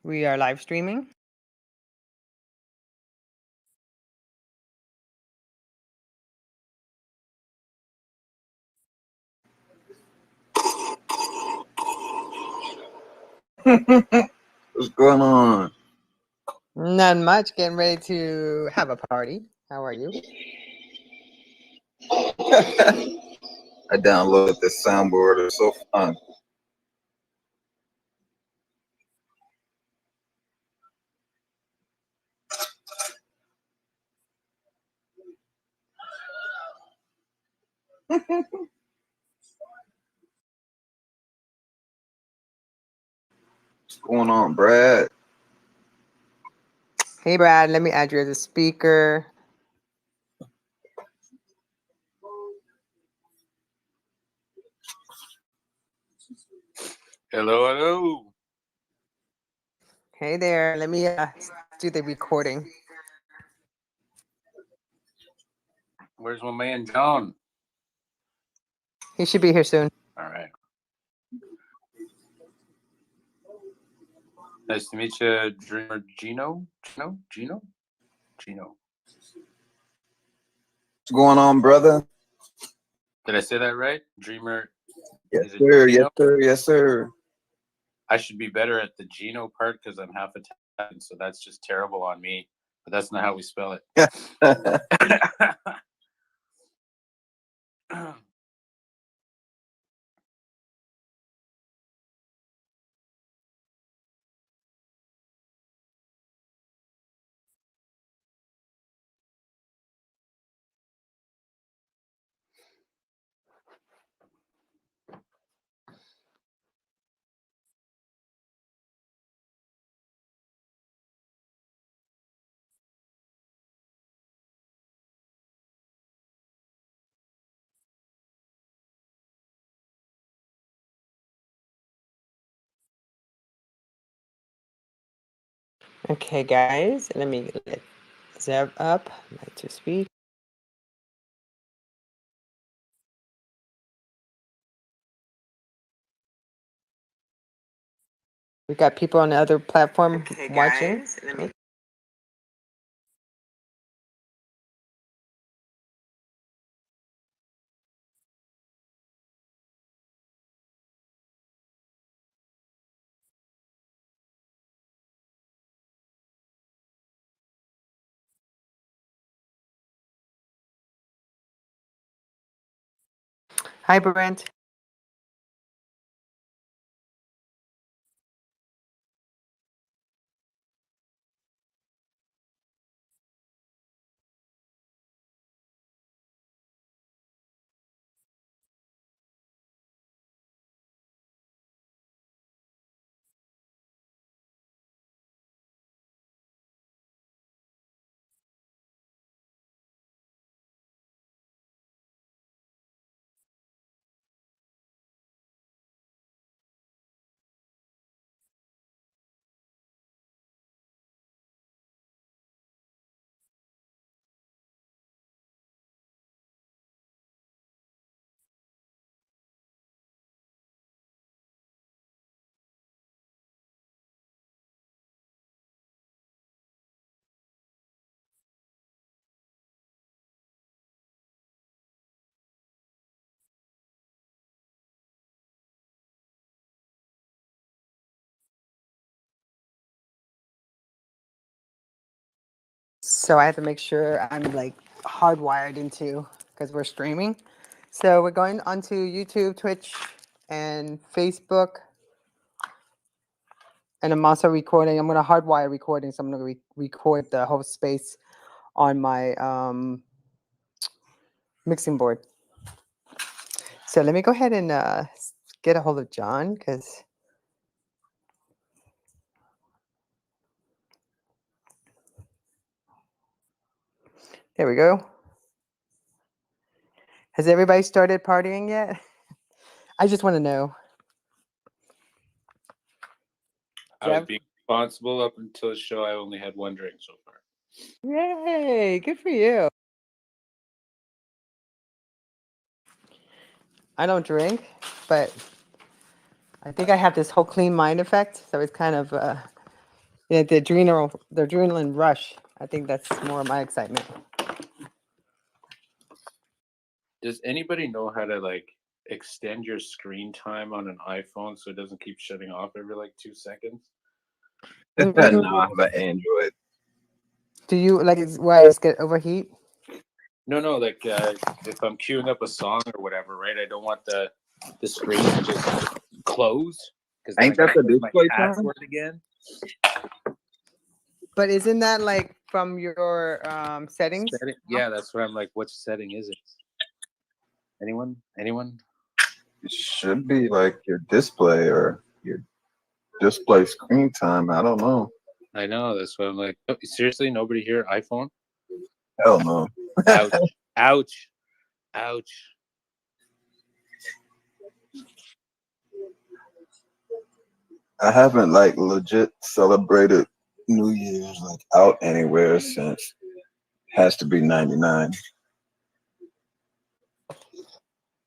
We are live streaming. What's going on? Not much. Getting ready to have a party. How are you? I downloaded this soundboard. It's so fun. What's going on, Brad? Hey, Brad. Let me add you as a speaker. Hello, hello. Hey there. Let me do the recording. Where's my man John? He should be here soon. All right. Nice to meet you, Dreamer Gino. Gino. What's going on, brother? Did I say that right? Dreamer. Yes, sir. Yes, sir. Yes, sir. I should be better at the Gino part because I'm half Italian, so that's just terrible on me. But that's not how we spell it. Okay, guys. Let me let Zev up. Like to speak. We got people on the other platform watching. Hi, Brent. So I have to make sure I'm like hardwired into because we're streaming. So we're going onto YouTube, Twitch, and Facebook. And I'm also recording. I'm going to hardwire recording. So I'm going to record the whole space on my mixing board. So let me go ahead and get a hold of John because there we go. Has everybody started partying yet? I just want to know. I was being responsible up until the show. I only had one drink so far. Yay, good for you. I don't drink, but I think I have this whole clean mind effect. So it's kind of Yeah, the adrenaline rush. I think that's more of my excitement. Does anybody know how to like extend your screen time on an iPhone so it doesn't keep shutting off every like 2 seconds? No, I have an Android. Do you like why it's get overheat? No, like if I'm queuing up a song or whatever, right? I don't want the screen to just close because Ain't that the display time? password again? But isn't that like from your settings? Yeah, that's what I'm like. What setting is it? Anyone? It should be like your display or your display screen time. I don't know. I know. That's what I'm like. Oh, seriously, nobody here iPhone? Hell no. Ouch! Ouch! Ouch! I haven't like legit celebrated New Year's like out anywhere since has to be 99.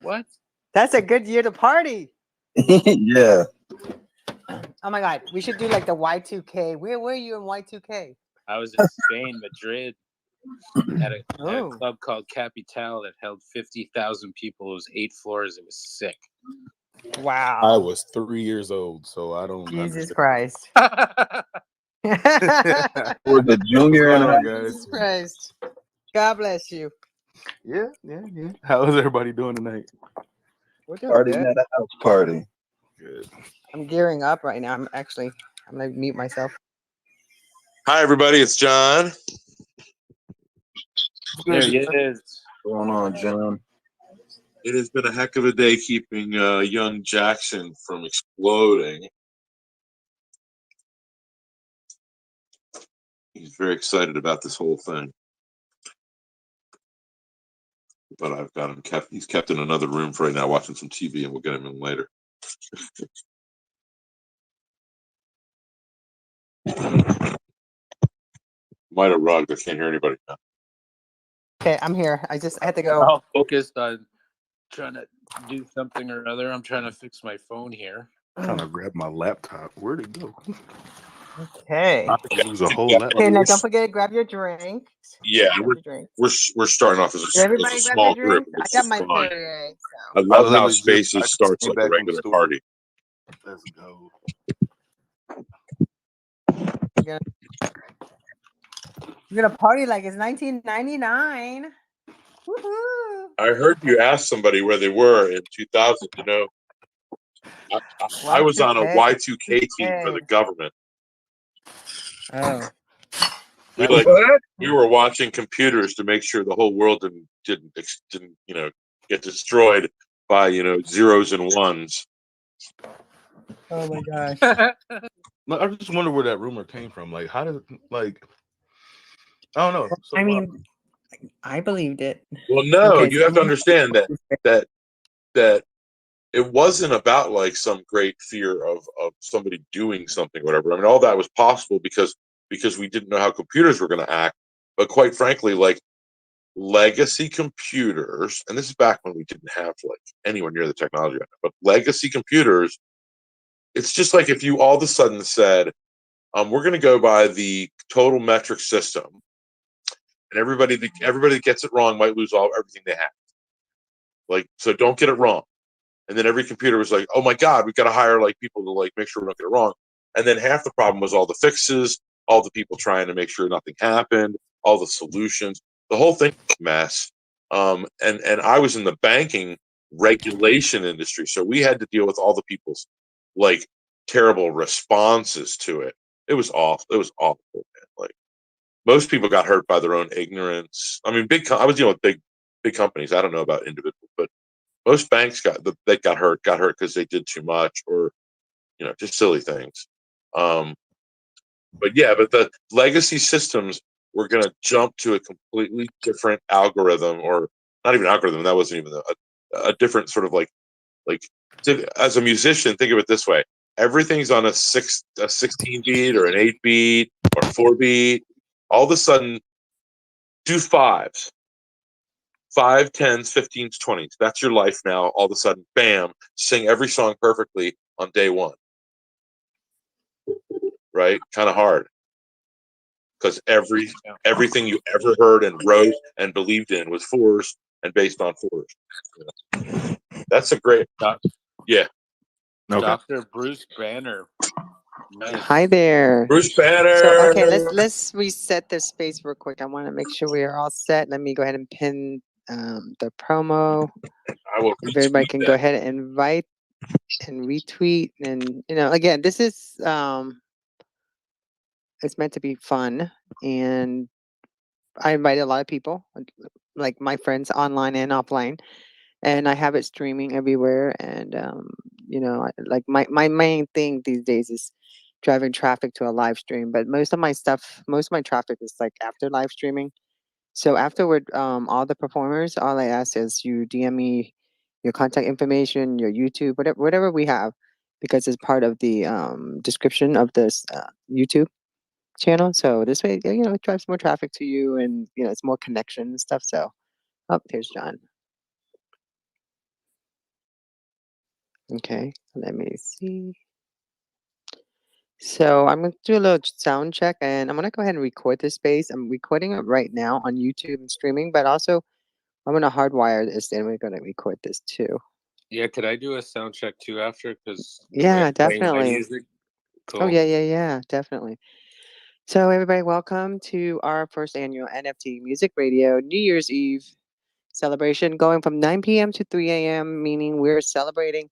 What? That's a good year to party. Yeah. Oh my God, we should do like the Y2K. Where were you in Y2K? I was in Spain, Madrid, at a Oh. club called Capital that held 50,000 people. It was 8 floors. It was sick. Wow. I was 3 years old, so I don't Jesus understand. Christ. Was the junior What's and going on, a Jesus Christ. God bless you. Yeah. How is everybody doing tonight? We're doing party good. at a house party? Good. I'm gearing up right now. I'm gonna mute myself. Hi, everybody. It's John. There he is. What's going on, John? It has been a heck of a day keeping young Jackson from exploding. He's very excited about this whole thing. But I've got him he's kept in another room for right now watching some TV, and we'll get him in later. Might have rugged. I can't hear anybody now. Okay, I'm here. I had to go. All focused on trying to do something or other. I'm trying to fix my phone here. I'm trying to grab my laptop. Where'd it go? Okay. I could use a whole laptop. Okay, now don't forget to grab your drink. Yeah, Grab your drink. we're starting off as Did everybody a grab small their group. drink? I This got is my fine. Perrier. I So. love how literally Spaces just starts came like a back from the regular store. party. Let's go. We're gonna party like it's 1999. Woohoo! I heard you ask somebody where they were in 2000. You know, I was on a Y2K team for the government. Oh. We were watching computers to make sure the whole world didn't get destroyed by zeros and ones. Oh my gosh. I just wonder where that rumor came from. Like, how did I don't know. So I mean, I believed it. Well, no, Okay, you have to understand that it wasn't about like some great fear of somebody doing something or whatever. I mean, all that was possible because we didn't know how computers were going to act. But quite frankly, like legacy computers, and this is back when we didn't have like anywhere near the technology, but legacy computers, it's just like if you all of a sudden said, we're going to go by the total metric system, and everybody that gets it wrong might lose everything they have. Like, so don't get it wrong. And then every computer was like, oh my God, we've got to hire like people to like make sure we don't get it wrong. And then half the problem was all the fixes, all the people trying to make sure nothing happened, all the solutions, the whole thing was a mess. And I was in the banking regulation industry, so we had to deal with all the people's like terrible responses to it. It was awful. It was awful, man. Like most people got hurt by their own ignorance. I mean, I was dealing with big companies. I don't know about individuals, but most banks got hurt because they did too much or just silly things. But the legacy systems were going to jump to a completely different algorithm, or not even algorithm. That wasn't even a different sort of like as a musician, think of it this way: everything's on a 16 beat or an 8 beat or 4 beat. All of a sudden, do fives. 5, 10s, 15s, 20s. That's your life now. All of a sudden, bam, sing every song perfectly on day one. right? Kind of hard because everything you ever heard and wrote and believed in was forced and based on force. That's a great. Yeah. Okay. Dr. Bruce Banner. Nice. Hi there. Bruce Banner. So okay, let's reset this space real quick. I want to make sure we are all set. Let me go ahead and pin the promo. I will. If everybody can go ahead and invite and retweet, and again, this is it's meant to be fun, and I invited a lot of people, like my friends online and offline, and I have it streaming everywhere. And like my main thing these days is driving traffic to a live stream. But most of my traffic is like after live streaming. So afterward, all the performers, all I ask is you DM me your contact information, your YouTube, whatever we have, because it's part of the description of this YouTube channel. So this way, it drives more traffic to you, and it's more connection and stuff. So, here's John. Okay, let me see. So I'm going to do a little sound check, and I'm going to go ahead and record this space. I'm recording it right now on YouTube and streaming, but also I'm going to hardwire this, and we're going to record this too. Yeah, could I do a sound check too after? Because Yeah, definitely. Cool. Oh, yeah, definitely. So everybody, welcome to our first annual NFT Music Radio New Year's Eve celebration, going from 9 p.m. to 3 a.m., meaning we're celebrating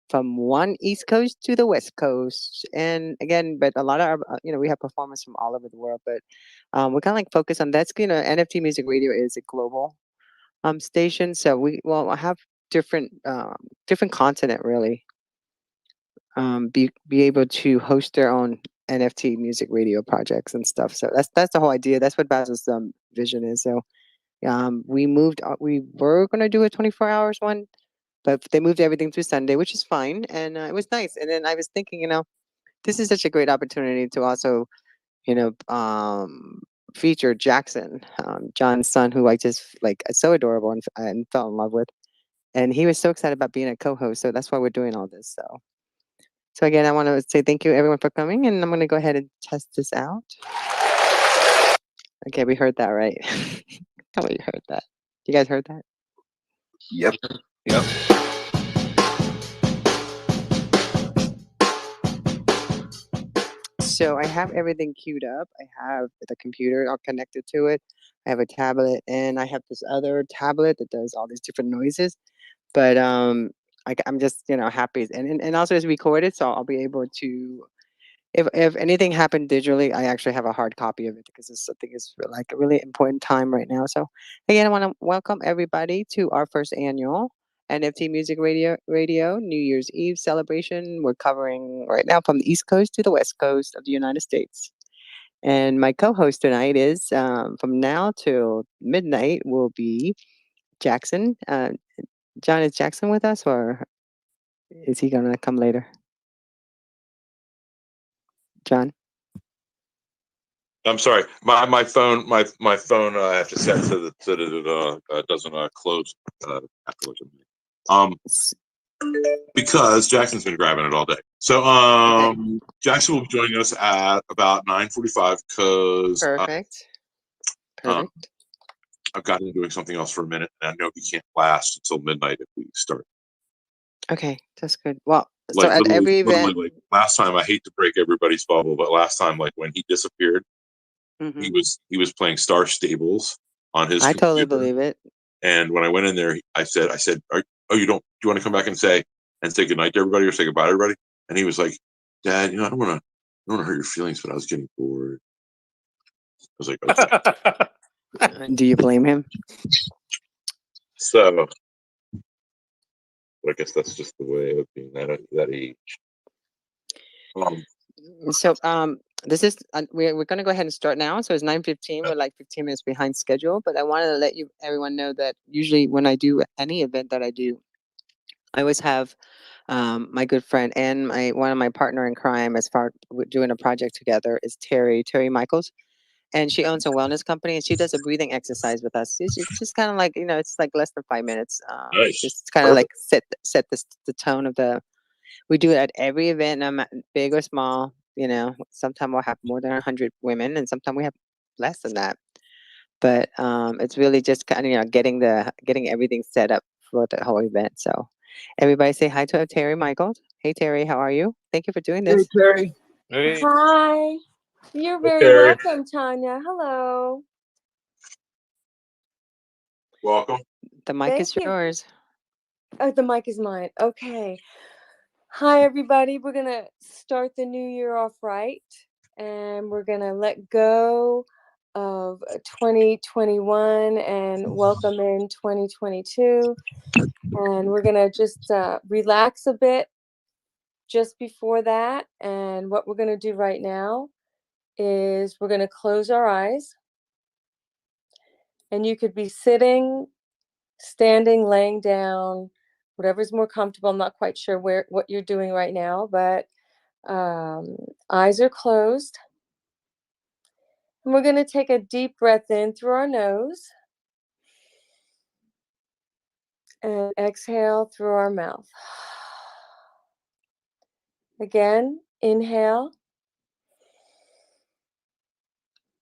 from one East Coast to the West Coast. And again, but a lot of our, we have performers from all over the world, but we're kind of like focused on that's, NFT Music Radio is a global station. So we have different continent really be able to host their own NFT music radio projects and stuff. So that's the whole idea. That's what Basil's vision is. So we moved. We were gonna do a 24 hours one, but they moved everything to Sunday, which is fine, and it was nice. And then I was thinking, this is such a great opportunity to also, feature Jackson, John's son, who I just like so adorable and fell in love with, and he was so excited about being a co-host. So that's why we're doing all this. So again, I want to say thank you everyone for coming, and I'm going to go ahead and test this out. Okay, we heard that right. Oh, you heard that. You guys heard that? Yep. So I have everything queued up. I have the computer all connected to it. I have a tablet, and I have this other tablet that does all these different noises. But I'm just happy, and also it's recorded, so I'll be able to. If anything happened digitally, I actually have a hard copy of it because I think it's like a really important time right now. So again, I want to welcome everybody to our first annual NFT Music Radio New Year's Eve celebration. We're covering right now from the East Coast to the West Coast of the United States. And my co-host tonight is from now till midnight will be Jackson. John, is Jackson with us, or is he gonna come later? John? I'm sorry. My phone. I have to set so that it doesn't close afterwards. Because Jackson's been grabbing it all day. So Okay. Jackson will be joining us at about 9:45 because Perfect. I've got him doing something else for a minute, and I know he can't last until midnight if we start. Okay, that's good. Well, so Like at every event, like last time, I hate to break everybody's bubble, but last time, like when he disappeared, he was playing Star Stables on his. I totally computer. believe it. And when I went in there, I said, do you want to come back and say goodnight to everybody or say goodbye to everybody? And he was like, Dad, I don't want to hurt your feelings, but I was getting bored. I was like, okay. Do you blame him? So, I guess that's just the way of being that age. So this is we're going to go ahead and start now. So it's 9:15. We're like 15 minutes behind schedule, but I wanted to let everyone know that usually when I do any event that I do, I always have my good friend and one of my partner in crime as far doing a project together is Terry Michaels, and she owns a wellness company, and she does a breathing exercise with us. It's just kind of like it's like less than 5 minutes. Nice. Just kind of like set the tone of the. We do it at every event, big or small. Sometimes we'll have more than 100 women, and sometimes we have less than that. But it's really just kind of getting everything set up for the whole event. So everybody say hi to Terry Michael. Hey Terry, how are you? Thank you for doing Hey, this. Terry. Hey, Hi. You're very Terry. welcome, Tanya. Hello. Welcome. The mic Thank is you. yours. Oh, the mic is mine. Okay. Hi, everybody. We're going to start the new year off right, and we're going to let go of 2021 and welcome in 2022. And we're going to just relax a bit just before that. And what we're going to do right now is we're going to close our eyes. And you could be sitting, standing, laying down, whatever's more comfortable. I'm not quite sure what you're doing right now, but eyes are closed. And we're going to take a deep breath in through our nose and exhale through our mouth. Again, inhale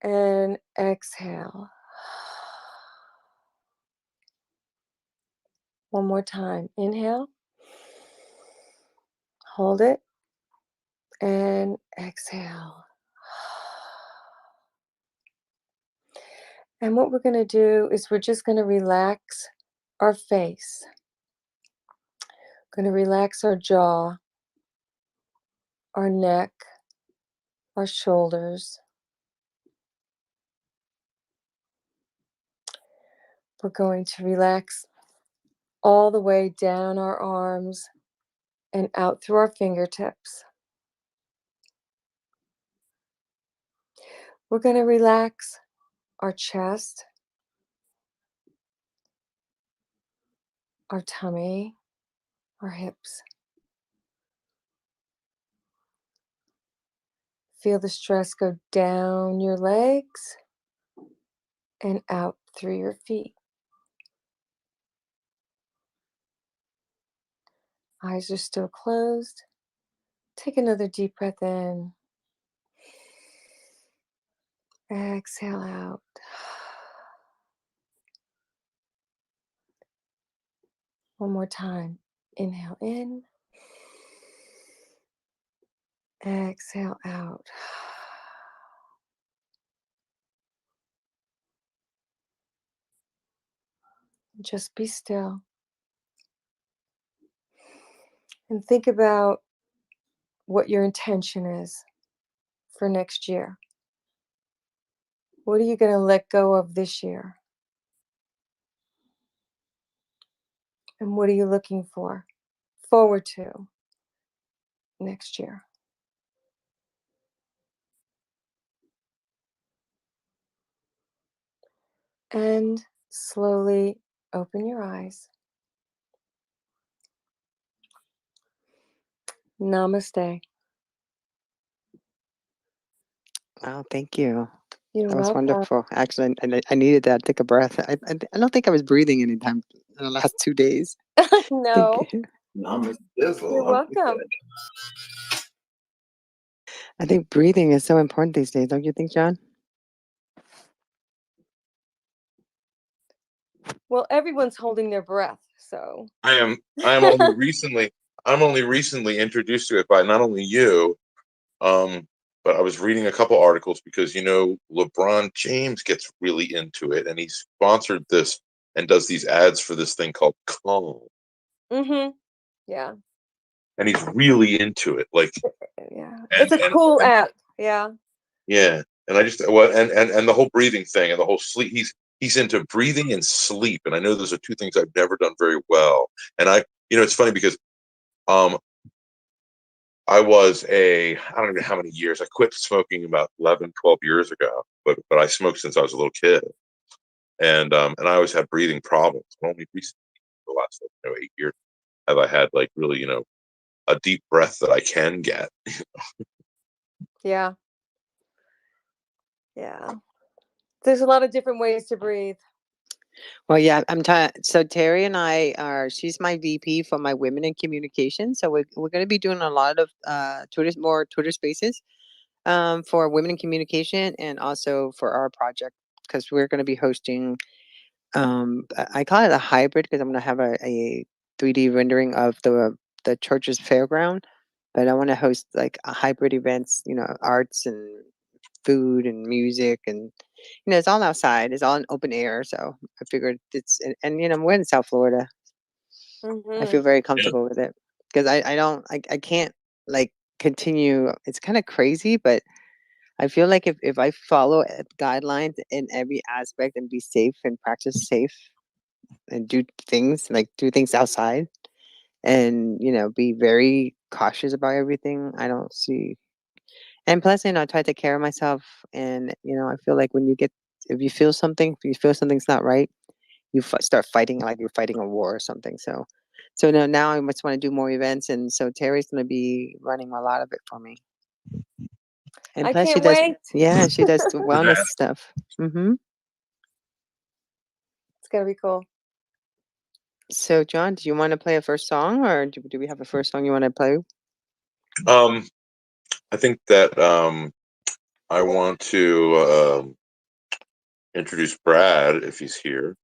and exhale. One more time. Inhale, hold it, and exhale. And what we're going to do is we're just going to relax our face. Going to relax our jaw, our neck, our shoulders. We're going to relax all the way down our arms and out through our fingertips. We're going to relax our chest, our tummy, our hips. Feel the stress go down your legs and out through your feet. Eyes are still closed. Take another deep breath in. Exhale out. One more time. Inhale in. Exhale out. Just be still. And think about what your intention is for next year. What are you going to let go of this year? And what are you looking forward to next year? And slowly open your eyes. Namaste. Oh, thank you. You're That was welcome. wonderful. Actually, I needed that. Take a breath. I don't think I was breathing anytime in the last 2 days. No, You're welcome. I think breathing is so important these days. Don't you think, John? Well, everyone's holding their breath, so. I'm only recently introduced to it by not only you, but I was reading a couple articles because LeBron James gets really into it, and he sponsored this and does these ads for this thing called Calm, Mm-hmm. Yeah. and he's really into it. Like, Yeah. and, It's a and, cool and app. Yeah. yeah, and I just and the whole breathing thing and the whole sleep. He's into breathing and sleep, and I know those are two things I've never done very well. And it's funny because I don't know how many years. I quit smoking about 11, 12 years ago, but I smoked since I was a little kid, and I always had breathing problems. Only recently, the last 8 years, have I had like really a deep breath that I can get. Yeah. Yeah. There's a lot of different ways to breathe. Well, yeah, so Terry and I she's my VP for my women in communication. So we're going to be doing a lot of more Twitter spaces. for women in communication and also for our project because we're going to be hosting. I call it a hybrid because I'm going to have a 3D rendering of the church's fairground, but I want to host like a hybrid events. Arts and food and music and it's all outside. It's all in open air. So I figured and we're in South Florida. I feel very comfortable with it because I can't like continue. It's kind of crazy, but I feel like if I follow guidelines in every aspect and be safe and practice safe and do things outside and be very cautious about everything, I don't see. And plus, I try to take care of myself, and I feel like if you feel something's not right, you start fighting like you're fighting a war or something. So now I just want to do more events, and so Terry's going to be running a lot of it for me. And I plus, she can't does, wait. yeah, she does the wellness stuff. Mm-hmm. It's gonna be cool. So, John, do you want to play a first song, or do we have a first song you want to play? I think that I want to introduce Brad if he's here.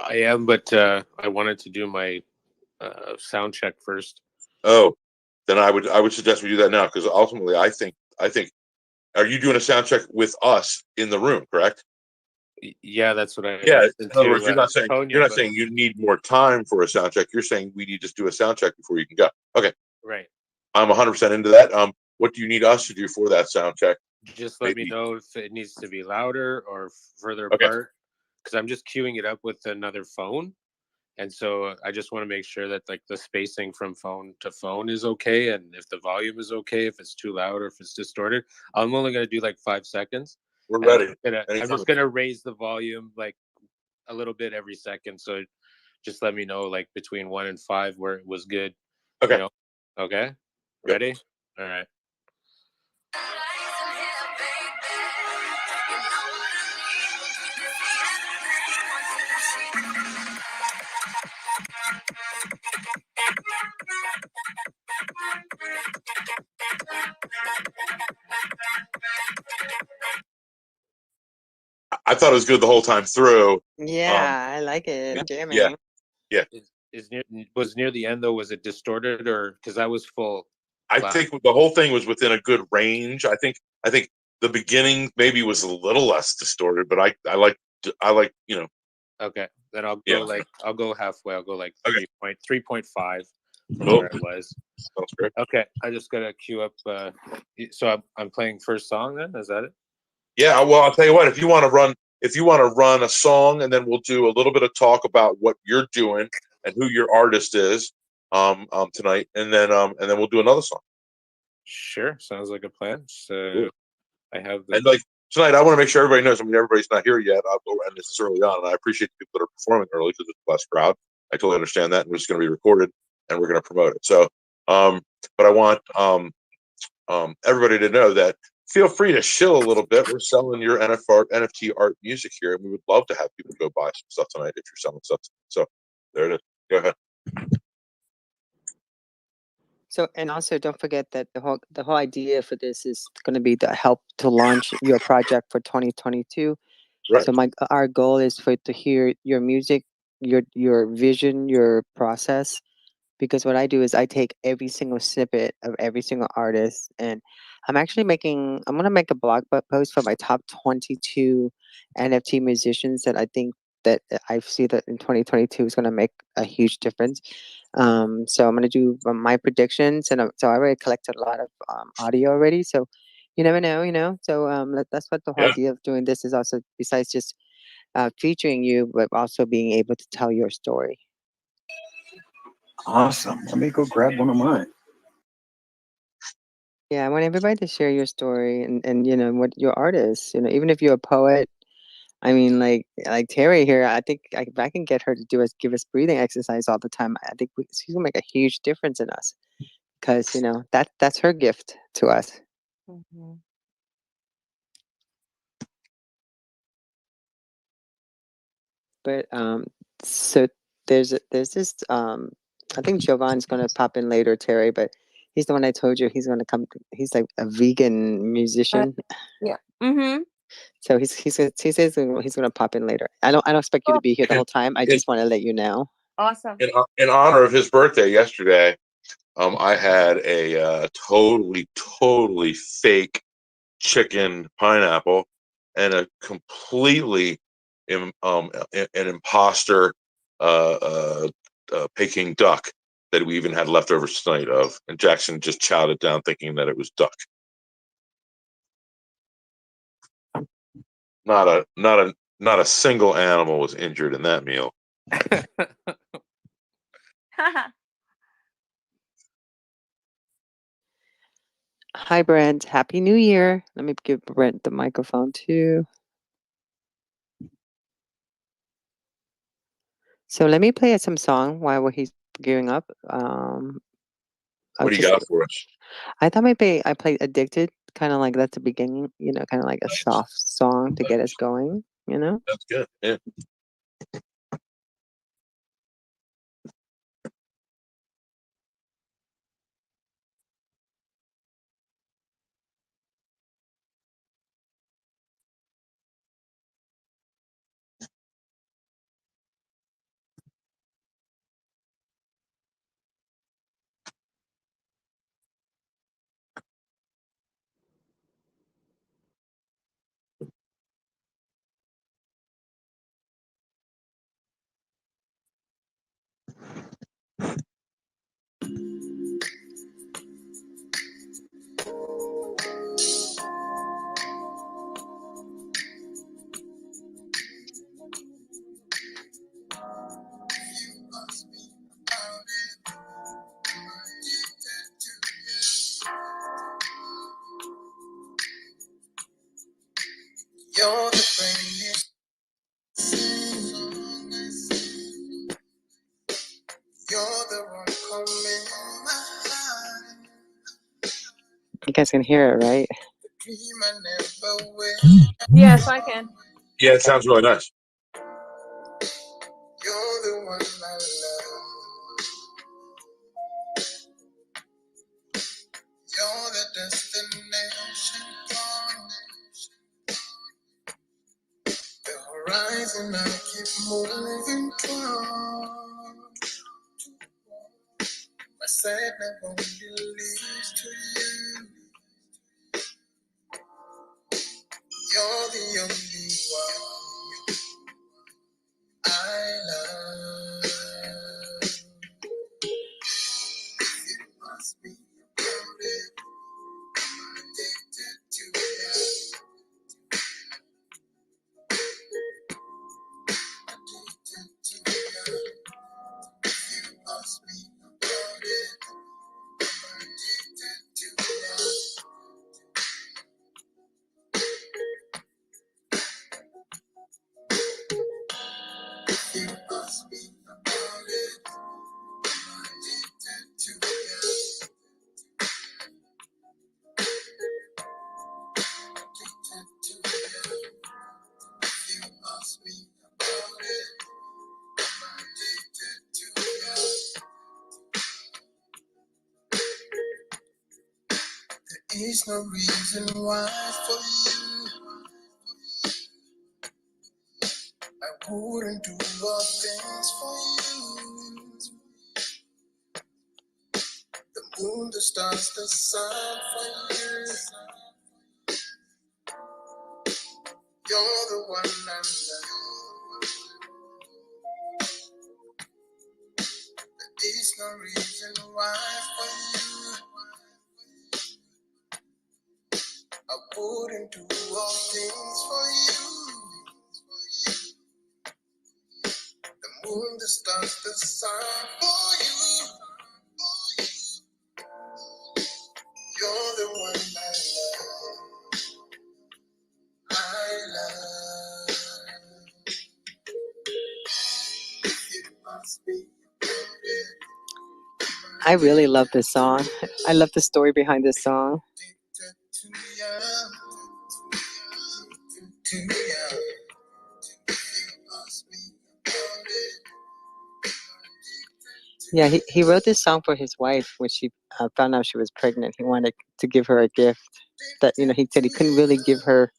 I am, but I wanted to do my sound check first. Oh, then I would suggest we do that now because ultimately I think are you doing a sound check with us in the room, correct? Yeah, that's what I Yeah. mentioned In other to, words, you're not saying Tonya, saying you need more time for a sound check. You're saying we need to do a sound check before you can go. Okay. right. I'm 100% into that. What do you need us to do for that sound check? Just let me know if it needs to be louder or further Okay. apart, because I'm just queuing it up with another phone, and so I just want to make sure that like the spacing from phone to phone is okay, and if the volume is okay, if it's too loud or if it's distorted. I'm only gonna do like 5 seconds. We're And ready. I'm just gonna raise the volume like a little bit every second. So just let me know like between 1 and 5 where it was good. Okay. Okay. Yep. Ready? All right. I thought it was good the whole time through. Yeah, I like it. Yeah. Jamming. Yeah. Was near the end though, was it distorted or because I was full? I think the whole thing was within a good range. I think the beginning maybe was a little less distorted, but I like Okay, then I'll Yeah. go I'll go halfway. I'll go like Okay. 3.5 from Cool. where it was. Sounds great. Okay, I just gotta queue up. So I'm playing first song then. Is that it? Yeah, well, I'll tell you what. If you want to run a song, and then we'll do a little bit of talk about what you're doing and who your artist is, tonight, and then we'll do another song. Sure, sounds like a plan. So Cool. I have the And like tonight, I want to make sure everybody knows. I mean, everybody's not here yet. I'll go and this is early on, and I appreciate the people that are performing early because it's less crowd. I totally understand that, and it's going to be recorded, and we're going to promote it. So, but I want everybody to know that feel free to shill a little bit. We're selling your NFT art music here, and we would love to have people go buy some stuff tonight if you're selling stuff. So there it is. Go ahead. So, and also don't forget that the whole idea for this is going to be to help to launch your project for 2022. Right. So our goal is to hear your music, your vision, your process. Because what I do is I take every single snippet of every single artist, and I'm going to make a blog post for my top 22 NFT musicians that I think that I see that in 2022 is going to make a huge difference. So I'm going to do my predictions, and so I already collected a lot of audio already. So you never know. So that's what the whole Yeah. idea of doing this is also, besides just featuring you, but also being able to tell your story. Awesome. Let me go grab one of mine. Yeah, I want everybody to share your story and what your art is. Even if you're a poet, I mean, like Terry here, I think if I can get her to give us breathing exercise all the time, I think she's gonna make a huge difference in us because that's her gift to us. Mm-hmm. But so there's this I think Giovanni's gonna pop in later, Terry, but He's the one I told you he's going to come. He's like a vegan musician. Yeah. Mm-hmm. So he says he's going to pop in later. I don't expect you to be here the whole time. I just want to let you know. Awesome. In honor of his birthday yesterday, I had a totally fake chicken pineapple and a completely an imposter Peking duck that we even had leftovers tonight of, and Jackson just chowed it down thinking that it was duck. Not a single animal was injured in that meal. Hi, Brent. Happy New Year. Let me give Brent the microphone too. So let me play some song while he's gearing up. What do you got for us? I thought maybe I played Addicted, kind of like that's the beginning, kind of like a soft song to get us going, That's good. Yeah. You're the greatest. You're the one coming my heart. You guys can hear it, right? Dream I never will. Yes, I can. Yeah, it sounds really nice. You're the one I love. You're the destination point. The horizon I keep moving toward. My sadness only leads to you. You're the only one I love. It must be about it. I'm addicted to you. Addicted to you. It must be about it. I'm addicted to you. It must be about it. I'm addicted to you. Addicted to you. It must be about it. I'm addicted to you. There is no reason why for you I wouldn't do all things for you. The moon, the stars, the sun for you. You're the one I love. There is no reason why for you I wouldn't do all things for you. The moon, the stars, the sun for you. You're the one I love. I love. It must be about it. I really love this song. I love the story behind this song. Addicted to you. To you. It must be about it. Yeah, he wrote this song for his wife when she found out she was pregnant. He wanted to give her a gift that, he said he couldn't really give her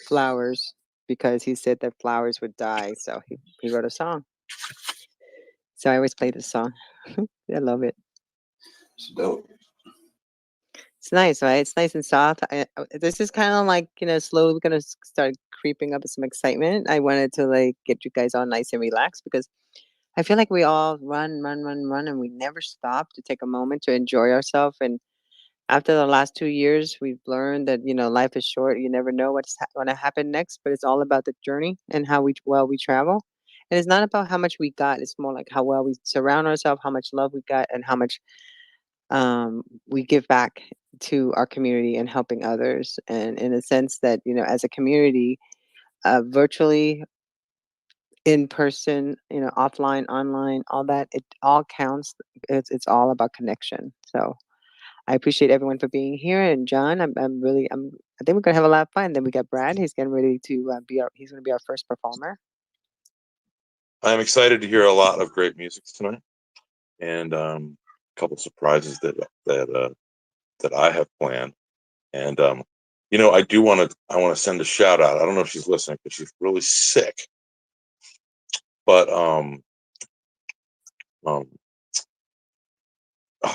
flowers because he said that flowers would die. So he wrote a song. So I always play this song. I love it. It's dope. It's nice, right? It's nice and soft. This is kind of like, slowly we're going to start creeping up with some excitement. I wanted to like get you guys all nice and relaxed because I feel like we all run, run, run, run, and we never stop to take a moment to enjoy ourselves. And after the last 2 years, we've learned that life is short. You never know what's going to happen next, but it's all about the journey and how well we travel. And it's not about how much we got. It's more like how well we surround ourselves, how much love we got, and how much we give back to our community and helping others. And in a sense that as a community, virtually, in person, offline, online, all that, it all counts. It's all about connection. So I appreciate everyone for being here. And John, I think we're gonna have a lot of fun. Then we got Brad. He's getting ready to he's gonna be our first performer. I'm excited to hear a lot of great music tonight, and a couple surprises that I have planned. And I want to send a shout out. I don't know if she's listening because she's really sick. But oh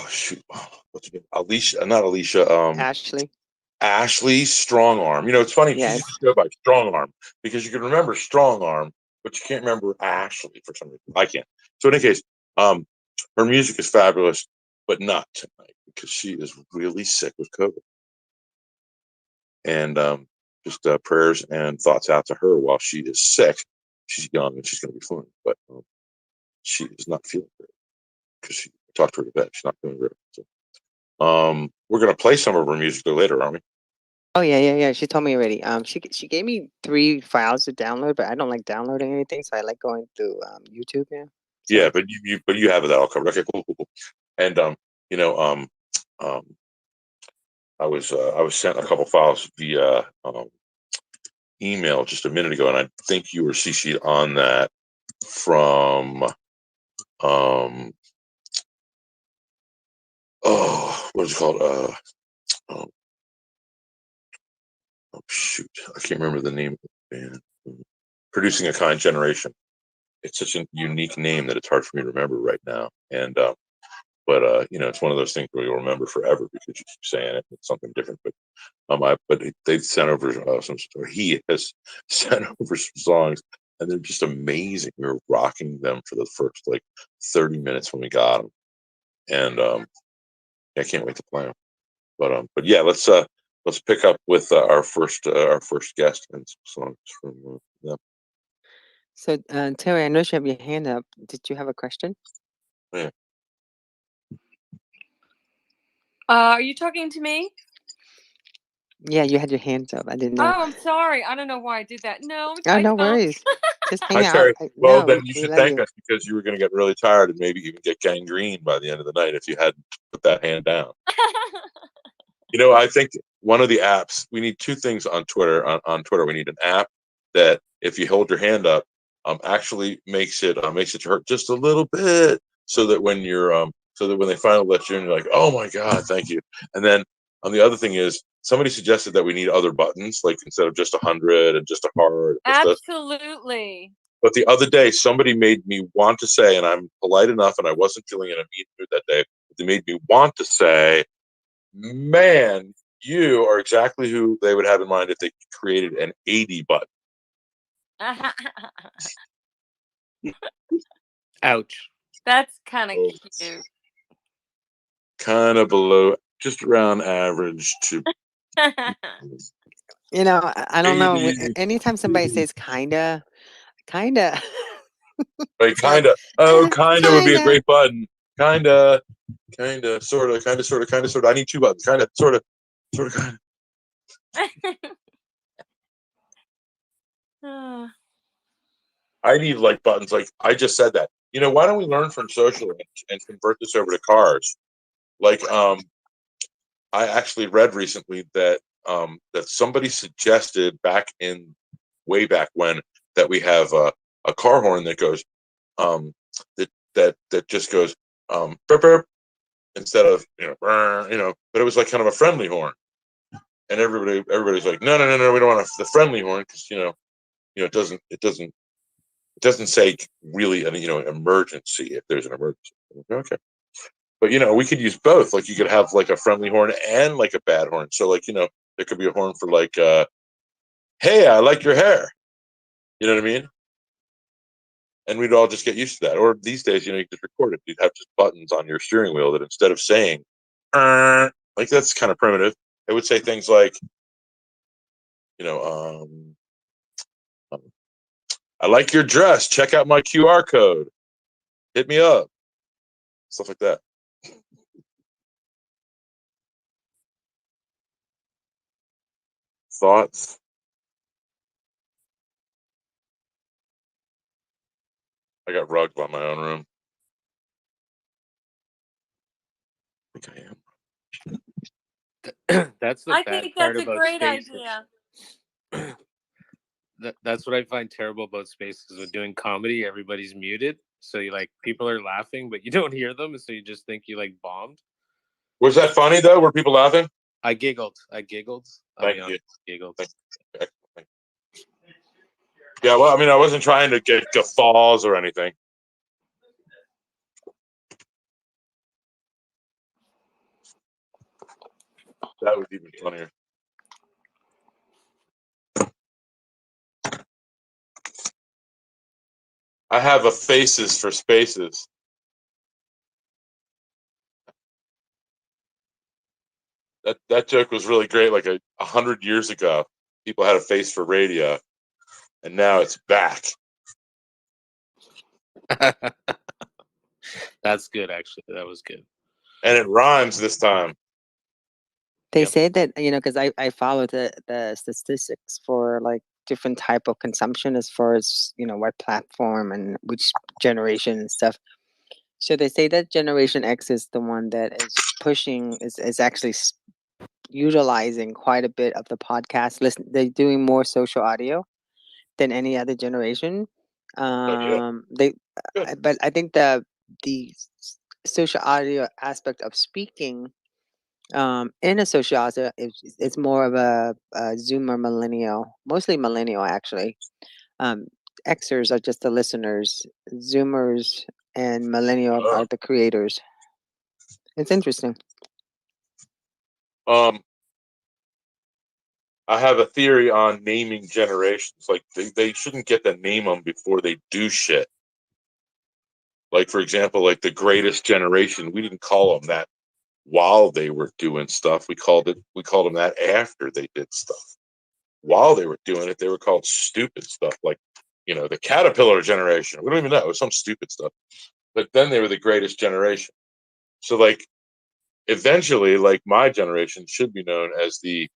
shoot, what's her name? Alicia, not Alicia. Ashley. Ashley Strong Arm. It's funny she Yes. used to go by Strong Arm because you can remember Strong Arm, but you can't remember Ashley for some reason. I can't. So in any case, her music is fabulous, but not tonight because she is really sick with COVID. And just prayers and thoughts out to her while she is sick. She's young and she's going to be fine, but she is not feeling great because she talked to her today. She's not feeling great. So, we're going to play some of her music later, aren't we? Oh yeah. She told me already. She gave me 3 files to download, but I don't like downloading anything, so I like going through YouTube now. So. Yeah, but you have that all covered. Okay, cool. And I was sent a couple files via email just a minute ago, and I think you were CC'd on that from what is it called? Oh shoot, I can't remember the name of the band. Producing a Kind Generation. It's such a unique name that it's hard for me to remember right now. And but it's one of those things where you'll remember forever because you keep saying it. It's something different. But they've sent over he has sent over some songs, and they're just amazing. We were rocking them for the first like 30 minutes when we got them, and I can't wait to play them. But yeah, let's pick up with our first guest and some songs from them. So Terry, I know you have your hand up. Did you have a question? Yeah. Are you talking to me? Yeah, you had your hands up. I didn't know. Oh, I'm sorry. I don't know why I did that. No, Oh, no worries. Just hang Hi, out. Terry. Well, No, then you we should love thank you. us because you were going to get really tired and maybe even get gangrene by the end of the night if you hadn't put that hand down. I think one of the apps, we need 2 things on Twitter. On Twitter, we need an app that if you hold your hand up, actually makes it hurt just a little bit, so that when when they finally let you in, you're like, oh my god, thank you. And then the other thing is, somebody suggested that we need other buttons, like instead of just 100 and just a heart. Absolutely. But the other day, somebody made me want to say, and I'm polite enough, and I wasn't feeling in a mean mood that day, but they made me want to say, man, you are exactly who they would have in mind if they created an 80 button. Ouch. That's kind of cute. Kind of below, just around average to. I don't know. Anytime somebody says kinda. Like kinda. Oh, kinda would be a great button. Kinda, sorta. I need 2 buttons. Kinda, sorta, kinda. I need like buttons. Like I just said that. Why don't we learn from social and convert this over to cars? Like, I actually read recently that that somebody suggested way back when, that we have a car horn that goes that just goes burp, burp, instead of brr, but it was like kind of a friendly horn, and everybody's like, no, we don't want the friendly horn because it doesn't say really an emergency if there's an emergency. Okay, but we could use both. Like you could have like a friendly horn and like a bad horn. So like there could be a horn for like, hey, I like your hair. You know what I mean? And we'd all just get used to that. Or these days, you just record it. You'd have just buttons on your steering wheel that instead of saying, like that's kind of primitive. It would say things like, I like your dress. Check out my QR code. Hit me up. Stuff like that. Thoughts? I got rugged by my own room. I think I am. That's the I bad think part that's a about great spaces. idea. That's what I find terrible about spaces with doing comedy. Everybody's muted, so you people are laughing, but you don't hear them, so you just think you bombed. Was that funny though? Were people laughing? I giggled. Thank you. Giggled. Yeah, well, I wasn't trying to get guffaws or anything. That was even funnier. I have a faces for spaces. That joke was really great. Like 100 years ago, people had a face for radio, and now it's back. That's good, actually. That was good. And it rhymes this time. They say that, because I follow the statistics for like different type of consumption as far as, what platform and which generation and stuff. So they say that Generation X is the one that is pushing, is actually utilizing quite a bit of the podcast. Listen, they're doing more social audio than any other generation. They, Good. but I think the social audio aspect of speaking in a social audio it's more of a Zoomer millennial, mostly millennial actually. Xers are just the listeners. Zoomers and millennial are the creators. It's interesting. I have a theory on naming generations. Like they shouldn't get to name them before they do shit. Like for example, like the greatest generation, we didn't call them that while they were doing stuff. We called them that after they did stuff. While they were doing it, they were called stupid stuff. Like, the caterpillar generation. We don't even know. It was some stupid stuff. But then they were the greatest generation. So like eventually, like my generation should be known as the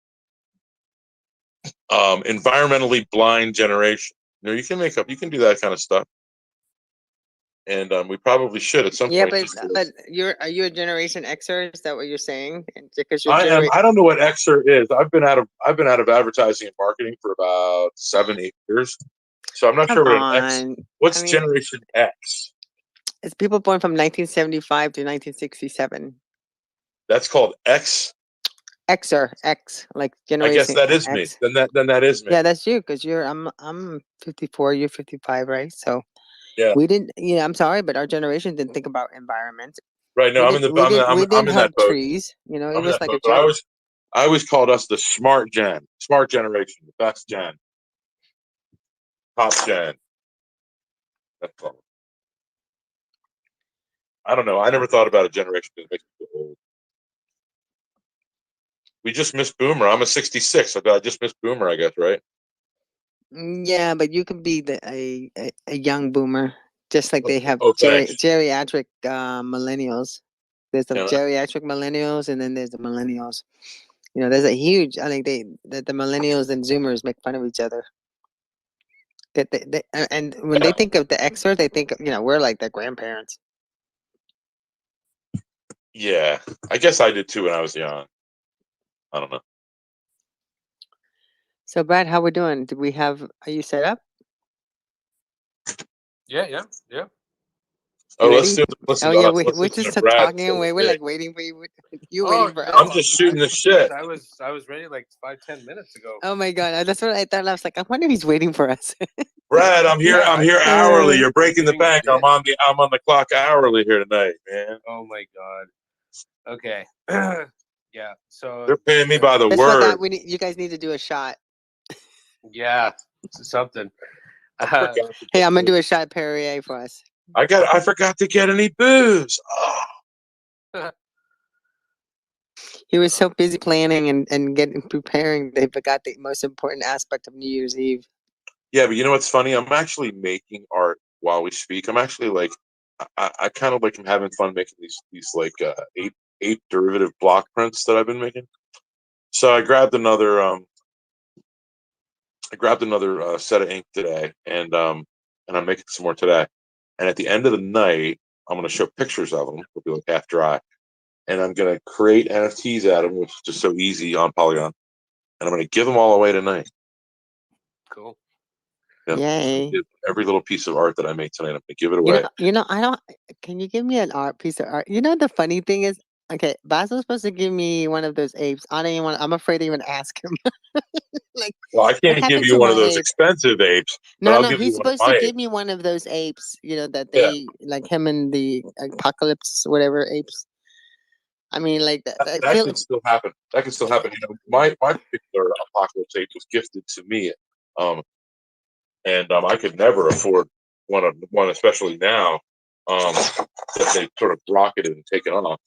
environmentally blind generation. You can you can do that kind of stuff. And we probably should at some Yeah, point. but are you a Generation Xer? Is that what you're saying? And because I am. I don't know what Xer is. I've been out of advertising and marketing for about 7-8 years, so I'm not sure what an X. What's Generation X? It's people born from 1975 to 1967. That's called X. Xer, X, like Generation. I guess that is X. me. Then that is me. Yeah, that's you because I'm 54. You're 55, right? So yeah, we didn't. I'm sorry, but our generation didn't think about environment. Right. No, we I'm in that boat. Trees. It was like boat, a joke. I always called us the smart generation, the best gen, top gen. That's all. I don't know. I never thought about a generation that makes me feel old. We just missed Boomer. I'm a 66. I just missed Boomer, I guess, right? Yeah, but you can be a young boomer, just like they have thanks. geriatric millennials. There's the geriatric millennials, and then there's the millennials. There's a huge. I think the millennials and Zoomers make fun of each other. And when they think of the Xers, they think we're like their grandparents. Yeah, I guess I did too when I was young. I don't know. So, Brad, how we doing? Are you set up? Yeah. You Oh, ready? let's Oh listen. yeah, Let's we're listen just to Brad talking say away. We're it. like waiting for you. You Oh waiting for no, us? I'm just shooting the shit. I was ready like 5-10 minutes ago. Oh my god, that's what I thought. I was like, I wonder if he's waiting for us. Brad, I'm here. Yeah, I'm here Uh, hourly. You're breaking the shooting bank. shit. I'm on the clock hourly here tonight, man. Oh my god. Okay. Yeah. So They're paying me by the Just for word. that, you guys need to do a shot. yeah, something. I forgot to Hey, get I'm gonna booze. do a shot Perrier for us. I forgot to get any booze. Oh. He was so busy planning and getting preparing, they forgot the most important aspect of New Year's Eve. Yeah, but you know what's funny? I'm actually making art while we speak. I'm actually like, I kind of like I'm having fun making these like eight derivative block prints that I've been making. So I grabbed another set of ink today, and I'm making some more today. And at the end of the night, I'm going to show pictures of them. They'll be like half dry, and I'm going to create NFTs out of them, which is just so easy on Polygon. And I'm going to give them all away tonight. Cool. Yeah. Yay! Every little piece of art that I make tonight, I'm going to give it away. I don't. Can you give me an art piece of art? You know, the funny thing is, okay, Basil's supposed to give me one of those apes. I don't even want. I'm afraid to even ask him. Like, Well, I what can't give happened you to one my of those ape? expensive apes, but No, I'll no, give you he's one of supposed to my give apes. me one of those apes. You know that Yeah, they like him and the apocalypse, whatever apes. I mean, like I that feel. can still happen. That can still happen. You know, my particular apocalypse ape was gifted to me, um, and I could never afford one, especially now that they sort of rocketed and taken off.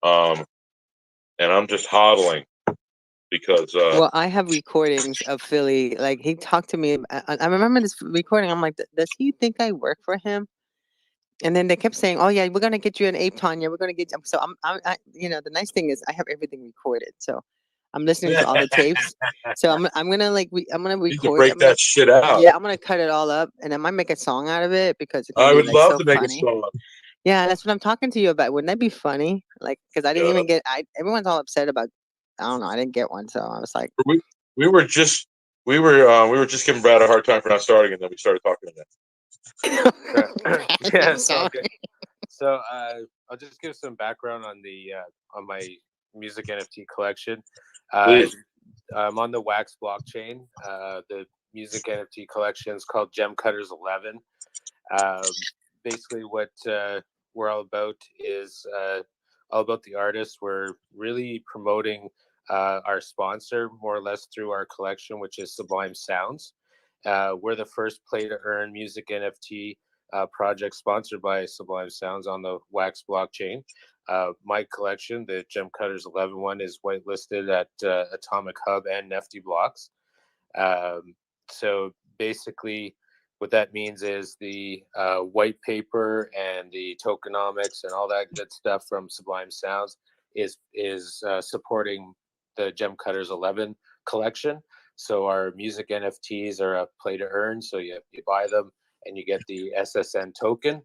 Um, and I'm just hodling because Well, I have recordings of Philly. Like he talked to me. I remember this recording. I'm like, does he think I work for him? And then they kept saying, "Oh yeah, we're gonna get you an ape, Tanya. We're gonna get." So you know, the nice thing is I have everything recorded. So I'm listening you to all the tapes. So I'm gonna I'm gonna need to record. break that shit out. Yeah, I'm gonna cut it all up, and I might make a song out of it because it's gonna I be would like love so to make a funny. song. Yeah, that's what I'm talking to you about. Wouldn't that be funny? Like, because I didn't Yeah, even get. Everyone's all upset about. I don't know. I didn't get one, so I was like, we we were just we were just giving Brad a hard time for not starting, and then we started talking again. Yeah. I'm sorry. Okay. So I'll just give some background on my music NFT collection. Please. I'm on the Wax blockchain. The music NFT collection is called Gem Cutters 11. Basically, what we're all about is all about the artists. We're really promoting our sponsor more or less through our collection, which is Sublime Sounds. We're the first play to earn music NFT project sponsored by Sublime Sounds on the Wax blockchain. My collection, the Gem Cutters 11 one, is whitelisted at Atomic Hub and Nifty Blocks. So basically, what that means is the white paper and the tokenomics and all that good stuff from Sublime Sounds is supporting the Gem Cutters 11 collection. So our music NFTs are a play to earn. So you buy them and you get the SSN token.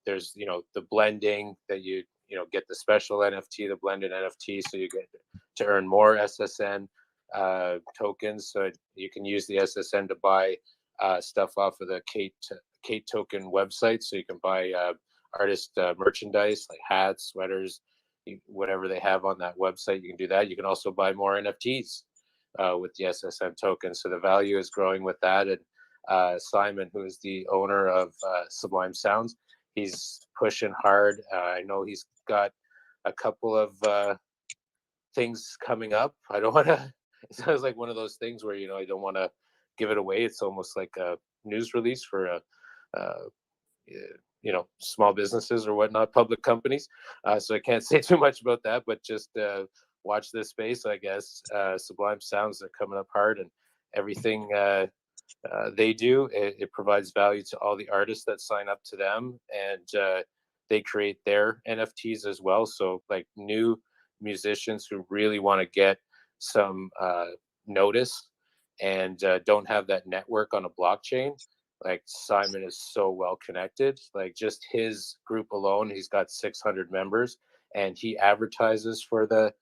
There's the blending that you get the special NFT, the blended NFT, so you get to earn more SSN tokens. So you can use the SSN to buy stuff off of the Kate token website. So you can buy artist merchandise like hats, sweaters, whatever they have on that website. You can do that. You can also buy more NFTs with the SSN token. So the value is growing with that. And Simon, who is the owner of Sublime Sounds, he's pushing hard. I know he's got a couple of things coming up. I don't want to. It sounds like one of those things where I don't want to give it away. It's almost like a news release for small businesses or whatnot, public companies. So I can't say too much about that, but just watch this space, I guess. Sublime Sounds are coming up hard, and everything they do, it provides value to all the artists that sign up to them, and they create their NFTs as well. So like new musicians who really want to get some notice and don't have that network on a blockchain, like Simon is so well connected. Like just his group alone, he's got 600 members, and he advertises for the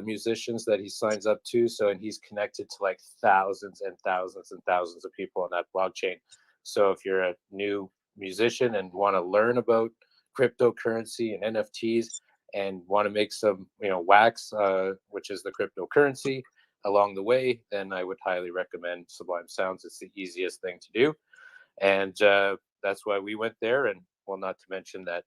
musicians that he signs up to. So, and he's connected to like thousands and thousands and thousands of people on that blockchain. So if you're a new musician and want to learn about cryptocurrency and NFTs and want to make some, wax, which is the cryptocurrency, along the way, then I would highly recommend Sublime Sounds. It's the easiest thing to do. And that's why we went there. And well, not to mention that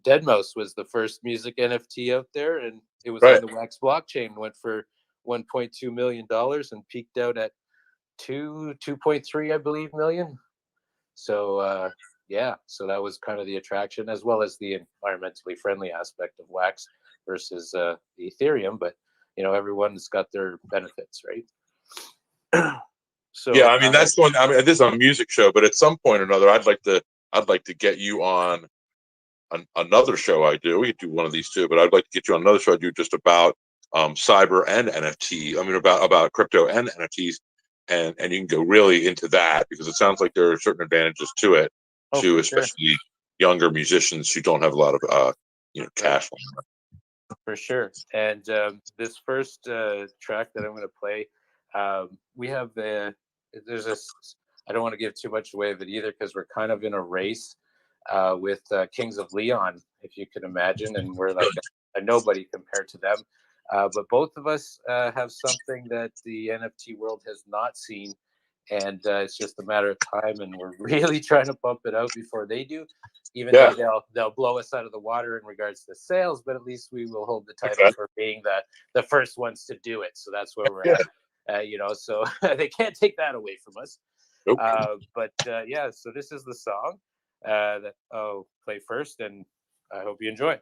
Deadmau5 was the first music NFT out there, and it was on the Wax blockchain, went for $1.2 million and peaked out at 2.3, I believe, million. So so that was kind of the attraction, as well as the environmentally friendly aspect of Wax versus the Ethereum. But everyone's got their benefits, right? So yeah, I mean that's one. I mean, this is a music show, but at some point or another, I'd like to get you on another show I do. We could do one of these too, but I'd like to get you on another show I do just about cyber and NFT. I mean, about crypto and NFTs, and you can go really into that because it sounds like there are certain advantages to it, especially younger musicians who don't have a lot of cash. For sure. And this first track that I'm going to play, we have there's this. I don't want to give too much away of it either because we're kind of in a race with Kings of Leon, if you can imagine, and we're like a nobody compared to them. But both of us have something that the NFT world has not seen, and it's just a matter of time. And we're really trying to pump it out before they do. Even though they'll blow us out of the water in regards to sales, but at least we will hold the title for being the first ones to do it. So that's where we're at. So they can't take that away from us. Nope. So this is the song that I'll play first, and I hope you enjoy.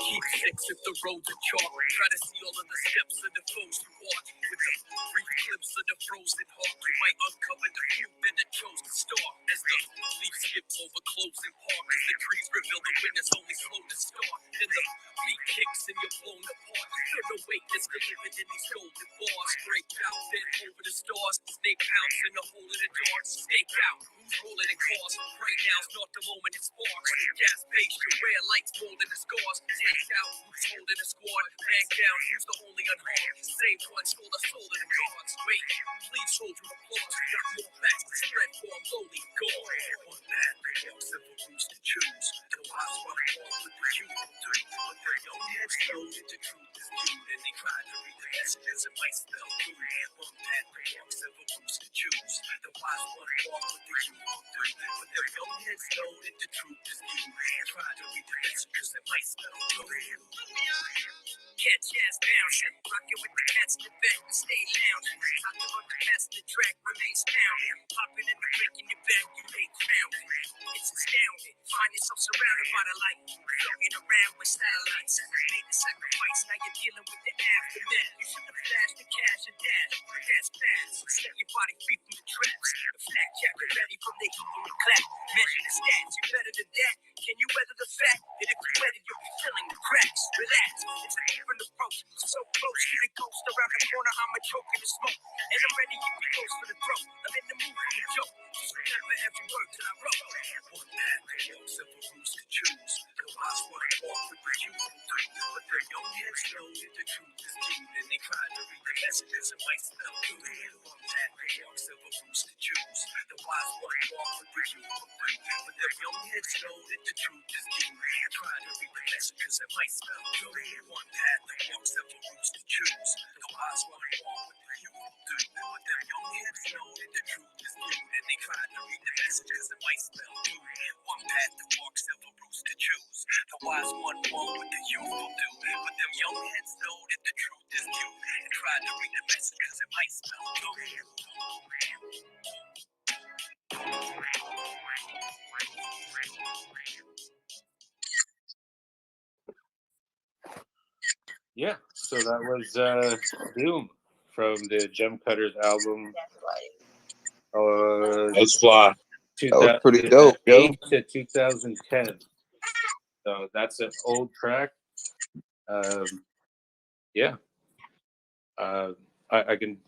Keep six if the roads are chalk. Try to see all of the steps of the foes who walk. With the brief glimpse of the frozen heart, you might uncover the few that it chose to stalk. As the leaves skip over closing park, as the trees reveal the winners only slow to start. Then the beat kicks and you're blown apart. Feel the weight that's delivered in these golden bars. Break out, then over the stars. Snake pounce in the hole in the dark. Stake out, who's rolling in cars? Right now's not the moment it sparks. Gas base, your red lights molding the scars. Tank out, who's holding the squad? Bang down, who's the only unharmed? Same one, stole the soul of the gods. Wait, please hold your applause. We got more facts to spread for a lonely god. One man, they all simple rules to choose. The wise one walk with the human three. But their young heads know that the truth is new. And they try to read the messages it might spell through. One man, they walk simple rules to choose. The wise one walk with the human three. But their young heads know that the truth is new. And try to read the messages it might spell through. Catch ass bouncing, rocking with the cats in the back, stay lounging. Talking on the past, the track remains pounding. Popping in the break in your back, you lay grounded. It's astounding, find yourself surrounded by the light. Floating around with satellites. Made the sacrifice, now you're dealing with the aftermath. You should have flashed the cash and dash, but that's fast. Set your body free from the traps. The flat jacket ready from the heat and the clap. Measure the stats, you're better than that. Can you weather the fact that if you're ready, you'll be filling the cracks? Relax, it's a different approach. So close to the ghost around the corner, I'ma choke in the smoke. And I'm ready if he goes for the throat. I'm in the mood for the joke. Just remember every word that I wrote. One man, they all simple rules to choose. The wise one walk with the human three. But their young heads know that the truth is true. And they try to read the messages it might spell through. One man, they all simple rules to choose. The wise one walk with the human three. But their young heads know that the truth is true. And try to read the messages it might spell through. One path that walks simple rules to choose. The wise one walk with the human three. But their young heads know that the truth is true. And they try to read the messages it might spell through. One path that walks simple rules to choose. The wise one walk with the youthful do. But them young heads know that the truth is true. And try to read the messages it might spell through. Yeah, so that was Doom from the Gem Cutters album. Let's fly. That was pretty dope, yo. 2008 to 2010. So that's an old track. Yeah. I can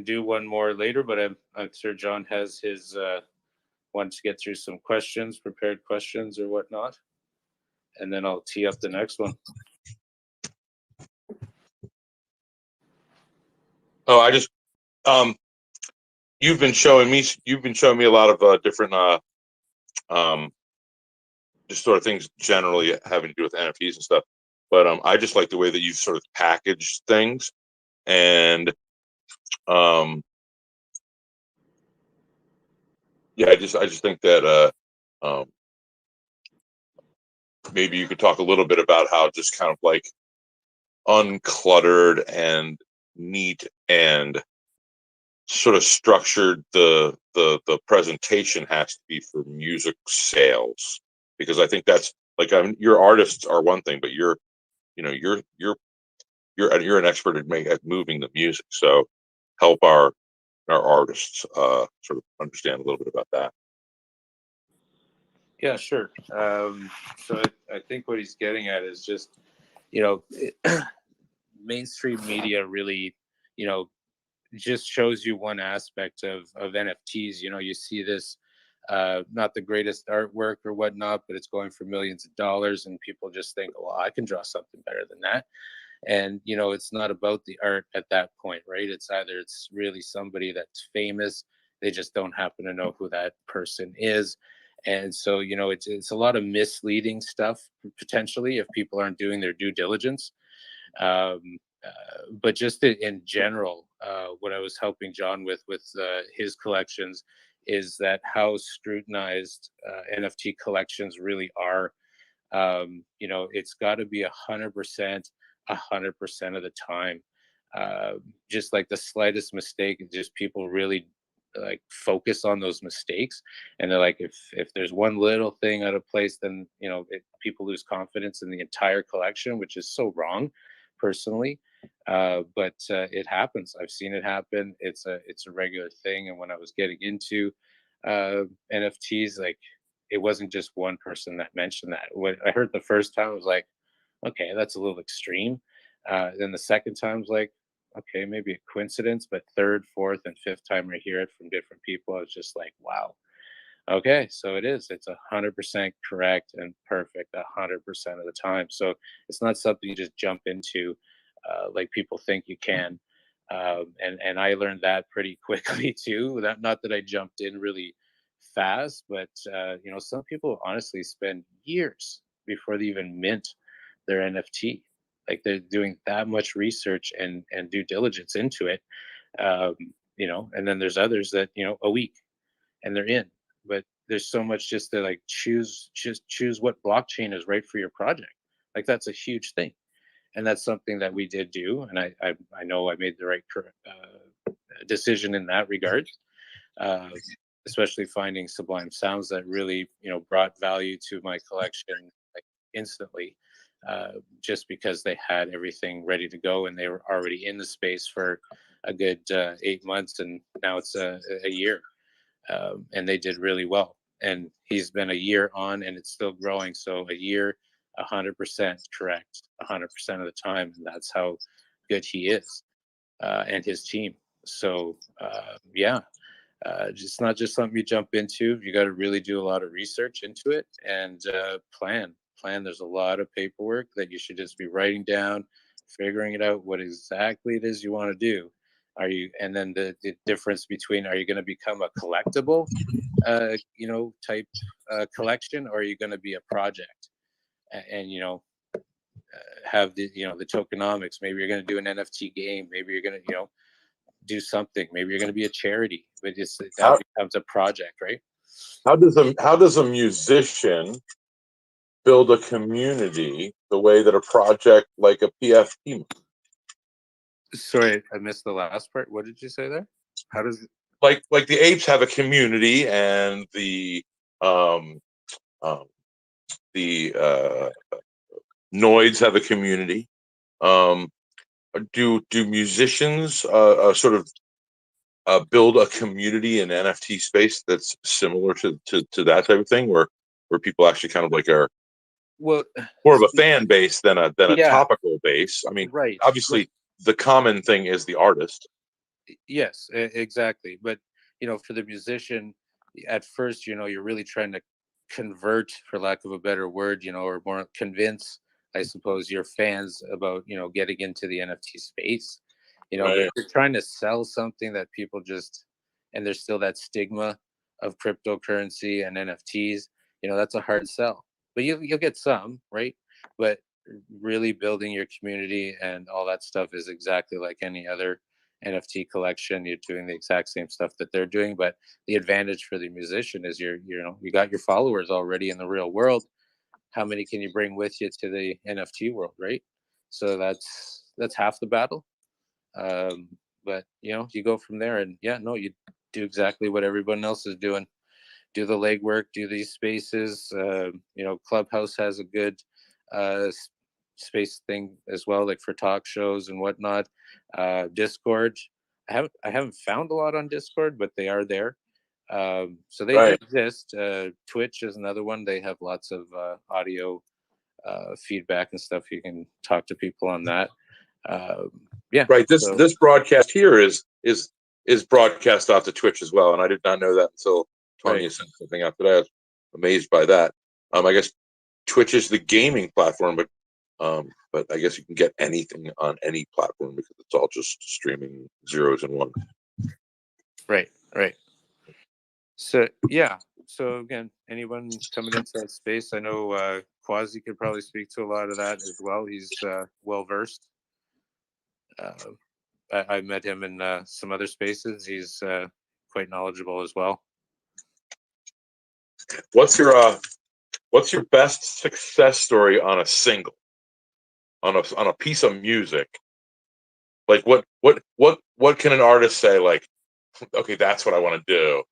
do one more later, but I'm sure John has his wants to get through some prepared questions or whatnot, and then I'll tee up the next one. Oh, I just you've been showing me a lot of different just sort of things generally having to do with NFTs and stuff. But I just like the way that you sort of package things, and yeah, I just think that maybe you could talk a little bit about how just kind of like uncluttered and neat and sort of structured the presentation has to be for music sales, because I think that's like, your artists are one thing, but you're an expert at moving the music, so help our artists sort of understand a little bit about that. Yeah, sure. So I think what he's getting at is just, mainstream media really, just shows you one aspect of NFTs. You see this, not the greatest artwork or whatnot, but it's going for millions of dollars, and people just think, well, I can draw something better than that. And it's not about the art at that point, right? It's really somebody that's famous, they just don't happen to know who that person is. And so it's a lot of misleading stuff potentially if people aren't doing their due diligence. But just in general, what I was helping John with his collections is that how scrutinized NFT collections really are. It's got to be 100%, 100% of the time. Just like the slightest mistake, just people really like focus on those mistakes, and they're like, if there's one little thing out of place, then people lose confidence in the entire collection, which is so wrong, personally. But it happens. I've seen it happen. It's a regular thing. And when I was getting into NFTs, like, it wasn't just one person that mentioned that. When I heard the first time, I was like, okay, that's a little extreme. Then the second time was like, okay, maybe a coincidence. But third, fourth, and fifth time I hear it from different people, I was just like, wow. Okay, so it is. It's 100% correct and perfect 100% of the time. So it's not something you just jump into, like people think you can. And I learned that pretty quickly too. Not that I jumped in really fast, but some people honestly spend years before they even mint their NFT. Like, they're doing that much research and due diligence into it. Um, and then there's others that a week and they're in. But there's so much just to like choose what blockchain is right for your project. Like, that's a huge thing, and that's something that we did do. And I know I made the right decision in that regard. Uh, Especially finding Sublime Sounds that really brought value to my collection, like, instantly, just because they had everything ready to go and they were already in the space for a good 8 months, and now it's a year. And they did really well. And he's been a year on, and it's still growing. So a year, 100% correct, 100% of the time. And that's how good he is, and his team. So yeah, it's not just something you jump into. You got to really do a lot of research into it and plan. There's a lot of paperwork that you should just be writing down, figuring it out what exactly it is you want to do. And then the difference between, are you going to become a collectible type collection, or are you going to be a project and have the tokenomics? Maybe you're going to do an NFT game, maybe you're going to do something, maybe you're going to be a charity, but that becomes a project, right? How does a musician build a community the way that a project like a PFP? Sorry, I missed the last part. What did you say there? How does it... like the apes have a community, and the noids have a community. Do musicians sort of build a community in NFT space that's similar to that type of thing, where people actually kind of like are Well, more of a fan base than a yeah, topical base? I mean, right. obviously, the common thing is the artist. Yes, exactly. But for the musician, at first, you're really trying to convert, for lack of a better word, or more convince, I suppose, your fans about getting into the NFT space. But Right. if you're trying to sell something that people just, and there's still that stigma of cryptocurrency and NFTs, that's a hard sell. But you'll get some, right? But really building your community and all that stuff is exactly like any other NFT collection. You're doing the exact same stuff that they're doing, but the advantage for the musician is you got your followers already in the real world. How many can you bring with you to the NFT world, right? So that's half the battle. But you go from there, and you do exactly what everyone else is doing. Do the legwork, do these spaces. Clubhouse has a good space thing as well, like for talk shows and whatnot. Discord, I haven't found a lot on Discord, but they are there. So they do exist. Twitch is another one. They have lots of audio feedback and stuff. You can talk to people on that. Yeah. Right. This broadcast here is broadcast off to Twitch as well, and I did not know that until Tanya sent something out today. I was amazed by that. I guess Twitch is the gaming platform, but I guess you can get anything on any platform because it's all just streaming zeros and ones. Right. So So again, anyone coming into that space, I know Quasi could probably speak to a lot of that as well. He's well versed. I met him in some other spaces. He's quite knowledgeable as well. What's your best success story on a single, on a piece of music? Like what can an artist say, like, okay, that's what I want to do,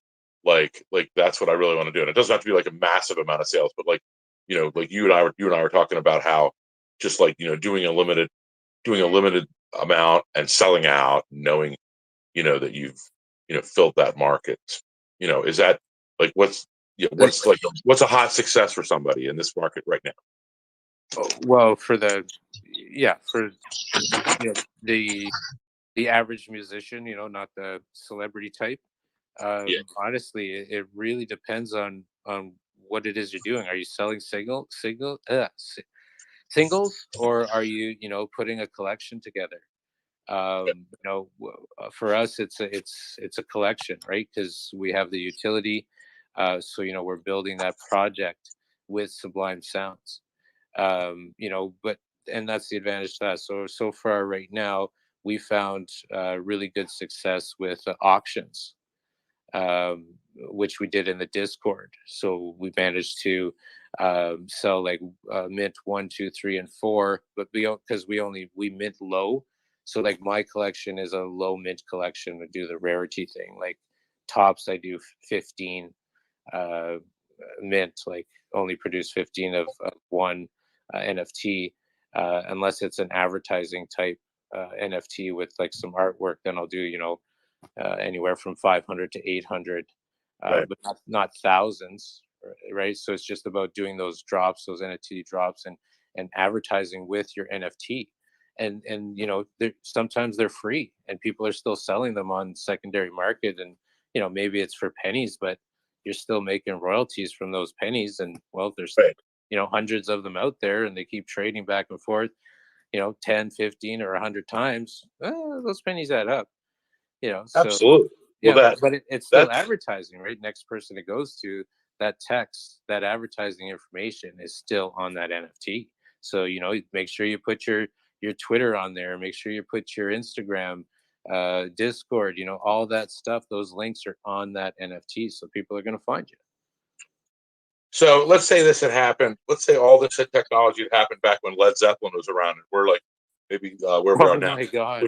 like that's what I really want to do, and it doesn't have to be like a massive amount of sales, but like like you and I were talking about how just like doing a limited amount and selling out, knowing that you've filled that market. Is that like what's what's a hot success for somebody in this market right now? Well, for the average musician, not the celebrity type. Honestly, it really depends on what it is you're doing. Are you selling singles, or are you putting a collection together? For us, it's a collection, right? Because we have the utility. So we're building that project with Sublime Sounds. But and that's the advantage to that. So far right now, we found really good success with auctions, which we did in the Discord. So we managed to sell like mint 1, 2, 3, and 4, but because we mint low. So like my collection is a low mint collection. We do the rarity thing. Like tops, I do 15 mint, like only produce 15 of one NFT, unless it's an advertising type NFT with like some artwork. Then I'll do anywhere from 500 to 800, but not thousands, right? So it's just about doing those drops, those NFT drops, and advertising with your NFT. And sometimes they're free, and people are still selling them on secondary market, and maybe it's for pennies, but you're still making royalties from those pennies. And well, there's hundreds of them out there, and they keep trading back and forth 10, 15, or 100 times. Those pennies add up. So Absolutely. but it's still advertising, right? Next person it goes to, that text, that advertising information is still on that NFT. So make sure you put your Twitter on there, make sure you put your Instagram, Discord, all that stuff. Those links are on that NFT, so people are going to find you. So let's say this had happened. Let's say all this technology had happened back when Led Zeppelin was around, and we're like maybe where we are now. Oh my God!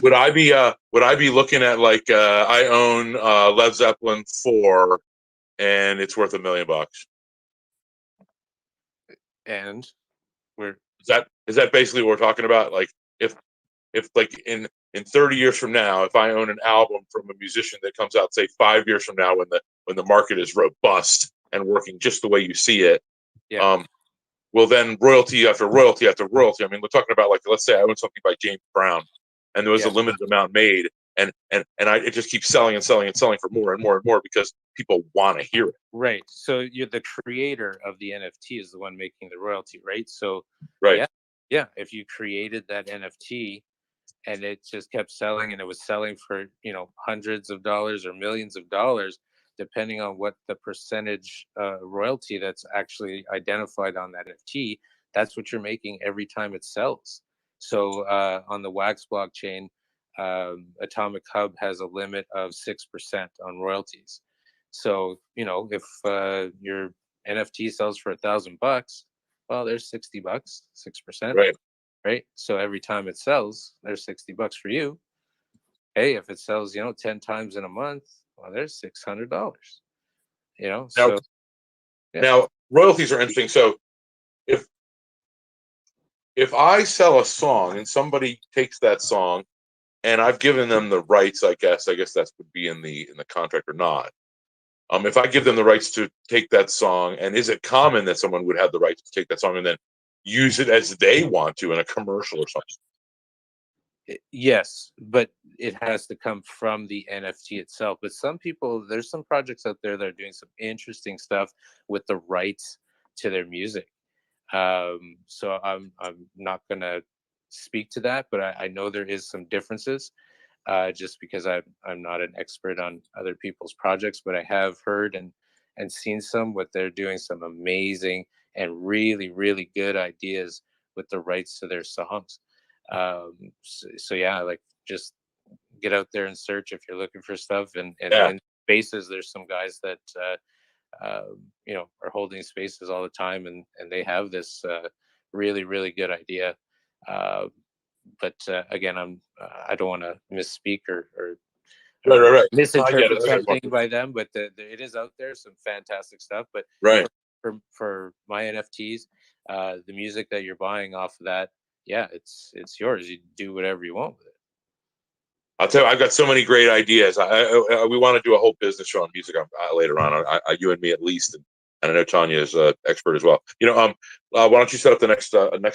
Would I be looking at like I own Led Zeppelin 4, and it's worth $1 million? And is that basically what we're talking about? Like if like in in 30 years from now, if I own an album from a musician that comes out, say 5 years from now, when the market is robust and working just the way you see it, well, then royalty after royalty after royalty. I mean, we're talking about, like, let's say I own something by James Brown, and there was a limited amount made, and it just keeps selling and selling and selling for more and more and more because people want to hear it. Right. So you're the creator of the NFT is the one making the royalty, right? So yeah. If you created that NFT and it just kept selling and it was selling for, hundreds of dollars or millions of dollars, depending on what the percentage royalty that's actually identified on that NFT, that's what you're making every time it sells. So on the Wax blockchain, Atomic Hub has a limit of 6% on royalties. So, if your NFT sells for $1,000, well, there's $60, 6%. Right. So every time it sells, there's $60 for you. Hey, if it sells, 10 times in a month, well, there's $600. Now royalties are interesting. So if I sell a song and somebody takes that song and I've given them the rights, I guess that would be in the contract or not. If I give them the rights to take that song, and is it common that someone would have the rights to take that song and then use it as they want to in a commercial or something? Yes, but it has to come from the NFT itself. But there's some projects out there that are doing some interesting stuff with the rights to their music. So I'm not going to speak to that, but I know there is some differences. Just because I'm not an expert on other people's projects, but I have heard and seen what they're doing, some amazing and really, really good ideas with the rights to their songs. So yeah, like, just get out there and search if you're looking for stuff. And in spaces, there's some guys that are holding spaces all the time, and they have this really, really good idea. But again, I don't want to misspeak or misinterpret something by them, but it is out there, some fantastic stuff. But for my NFTs, the music that you're buying off of that, it's yours. You do whatever you want with it. I'll tell you, I've got so many great ideas. We want to do a whole business show on music later on. You and me at least, and I know Tanya is an expert as well. Why don't you set up the next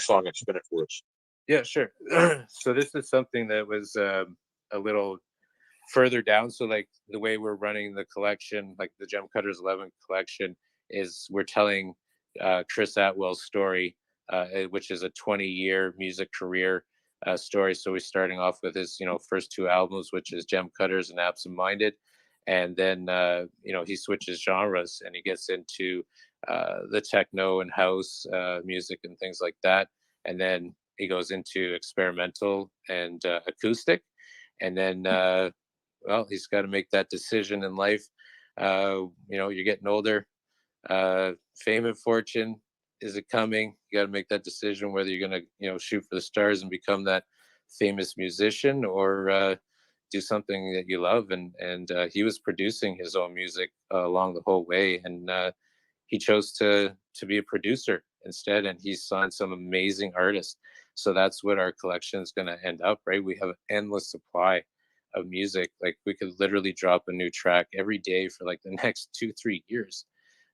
song and spin it for us? Yeah, sure. So this is something that was a little further down. So, like, the way we're running the collection, like the Gem Cutters 11 collection, is we're telling Chris Atwell's story, which is a 20-year music career story. So we're starting off with his, first two albums, which is Gem Cutters and Absent Minded. And then, he switches genres and he gets into the techno and house music and things like that. And then he goes into experimental and acoustic. And then, well, he's got to make that decision in life. You're getting older. Fame and fortune, is it coming? You got to make that decision whether you're going to, shoot for the stars and become that famous musician, or do something that you love. And he was producing his own music along the whole way. And he chose to be a producer instead. And he signed some amazing artists. So that's what our collection is going to end up, right? We have an endless supply of music. Like, we could literally drop a new track every day for like the next 2-3 years.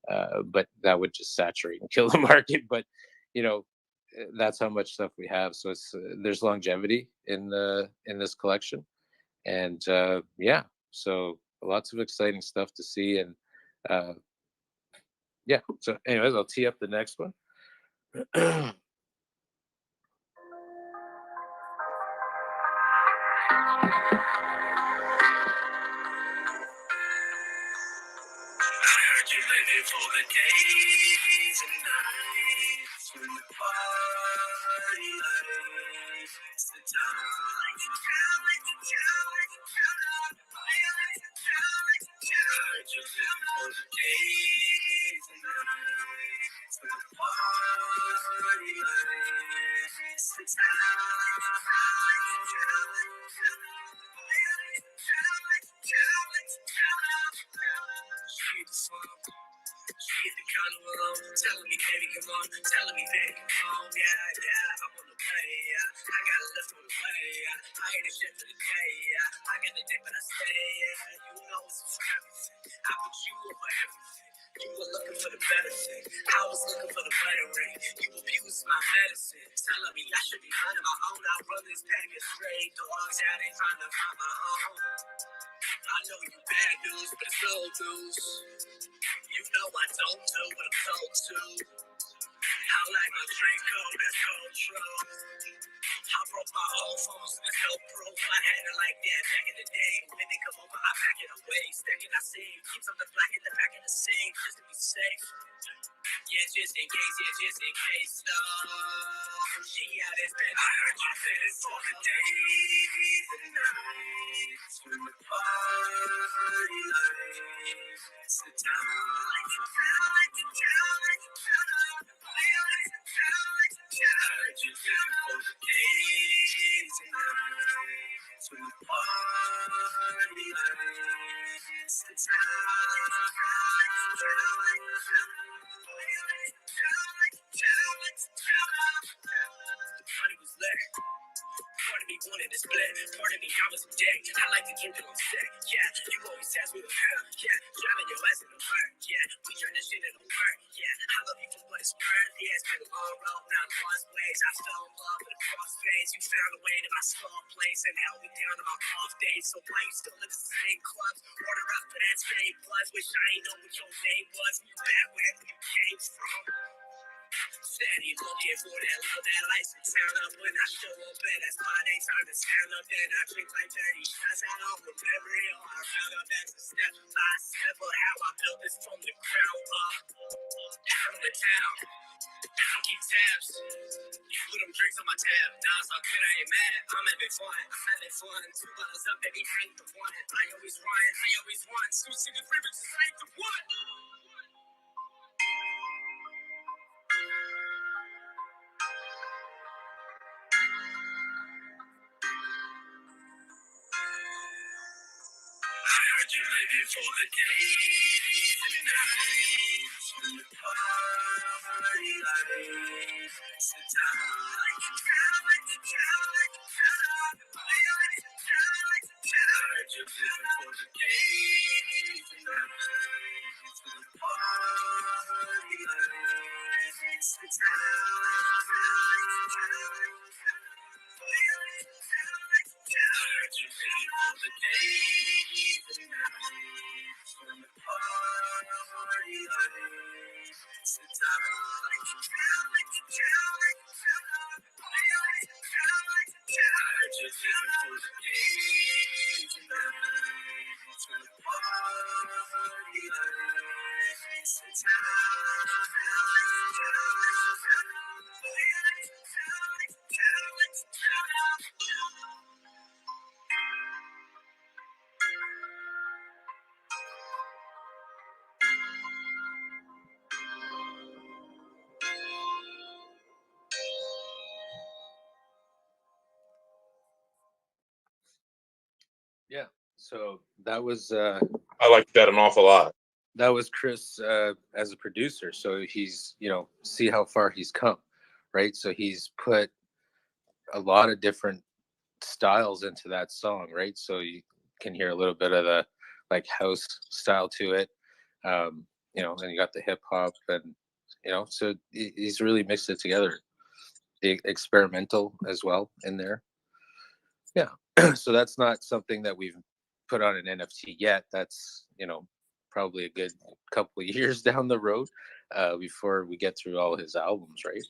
But that would just saturate and kill the market. But, that's how much stuff we have. So it's there's longevity in this collection. And so lots of exciting stuff to see. And so anyways, I'll tee up the next one. For the days and nights when the party lights the time. For the days and nights when the party lights the She's the kind of one telling me, baby, come on, telling me, baby, come on, yeah, I'm on the way, I gotta lift my way, I ain't a shit for the day. I got the dick, but I stay. You know it's for everything. I put you over everything. You were looking for the better thing. I was looking for the better ring. You abused my medicine. Telling me I should be hunting my own. I run this pack of stray dogs out and trying to find my own. I know you bad news, but it's old news. You know I don't do what I'm told to. I like my drink cold, that's cold true. I broke my whole phone so it's no proof. I had it like that back in the day. When they come over, I pack it away. Stacking, I save. Keep something black in the back of the safe just to be safe. Yeah, just in case, though. She out there spending. I heard you said it's for the days and nights when the party lights. It's the time. I heard you looking for the days and nights when the party lights. It's the Honey was lit. Part of me wanted to split. Part of me I was dead. I like to keep it on set. Yeah, you always ask me to hell. Yeah, driving your ass in the work. Yeah, we turn this shit into work. Yeah, I love you for what it's worth. Yeah, it's been a long road, not lost ways. I fell in love with a crossface. You found a way to my small place and held me down to my off days. So why you still in the same clubs? Order up for that same buzz. Wish I ain't know what your name was. You back wherever you came from. Steady looking for that love, that license. Sound up when I show up, and that's why they turn to stand up. Then I drink like 30 shots out on the memory. All I round up, that's a step by step of how I built this from the ground up. From the town, I don't keep tabs. You put them drinks on my tab. Now it's all good, I ain't mad. I'm having fun. 2 bottles up, baby, hang the one. I always run. 2 cigarettes, just like the one. You living for the days and nights when the party lights. It's the time. You living for the days and nights when the party lights. It's the you living for the days and nights when the party lights. It's the just living for the days and nights when the party lights. It's the Yeah. So that was I like that an awful lot. that was Chris as a producer. So he's, see how far he's come, right? So he's put a lot of different styles into that song, right? So you can hear a little bit of the like house style to it, and you got the hip hop, and so he's really mixed it together. The experimental as well in there. Yeah. So that's not something that we've put on an NFT yet. That's probably a good couple of years down the road before we get through all his albums, right?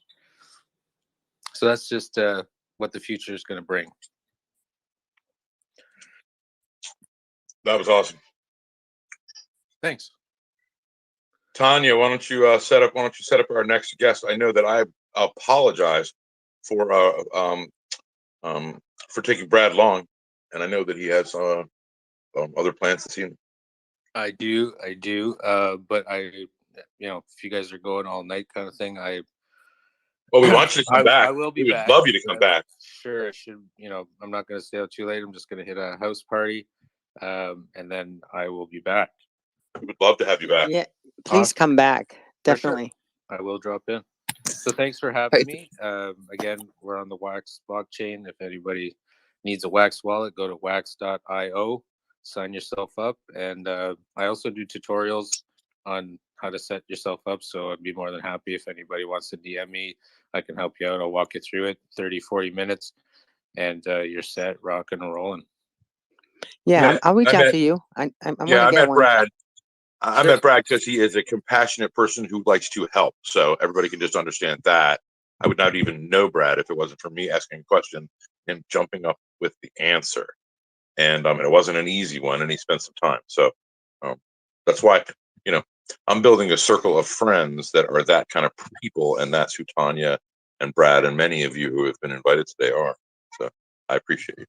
So that's just what the future is going to bring. That was awesome. Thanks, Tanya. Why don't you set up our next guest? I know that I apologize for taking Brad long, and I know that he has other plans this evening. I do. But if you guys are going all night kind of thing, Well, we want you to come back. I will be we would back. love you to come back. Sure. I should, I'm not going to stay out too late. I'm just going to hit a house party. And then I will be back. We would love to have you back. Yeah, please Awesome. come back. For sure. Definitely. I will drop in. So thanks for having me. Again, we're on the Wax blockchain. If anybody needs a Wax wallet, go to wax.io, sign yourself up. And I also do tutorials on how to set yourself up. So I'd be more than happy if anybody wants to DM me. I can help you out. I'll walk you through it, 30, 40 minutes, and you're set, rocking and rolling. Yeah, I'll reach out to you. I'm yeah, gonna I get met one. Brad. I Sure. met Brad because he is a compassionate person who likes to help. So everybody can just understand that. I would not even know Brad if it wasn't for me asking a question and jumping up with the answer. And it wasn't an easy one, and he spent some time. So that's why, I'm building a circle of friends that are that kind of people, and that's who Tanya and Brad and many of you who have been invited today are. So I appreciate you.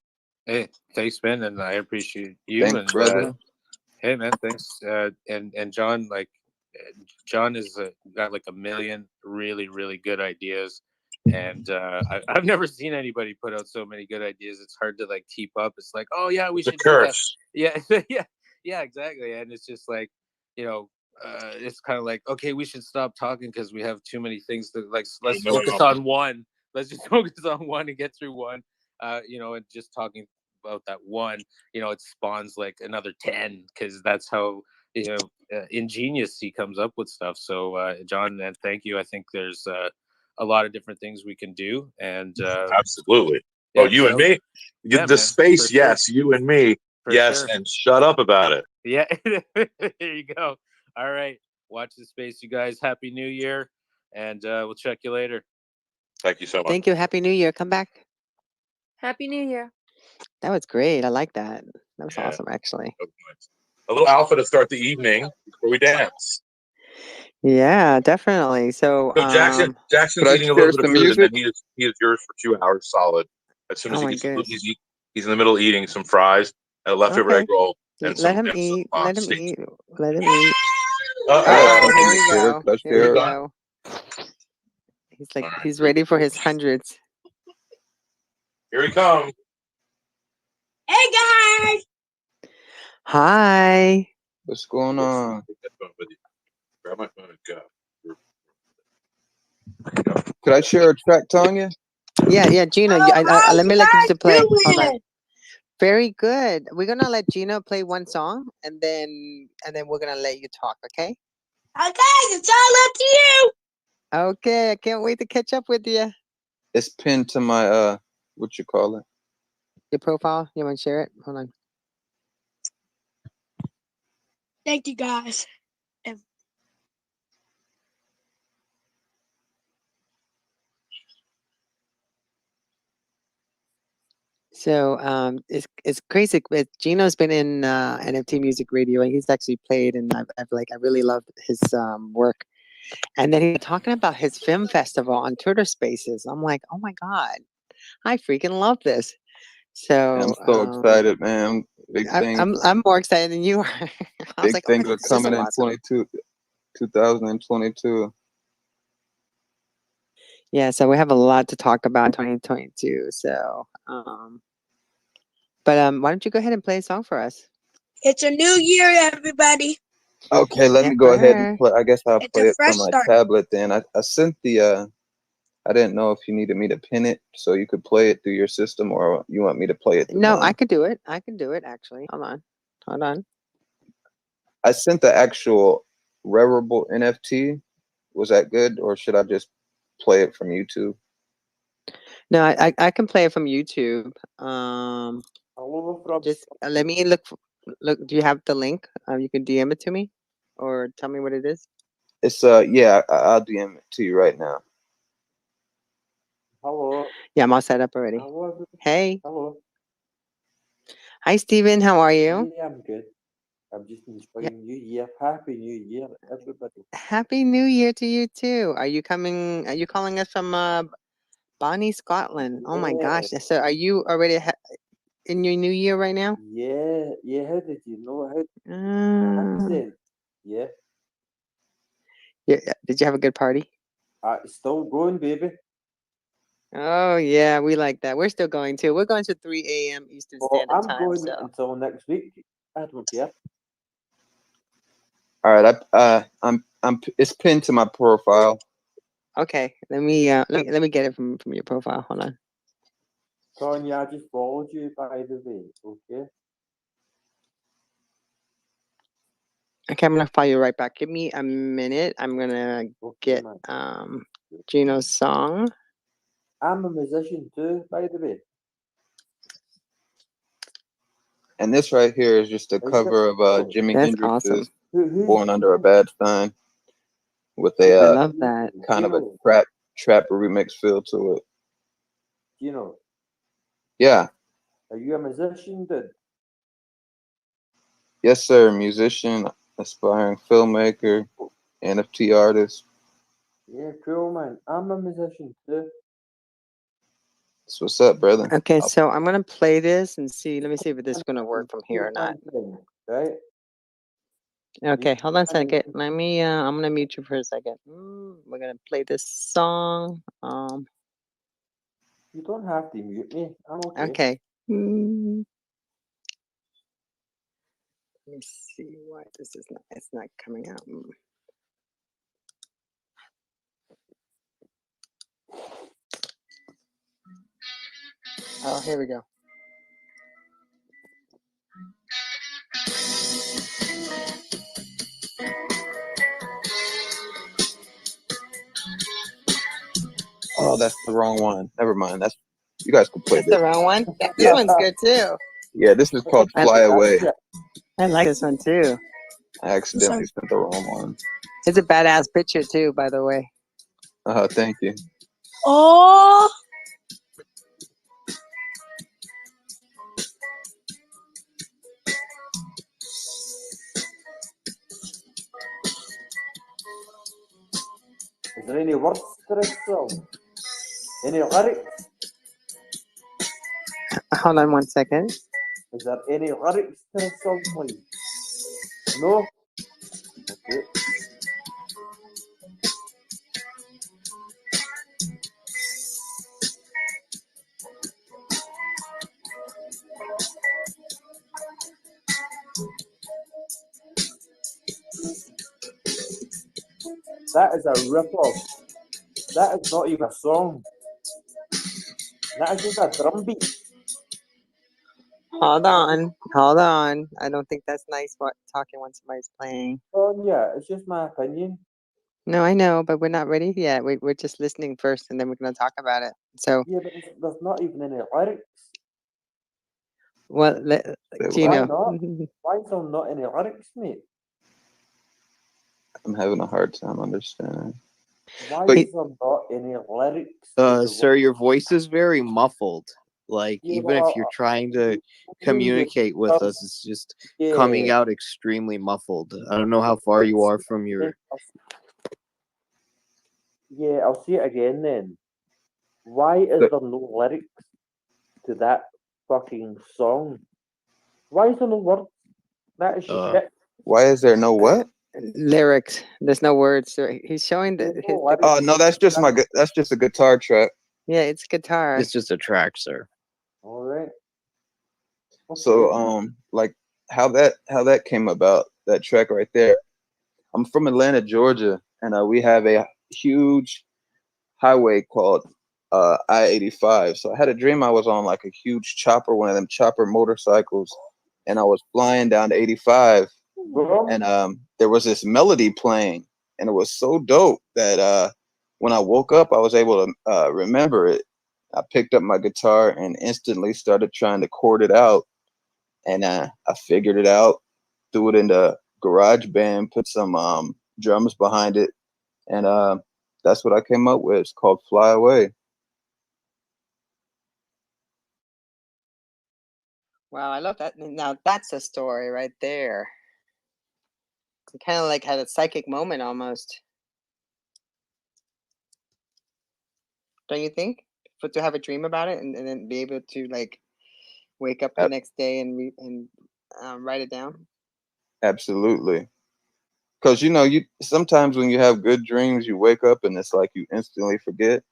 Hey, thanks, Ben, and I appreciate you. Thanks, And brother. hey, man, thanks. And John, like, John is got like a million really, really good ideas, and I've never seen anybody put out so many good ideas. It's hard to like keep up. It's like, oh yeah, we It's a should do that. curse. Yeah, yeah, exactly. And it's just like, it's kind of like, okay, we should stop talking because we have too many things to like. Let's focus on one. Let's just focus on one and get through one. And just talking about that one, it spawns like another 10 because that's how ingenious he comes up with stuff. So John, and thank you. I think there's a lot of different things we can do, and Absolutely. yeah, You and me? yeah, The man, space, for sure. yes. You and me, For yes. sure. And shut up about it. Yeah. There you go. All right, watch the space, you guys. Happy New Year, and we'll check you later. Thank you so much. Thank you. Happy New Year. Come back. Happy New Year. That was great. I like that. That was Yeah. awesome, actually. A little alpha to start the evening before we dance. Yeah, definitely. So, So Jackson's Could I eating a share little bit of some food, and then music? he is yours for 2 hours solid. As soon as oh he my gets food, goodness. he's in the middle eating some fries, a leftover Okay. egg roll, and Let some him eat. Let him steak. eat. Let him eat. I got Oh, something here to we share. go. Could I Here we share it? go. He's ready for his hundreds. Here he comes. Hey guys! Hi. What's going on? Grab my phone and go. Could I share a track, Tanya? Yeah, Gino. Oh, how let me you let you guys to play. Hold on. doing? Very good. We're gonna let Gino play one song, and then we're gonna let you talk. Okay. Okay, it's all up to you. Okay. I can't wait to catch up with you. It's pinned to my what you call it? Your profile. You want to share it? Hold on. Thank you guys. So it's crazy. But Gino's been in NFT Music Radio, and he's actually played, and I really love his work. And then he's talking about his film festival on Twitter Spaces. I'm like, oh my god, I freaking love this. So I'm so excited, man. Big things. I'm more excited than you are. I was Big like, oh my things god, are this is so coming in awesome. 2022. Yeah, so we have a lot to talk about in 2022. So, but why don't you go ahead and play a song for us? It's a new year, everybody. Okay, let me go ahead and play. I guess I'll It's play a it fresh from my start. tablet then. I sent the I didn't know if you needed me to pin it so you could play it through your system, or you want me to play it through No, mine. I could do it. I can do it actually. Hold on. I sent the actual Rarible NFT. Was that good, or should I just play it from YouTube? No, I can play it from YouTube. Just let me look. Look, do you have the link? You can DM it to me, or tell me what it is. It's yeah, I'll DM it to you right now. Hello. Yeah, I'm all set up already. Hello. Hey. Hello. Hi, Steven. How are you? Yeah, I'm good. I'm just enjoying New Year. Happy New Year, everybody. Happy New Year to you too. Are you coming? Are you calling us from Bonnie, Scotland? Oh my gosh! So, are you already in your New Year right now? Yeah. How did you know? How accent? Yeah. Yeah. Did you have a good party? Still going, baby. Oh yeah, we like that. We're still going too. We're going to 3 a.m. Eastern Standard I'm Time. going So. until next week. I don't care. All right, I'm it's pinned to my profile. Okay, let me get it from your profile. Hold on. Tonya, I just followed you, by the way. Okay. Okay, I'm gonna follow you right back. Give me a minute. I'm gonna Okay, get man. Gino's song. I'm a musician too, by the way. And this right here is just a cover of Jimi That's awesome. Hendrix's "Born Under a Bad Sign" with I a love that. kind of a trap remix feel to it. Gino, Yeah. are you a musician, dude? Yes, sir. Musician, aspiring filmmaker, NFT artist. Yeah, cool, man. I'm a musician too. That's what's up, brother. Okay, so I'm gonna play this and see. Let me see if this is gonna work from here or not. Right? Okay, hold on a second. Let me. I'm gonna mute you for a second. We're gonna play this song. You don't have to mute me. I'm okay. Okay. Let me see why this is not. It's not coming out. Oh, here we go. Oh, that's the wrong one. Never mind. That's you guys can play That's this. the wrong one. This one's good too. Yeah, this is called "Fly Away." I like this one too. I accidentally sent the wrong one. It's a badass picture too, by the way. Thank you. Oh, Is there any words to this song? Any lyrics? Hold on one second. Is there any lyrics to this song, please? No? Okay. That is a rip-off. That is not even a song. That is just a drum beat. Hold on. I don't think that's nice talking when somebody's playing. Oh yeah, it's just my opinion. No, I know, but we're not ready yet. We're just listening first, and then we're gonna talk about it. So, Yeah, but there's not even any lyrics. well, Gino. Why not? Why is there not any lyrics, mate? I'm having a hard time understanding. Why is there not any lyrics? Sir, your voice is very muffled. Like, Yeah, even if you're trying to communicate with us, it's just coming out extremely muffled. I don't know how far you are from your... Yeah, I'll say it again then. Why is there no lyrics to that fucking song? Why is there no words? That is shit. Why is there no what? Lyrics. There's no words. So he's showing the. Oh no, that's just a guitar track. Yeah, it's guitar. It's just a track, sir. All right. So like how that came about, that track right there. I'm from Atlanta, Georgia, and we have a huge highway called I-85. So I had a dream I was on like a huge chopper, one of them chopper motorcycles, and I was flying down to 85, and there was this melody playing, and it was so dope that when I woke up, I was able to remember it. I picked up my guitar and instantly started trying to chord it out, and I figured it out, threw it into GarageBand, put some drums behind it, and that's what I came up with. It's called "Fly Away." Wow, I love that. Now that's a story right there. You kind of like had a psychic moment almost. Don't you think? But to have a dream about it and then be able to like wake up the next day and write it down. Absolutely. Because you sometimes when you have good dreams, you wake up and it's like you instantly forget.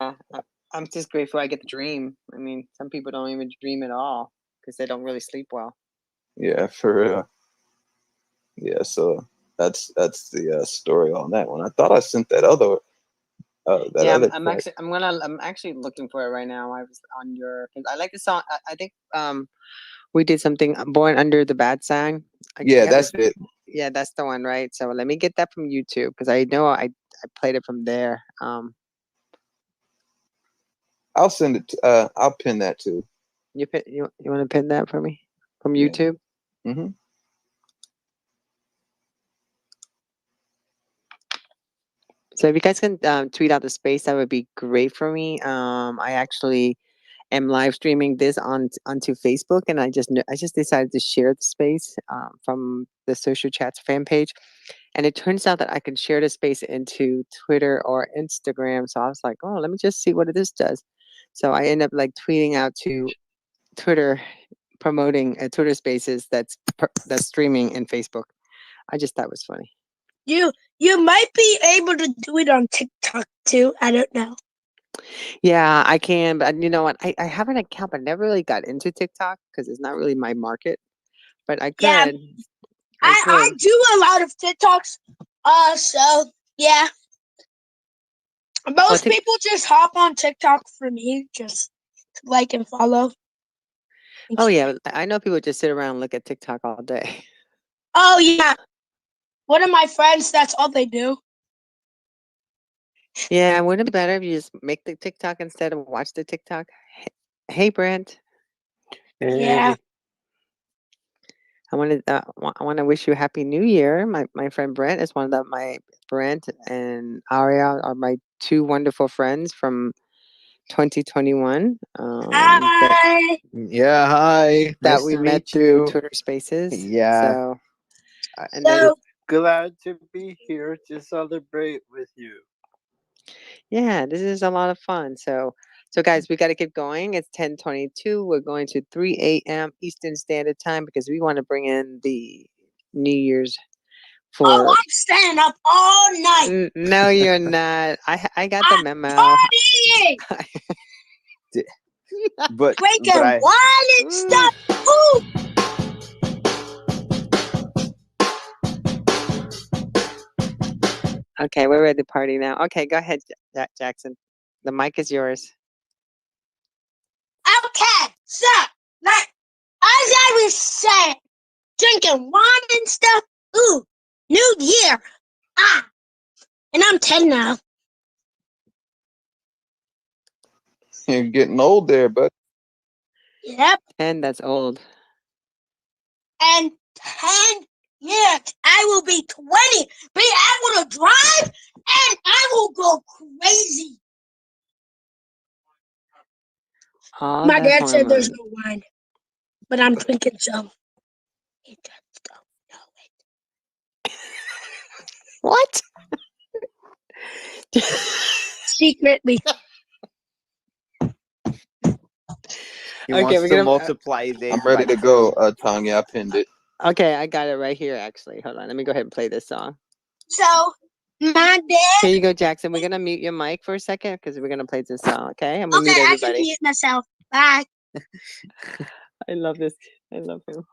I'm just grateful I get to dream. I mean, some people don't even dream at all because they don't really sleep well. Yeah, for real. Yeah, so that's the story on that one. I thought I sent that other That Yeah, other track. I'm actually looking for it right now. I was on your, 'cause I like the song. I think we did something, Born Under the Bad Sign. I Yeah, got that's this. it. Yeah, that's the one, right? So let me get that from YouTube because I know I played it from there. I'll send it. I'll pin that too. You want to pin that for me from Yeah. YouTube? Mm-hmm. So if you guys can tweet out the space, that would be great for me. I actually am live streaming this onto Facebook, and I just decided to share the space from the social chats fan page, and it turns out that I can share the space into Twitter or Instagram. So I was like, oh, let me just see what this does. So I end up like tweeting out to Twitter, promoting Twitter Spaces that's streaming in Facebook. I just thought it was funny. You might be able to do it on TikTok too. I don't know. Yeah, I can, but you know what? I have an account, but never really got into TikTok because it's not really my market. But I Yeah, could. I do a lot of TikToks. So yeah, most people just hop on TikTok for me, just to like and follow. Oh yeah, I know people just sit around and look at TikTok all day. Oh yeah, one of my friends, that's all they do. Yeah, wouldn't it be better if you just make the TikTok instead of watch the TikTok? Hey, Brent. Yeah. I want to wish you a happy New Year. My friend Brent is one of my Brent and Aria are my two wonderful friends from 2021. Hi. Yeah, hi. That Nice we to met meet through you. Twitter Spaces. Yeah. So, and So- then Glad to be here to celebrate with you. yeah, this is a lot of fun. So guys, we got to keep going. It's 10:22. We're going to 3 a.m. Eastern Standard Time because we want to bring in the New Year's for. Oh, I'm staying up all night. No, you're not. I got the memo. Partying. But Drinking I wine and stuff. Ooh. Okay, we're ready to party now. Okay, go ahead, Jackson. The mic is yours. Okay, so like as I was saying, drinking wine and stuff. Ooh, New Year. And I'm 10 now. You're getting old there, but Yep. 10, that's old. And 10 years, I will be 20, be able to drive, and I will go crazy. All My that dad said there's hormone. no wine, but I'm drinking some. He just don't know it. What? Secretly. he Okay, wants we're to gonna. multiply his age. I'm ready by to go, 10. Tanya. I pinned it. Okay, I got it right here. Actually, hold on. Let me go ahead and play this song. So, my dad. Here you go, Jackson. We're gonna mute your mic for a second because we're gonna play this song. Okay, I'm gonna Okay, mute I can everybody. mute myself. Bye. I love this. I love him.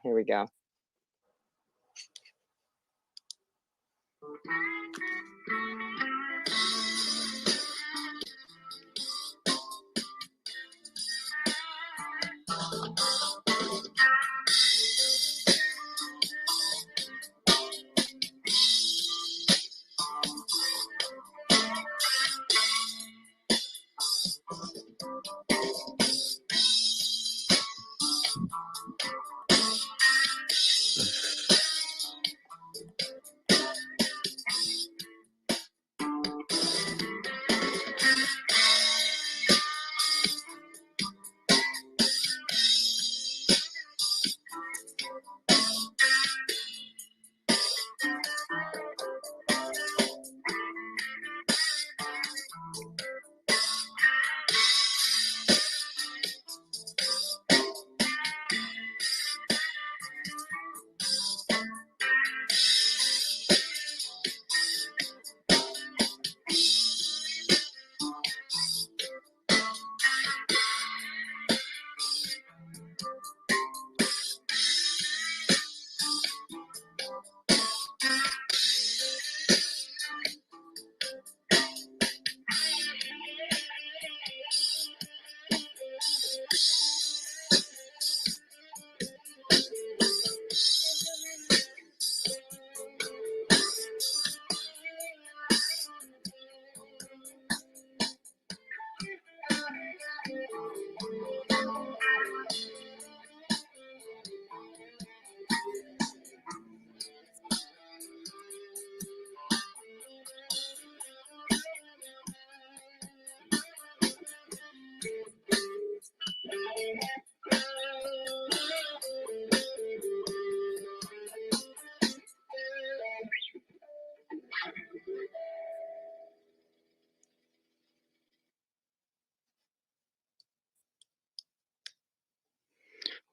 Here we go.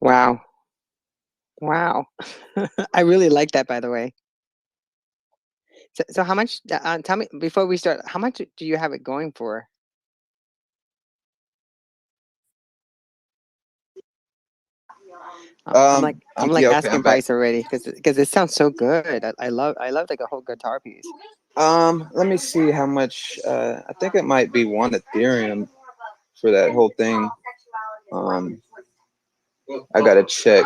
Wow. Wow. I really like that, by the way. So how much, tell me, before we start, how much do you have it going for? I'm like yeah, okay, asking I'm back. price already because it sounds so good. I love like a whole guitar piece. Let me see how much. I think it might be 1 Ethereum for that whole thing. I gotta check.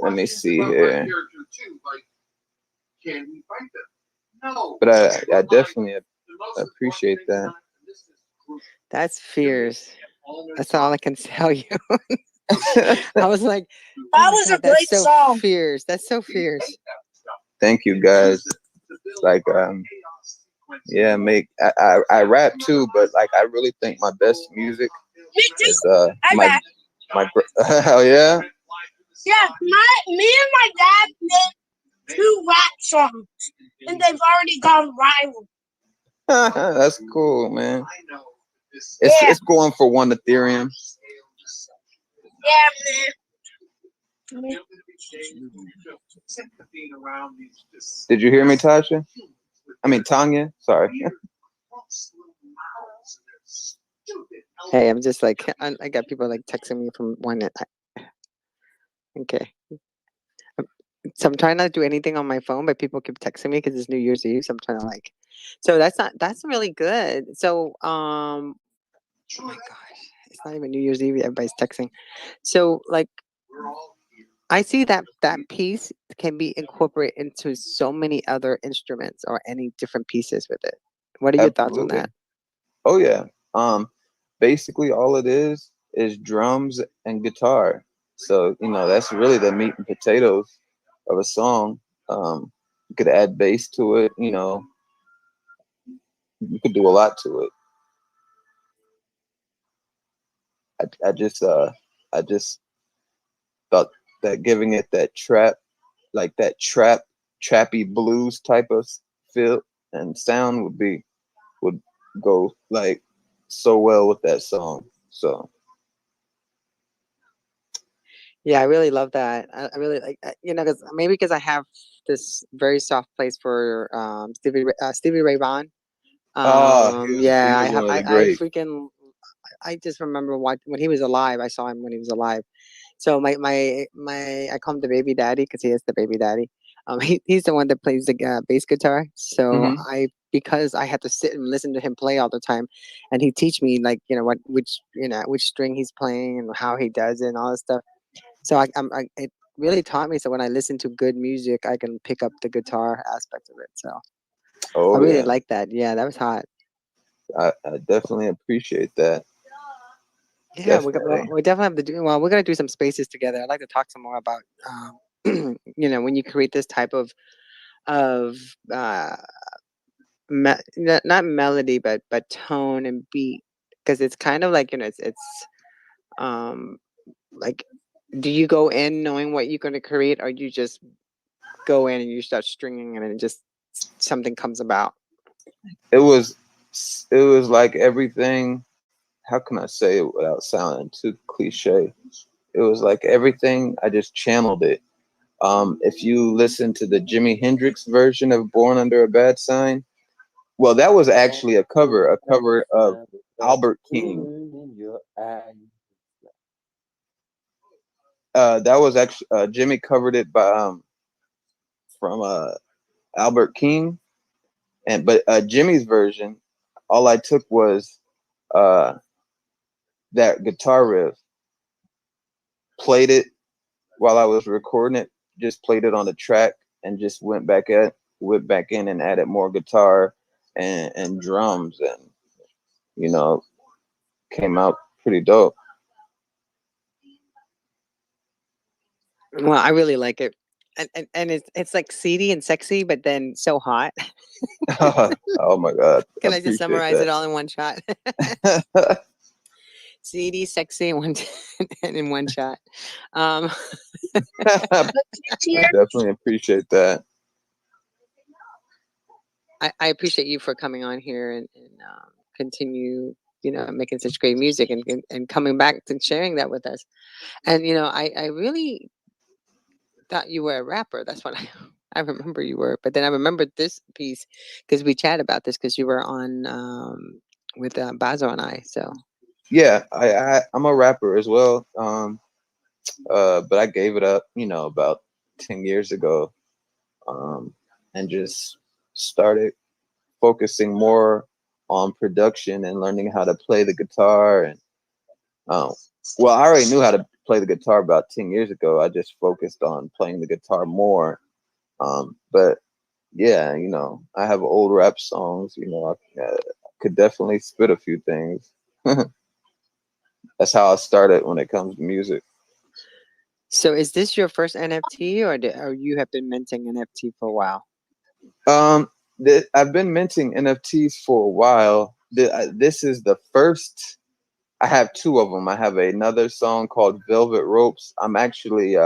Let me see here. But I definitely appreciate that. That's fierce. That's all I can tell you. I was like, oh That my was a God, that's great so song. fierce. That's so fierce. Thank you guys. Like yeah, I rap too, but like I really think my best music Me too. is I rap. hell yeah. Yeah, me and my dad made 2 rap songs, and they've already gone viral. That's cool, man. It's going for 1 Ethereum. Yeah, man. Did you hear me, Tasha? I mean Tanya. Sorry. Hey, I'm just like, I got people like texting me from one. Okay. So I'm trying not to do anything on my phone, but people keep texting me because it's New Year's Eve. So I'm trying to like, so that's really good. So, oh my gosh, it's not even New Year's Eve. Everybody's texting. So like, I see that piece can be incorporated into so many other instruments or any different pieces with it. What are your thoughts on Absolutely. that? Oh yeah. Basically all it is drums and guitar. So, that's really the meat and potatoes of a song. You could add bass to it, you could do a lot to it. I just thought that giving it that trappy blues type of feel and sound would go like so well with that song. So Yeah, I really love that. I really like, because maybe because I have this very soft place for Stevie Ray Vaughan. he Yeah, was one of the I great. freaking, I just remember when he was alive. I saw him when he was alive. So I call him the baby daddy because he is the baby daddy. He's the one that plays the bass guitar. So Mhm. because I had to sit and listen to him play all the time, and he teach me like which string he's playing and how he does it and all this stuff. So it really taught me. So when I listen to good music, I can pick up the guitar aspect of it. So I Oh really yeah, like that. Yeah, that was hot. I definitely appreciate that. Yeah, Definitely. we definitely have to do. Well, we're gonna do some spaces together. I'd like to talk some more about, when you create this type of not melody, but tone and beat, because it's kind of like it's um like, do you go in knowing what you're gonna create, or you just go in and you start stringing and then just something comes about? It was like everything. How can I say it without sounding too cliche? It was like everything. I just channeled it. If you listen to the Jimi Hendrix version of "Born Under a Bad Sign," well, that was actually a cover of Albert King. That was actually Jimmy covered it by from Albert King, but Jimmy's version, all I took was uh, that guitar riff, played it while I was recording it, just played it on the track, and just went back in and added more guitar and drums, and came out pretty dope. Well, I really like it, and it's like seedy and sexy, but then so hot. Oh my God, I Can I just appreciate summarize it all in one shot? that. CD, sexy, in one and in one shot. I definitely appreciate that. I appreciate you for coming on here and continue making such great music and coming back and sharing that with us. And I really thought you were a rapper. That's what I remember you were. But then I remembered this piece because we chat about this because you were on with Bazo and I. So Yeah, I'm a rapper as well. But I gave it up, about 10 years ago, and just started focusing more on production and learning how to play the guitar. And well, I already knew how to play the guitar about 10 years ago. I just focused on playing the guitar more. But yeah, I have old rap songs. I could definitely spit a few things. That's how I started when it comes to music. So is this your first NFT, or you have been minting NFT for a while? I've been minting NFTs for a while. This is the first. I have two of them. I have another song called Velvet Ropes. I'm actually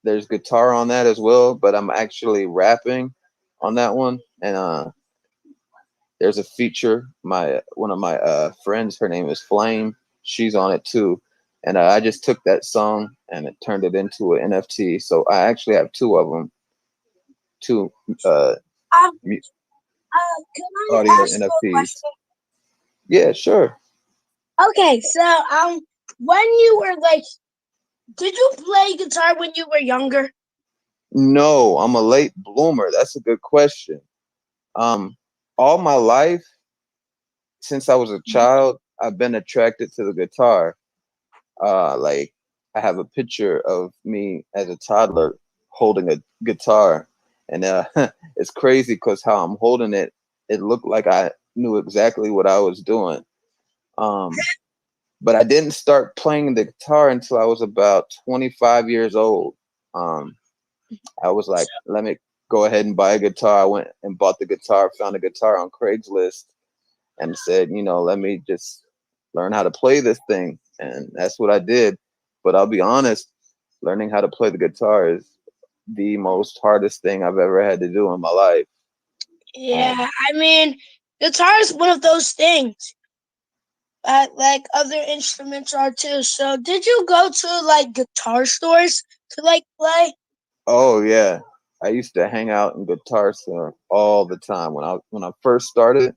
there's guitar on that as well, but I'm actually rapping on that one. And there's a feature. One of my friends, her name is Flame. She's on it too. And I just took that song and it turned it into an NFT. So I actually have two of them. Two Can I audio ask you a NFTs. question? Yeah, sure. Okay, so when you were did you play guitar when you were younger? No, I'm a late bloomer. That's a good question. All my life, since I was a child, I've been attracted to the guitar. Like I have a picture of me as a toddler holding a guitar, and it's crazy because how I'm holding it, it looked like I knew exactly what I was doing. But I didn't start playing the guitar until I was about 25 years old. I was like, let me go ahead and buy a guitar. I went and bought the guitar, found a guitar on Craigslist, and said, let me just learn how to play this thing. And that's what I did. But I'll be honest, learning how to play the guitar is the most hardest thing I've ever had to do in my life. Yeah, I mean, guitar is one of those things. Like other instruments are too. So did you go to guitar stores to play? Oh yeah. I used to hang out in Guitar Center all the time. When I first started,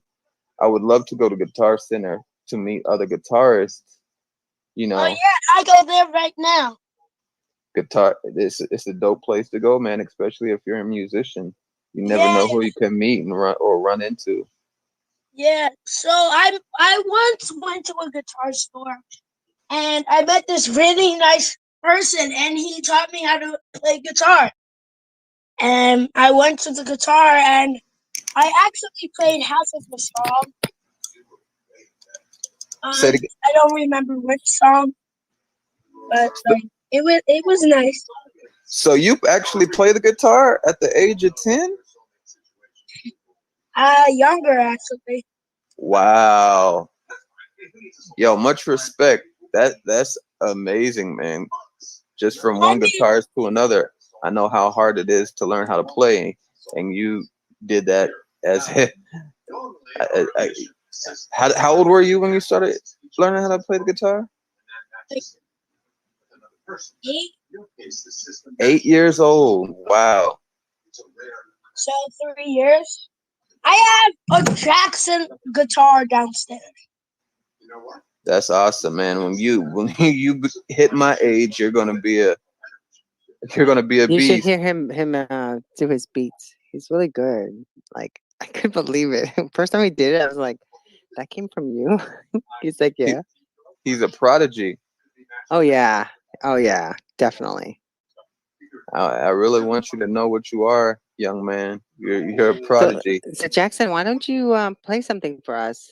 I would love to go to Guitar Center to meet other guitarists. Oh yeah, I go there right now. Guitar, it's a dope place to go, man, especially if you're a musician. You never know who you can meet and run into. Yeah, so I once went to a guitar store and I met this really nice person and he taught me how to play guitar. And I went to the guitar and I actually played half of the song. I don't remember which song, but it was nice. So you actually play the guitar at the age of 10? Younger actually. Wow. Yo, much respect. That's amazing, man. Just from one guitarist to another. I know how hard it is to learn how to play, and you did that as how old were you when you started learning how to play the guitar? 8. 8 years old. Wow. So 3 years. I have a Jackson guitar downstairs. That's awesome, man. When you hit my age, you're gonna be a You beast. should hear him do his beats. He's really good. Like I couldn't believe it. First time he did it, I was like, "That came from you?" He's like, "Yeah." He's a prodigy. Oh yeah. Oh yeah. Definitely. I really want you to know what you are, young man. You're a prodigy. So Jackson, why don't you play something for us?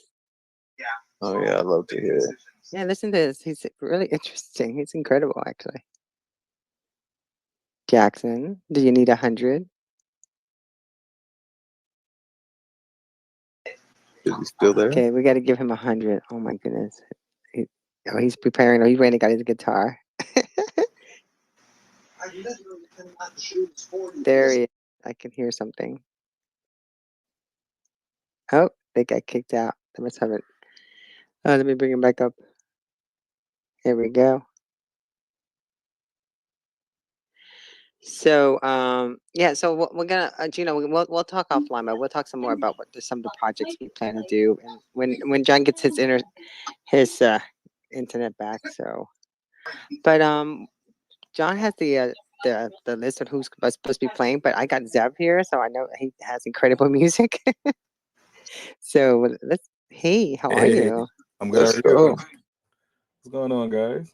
Oh yeah, I'd love to hear it. Yeah, listen to this. He's really interesting. He's incredible, actually. Jackson, do you need 100? Is he still there? Okay, we got to give him 100. Oh my goodness. He's preparing. Oh, he went and got his guitar. There he is. I can hear something. Oh, they got kicked out. They must have it. Let me bring him back up. Here we go. So, yeah. So we're gonna, Gino, we'll talk offline, but we'll talk some more about some of the projects we plan to do, and when John gets his internet back. So, but John has the list of who's supposed to be playing, but I got Zev here, so I know he has incredible music. So let's. Hey, how are Hey, you? I'm good. Let's How are you? go. What's going on, guys?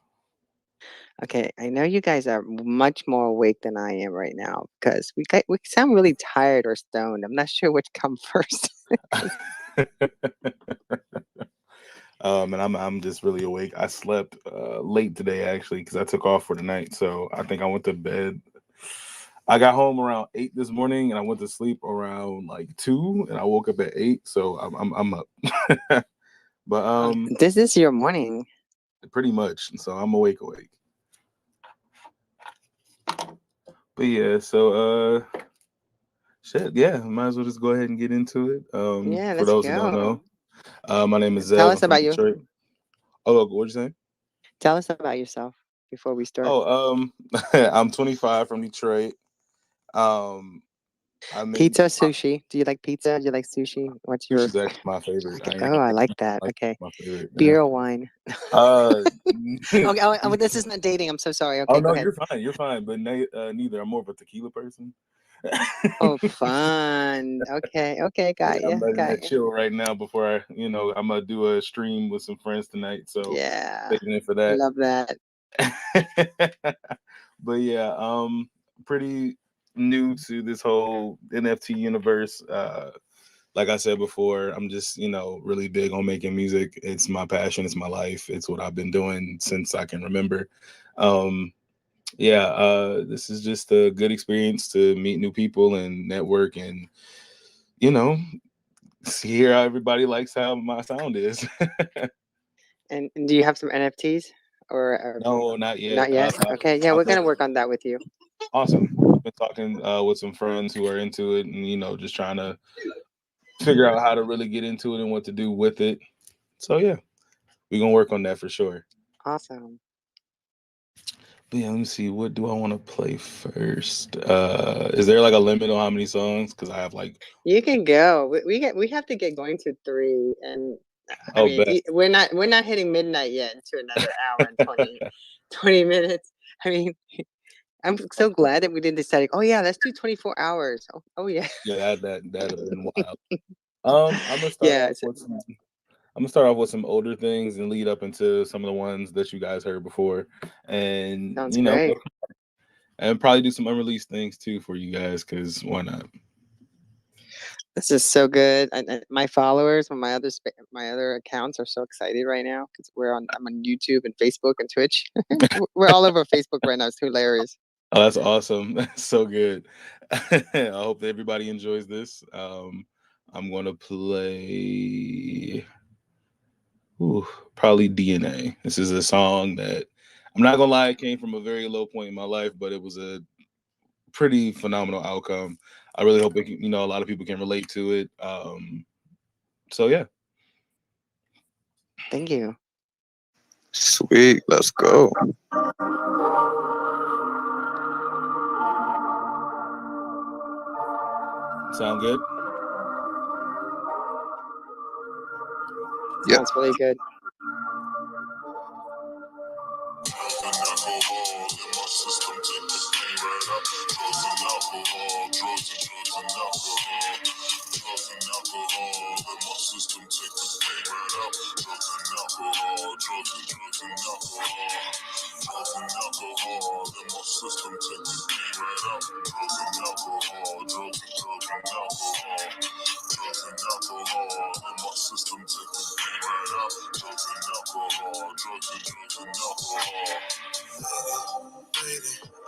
Okay, I know you guys are much more awake than I am right now because we sound really tired or stoned. I'm not sure which come first. And I'm just really awake. I slept late today actually because I took off for the night. So I think I went to bed. I got home around 8 this morning, and I went to sleep around like 2, and I woke up at 8. So I'm up. But This is your morning. pretty much. So I'm awake. But yeah, so shit, yeah, might as well just go ahead and get into it. Yeah, For let's those who don't go. know, my name is Tell Zev. I'm us from about you. Detroit. Oh, what'd you say? Tell us about yourself before we start. Oh, I'm 25 from Detroit. I'm in Pizza, sushi. Do you like pizza? Do you like sushi? What's your? sushi's actually my favorite. Okay. Oh, I like that. Like Okay. my favorite. Yeah. Beer or wine? Uh, Okay. This is not dating. I'm so sorry. Okay, oh go no, ahead. you're fine. But neither. I'm more of a tequila person. Oh, fun. Okay. Okay. Yeah, Got I'm you. letting Got that you. chill right now before I'm gonna do a stream with some friends tonight. So Yeah. taking it for that. Love that. But yeah, pretty new to this whole NFT universe. Like I said before, I'm just, really big on making music. It's my passion, it's my life, it's what I've been doing since I can remember. This is just a good experience to meet new people and network and, hear how everybody likes how my sound is. And do you have some NFTs or No, not yet. not yet? Okay. Yeah, we're gonna work on that with you. Awesome. I've been talking with some friends who are into it and, just trying to figure out how to really get into it and what to do with it. So, yeah, we're going to work on that for sure. Awesome. But yeah, let me see. What do I want to play first? Is there like a limit on how many songs? Because I have like... You can go. We have to get going to 3, and I mean bet. we're not hitting midnight yet into another hour and 20 minutes. I mean, I'm so glad that we didn't decide. Oh yeah, let's do 24 hours. Oh yeah. Yeah, that'd have been wild. I'm gonna start off with some older things and lead up into some of the ones that you guys heard before, and Sounds great. And probably do some unreleased things too for you guys, because why not? This is so good. My followers on my other accounts are so excited right now because I'm on YouTube and Facebook and Twitch. We're all over Facebook right now. It's hilarious. Oh, that's awesome. That's so good. I hope that everybody enjoys this. I'm going to play probably DNA. This is a song that, I'm not going to lie, it came from a very low point in my life, but it was a pretty phenomenal outcome. I really hope a lot of people can relate to it. So, yeah. Thank you. Sweet. Let's go. Sound good? Yep. Sounds really good.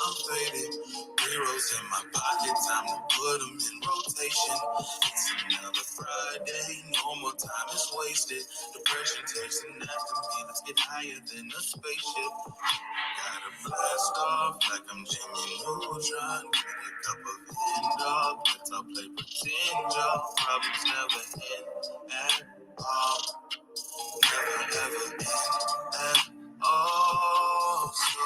I'm faded, zeros in my pocket, time to put them in rotation. It's another Friday, no more time is wasted. Depression chasing after me, let's get higher than a spaceship. Gotta blast off like I'm Jimmy Neutron. Get a cup of hand dog, let's all play pretend, y'all. Problems never end at all. ever end at all. So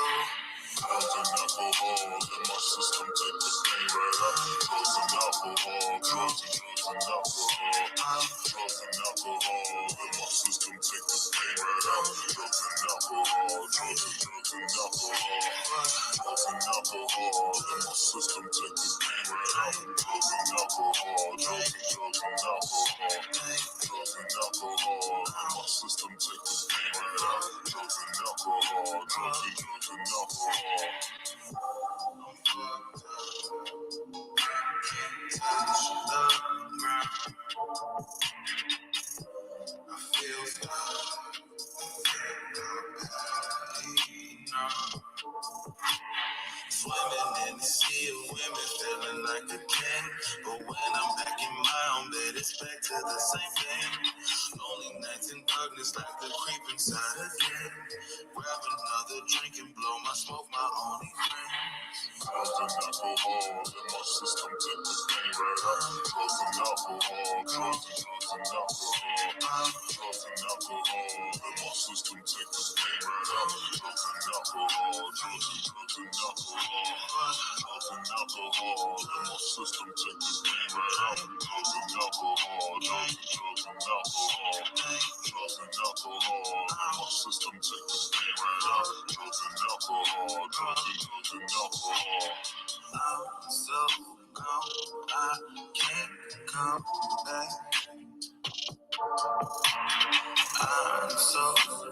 drugs and alcohol in my system take the pain right out. Drugs and alcohol, drugs and alcohol. Drugs and alcohol in my system take the pain right out. Drugs and alcohol, drugs and alcohol. Drugs and alcohol in my system take the pain right out. Drugs and alcohol, drugs and alcohol. Drugs and alcohol in my system take the pain right out. Drugs and alcohol, drugs and alcohol. I feel swimming in the sea of women, feeling like a king. But when I'm back in my own bed, it's back to the same thing. Lonely nights in darkness, like the creep inside again. Grab another drink and blow my smoke, my only friend. Drugs and alcohol in my system take the pain right out. Drugs and alcohol, drugs and alcohol. Drugs and alcohol in my system take the pain right out. Drugs and alcohol, drugs and alcohol. Drugs and alcohol in my system take the pain right out. Drugs and alcohol, drugs and alcohol. Drugs and alcohol in my system take the pain right out. Drugs and alcohol, drugs and alcohol. I'm so gone, I can't come back. I'm so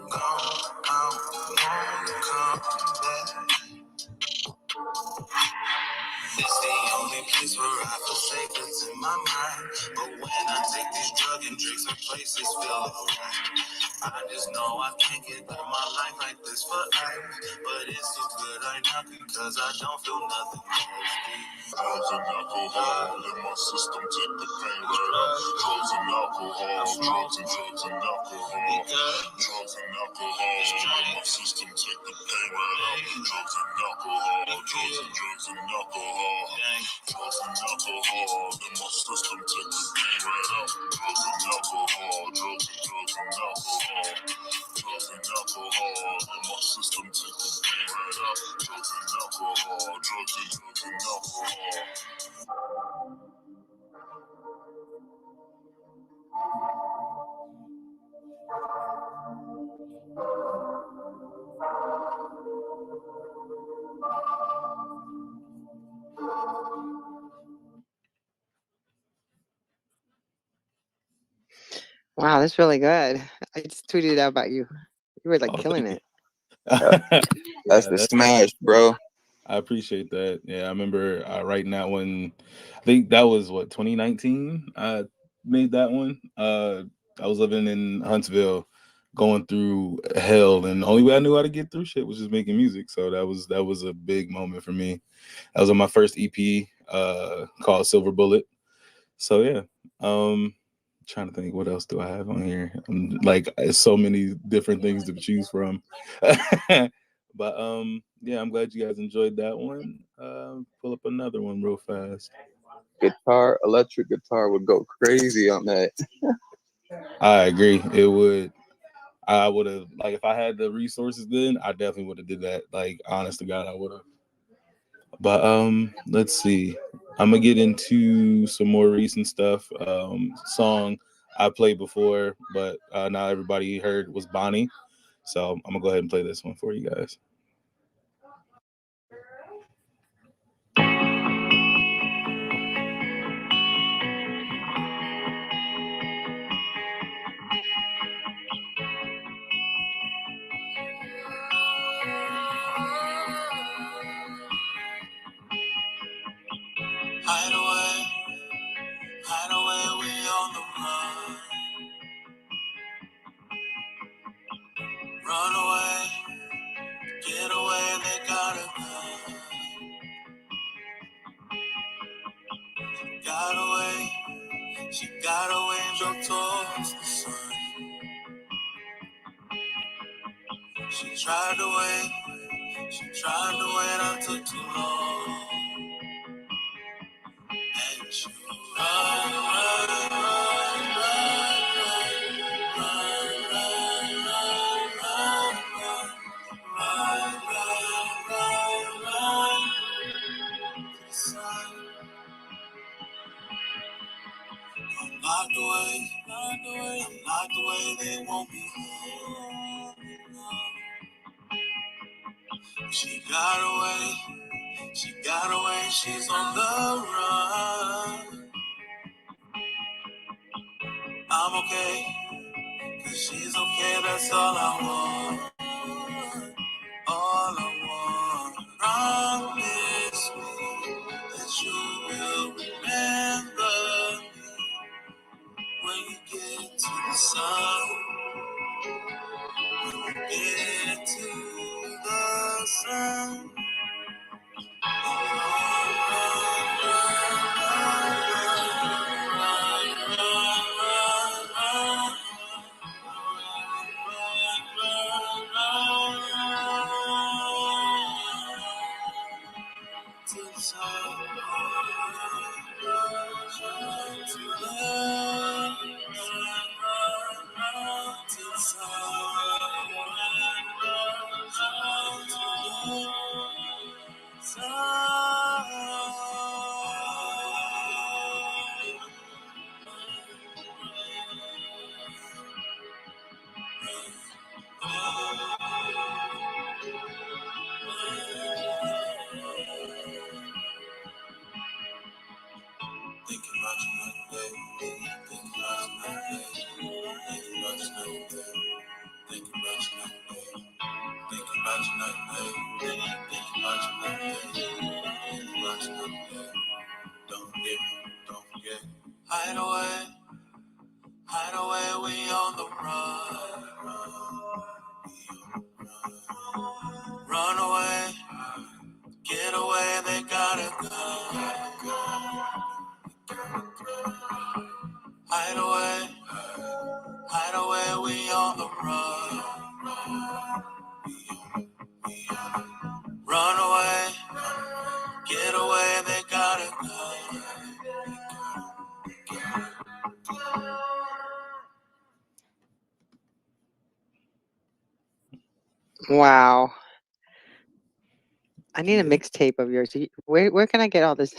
gone, I won't come back. It's the only place where I feel safe, it's in my mind. But when I take these drugs and drinks, some places feel alright. I just know I can't get through my life like this for life. But it's so good right now because I don't feel nothing else. Drugs and alcohol in my system take the pain right out. Drugs and alcohol, drugs and alcohol. Drugs and alcohol in my system take the pain right out. Drugs and alcohol, drugs and alcohol. Drugs and alcohol in my system take the pain right out. Drugs and alcohol, drugs and alcohol. Drugs and alcohol in my system take the pain right out. Drugs and alcohol, drugs and alcohol. Wow, that's really good. I just tweeted it out about you. You were like Oh, killing thank it. you. That's Yeah, the smash, bro. I appreciate that. Yeah, I remember writing that one. I think that was what 2019. I made that one. I was living in Huntsville, going through hell, and the only way I knew how to get through shit was just making music. So that was a big moment for me. That was on my first EP, called Silver Bullet. So yeah, trying to think what else do I have on here. I'm like, it's so many different things to choose from. But yeah, I'm glad you guys enjoyed that one. Pull up another one real fast. Electric guitar would go crazy on that. I agree. It would. I would have, like, if I had the resources then, I definitely would have did that. Like, honest to God, I would have. But let's see. I'm gonna get into some more recent stuff. Song I played before, but not everybody heard was Bonnie. So I'm gonna go ahead and play this one for you guys. Hide away, we on the run. Run away, get away, they gotta go. Got away, she got away and drove towards the sun. She tried to wait until too long. And she run, run, run, run, run, run, not the way they want me. She got away, she's on the run. I'm okay, 'cause she's okay, that's all I want. All I want. Promise me that you will remember me when you get to the sun. When you get to the sun. Thinking about you night and day. Thinking about you night and day. Thinking about you night and day. Thinking about you night and day. Thinking about you night and day. Thinking about you night and day. Thinking about you night and day. Don't forget me, don't forget. Hide away, we on the run. Run away, get away, they gotta go. Hide away, we on the run. Run away, get away, they gotta go. Wow. I need a mixtape of yours. Where can I get all this?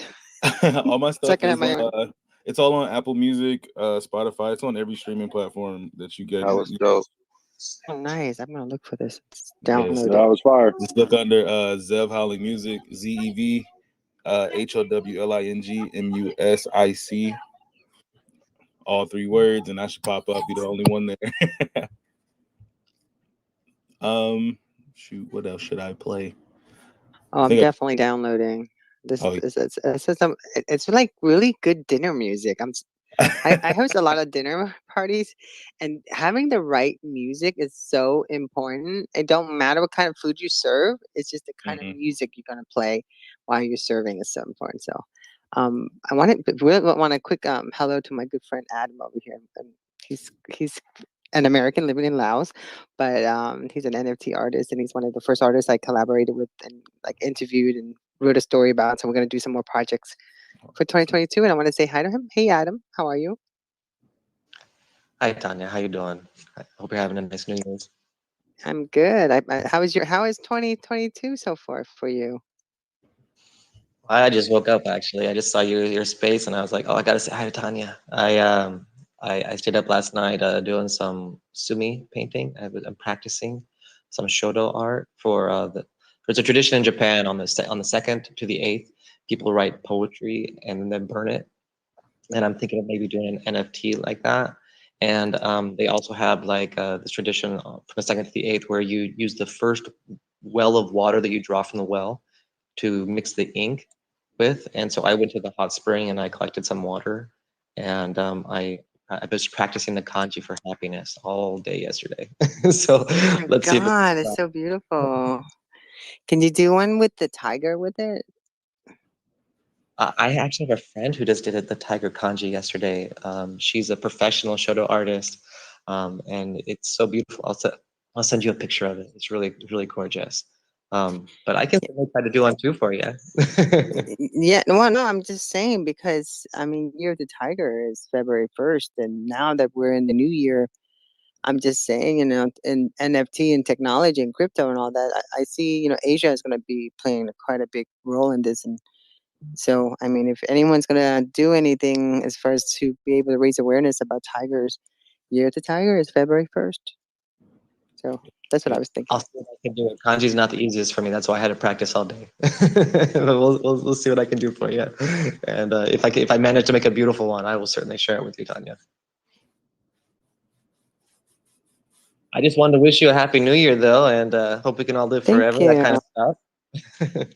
All my stuff Checking is out my on, it's all on Apple Music, Spotify. It's on every streaming platform that you get. That was dope. Oh, nice. I'm gonna look for this. Yes. Download That it. was fire. Just look under Zev Howling Music, ZEV, HOWLINGMUSIC, all three words, and I should pop up. Be the only one there. Shoot, what else should I play? Oh, I'm definitely downloading. This it's like really good dinner music. I host a lot of dinner parties, and having the right music is so important. It don't matter what kind of food you serve; it's just the kind of music you're gonna play while you're serving is so important. So, I really want a quick hello to my good friend Adam over here. And he's an American living in Laos, but he's an NFT artist, and he's one of the first artists I collaborated with and like interviewed and wrote a story about. So we're gonna do some more projects for 2022, and I want to say hi to him. Hey, Adam, how are you? Hi, Tanya. How you doing? I hope you're having a nice New Year's. I'm good. How is 2022 so far for you? I just woke up actually. I just saw your space, and I was like, oh, I gotta say hi to Tanya. I stayed up last night doing some sumi painting. I'm practicing some shodo art for there's a tradition in Japan on the 2nd to the 8th. People write poetry and then burn it. And I'm thinking of maybe doing an NFT like that. And they also have like this tradition from the 2nd to the 8th where you use the first well of water that you draw from the well to mix the ink with. And so I went to the hot spring and I collected some water, and I was practicing the kanji for happiness all day yesterday. So let's see. God, it's so beautiful. Can you do one with the tiger with it? I actually have a friend who just did the tiger kanji yesterday. She's a professional shodo artist, and it's so beautiful. I'll send you a picture of it. It's really, really gorgeous. But I can try to do one too for you. Yeah, well, no, I'm just saying because I mean, Year of the Tiger is February 1st, and now that we're in the new year, I'm just saying, in NFT and technology and crypto and all that, I see, Asia is going to be playing quite a big role in this, and So, I mean, if anyone's gonna do anything as far as to be able to raise awareness about tigers, Year of the Tiger is February 1st. So that's what I was thinking. I'll see if I can do it. Kanji's not the easiest for me. That's why I had to practice all day. But we'll see what I can do for you. And if I manage to make a beautiful one, I will certainly share it with you, Tanya. I just wanted to wish you a happy new year, though, and hope we can all live Thank forever. you. That kind of stuff.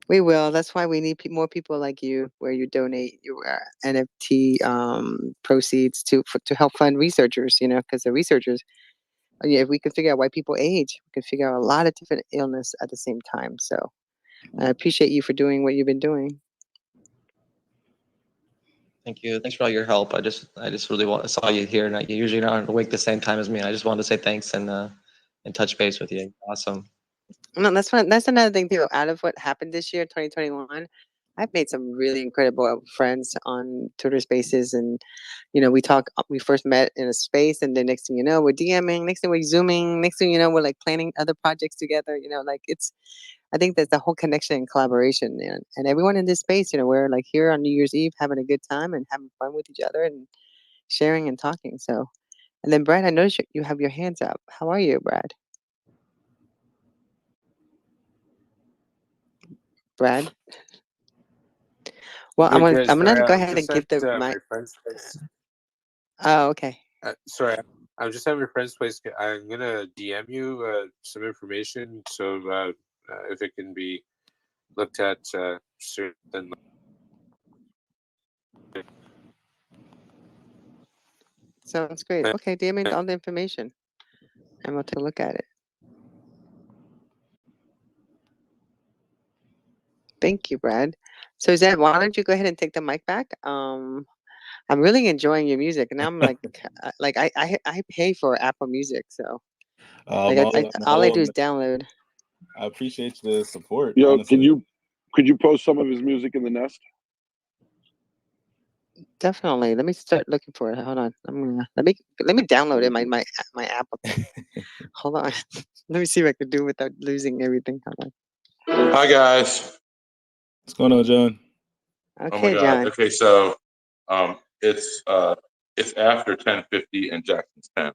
We will. That's why we need more people like you, where you donate your NFT proceeds to help fund researchers. You know, because the researchers, if we can figure out why people age, we can figure out a lot of different illness at the same time. So I appreciate you for doing what you've been doing. Thank you. Thanks for all your help. I just really saw you here, and you usually not awake the same time as me. I just wanted to say thanks and touch base with you. Awesome. No, that's fun. That's another thing too. Out of what happened this year, 2021, I've made some really incredible friends on Twitter Spaces, and we talk. We first met in a space, and then next thing you know, we're DMing. Next thing we're zooming. Next thing you know, we're like planning other projects together. Like it's. I think that's the whole connection and collaboration, and everyone in this space. We're like here on New Year's Eve having a good time and having fun with each other and sharing and talking. So, and then Brad, I noticed you have your hands up. How are you, Brad? Brad? Well, I'm Good, gonna guys. go Sorry, ahead I'm and just give at the my mic. friend's place. Oh, okay. Sorry, I'm just at my friend's place. I'm gonna DM you some information, so if it can be looked at soon. Then Sounds great. Okay, DM me all the information, and we'll take a look at it. Thank you, Brad. So, Zed, why don't you go ahead and take the mic back? I'm really enjoying your music, and I'm like I pay for Apple Music, so like all I do is download. I appreciate the support. Yo, honestly. could you post some of his music in the nest? Definitely. Let me start looking for it. Hold on. Let me download it. My Apple. Hold on. Let me see what I can do without losing everything. Hold on. Hi guys. What's going on, John? Okay, oh my God. John. Okay, so it's after 10:50 in Jackson's 10.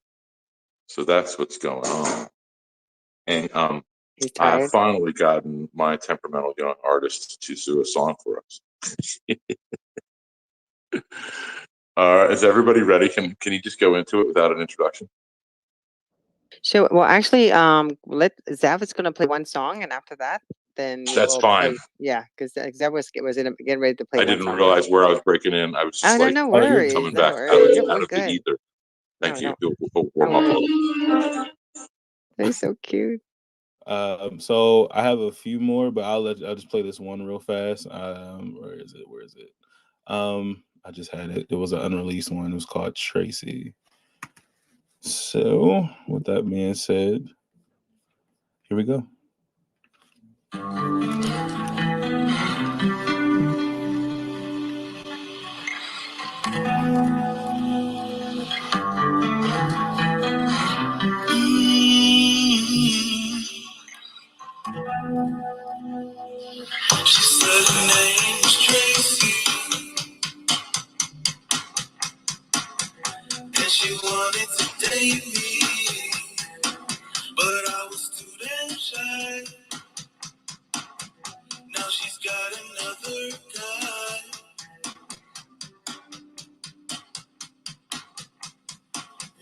So that's what's going on. And He's I have tired. finally gotten my temperamental young artist to do a song for us. Is everybody ready? Can you just go into it without an introduction? So, well, actually, let Zav is gonna play one song, and after that, then That's we'll fine. play. Yeah, because Zav was getting ready to play I one didn't song. realize where I was breaking in. I was just Oh, like no worries. coming No back worries. out We're of the good. ether. Thank No, you. no. They're so cute. So I have a few more, but I'll just play this one real fast. Where is it? I just had it. It was an unreleased one. It was called Tracy. So with that being said, here we go. She said her name was Tracy, and she wanted to date me, but I was too damn shy. Now she's got another guy.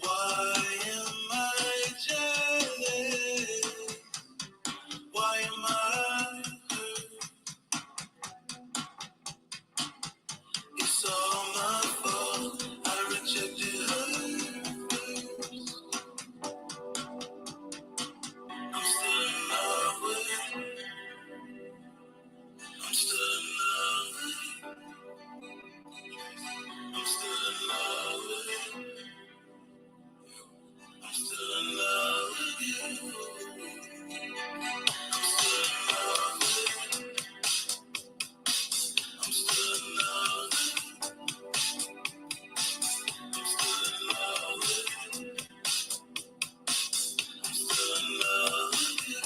Why am I jealous? Why am I hurt? It's all my fault. I rejected her first. I'm still in love with her. I'm still in love with her. I'm still in love with her. I'm still in love with you. I'm still in love with her. I'm still in love with her. I'm still in love with her. I'm still in love with you.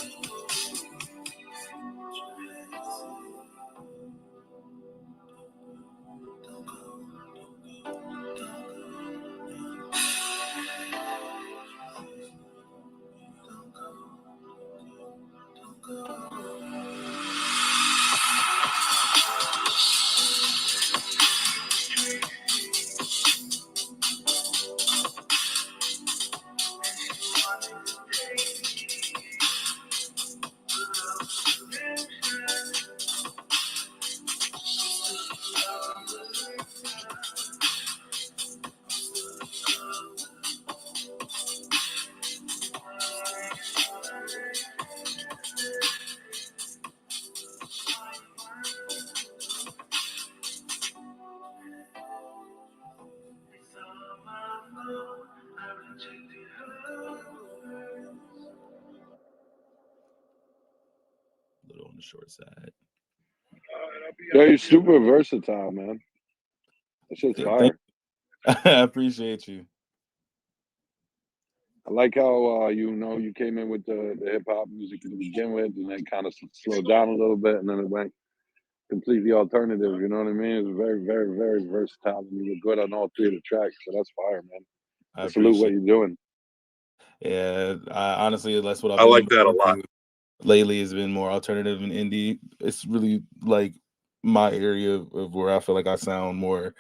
little on the short side. Yeah, you're super versatile, man. That shit's Yeah, thank fire. I appreciate you. I like how you came in with the hip hop music to begin with, and then kind of slowed down a little bit, and then it went completely alternative. You know what I mean? It's very, very, very versatile, and you were good on all three of the tracks. So that's fire, man. I Salute what appreciate you're doing. Yeah, honestly, that's what I've I been like doing that a lot. too. Lately has been more alternative and indie. It's really like my area of where I feel like I sound more,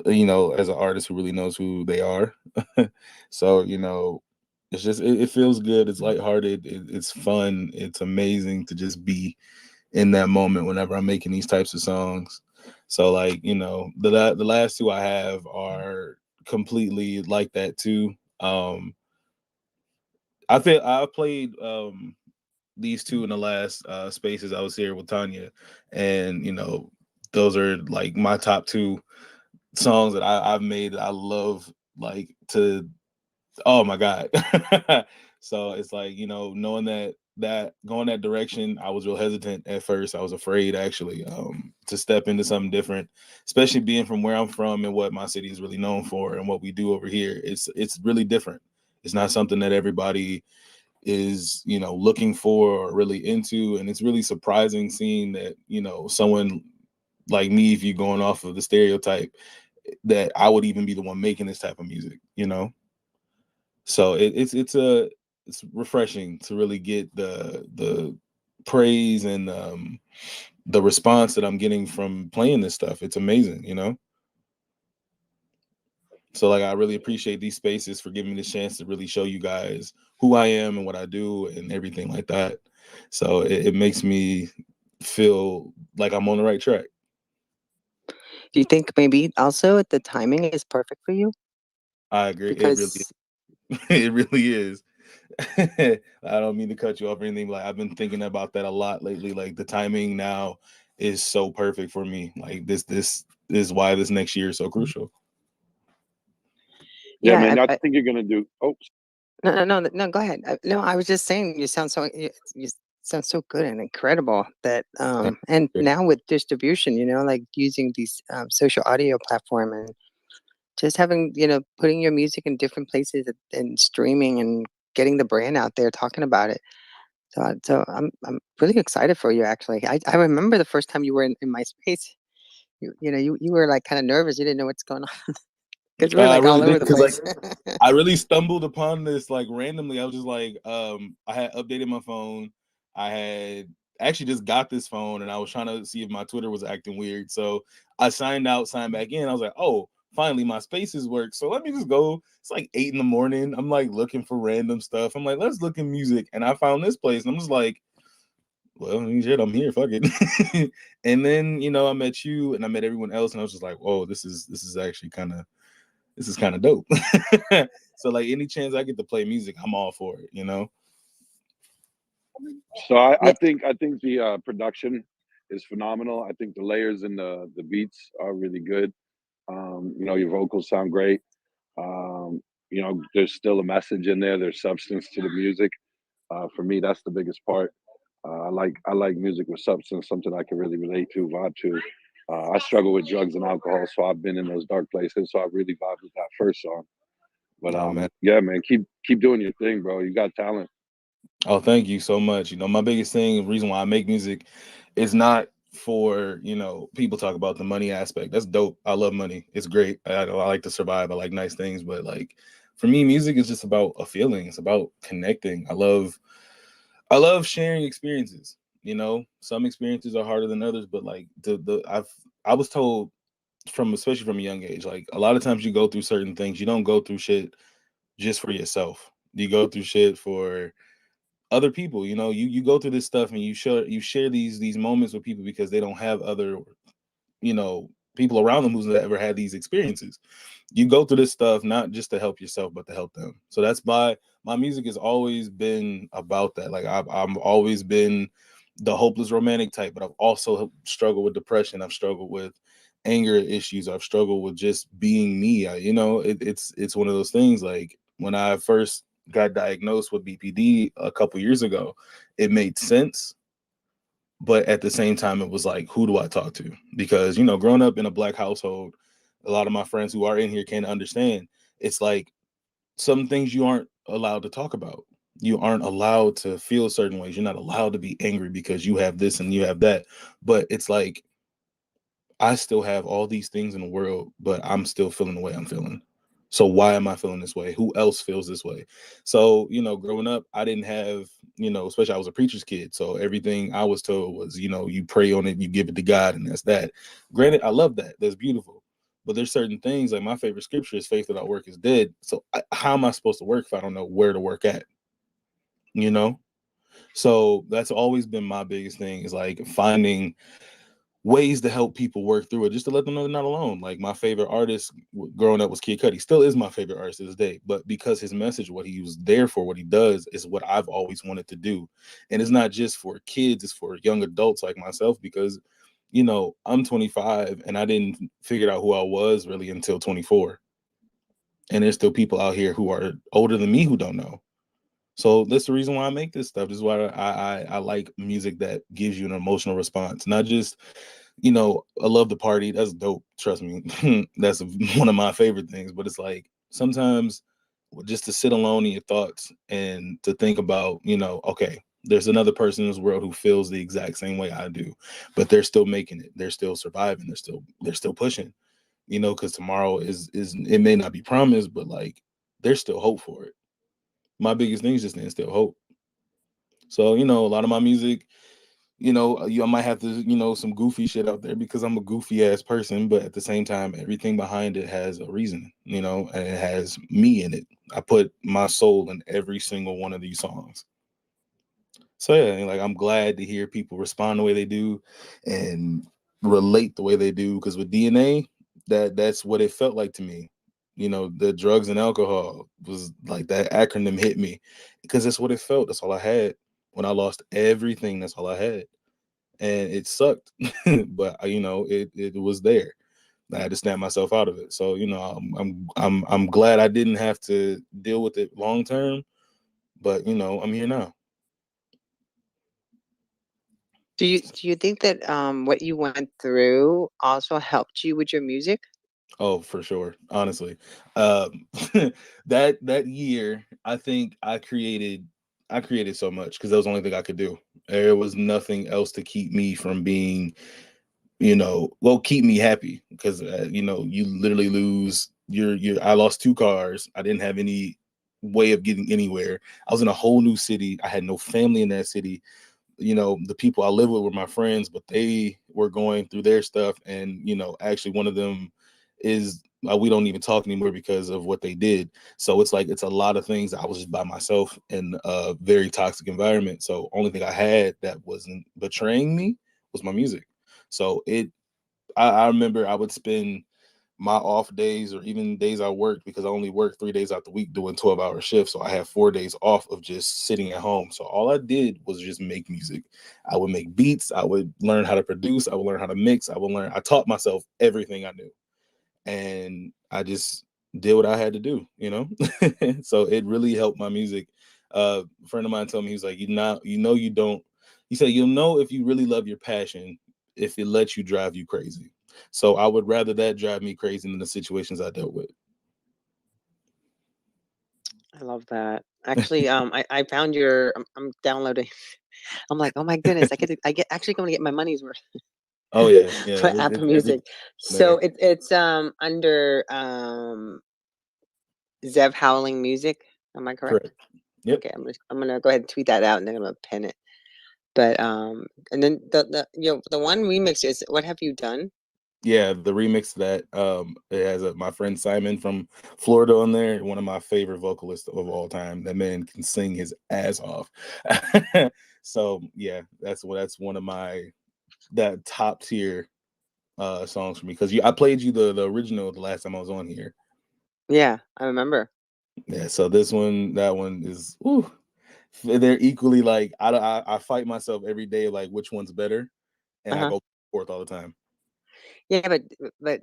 as an artist who really knows who they are. So, it's just it feels good. It's lighthearted. It's fun. It's amazing to just be in that moment whenever I'm making these types of songs. So, like, the last two I have are completely like that too. I think I played these two in the last spaces I was here with Tanya, and those are like my top two songs that I've made. I love like to. Oh my god! So it's like knowing that going that direction, I was real hesitant at first. I was afraid actually to step into something different, especially being from where I'm from and what my city is really known for and what we do over here. It's really different. It's not something that everybody is looking for or really into, and it's really surprising seeing that someone like me, if you're going off of the stereotype, that I would even be the one making this type of music. So it's refreshing to really get the praise and the response that I'm getting from playing this stuff. It's amazing. So like I really appreciate these spaces for giving me the chance to really show you guys who I am and what I do and everything like that. So it makes me feel like I'm on the right track. Do you think maybe also the timing is perfect for you? I agree. Because It really is. I don't mean to cut you off or anything. Like I've been thinking about that a lot lately. Like the timing now is so perfect for me. Like this is why this next year is so crucial. Yeah, yeah, man. I think you're gonna do. Oh, no, go ahead. No, I was just saying you sound so good and incredible that and now with distribution, like using these social audio platform and just having putting your music in different places and streaming and getting the brand out there talking about it. So I'm really excited for you actually. I remember the first time you were in my space. You were like kind of nervous. You didn't know what's going on because we're I like really all over did the because place. I really stumbled upon this like randomly. I was just like, I had updated my phone. I had actually just got this phone and I was trying to see if my Twitter was acting weird. So I signed out, signed back in. I was like, oh, finally my spaces work. So let me just go. It's like 8 a.m. I'm like looking for random stuff. I'm like, let's look in music. And I found this place and I'm just like, well, shit, I'm here. Fuck it. And then, I met you and I met everyone else and I was just like, whoa, this is actually kind of dope. So like any chance I get to play music, I'm all for it, so I think the production is phenomenal. I think the layers and the beats are really good. Your vocals sound great. There's still a message in there. There's substance to the music. For me, that's the biggest part. I like music with substance, something I can really relate to, vibe to. I struggle with drugs and alcohol, so I've been in those dark places. So I really vibe with that first song. But Oh man. yeah, man, keep doing your thing, bro. You got talent. Oh, thank you so much. My biggest thing, reason why I make music is not for, people talk about the money aspect. That's dope. I love money. It's great. I like to survive. I like nice things. But like for me, music is just about a feeling. It's about connecting. I love sharing experiences. Some experiences are harder than others, but like I was told especially from a young age, like a lot of times you go through certain things. You don't go through shit just for yourself. You go through shit for other people. You go through this stuff and you share these moments with people because they don't have other people around them who's ever had these experiences. You go through this stuff not just to help yourself but to help them. So that's why my music has always been about that. Like I've always been the hopeless romantic type, but I've also struggled with depression. I've struggled with anger issues. I've struggled with just being me. It's one of those things. Like when I first got diagnosed with BPD a couple years ago, it made sense, But at the same time, it was like, who do I talk to? Because, you know, growing up in a Black household, a lot of my friends who are in here can understand. It's like some things you aren't allowed to talk about. You aren't allowed to feel certain ways. You're not allowed to be angry because you have this and you have that. But it's like, I still have all these things in the world, but I'm still feeling the way I'm feeling. So why am I feeling this way? Who else feels this way? So, you know, growing up, I didn't have, you know, especially I was a preacher's kid. So everything I was told was, you know, you pray on it, you give it to God, and that's that. Granted, I love that. That's beautiful. But there's certain things, like my favorite scripture is faith without work is dead. So how am I supposed to work if I don't know where to work at? You know? So that's always been my biggest thing, is like finding ways to help people work through it, just to let them know they're not alone. Like my favorite artist growing up was Kid Cudi. Still is my favorite artist to this day, but because his message, what he was there for, what he does, is what I've always wanted to do. And it's not just for kids, it's for young adults like myself, because, you know, I'm 25 and I didn't figure out who I was really until 24. And there's still people out here who are older than me who don't know. So that's the reason why I make this stuff. This is why I like music that gives you an emotional response. Not just, you know, I love the party. That's dope. Trust me. That's one of my favorite things. But it's like sometimes just to sit alone in your thoughts and to think about, you know, okay, there's another person in this world who feels the exact same way I do, but they're still making it. They're still surviving. They're still pushing, you know, because tomorrow is it may not be promised, but like there's still hope for it. My biggest thing is just to instill hope. So, you know, a lot of my music, you know, I might have to, you know, some goofy shit out there because I'm a goofy ass person, but at the same time, everything behind it has a reason, you know, and it has me in it. I put my soul in every single one of these songs. So yeah, like I'm glad to hear people respond the way they do and relate the way they do. Because with DNA, that's what it felt like to me. You know, the drugs and alcohol was like that acronym hit me because that's what it felt. That's all I had. When I lost everything, that's all I had. And it sucked. But you know, it was there. I had to snap myself out of it. So, you know, I'm glad I didn't have to deal with it long term. But you know, I'm here now. Do you think that what you went through also helped you with your music? Oh, for sure. Honestly, um, that year, I think I created so much because that was the only thing I could do. There was nothing else to keep me from being, you know, well, keep me happy because you know, you literally lose your. I lost 2 cars. I didn't have any way of getting anywhere. I was in a whole new city. I had no family in that city. You know, the people I live with were my friends, but they were going through their stuff. And, you know, actually one of them is, we don't even talk anymore because of what they did. So it's like, it's a lot of things. I was just by myself in a very toxic environment. So only thing I had that wasn't betraying me was my music. So I remember I would spend my off days or even days I worked, because I only worked 3 days out the week doing 12-hour shifts. So I had 4 days off of just sitting at home. So all I did was just make music. I would make beats. I would learn how to produce. I would learn how to mix. I taught myself everything I knew. And I just did what I had to do, you know? So it really helped my music. A friend of mine told me, he was like, you don't, he said, you'll know if you really love your passion, if it lets you drive you crazy. So I would rather that drive me crazy than the situations I dealt with. I love that. Actually, I found I'm downloading. I'm like, oh my goodness, I get actually going to get my money's worth Oh yeah, yeah. for Apple Everything Music. there. So it's under Zev Howling Music. Am I correct? Correct. Yep. Okay, I'm gonna go ahead and tweet that out, and then I'm gonna pin it. But and then the one remix is What Have You Done? Yeah, the remix to that it has my friend Simon from Florida on there, one of my favorite vocalists of all time. That man can sing his ass off. So yeah, that's one of my that top tier songs for me, because I played you the original the last time I was on here. Yeah, I remember. Yeah, so that one is, ooh, they're equally like, I fight myself every day like which one's better, and I go forth all the time. Yeah, but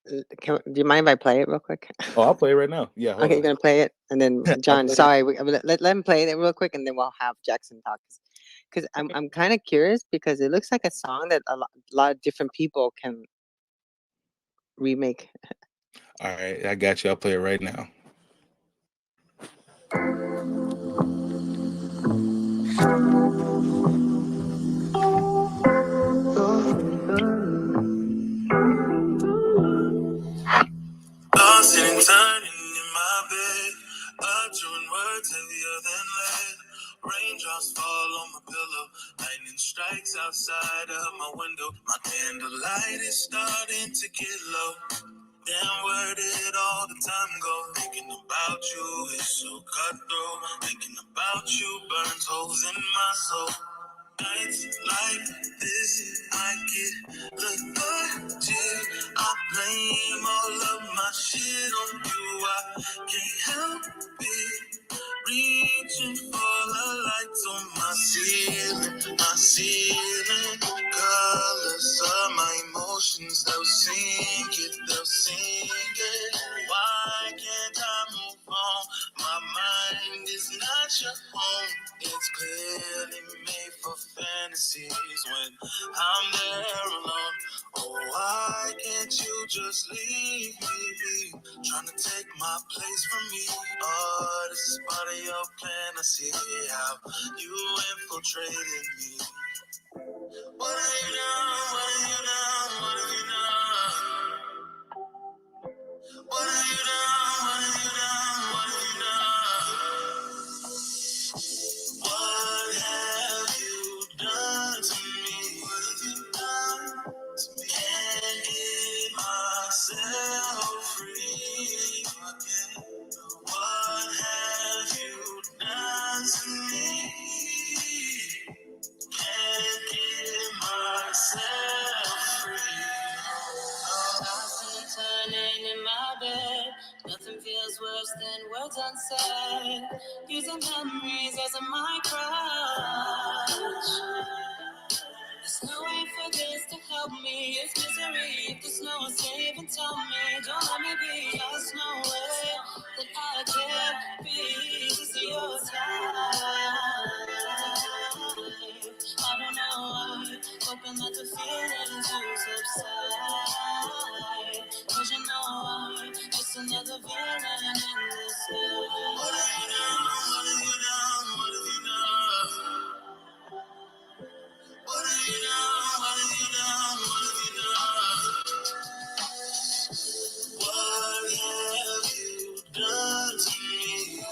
do you mind if I play it real quick? Oh, I'll play it right now. Yeah, hold Okay, you're on. gonna play it, and then John, sorry, let him play it real quick, and then we'll have Jackson talk. because I'm kind of curious because it looks like a song that a lot of different people can remake. All right, I got you. I'll play it right now. Tossing and turning in my bed, uttering words heavier than lead. Raindrops fall on my pillow, lightning strikes outside of my window. My candlelight is starting to get low. Damn, where did all the time go? Thinking about you is so cutthroat. Thinking about you burns holes in my soul. Nights like this, I get lethargic. I blame all of my shit on you. I can't help it. Reaching for the lights on my ceiling, my ceiling. Colors of my emotions, they'll sing it, they'll sing it. Why can't I move on? My mind is not your home. It's clearly made for fantasies when I'm there alone. Oh, why can't you just leave me be? Trying to take my place from me. Oh, this is part of your plan. I see how you infiltrated me. What have you done? What have you done? What have you done? What have you done? What have you done? What have you done? What have you done to me? What have you done to me? Can't get myself free again. What have you done to me? Can't get myself free. Tossing and turning in my bed. Nothing feels worse than words unsaid. Using memories as a my crutch. There's no way for this to help me. It's misery. If there's no escape, and tell me, don't let me be. There's no way that I can be. This is your time. I don't know why. Hoping that the feelings will subside. Cause you know I'm just another villain in this bed. What have you done? What have you done? What have you done? What have you done? What have you done? What have you done? What have you done to me?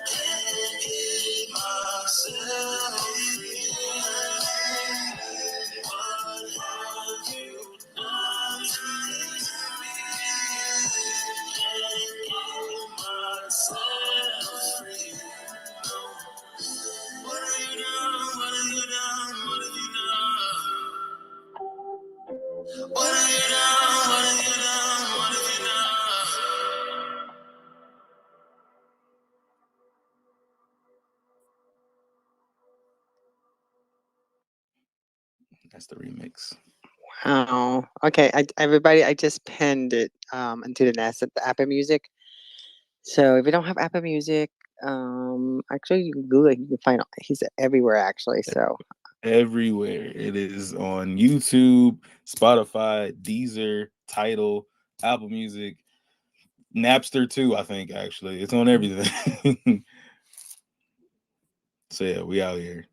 Can't get myself free. What have you done to me? Can't get myself free. What have you done? What have you done? What have you done? What have you done? What have you done? What have you done? That's the remix. Wow. Okay, everybody, I just pinned it into the nest at the Apple Music. So if you don't have Apple Music, actually you can Google it, you can find he's everywhere actually. So Everywhere. It is on YouTube, Spotify, Deezer, Tidal, Apple Music, Napster too, I think actually. It's on everything. So yeah, we out here.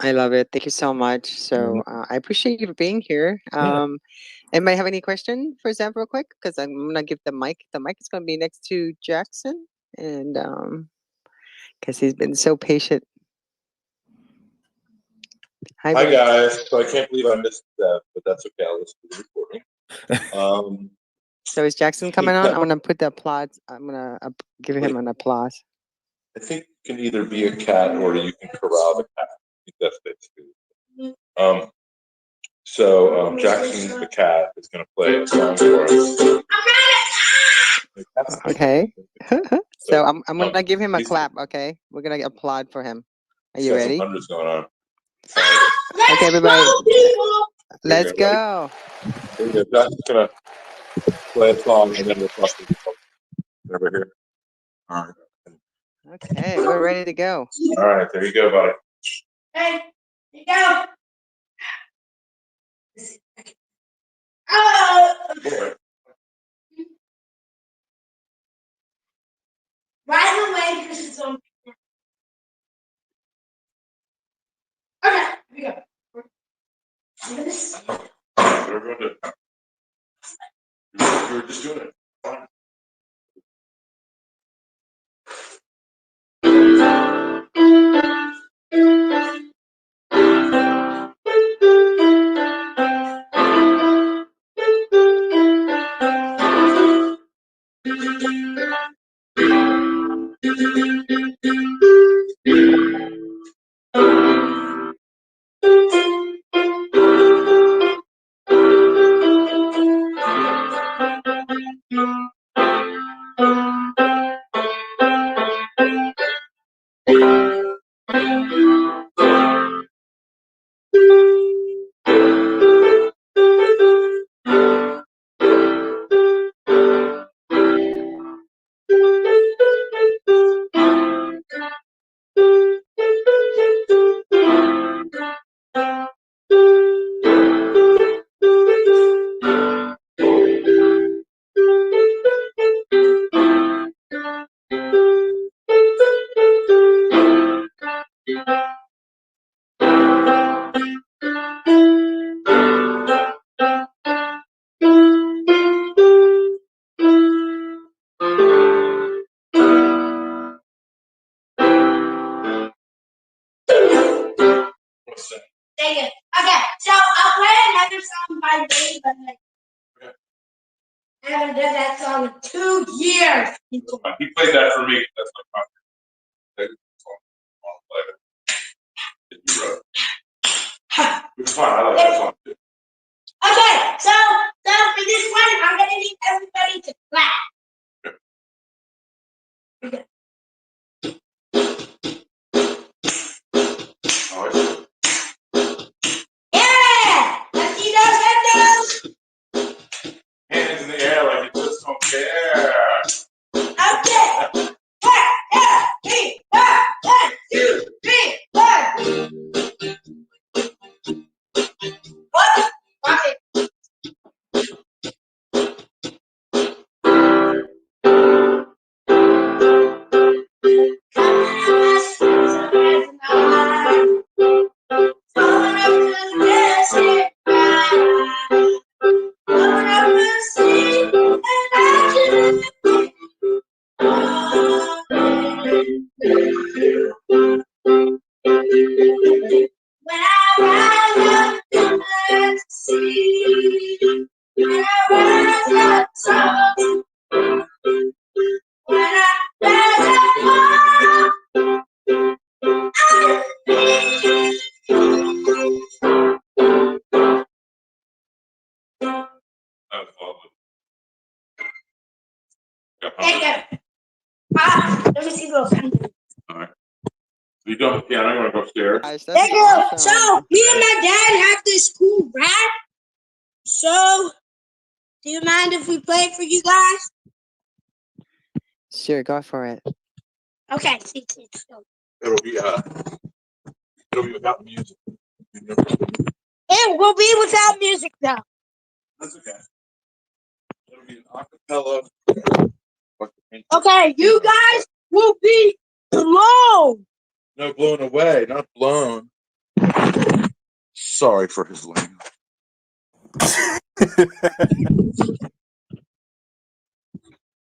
I love it. Thank you so much. So I appreciate you being here. Anybody have any question for Zeb real quick? Because I'm gonna give the mic. The mic is gonna be next to Jackson, and because he's been so patient. Hi guys. So I can't believe I missed that, but that's okay. I'll listen to the recording. So is Jackson coming on? I'm gonna put the applause. I'm gonna give him an applause. I think you can either be a cat or you can corral the cat. I think that's basically it. So Jackson the cat is going to play a song for us. Okay. So I'm gonna give him a clap. Okay, we're gonna applaud for him. Are you ready? Some hundreds going on. Okay, everybody. Let's go. Here we go. Jackson's going to play a song and then we'll talk to you over here. All right. Okay, we're ready to go. All right, there you go, buddy. Hey, here you go. Oh! Right away, this is on. Okay, here we go. This. Everyone did. You were just doing it. Fine. Dang it. Okay, so I'll play another song by Dave, but I haven't done that song in 2 years. He played that for me. That's my project. It's fine. I like that song too. Okay, so for this one, I'm gonna need everybody to clap. Yeah! Let's see those hands. Hands in the air like you just don't care. Okay. 3, 1, 2, 3, 1. What? Okay. Thank you. Let me see those hands. All right. You don't. Yeah, I'm gonna go upstairs. Guys, Thank you. awesome. So me and my dad have this cool rap. So, do you mind if we play it for you guys? Sure, go for it. Okay. It'll be without music. It will be without music though. That's okay. It'll be an acapella. Okay, you guys will be blown. No, blown away, not blown. Sorry for his language.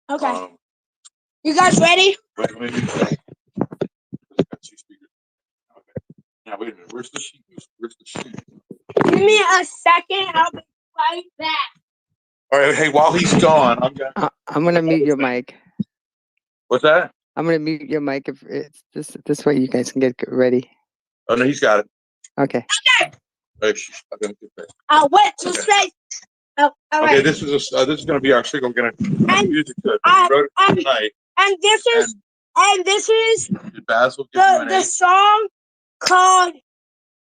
Okay. You guys ready? Wait, let me do that. Got two speakers. Okay. Now wait a minute. Where's the sheet? Where's the sheet? Give me a second. I'll be right back. All right. Hey, while he's gone, I'm gonna mute your mic. What's that? I'm gonna mute your mic if it's this way you guys can get ready. Oh no, he's got it. Okay. Oh, I'm gonna get that. I'll wait to say. Oh, all right. Okay, this is going to be our single. We're going to have music to it. We wrote it tonight. And this is Did Basil give you an the eight? song called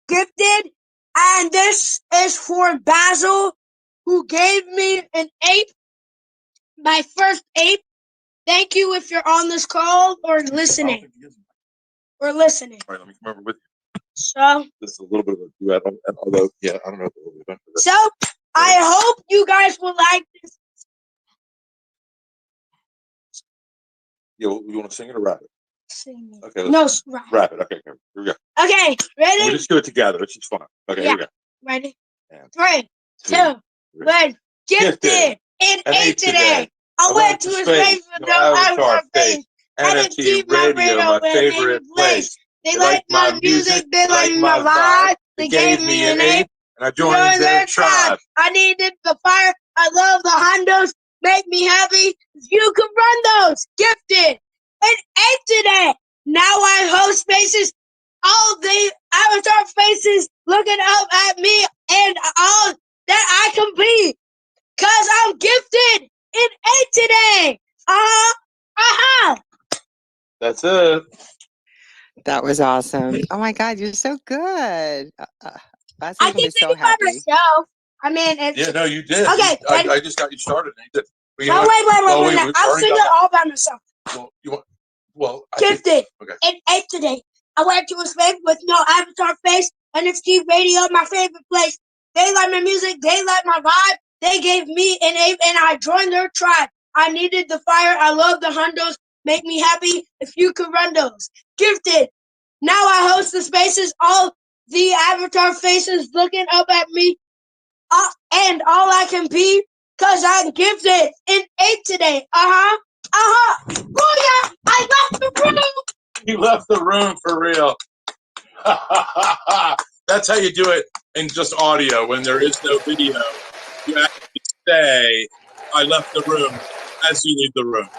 "Gifted," and this is for Basil, who gave me an ape, my first ape Thank you if you're on this call or listening. Or listening. All right, let me come over with you. So this is a little bit of a duet, although yeah, I don't know if we'll be done for that. So I hope you guys will like this. You want to sing it or rap it? Sing it. Okay. No, rap it. Okay, here we go. Okay, ready? We'll just do it together. It's just fun. Okay, here we go. Ready? And 3, 2, 1. Gifted in 8 today. I went to a space with no avatar face. NFT Radio, my favorite place. They like my music, they like my vibe. They gave me an 8, and I joined their tribe. I needed the fire. I love the hondos. Make me happy. You can run those. Gifted in 8 today. Now I host spaces. All the avatar faces looking up at me and all that I can be. Cause I'm gifted in 8 today. That's it. That was awesome. Oh my God, you're so good. That's I making me can sing so it by happy. myself. I mean, it's... Yeah, no, you did. Okay, I just got you started. And you did. No, wait. I'll sing it all by myself. Well, you want? Well, Gifted okay. in 8 today. I went to a space with no avatar face. NFT Radio, my favorite place. They like my music. They like my vibe. They gave me an 8, and I joined their tribe. I needed the fire. I love the hundos. Make me happy if you could run those. Gifted. Now I host the spaces. All the avatar faces looking up at me. And all I can be, cause I'm gifted in 8 today. Booyah! I left the room. You left the room for real. That's how you do it in just audio when there is no video. You actually say, I left the room as you leave the room.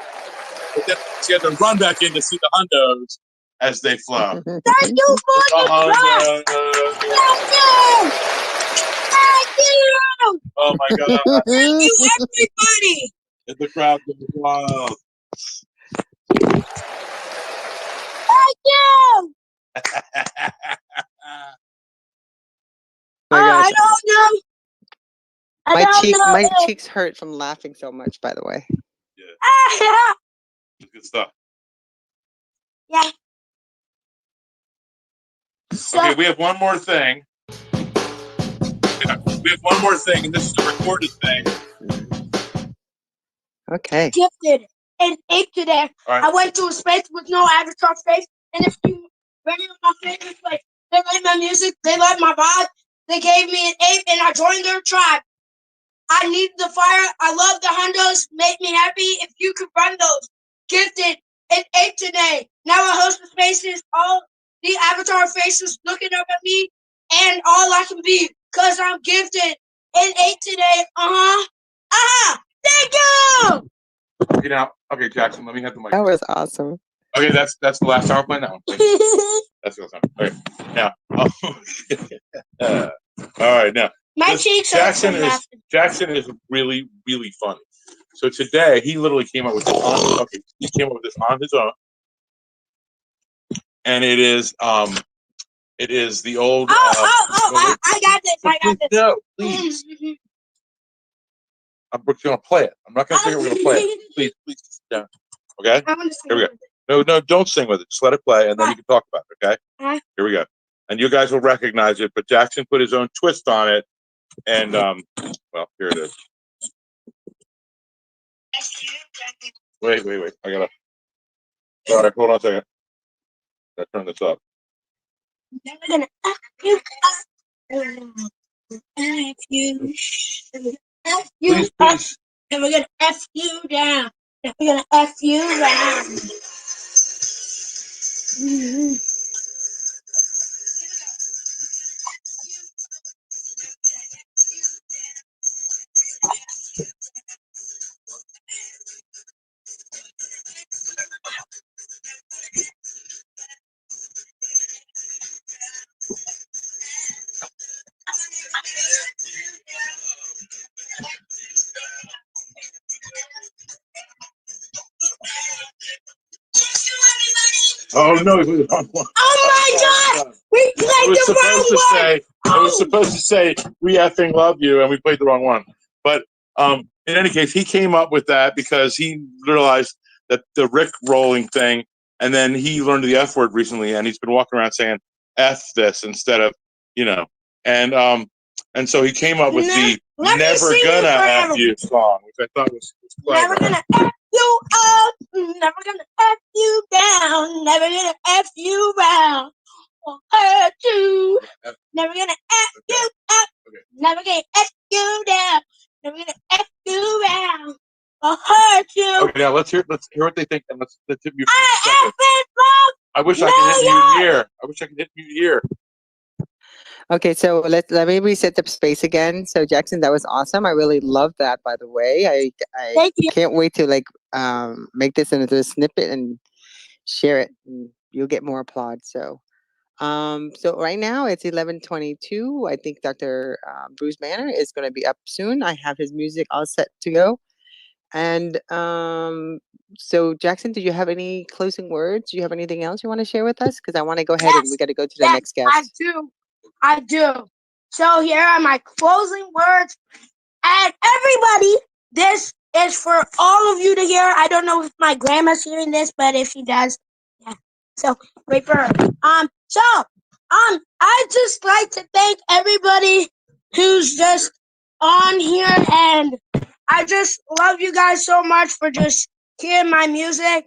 But then you have to run back in to see the hundos as they flow. Thank you for the clap. Thank you. Thank you. Oh my God. Thank you, everybody. And the crowd goes wild. Thank you. I don't know. My cheeks hurt from laughing so much, by the way. Yeah. Good stuff. Yeah. So, okay, we have one more thing. Yeah, we have one more thing, and this is a recorded thing. Okay. Gifted in 8 today. Right. I went to a space with no avatar face, and if you ready with my favorite place, they like my music, they like my vibe. They gave me an 8, and I joined their tribe. I need the fire. I love the hundos. Make me happy if you could run those. Gifted in 8 today. Now I host the spaces. All the avatar faces looking up at me, and all I can be, cause I'm gifted in 8 today. Thank you. Okay, now, okay, Jackson, let me have the mic. That was awesome. Okay, that's the last hour plan now. That's the last time. Okay, now. All right, now. My cheeks Jackson is really, really funny. So today he literally came up with this on his own. And it is the old I got this. No, please. We're gonna play it. I'm not gonna sing it, we're gonna play it. Please sit down. Okay? Here we go. No, don't sing with it. Just let it play and then you can talk about it, okay? Here we go. And you guys will recognize it, but Jackson put his own twist on it. And well, here it is. Wait. I gotta. All right, hold on a second. Gotta turn this up. Then we're gonna F you up. Then we're gonna F you down. Then we're gonna F you down. Oh no, it was the wrong one. Oh my God! We played the wrong one. It was supposed to say "We effing love you," and we played the wrong one. But in any case, he came up with that because he realized the Rick rolling thing, and then he learned the F word recently, and he's been walking around saying F this instead of, and so he came up with the Never Gonna F You song, which I thought was clever. Never gonna F you up, never gonna F you down, never gonna F you round, or hurt you. Never gonna F you up, never gonna F you down, never gonna F you round, or hurt you. Okay, now let's hear what they think, and let's tip you for a second. I wish I could hit mute here. I wish I could hit mute here. Okay, so let me reset the space again. So Jackson, that was awesome. I really love that, by the way. I can't wait to make this into a snippet and share it. And you'll get more applause. So right now it's 11:22. I think Dr. Bruce Banner is going to be up soon. I have his music all set to go. And so Jackson, did you have any closing words? Do you have anything else you want to share with us? Because I want to go ahead and we got to go to the next guest. I do. So here are my closing words. And everybody, this is for all of you to hear. I don't know if my grandma's hearing this, but if she does, yeah. So wait for her. I just like to thank everybody who's just on here, and I just love you guys so much for just hearing my music.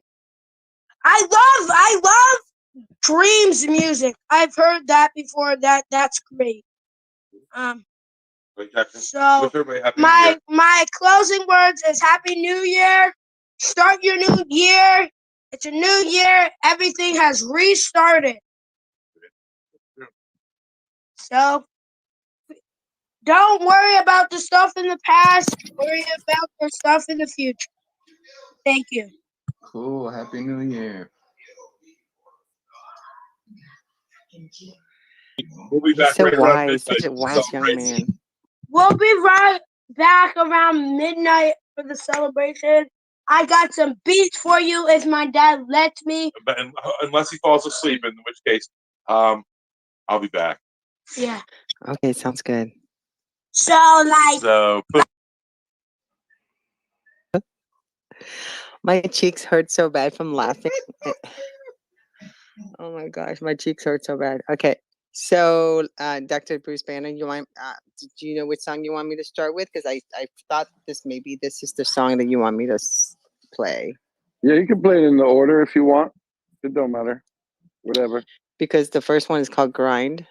I love Dreams music. I've heard that before. That's great. So my closing words is Happy New Year. Start your new year. It's a new year. Everything has restarted. So don't worry about the stuff in the past. Worry about the stuff in the future. Thank you. Cool. Happy New Year. We'll be back so wise, such a wise young man. We'll be right back around midnight for the celebration. I got some beats for you if my dad lets me. But unless he falls asleep, in which case, I'll be back. Yeah. Okay, sounds good. My cheeks hurt so bad from laughing. Oh my gosh, my cheeks hurt so bad. Okay. So, Dr. Bruce Banner, do you know which song you want me to start with? Because I thought this is the song that you want me to play. Yeah, you can play it in the order if you want. It don't matter. Whatever. Because the first one is called Grind.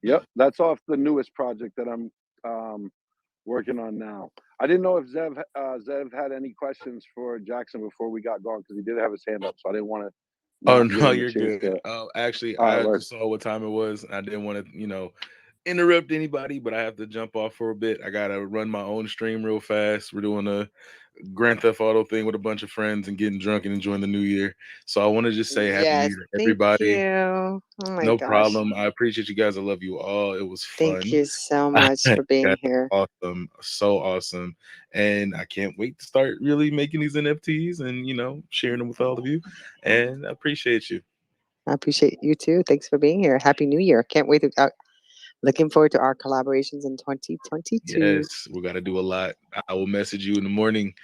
Yep, that's off the newest project that I'm working on now. I didn't know if Zev had any questions for Jackson before we got going because he did have his hand up, so I didn't want to. Oh no, you're good. Actually, I just saw what time it was, and I didn't want to, interrupt anybody, but I have to jump off for a bit. I gotta run my own stream real fast. We're doing a Grand Theft Auto thing with a bunch of friends and getting drunk and enjoying the new year. So I want to just say Happy New Year to everybody. Thank you. Oh my no gosh. problem. I appreciate you guys. I love you all. It was fun. Thank you so much for being here. Awesome. So awesome. And I can't wait to start really making these NFTs and, sharing them with all of you. And I appreciate you. I appreciate you too. Thanks for being here. Happy New Year. Can't wait to looking forward to our collaborations in 2022. Yes, we got to do a lot. I will message you in the morning.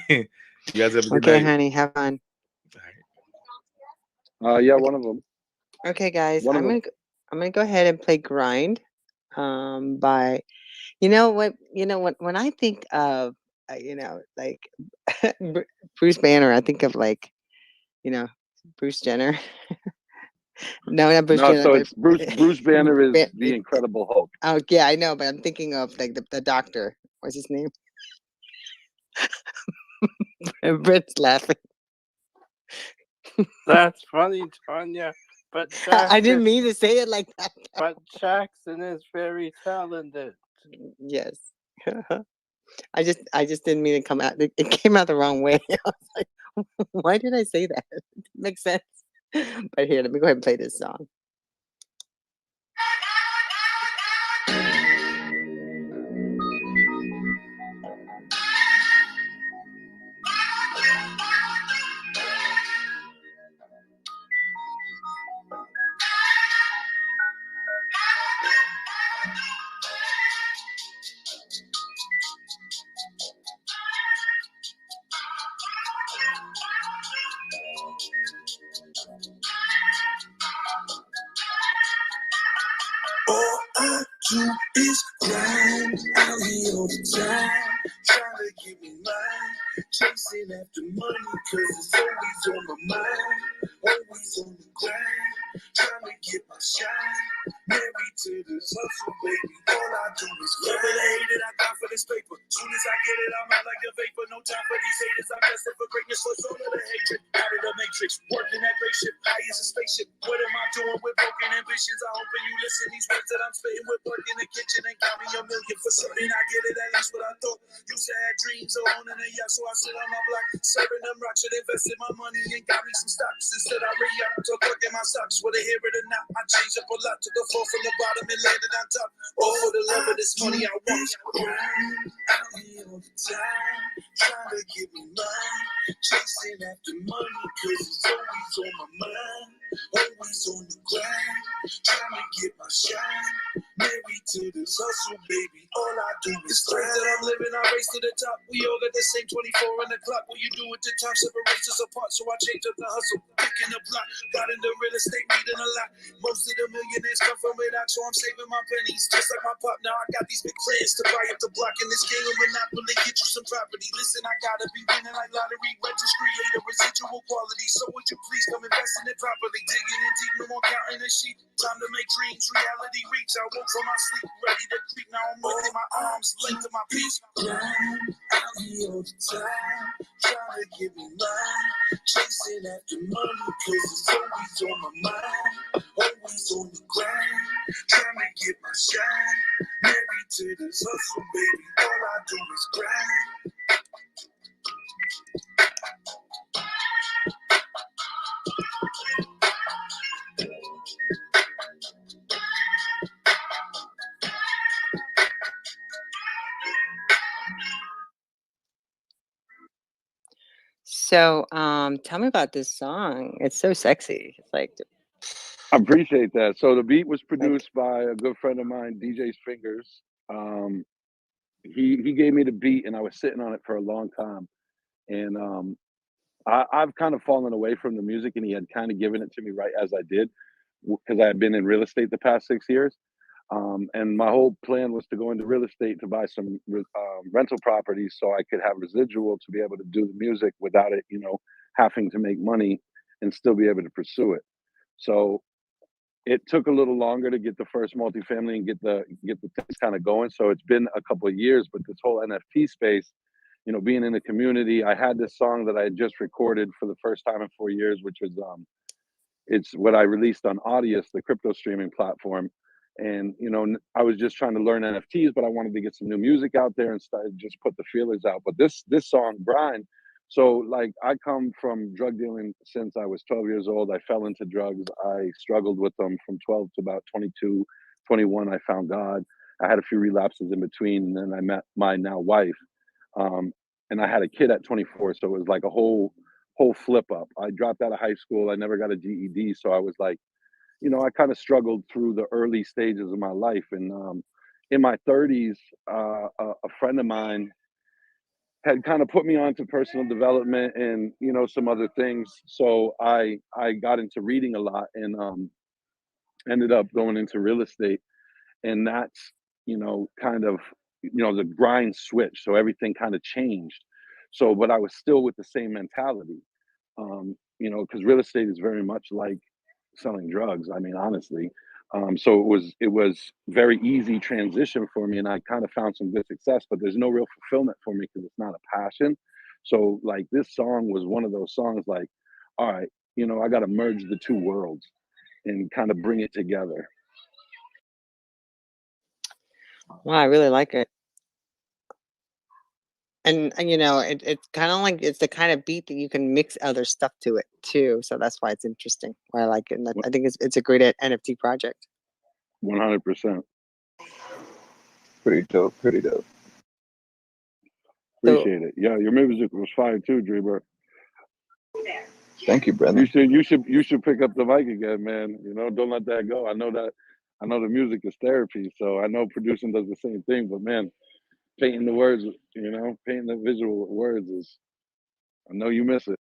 You guys have a good night. Okay, honey. Have fun. Yeah, one of them. Okay, guys. I'm gonna go ahead and play Grind. By when I think of Bruce Banner, I think of Bruce Jenner. No, not Bruce Jenner. So it's Bruce Banner is the Incredible Hulk. Oh yeah, I know, but I'm thinking of the doctor. What's his name? Brent's laughing. That's funny, Tanya. But I didn't mean to say it like that. But Jackson is very talented. Yes. I just didn't mean to come out. It came out the wrong way. I was like, why did I say that? It makes sense. But here, let me go ahead and play this song. All I do is grind out here all the time, trying to get me mine, chasing after money, cause it's always on my mind, always on the grind, trying to get my shine, married to this hustle, baby, all I do is love it, hate it, I die for this paper, soon as I get it, I'm out like a vapor, no time for these haters, I'm destined for greatness, what's all of the hatred, out of the matrix, working that great ship, high as a spaceship, what am I doing with broken ambitions, I hope you listen, these words that I'm spitting with work in the kitchen and got me a million for something, I get it, at least what I thought, used to have dreams of owning a yacht, so I sit on my block, serving them rocks, should invested my money and got me some stocks, instead I re-up, took work in my socks, whether hear it or not, I changed up a lot, took a fall from the bottom and landed on top, all for the love of this money I want, grind out here all the time, trying to get me mine, chasing after money, cause it's always on my mind, always on the grind, trying to get my shine, married to this hustle, baby, all I do is grind, that I'm living, I race to the top, we all got the same 24 in the clock, what you do at the top separates us apart, so I changed up the hustle, picking the block, got into real estate, meeting a lot, most of the millionaires come from it out, so I'm saving my pennies, just like my pop, now I got these big plans to buy up the block in this game of Monopoly, get you some property, listen, I gotta be winning like lottery, renters create a residual quality, so would you please come invest in it properly, digging in deep, no more counting the sheep, time to make dreams reality reach, I woke from my sleep, ready to creep, now I'm within my arms, linked to my peace, grind out here all the time, trying to get me mine, chasing after money, cause it's always on my mind, always on the grind, trying to get my shine, married to this hustle, baby, all I do is grind. So, tell me about this song. It's so sexy. It's like, I appreciate that. So the beat was produced by a good friend of mine, DJ's Fingers. He gave me the beat, and I was sitting on it for a long time. And I've kind of fallen away from the music, and he had kind of given it to me right as I did, because I had been in real estate the past 6 years. And my whole plan was to go into real estate to buy some rental properties so I could have residual to be able to do the music without it, having to make money and still be able to pursue it. So it took a little longer to get the first multifamily and get the things kind of going. So it's been a couple of years, but this whole NFT space, being in the community, I had this song that I had just recorded for the first time in 4 years, which was it's what I released on Audius, the crypto streaming platform. And I was just trying to learn NFTs, but I wanted to get some new music out there and just put the feelers out. But this song, Grind. So like I come from drug dealing since I was 12 years old. I fell into drugs. I struggled with them from 12 to about 22, 21. I found God. I had a few relapses in between, and then I met my now wife. And I had a kid at 24, so it was like a whole flip up. I dropped out of high school. I never got a GED, so I was like, I kind of struggled through the early stages of my life. And in my 30s, a friend of mine had kind of put me on to personal development and some other things. So I got into reading a lot and ended up going into real estate, and that's kind of the grind switch. So everything kind of changed. So, but I was still with the same mentality, because real estate is very much like selling drugs. I mean, honestly. So it was very easy transition for me, and I kind of found some good success. But there's no real fulfillment for me because it's not a passion. So like this song was one of those songs. Like, all right, I got to merge the two worlds and kind of bring it together. wow, I really like it. And it's kind of like it's the kind of beat that you can mix other stuff to it too. So that's why it's interesting. Why I like it. And I think it's a great NFT project. 100%. Pretty dope. Pretty dope. Appreciate it. Yeah, your music was fire too, Dreamer. Thank you, brother. You should pick up the mic again, man. Don't let that go. I know the music is therapy, so I know producing does the same thing. But man, painting the words, painting the visual words I know you miss it.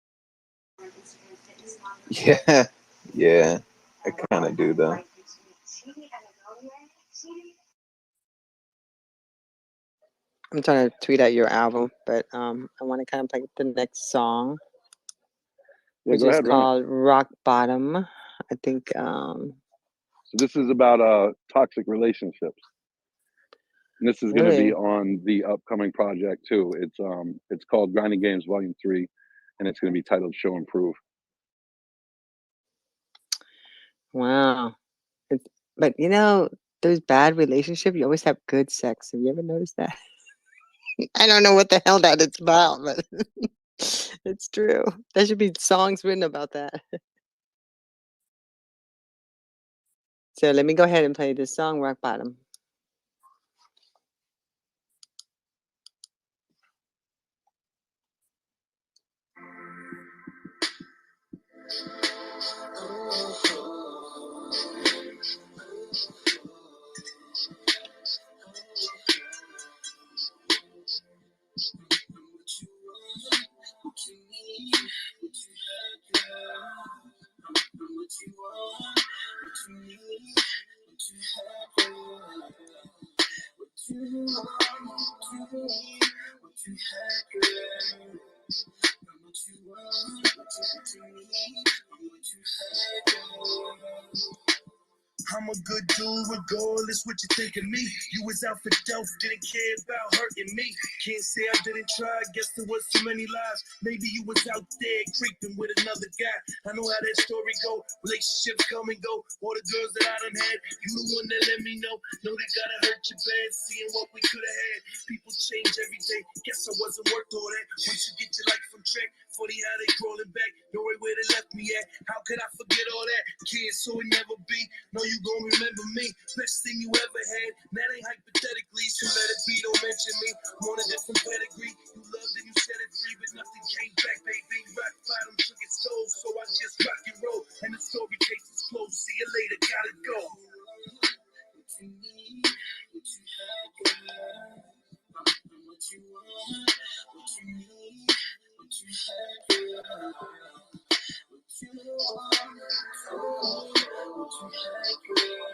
Yeah, I kind of do though. I'm trying to tweet out your album, but I want to kind of play the next song, Yeah, which go is ahead, run it. called Rock Bottom. I think So this is about toxic relationships. And this is going to be really. on the upcoming project too. It's called Grinding Games Volume 3, and it's going to be titled Show and Prove. Wow. It's, but you know, those bad relationships, you always have good sex. Have you ever noticed that? I don't know what the hell that it's about, but it's true. There should be songs written about that. So let me go ahead and play this song, Rock Bottom. I'm a good dude regardless what you think of me. You was out for dope, didn't care about hurting me. Can't say I didn't try, guess there was too many lies. Maybe you was out there creeping with another guy. I know how that story go, relationships come and go. All the girls that I done had, you the one that let me know. Know they gotta hurt you bad, seeing what we could've had. People change every day, guess I wasn't worth all that. Once you get your life from track, funny how they crawling back, know right where they left me at. How could I forget all that? Kids, so it never be. No, you gon' remember me. Best thing you ever had. That ain't hypothetically, so let it be. Don't mention me. I'm on a different pedigree. You loved and you set it free, but nothing came back, baby. Rock bottom took its toll, so I just rock and roll. And the story case is closed. See you later, gotta go. What you need, what you have, girl. What you want, what you need, what you have, girl. What you want, what you have, girl.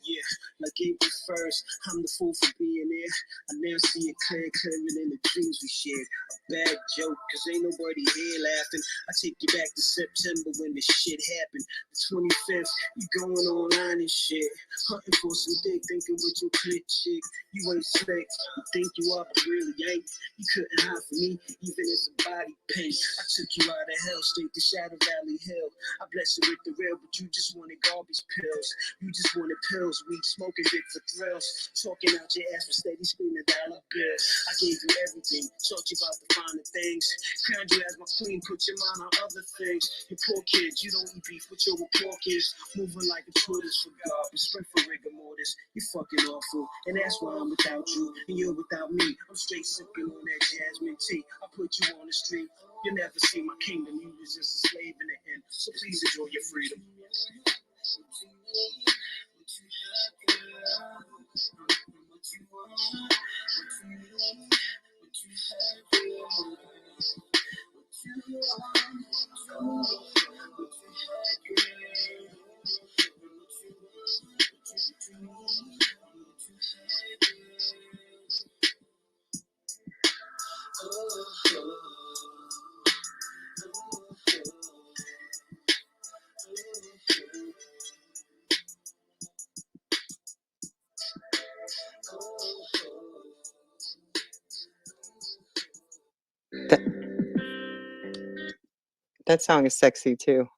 Yeah, like April 1st, I'm the fool for being there. I now see it clear, clearer than the dreams we shared. A bad joke, cause ain't nobody here laughing. I take you back to September when this shit happened. The 25th, you going online and shit. Hunting for some dick, thinking with your clit chick. You ain't slick, you think you are, but really ain't. You couldn't hide from me, even in some body paint. I took you out of hell, straight to Shadow Valley Hill. I bless you with the real, but you just wanted garbage pills. You just wanted pills, weed, smoking dick for thrills. Talking out your ass for steady screaming dollar bills. I gave you everything, taught you about the finer things. Crowned you as my queen, put your mind on other things. You poor kids, you don't eat beef with your poor kids. Moving like a tortoise for God, but sprint for rigor mortis. You fucking awful, and that's why I'm without you, and you're without me. I'm straight sipping on that jasmine tea. I put you on the street. You'll never see my kingdom. You was just a slave in the end. So please enjoy your freedom. That song is sexy too.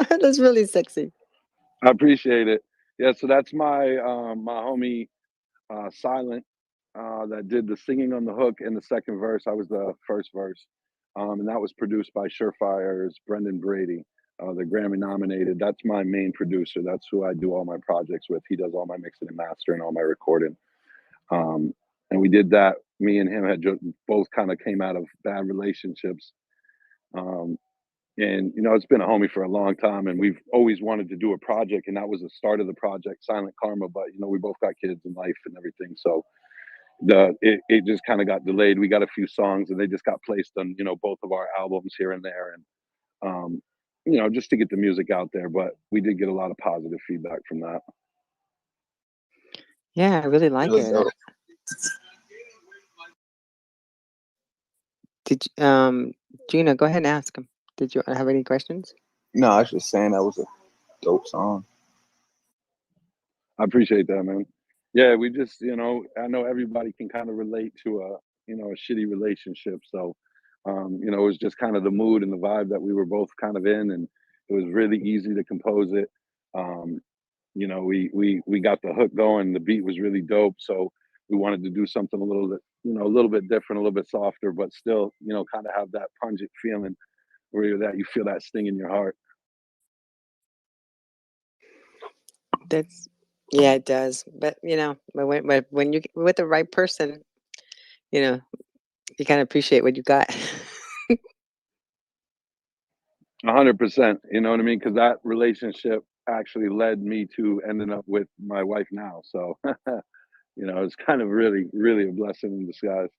That's really sexy. I appreciate it. Yeah, so that's my my homie Silent that did the singing on the hook in the second verse. I was the first verse, and that was produced by Surefire's Brendan Brady, the Grammy nominated. That's my main producer. That's who I do all my projects with. He does all my mixing and mastering, all my recording. And we did that. Me and him had both kind of came out of bad relationships. And you know, it's been a homie for a long time, and we've always wanted to do a project, and that was the start of the project, Silent Karma. But you know, we both got kids and life and everything, so it just kind of got delayed. We got a few songs, and they just got placed on both of our albums here and there, and just to get the music out there. But we did get a lot of positive feedback from that. Yeah, I really like Really it. dope. Did Gina, go ahead and ask him. Did you have any questions? No, I was just saying that was a dope song. I appreciate that, man. Yeah, we just, I know everybody can kind of relate to a shitty relationship. So, it was just kind of the mood and the vibe that we were both kind of in, and it was really easy to compose it. We got the hook going. The beat was really dope, so we wanted to do something a little bit different, a little bit softer, but still, kind of have that pungent feeling where you feel that sting in your heart. Yeah, it does. But when you with the right person, you kind of appreciate what you got. 100%. You know what I mean? Because that relationship actually led me to ending up with my wife now. So, it's kind of really, really a blessing in disguise.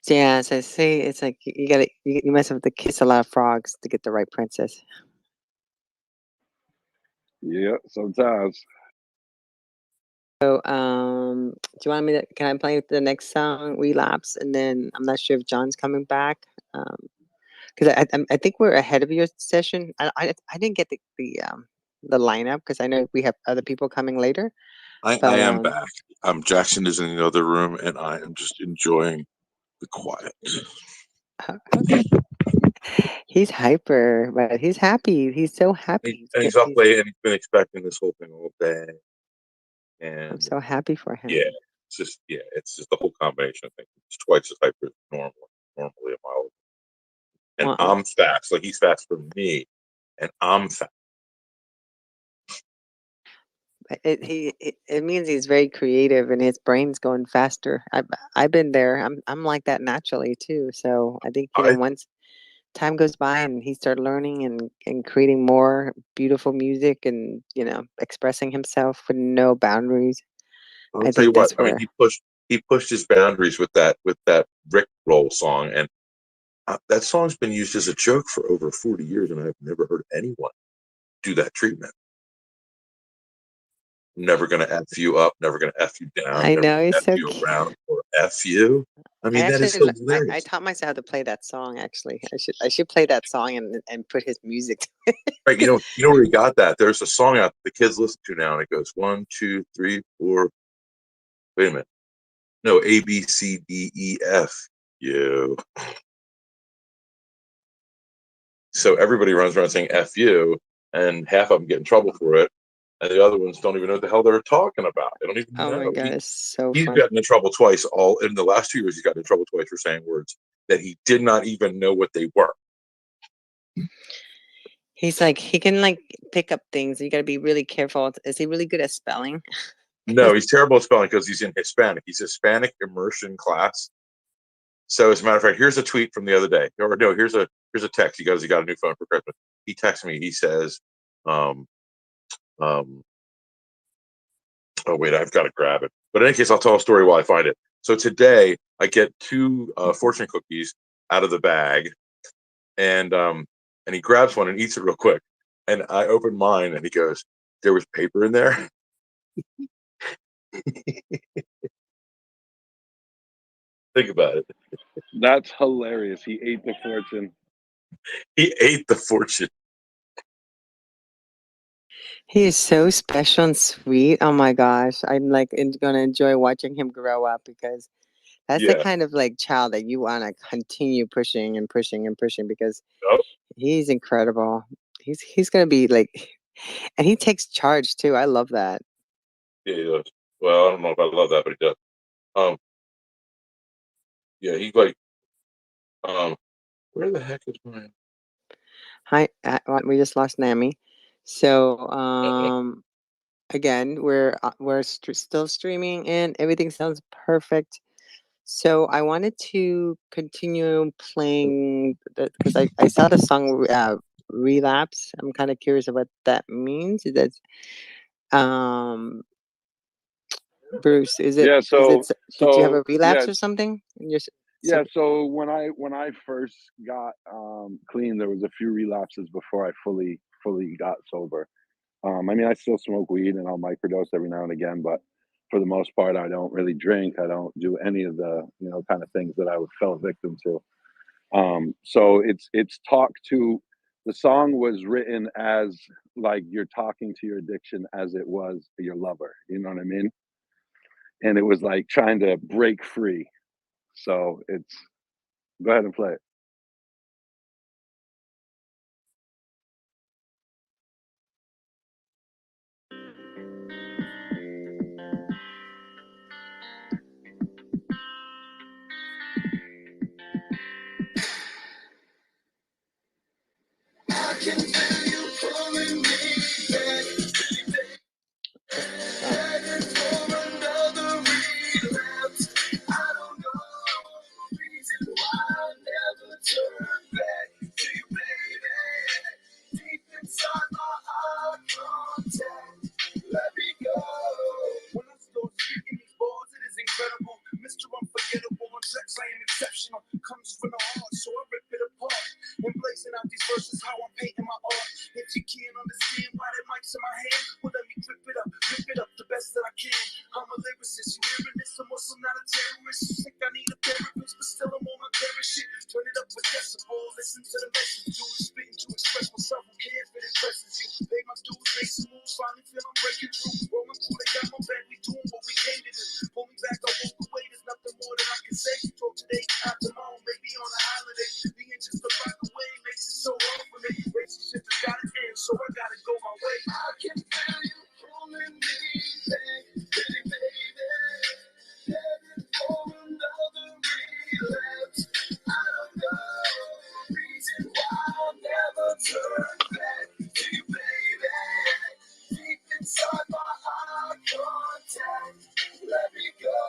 So, yeah, so see, it's like you must have to kiss a lot of frogs to get the right princess. Yeah, sometimes. So, do you want me to? Can I play the next song, Relapse, and then I'm not sure if John's coming back. Because I think we're ahead of your session. I didn't get the lineup because I know we have other people coming later. I am back. Jackson is in the other room, and I am just enjoying the quiet. Okay. He's hyper, but he's happy. He's so happy. And he's up late, and he's been expecting this whole thing all day. And I'm so happy for him. Yeah, it's just the whole combination. I think it's twice as hyper as normally in my life. And I'm fast. Like, he's fast for me, and I'm fast. It means he's very creative and his brain's going faster. I've been there. I'm like that naturally too. So I think once time goes by and he started learning and creating more beautiful music and expressing himself with no boundaries. I'll tell you what. I mean, he pushed his boundaries with that Rick Roll song, and that song's been used as a joke for over 40 years, and I've never heard anyone do that treatment. Never gonna F you up, never gonna F you down. I know, he's so cute. Around or F you. I mean, that is hilarious. I taught myself how to play that song. Actually, I should play that song and put his music to it. Right, you know where he got that? There's a song out the kids listen to now, and it goes 1, 2, 3, 4. Wait a minute. No, A, B, C, D, E, F. You. So everybody runs around saying F you, and half of them get in trouble for it, and the other ones don't even know what the hell they're talking about. They don't even know. Oh my God, it's so He's funny. gotten in trouble twice. All in the last 2 years, he's gotten in trouble twice for saying words that he did not even know what they were. He's like, he can pick up things. You got to be really careful. Is he really good at spelling? No, he's terrible at spelling because he's in Hispanic. He's Hispanic immersion class. So as a matter of fact, here's a tweet from the other day. Or no, here's a text. He got a new phone for Christmas. He texts me. He says, oh wait, I've got to grab it. But in any case, I'll tell a story while I find it. So today I get 2 fortune cookies out of the bag, and he grabs one and eats it real quick. And I open mine, and he goes, "There was paper in there." Think about it. That's hilarious. He ate the fortune. He ate the fortune. He is so special and sweet. Oh my gosh. I'm gonna enjoy watching him grow up because that's the kind of child that you want to continue pushing and pushing and pushing because he's incredible. He's gonna be and he takes charge too. I love that. Yeah, he does. Well, I don't know if I love that, but he does. Yeah, he's where the heck is mine? Hi, we just lost Nami. So again, we're still streaming and everything sounds perfect. So I wanted to continue playing because I saw the song Relapse. I'm kind of curious of what that means. Is that Bruce? Is it? Yeah. Did you have a relapse or something? Yeah, so when I first got clean, there was a few relapses before I fully got sober. I mean, I still smoke weed and I'll microdose every now and again, but for the most part, I don't really drink. I don't do any of the kind of things that I would fell victim to. So it's talk to. The song was written as like you're talking to your addiction as it was your lover. You know what I mean? And it was like trying to break free. So it's go ahead and play it. I can feel you pulling me back, begging for another relapse. I don't know reason why I never turn back to you, baby. Deep inside my eye contact, let me go. When I start speaking these words, it is incredible. Mr. Unforgettable on tracks, I am exceptional. Comes from the heart, so I rip it apart. And blazing out these verses, how I'm painting my art. If you can't understand why that mic's in my hand, well, let me rip it up the best that I can. I'm a lyricist, you hearing this? I'm also not a terrorist. You think I need a therapist, but still I'm on my therapist shit. Turn it up with decibels, listen to the message, dude. Spitting to express myself, who cares if it impresses you? Pay my dues, make some moves, finally feel I'm breaking through. Rolling through, they got my back, we doing what we came to do. Pull me back, I walk away, there's nothing more that I can say. Talk today, not tomorrow, maybe on a holiday. Being just a rock away makes it so hard for me. Relationship has got to end, so I gotta go my way. I can feel you pulling me back, baby. Heading for another relapse. I don't know reason why I'll never turn back to you, baby. Deep inside my eye contact, let me go.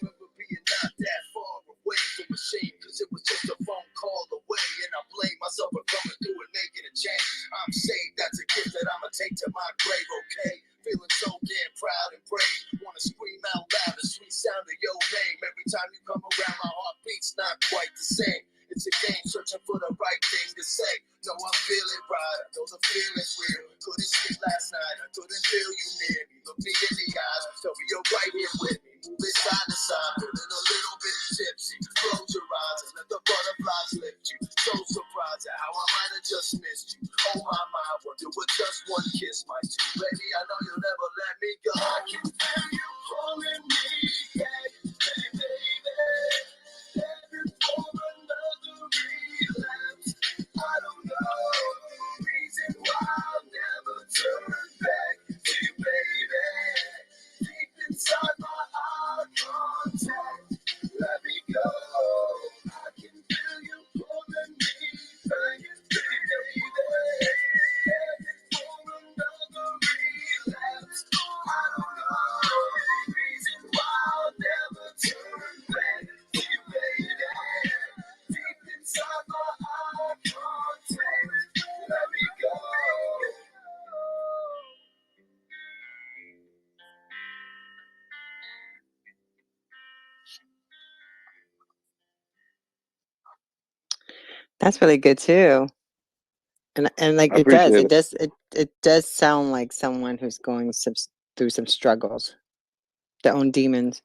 Remember being not that far away from a shame, cause it was just a phone call away. And I blame myself for coming through and making a change. I'm saved, that's a gift that I'ma take to my grave, okay? Feeling so damn proud and brave. Wanna scream out loud the sweet sound of your name. Every time you come around, my heartbeat's not quite the same. It's a game searching for the right thing to say. No, I'm feeling right, I know the feeling's real. Couldn't sleep last night, I couldn't feel you near me. Look me in the eyes, tell me you're right here with me. Moving side to side, feeling a little bit tipsy. Close your eyes and let the butterflies lift you. So surprised at how I might have just missed you. Oh my mind, wonder what just one kiss might do. Baby, I know you'll never let me go. I can feel you pulling me back, baby. Heading for another relapse. I don't know reason why I'll never turn back to you, baby. Deep inside my eye contact, let me go. I can feel you pulling me back, baby. Heading for another relapse. I don't know reason why I'll never turn back to you, baby. Deep inside my eye contact, let me go. That's really good too. And like I appreciate it. it does sound like someone who's going through some struggles, their own demons.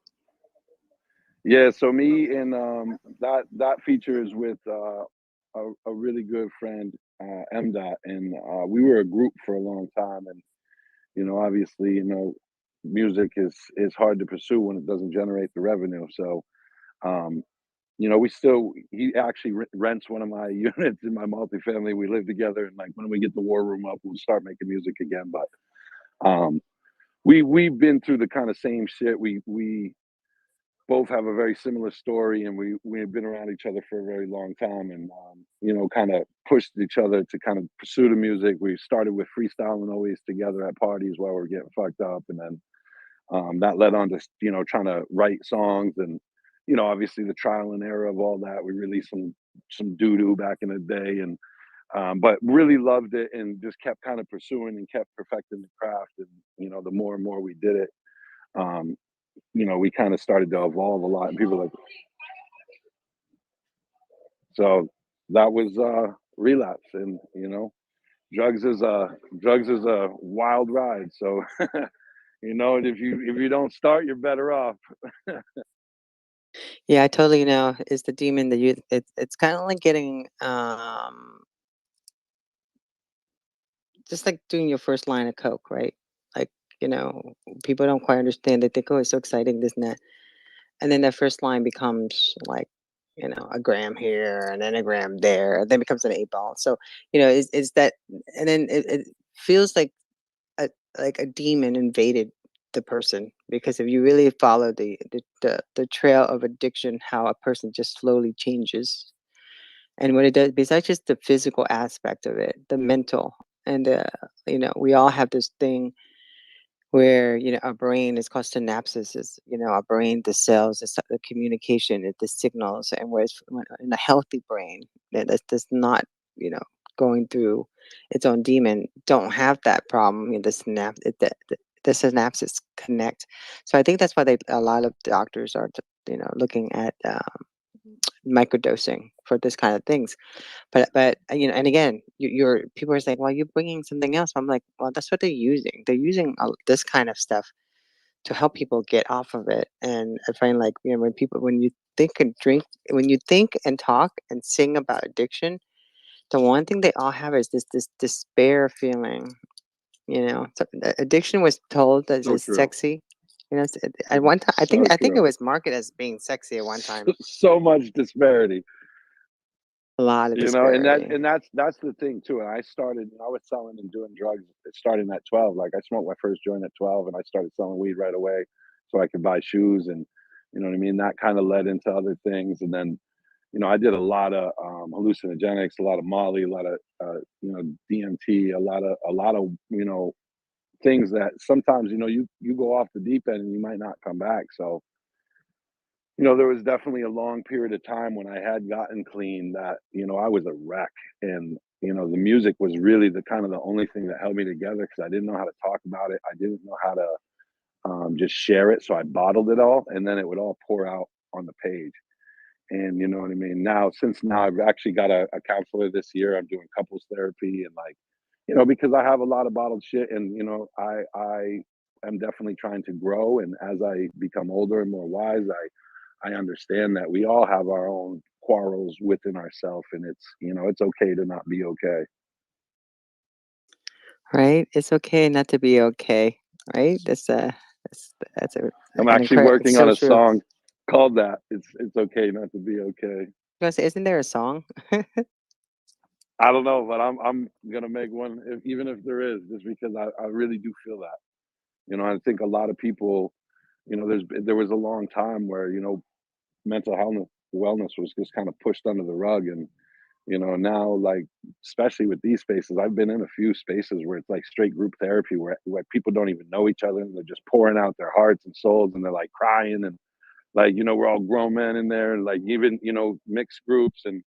Yeah, so me and that feature is with a really good friend, MDOT, and we were a group for a long time. And obviously, music is hard to pursue when it doesn't generate the revenue. So, um, he actually rents one of my units in my multifamily. We live together, and like when we get the war room up, we'll start making music again. But we've been through the kind of same shit. We both have a very similar story, and we've been around each other for a very long time, and kind of pushed each other to kind of pursue the music. We started with freestyling always together at parties while we were getting fucked up, and then that led on to trying to write songs, and obviously the trial and error of all that. We released some doo doo back in the day, and but really loved it, and just kept kind of pursuing and kept perfecting the craft, and the more and more we did it, we kind of started to evolve a lot, and people were like, So that was relapse, and drugs is a wild ride. So and if you don't start, you're better off. Yeah, I totally know. It's the demon that you. It's kind of like getting just like doing your first line of coke, right? Like you know, people don't quite understand. They think, oh, it's so exciting, this and that, and then that first line becomes like a gram here and then a gram there, and then becomes an 8 ball. So is that, and then it feels a like a demon invaded the person, because if you really follow the trail of addiction, how a person just slowly changes, and what it does, besides just the physical aspect of it, the mental, and we all have this thing where our brain is called synapses, is our brain, the cells, the communication, the signals, and whereas in a healthy brain that's not you know going through its own demon, don't have that problem. The synapses connect. So I think that's why a lot of doctors are looking at microdosing for this kind of things. But and again, you're people are saying, well, you're bringing something else. I'm like, well, that's what they're using. They're using this kind of stuff to help people get off of it. And I find, like, when you think and drink, when you think and talk and sing about addiction, the one thing they all have is this despair feeling. So addiction was told that So it's true. sexy. At one time, So I think it true. was marketed as being sexy at one time. So much disparity. A lot of And disparity. that's the thing too. And I was selling and doing drugs starting at 12. Like, I smoked my first joint at 12, and I started selling weed right away so I could buy shoes, and you know what I mean? That kind of led into other things. And then, I did a lot of hallucinogenics, a lot of Molly, a lot of DMT, a lot of things that sometimes you go off the deep end and you might not come back. So there was definitely a long period of time when I had gotten clean that, I was a wreck. And, the music was really the kind of the only thing that held me together, because I didn't know how to talk about it. I didn't know how to just share it. So I bottled it all, and then it would all pour out on the page. And you know what I mean? Since I've actually got a counselor this year, I'm doing couples therapy, and like, because I have a lot of bottled shit, and I am definitely trying to grow. And as I become older and more wise, I understand that we all have our own quarrels within ourselves, and it's okay to not be okay. Right? It's okay not to be okay. Right? That's I'm an actually incredible. working on So a true. song called that. It's okay not to be okay. I was gonna say, isn't there a song? I don't know, but I'm gonna make one, even if there is, just because I really do feel that. I think a lot of people, there was a long time where mental health wellness was just kind of pushed under the rug. And now, like, especially with these spaces, I've been in a few spaces where it's like straight group therapy, where people don't even know each other, and they're just pouring out their hearts and souls, and they're like crying, and like, we're all grown men in there, and like, even mixed groups. And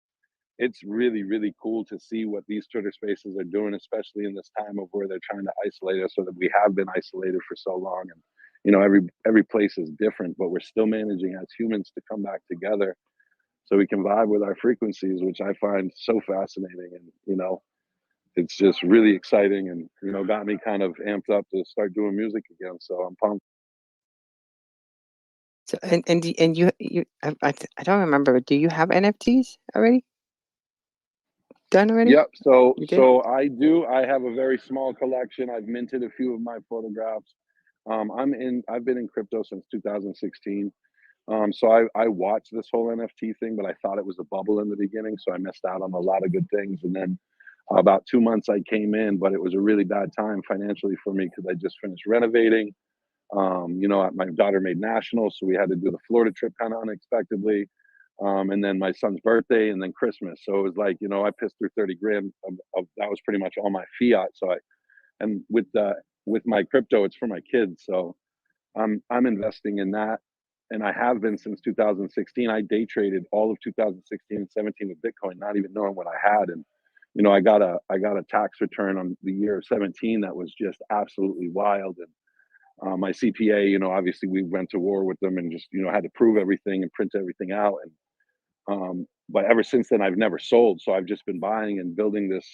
it's really, really cool to see what these Twitter spaces are doing, especially in this time of where they're trying to isolate us, so that we have been isolated for so long. And every place is different, but we're still managing as humans to come back together so we can vibe with our frequencies, which I find so fascinating. And it's just really exciting, and got me kind of amped up to start doing music again. So I'm pumped. So and you I don't remember, but do you have NFTs already? Done already? Yep. So You did? so I do. I have a very small collection. I've minted a few of my photographs. I've been in crypto since 2016. So I watched this whole NFT thing, but I thought it was a bubble in the beginning, so I missed out on a lot of good things. And then about 2 months I came in, but it was a really bad time financially for me, because I just finished renovating. My daughter made nationals, so we had to do the Florida trip kind of unexpectedly. And then my son's birthday, and then Christmas. So it was like, I pissed through 30 grand of that was pretty much all my fiat. And with my crypto, it's for my kids. So I'm investing in that, and I have been since 2016. I day traded all of 2016 and 17 with Bitcoin, not even knowing what I had. And I got a tax return on the year of 17 that was just absolutely wild. And my CPA, obviously we went to war with them, and just had to prove everything and print everything out. And but ever since then I've never sold. So I've just been buying and building this,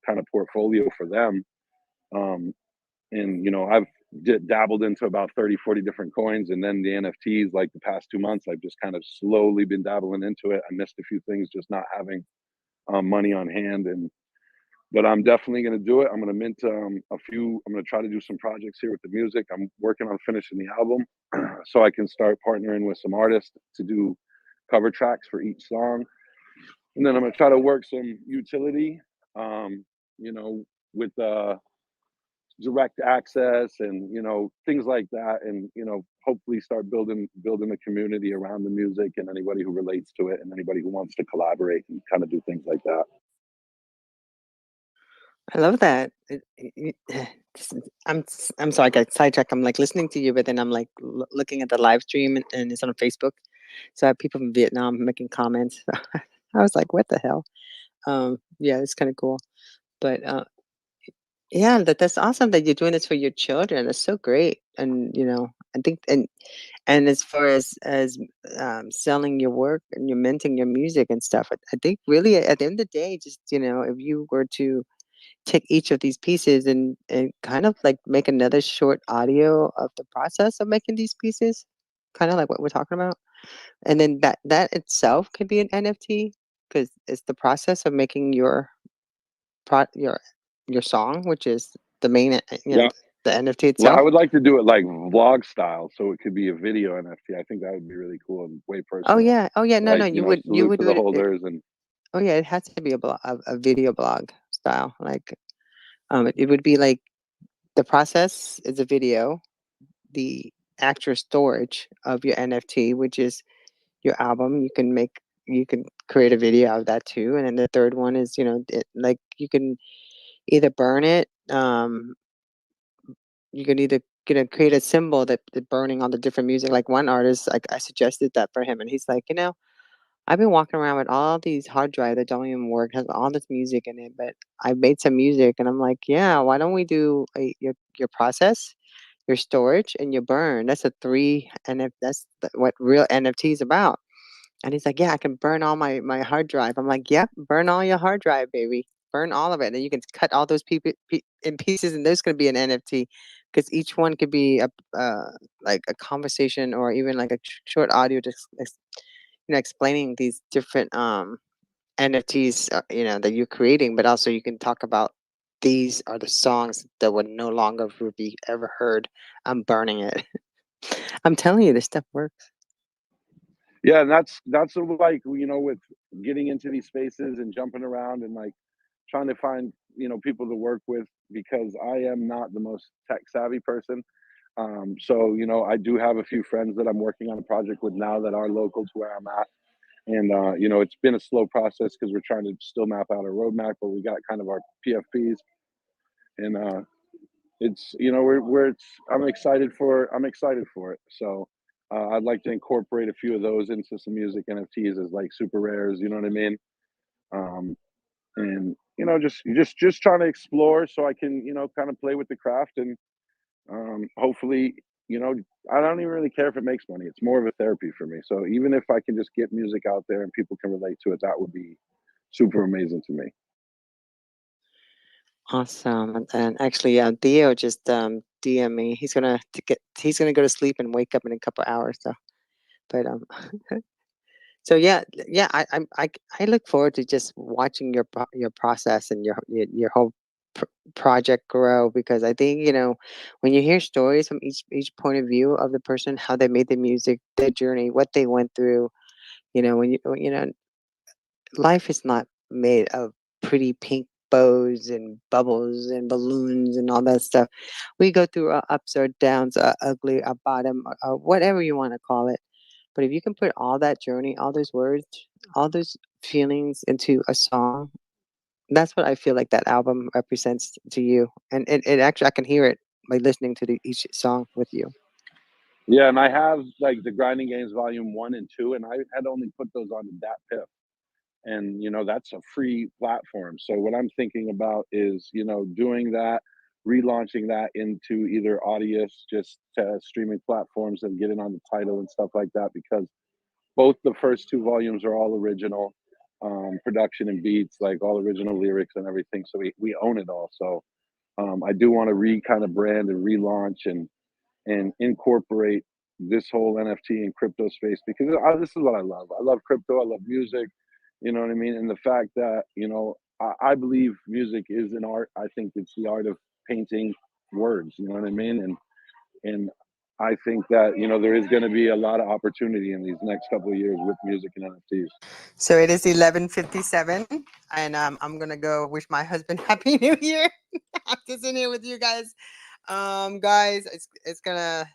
kind of portfolio for them. And I've dabbled into about 30, 40 different coins, and then the NFTs, like the past 2 months, I've just kind of slowly been dabbling into it. I missed a few things, just not having money on hand, but I'm definitely going to do it. I'm going to mint a few. I'm going to try to do some projects here with the music. I'm working on finishing the album so I can start partnering with some artists to do cover tracks for each song. And then I'm going to try to work some utility, with direct access and, things like that. And, hopefully start building a community around the music and anybody who relates to it and anybody who wants to collaborate and kind of do things like that. I love that. I'm sorry, I got sidetracked. I'm like listening to you, but then I'm like looking at the live stream, and it's on Facebook. So I have people from Vietnam making comments. I was like, what the hell? Yeah, it's kind of cool. But yeah, that's awesome that you're doing this for your children. That's so great. And I think and as far as selling your work and you're minting your music and stuff, I think really at the end of the day, just if you were to take each of these pieces and kind of like make another short audio of the process of making these pieces, kind of like what we're talking about, and then that itself could be an NFT because it's the process of making your song, which is the main Yeah. the NFT Well, itself. I would like to do it like vlog style, so it could be a video NFT. I think that would be really cool and way personal. Oh yeah, no, Like, you would salute to do the it. holders and Oh yeah, it has to be a video blog style. Like, it would be like the process is a video, the actual storage of your NFT, which is your album. You can create a video out of that too. And then the third one is, like you can either burn it, you can either create a symbol that burning all the different music. Like one artist, like I suggested that for him, and he's like, I've been walking around with all these hard drive that don't even work, has all this music in it, but I made some music, and I'm like, yeah, why don't we do your process, your storage, and your burn? That's a three, and if that's what real NFT is about. And he's like, yeah, I can burn all my hard drive. I'm like, yep, burn all your hard drive, baby. Burn all of it. And you can cut all those in pieces, and there's going to be an NFT because each one could be like a conversation or even like a short audio just explaining these different NFTs, that you're creating, but also you can talk about these are the songs that would no longer be ever heard. I'm burning it. I'm telling you, this stuff works. yeah, and that's like, with getting into these spaces and jumping around and like trying to find, people to work with, because I am not the most tech savvy person. So, I do have a few friends that I'm working on a project with now that are local to where I'm at. And, it's been a slow process because we're trying to still map out a roadmap, but we got kind of our PFPs. And it's, I'm excited for it. So I'd like to incorporate a few of those into some music NFTs as like super rares, you know what I mean? And, just trying to explore so I can, kind of play with the craft and hopefully, I don't even really care if it makes money. It's more of a therapy for me. So even if I can just get music out there and people can relate to it, that would be super amazing to me. Awesome. And actually, Theo just DM me. He's gonna go to sleep and wake up in a couple hours. So, but so yeah, yeah. I look forward to just watching your process and your whole project grow, because I think when you hear stories from each point of view of the person, how they made the music, their journey, what they went through. When life is not made of pretty pink bows and bubbles and balloons and all that stuff. We go through ups or downs, ugly, a bottom, or whatever you want to call it. But if you can put all that journey, all those words, all those feelings into a song, that's what I feel like that album represents to you. And it actually, I can hear it by listening to each song with you. Yeah, and I have like the Grinding Games Volume 1 and 2, and I had only put those onto DatPiff. And that's a free platform. So what I'm thinking about is doing that, relaunching that into either Audius, just streaming platforms, and getting on the title and stuff like that, because both the first two volumes are all original. production and beats, like all original lyrics and everything. So we own it all. So I do want to kind of brand and relaunch and incorporate this whole NFT and crypto space, because this is what I love. I love crypto. I love music. You know what I mean? And the fact that, you know, I believe music is an art. I think it's the art of painting words. You know what I mean? And I think that, you know, there is going to be a lot of opportunity in these next couple of years with music and NFTs. So it is 11:57, and I'm gonna go wish my husband Happy New Year. I'm just in here with you guys. Guys, it's gonna.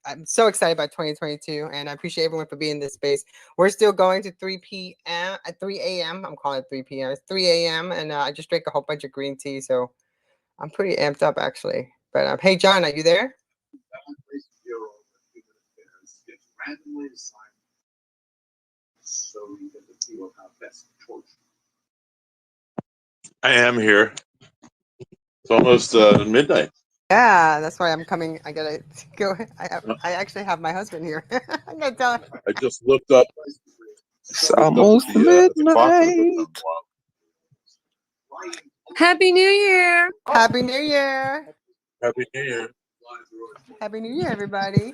I'm so excited about 2022, and I appreciate everyone for being in this space. We're still going to 3 p.m. at 3 a.m. I'm calling it 3 p.m. It's 3 a.m. and I just drank a whole bunch of green tea, so I'm pretty amped up actually. But hey, John, are you there? I am here. It's almost midnight. Yeah, that's why I'm coming. I gotta go. I actually have my husband here. I gotta tell him. I just looked up. It's almost midnight. Happy New Year! Happy New Year! Happy New Year! Happy New Year, everybody!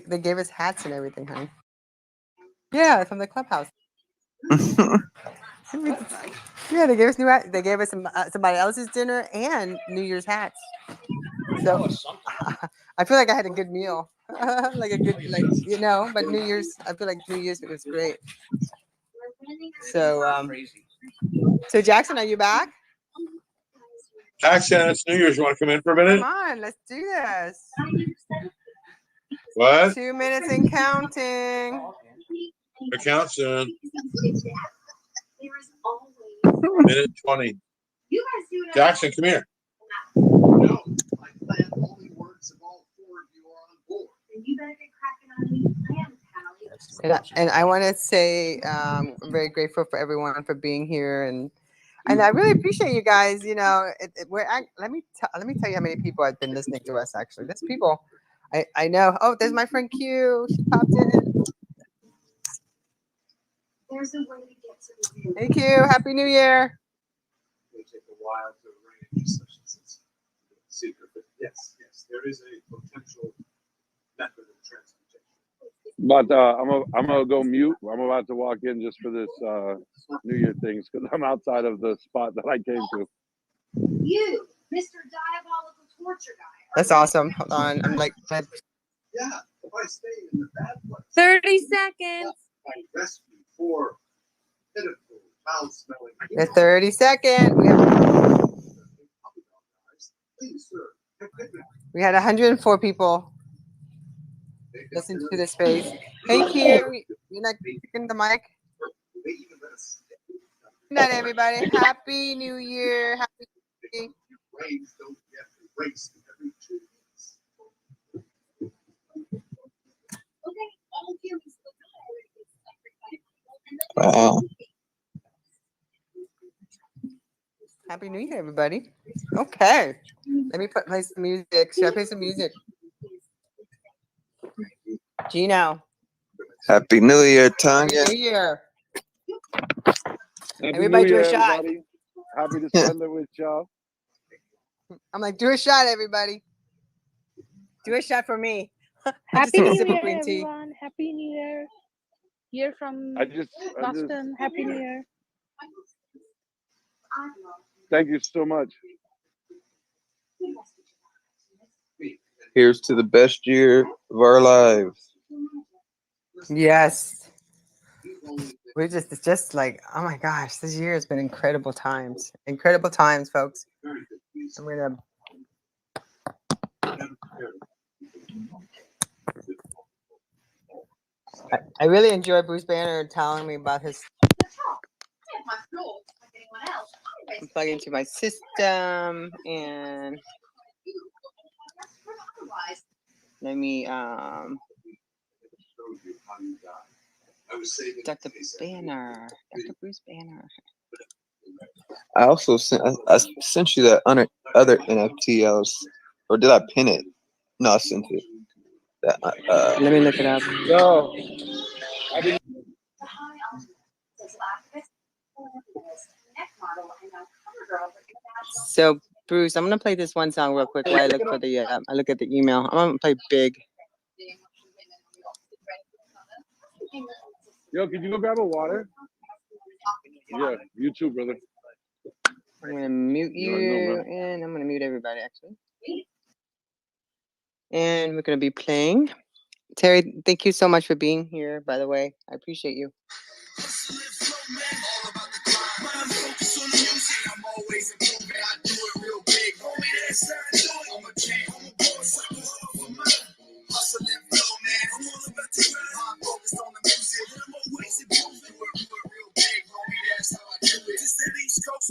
They gave us hats and everything, honey. Yeah, from the clubhouse. Yeah, they gave us new hats. They gave us somebody else's dinner and New Year's hats. So I feel like I had a good meal, like a good, like, you know. But New Year's, I feel like New Year's it was great. So so Jackson, are you back? Jackson, it's New Year's. You want to come in for a minute? Come on, let's do this. What? 2 minutes and counting. It counts soon. Minute 20. Jackson, come here. And I want to say I'm very grateful for everyone for being here, and I really appreciate you guys. You know, let me tell you how many people have been listening to us. Actually, there's people I know. Oh, there's my friend Q. She popped in. There's a way to get to the Hey Q, Happy New Year. It may take a while to arrange such a secret, but yes, there is a potential method of transportation. But I'm gonna go mute. I'm about to walk in just for this New Year things because I'm outside of the spot that I came to. You, Mr. Diabolical Torture Guy. That's awesome. Hold on, I'm like. Yeah, if I stay in the bad place. 30 seconds. I rescue for pitiful, foul-smelling. The 30 second. We had 104 people listen to the space. Hey Q, you're not picking the mic. Good night, everybody. Happy New Year. Happy New Year. Wow. Happy New Year, everybody. Okay. Let me play some music. Should I play some music? Gino. Happy New Year, Tanya. Happy New Year. Happy Everybody New do Year, a shot. everybody. Happy to spend it with y'all. I'm like, do a shot, everybody. Do a shot for me. Happy New sip of Year, green tea. everyone. Happy New Year. Here from Boston. Happy New Year. Thank you so much. Here's to the best year of our lives. Yes. We're just, it's just like, oh my gosh, this year has been incredible times. Incredible times, folks. I'm gonna. I really enjoy Bruce Banner telling me about his. I'm plugging into my system and let me Dr. Banner, Dr. Bruce Banner. I also I sent you that other NFT. Or did I pin it? No, I sent it. Let me look it up. Yo. So, Bruce, I'm gonna play this one song real quick while I look for the I look at the email. I'm gonna play Big. Yo, can you go grab a water? Yeah, you too, brother. I'm gonna mute You already know, you, bro. and I'm gonna mute everybody actually. And we're gonna be playing. Terry, thank you so much for being here. By the way, I appreciate you.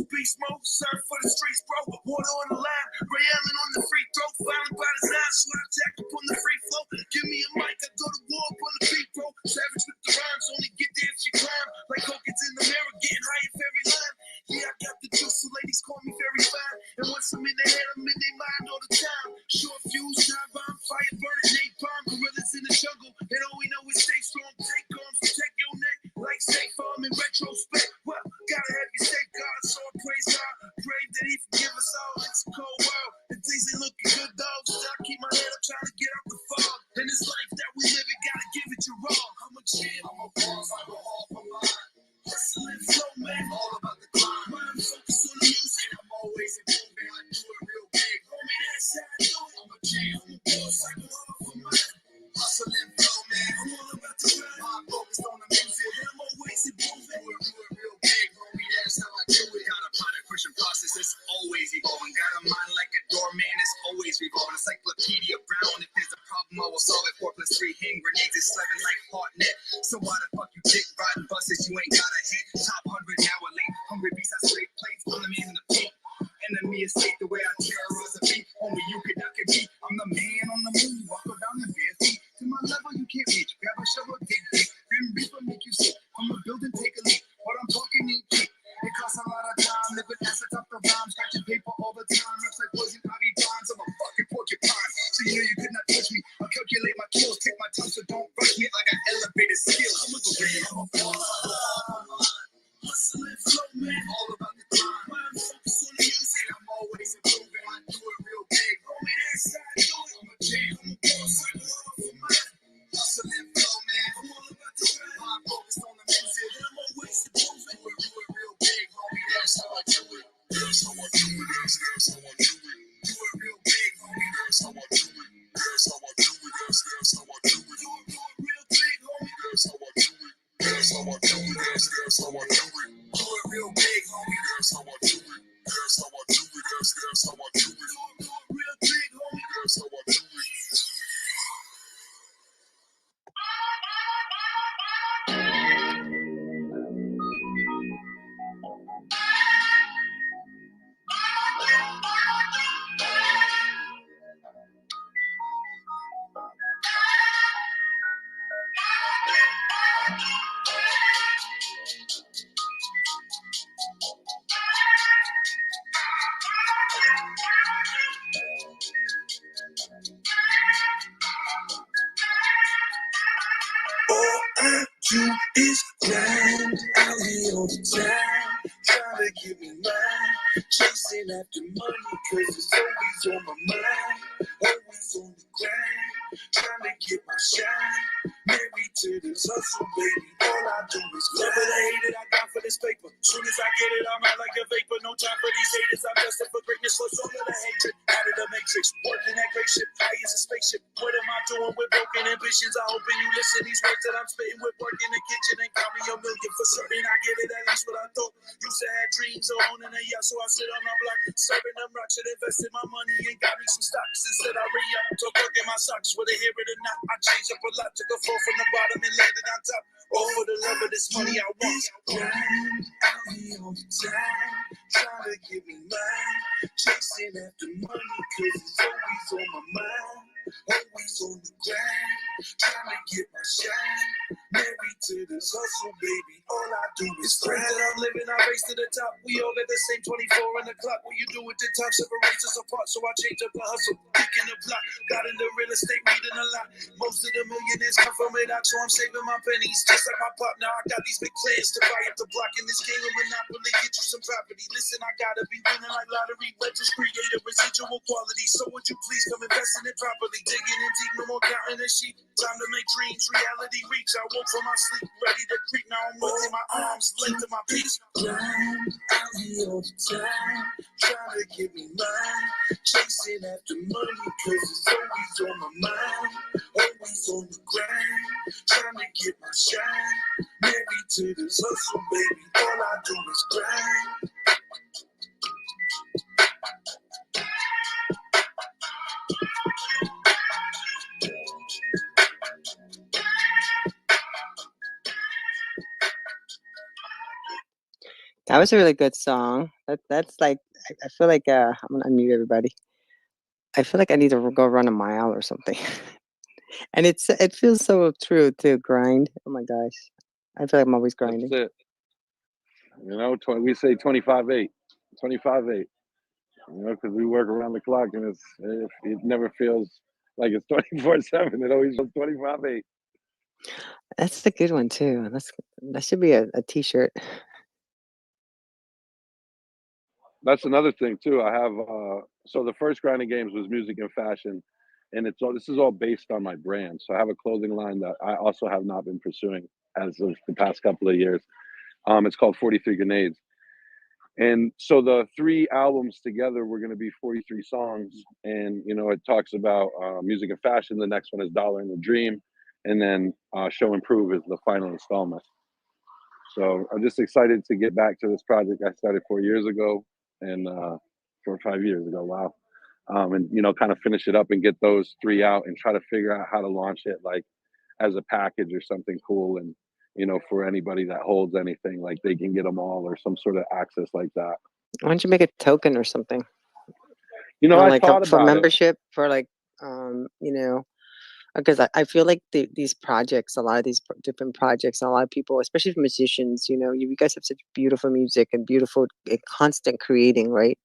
Beast mode, surf for the streets, bro. Water on the line, Ray Allen on the free throw. Violent by design, slap jack up on the free flow. Give me a mic, I go to war up on the beat, bro. Savage with the rhymes, only get there if you climb. Like Hogan's in the mirror, getting high if every line. Yeah, I got the juice, so ladies call me very fine. And once I'm in the head, I'm in their mind all the time. Short fuse, time bomb, fire burning, napalm. Gorillas in the jungle, and all we know is stay strong. Take arms, protect your neck, like State Farm in retrospect. Well, gotta have your state guard, so I praise God. Pray that he forgive us all. It's a cold world, and things ain't looking good, though. Still, I keep my head up, trying to get out the fog. In this life that we live, it gotta give it your all. I'm a champ, I'm a boss, I'm a all for mine. Hustling flow, man, all about the grind. When I'm focused on the music, I'm always improving. I do it real big, homie, that's how I do it. I'm a champ, I'm a boss, I'm a all for mine. Hustling flow, man, I'm all about the grind. I'm focused on the music, and I'm always improving. We do it real big, homie, that's how I do it. Got a product pushing process, it's always evolving. Got a mind like a doorman, it's always revolving. Encyclopedia Brown, if there's a problem, I will solve it. 4 + 3 hand grenades, it's slapping like Hartnett. So why the fuck you dick riding buses? You ain't gotta hate. Top 100 now or late. Hungry beats, I straight plates, on the man in the peak. Enemy estate the way I terrorize a beat. Only you can knock it beat. I'm the man on the move, walk around in bare feet. To my level, you can't reach. Grab a shovel, dig deep. Grim Reaper make you sick. From a building, take a leap. What I'm talking ain't cheap. It costs a lot of time. Living assets up the rhymes. Scratching paper all the time. Looks like poison ivy vines. I'm a fucking porcupine. So you know you could not touch me. I calculate my kills. Take my time, so don't rush me. Like I elevated skills. I'm a career. I'm a boss. Hustling flow, man. All about the grind. When I'm focused on the music, I'm always improving. I do it real big. Homie, that's how I do it. I'm a champ. I'm a boss. I'm a all for mine. Hustling flow, man. I'm all about the grind. I'm focused on the music, and I'm always improving. We do it real big, homie. That's how I do it. That's how I do it. That's how I do it. Do it real big, homie. That's how I do it. That's how I do it. That's how I do it. Do it real big, homie. That's how I do it. That's how I do it. That's how I do it. Do it real big, homie. That's how I do it. That's how I do it. That's how I do it. Do it real big, homie. That's how I do it. All I do is grind out here all the time, trying to get me mine, chasing after money, cause it's always on my mind, always on the grind, trying to get my shine, married to this hustle, baby, all I do is love it, I hate it, I die for this paper, soon as I get it, I'm out like a vapor, no time for these haters, I'm destined for greatness, so all of the hatred, out of the matrix, working that great ship, high as a spaceship, what am I doing with broken ambitions, I hope you listen, these words that I'm spitting with work in the kitchen, and count me a million for certain, I get it, at least what I thought, used to have dreams of owning a yacht, so I sit on my block, serving them rocks, and invested my money, and got me some stocks, instead I re-up, so work in my socks, whether hear it or not, I changed up a lot, took a fall from the bottom and landed on top, all for the love of this money I want, grind out here all the time, trying to get me mine, chasing after money, cause it's always on my mind, always on the grind, trying to get my shine, Married to this hustle, baby. All I do is grind. I'm living, I race to the top. We all at the same 24 in the clock. What you do at the time separates us apart. So I change up the hustle, kicking the block. Got into real estate, reading a lot. Most of the millionaires come from it out, so I'm saving my pennies. Just like my pop, now I got these big plans to buy up the block in this game of Monopoly. Get you some property. Listen, I gotta be winning like lottery. Legends create a residual quality. So would you please come invest in it properly? Digging in deep, no more counting the sheep. Time to make dreams reality reach. I woke from my sleep, ready to creep. Now I'm lifting my arms, length to my peace. Grind out here all the time, trying to get me mine. Chasing after money, cause it's always on my mind. Always on the grind, trying to get my shine. Married to this hustle, baby. All I do is grind. That was a really good song. That's like I feel like I'm gonna unmute everybody. I feel like I need to go run a mile or something. And it feels so true to grind. Oh my gosh. I feel like I'm always That's grinding. it. You know, we say 25/8, 25/8. You know, because we work around the clock, and it never feels like it's 24/7. It always feels 25/8. That's the good one too. That should be a t-shirt. That's another thing too. I have so the first grinding games was music and fashion, and this is all based on my brand. So I have a clothing line that I also have not been pursuing as of the past couple of years. It's called 43 Grenades. And so the three albums together were going to be 43 songs, and you know it talks about music and fashion. The next one is Dollar and the Dream, and then Show and Prove is the final installment. So I'm just excited to get back to this project I started 4 years ago, and 4 or 5 years ago. Wow. And you know, kind of finish it up and get those three out, and try to figure out how to launch it like as a package or something cool, and you know, for anybody that holds anything, like they can get them all or some sort of access like that. Why don't you make a token or something? You know, I Like thought for about it. membership for like because I feel like these projects, a lot of these different projects, a lot of people, especially for musicians, you guys have such beautiful music and beautiful constant creating, right?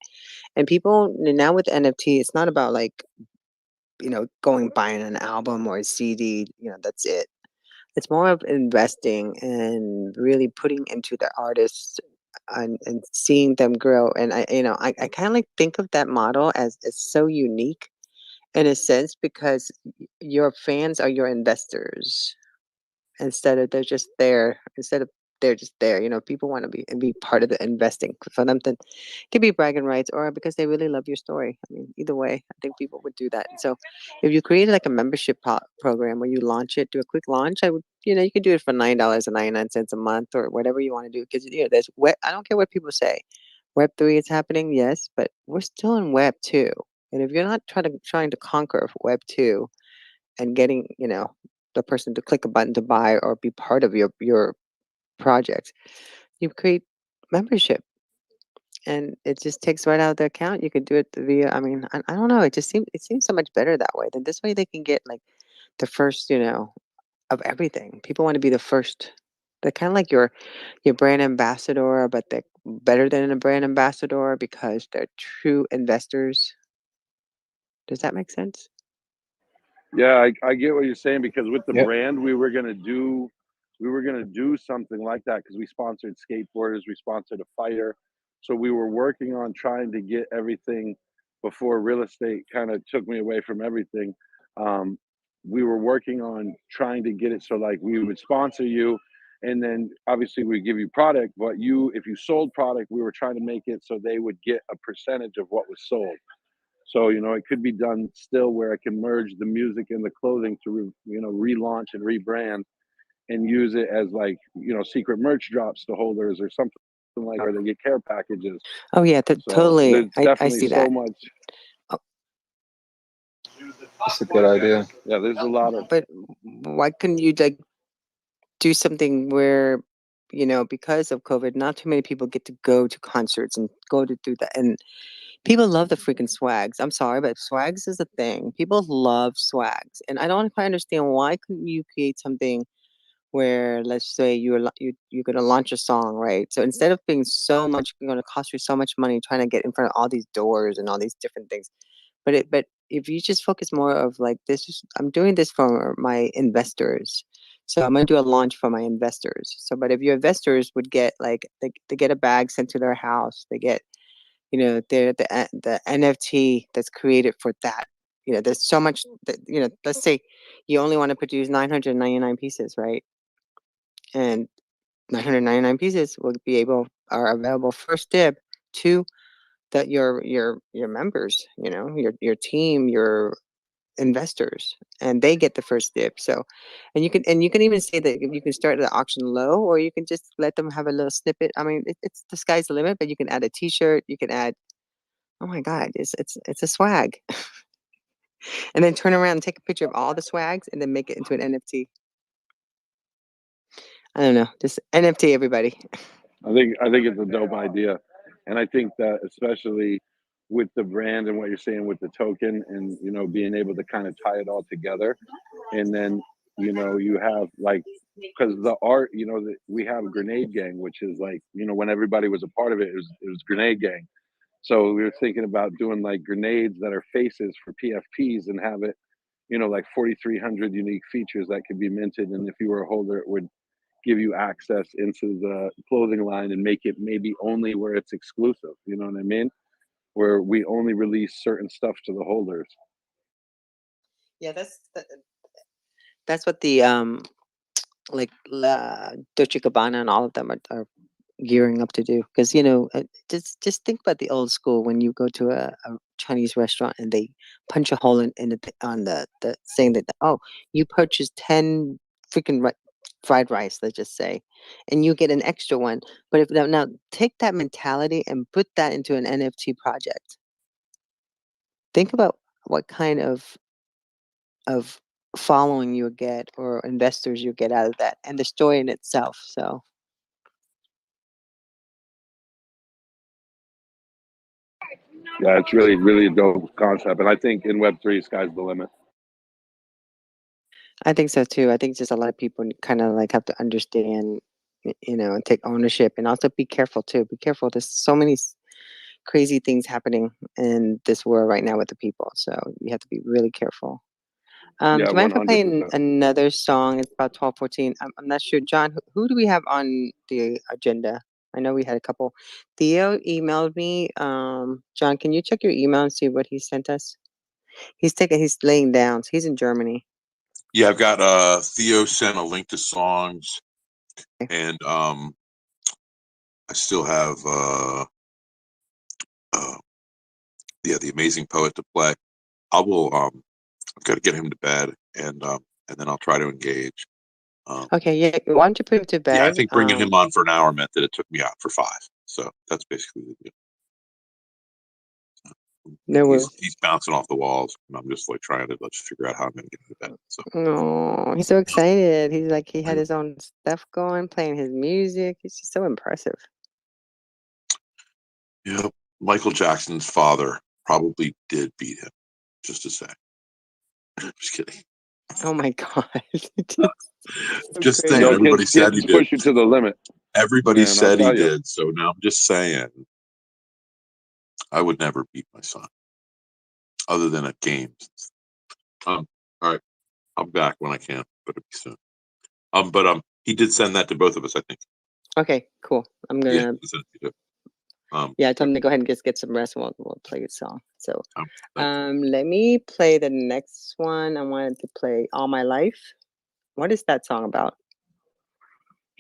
And people now with NFT, it's not about like going buying an album or a CD. That's it. It's more of investing and really putting into the artists and seeing them grow. And I kind of like think of that model as so unique in a sense because your fans are your investors instead of they're just there. People want to be part of the investing for them to give you bragging rights or because they really love your story. I mean, either way, I think people would do that. And so if you created like a membership program where you launch it, do a quick launch, I would, you can do it for $9.99 a month or whatever you want to do. Because, there's I don't care what people say. Web3 is happening, yes, but we're still in Web2. And if you're not trying to conquer Web2 and getting, the person to click a button to buy or be part of your project, you create membership and it just takes right out of the account. You could do it via, I mean, I don't know. It seems so much better that way. Then this way they can get like the first, of everything. People want to be the first. They're kind of like your brand ambassador, but they're better than a brand ambassador because they're true investors. Does that make sense? Yeah, I get what you're saying because with the Yep. brand, we were gonna do something like that because we sponsored skateboarders, we sponsored a fighter, so we were working on trying to get everything before real estate kind of took me away from everything. Um, we were working on trying to get it so like we would sponsor you, and then obviously we give you product, but if you sold product, we were trying to make it so they would get a percentage of what was sold. So, it could be done still where I can merge the music and the clothing to, relaunch and rebrand and use it as like, secret merch drops to holders or something like where they get care packages. Oh yeah, So totally. there's I definitely see so that. much. That's a good idea. Yeah, there's a lot of. But why couldn't you like do something where, because of COVID, not too many people get to go to concerts and go to do that. And people love the freaking swags. I'm sorry, but swags is a thing. People love swags. And I don't quite understand why couldn't you create something where let's say you're going to launch a song, right? So instead of being so much going to cost you so much money trying to get in front of all these doors and all these different things, but if you just focus more of like I'm doing this for my investors. So I'm going to do a launch for my investors. So, but if your investors would get like they get a bag sent to their house, they get the NFT that's created for that. There's so much that let's say you only want to produce 999 pieces, right? And 999 pieces are available first dib to your members, your team, your investors, and they get the first dib. So, and you can even say that you can start the auction low, or you can just let them have a little snippet. I mean, it's the sky's the limit, but you can add a T-shirt, you can add. Oh my God, it's a swag, and then turn around and take a picture of all the swags, and then make it into an NFT. I don't know, just NFT everybody. I think it's a dope idea, and I think that especially with the brand and what you're saying with the token, and being able to kind of tie it all together, and then you have like because the art, we have Grenade Gang, which is like when everybody was a part of it, it was Grenade Gang. So we were thinking about doing like grenades that are faces for PFPs and have it, like 4,300 unique features that could be minted, and if you were a holder, it would give you access into the clothing line and make it maybe only where it's exclusive. You know what I mean? Where we only release certain stuff to the holders. Yeah, that's what the like Dolce Gabbana and all of them are gearing up to do. Because just think about the old school when you go to a Chinese restaurant and they punch a hole in on the saying that you purchased 10 freaking fried rice, let's just say, and you get an extra one. But if now take that mentality and put that into an NFT project. Think about what kind of following you get or investors you get out of that, and the story in itself. So Yeah, it's really, really a dope concept. And I think in Web3, sky's the limit. I think so too. I think just a lot of people kind of like have to understand, and take ownership, and also be careful too. Be careful. There's so many crazy things happening in this world right now with the people. So you have to be really careful. Yeah, Do you mind if I play 100%. another song? It's about 12:14. I'm not sure, John. Who do we have on the agenda? I know we had a couple. Theo emailed me. John, can you check your email and see what he sent us? He's laying down. So he's in Germany. Yeah, I've got Theo sent a link to songs, and I still have the Amazing Poet to play. I've got to get him to bed, and then I'll try to engage. Okay, yeah. Why don't you put him to bed? Yeah, I think bringing him on for an hour meant that it took me out for 5. So that's basically the deal. No, he's bouncing off the walls, and I'm just like trying to figure out how I'm going to get him to bed. So oh, he's so excited. He's like he had his own stuff going, playing his music. He's just so impressive. yeah, Michael Jackson's father probably did beat him. Just to say, just kidding. Oh my God! Just saying. Everybody said he kids did. Push you to the limit. Everybody Man, said he I'll tell you. did. So now I'm just saying, I would never beat my son, other than at games. All right, I'm back when I can, but it'll be soon. But he did send that to both of us, I think. Okay, cool. I'm gonna. Yeah, he sent it to you. Yeah, I told him to go ahead and just get some rest, and we'll play a song. So, let me play the next one. I wanted to play "All My Life." What is that song about?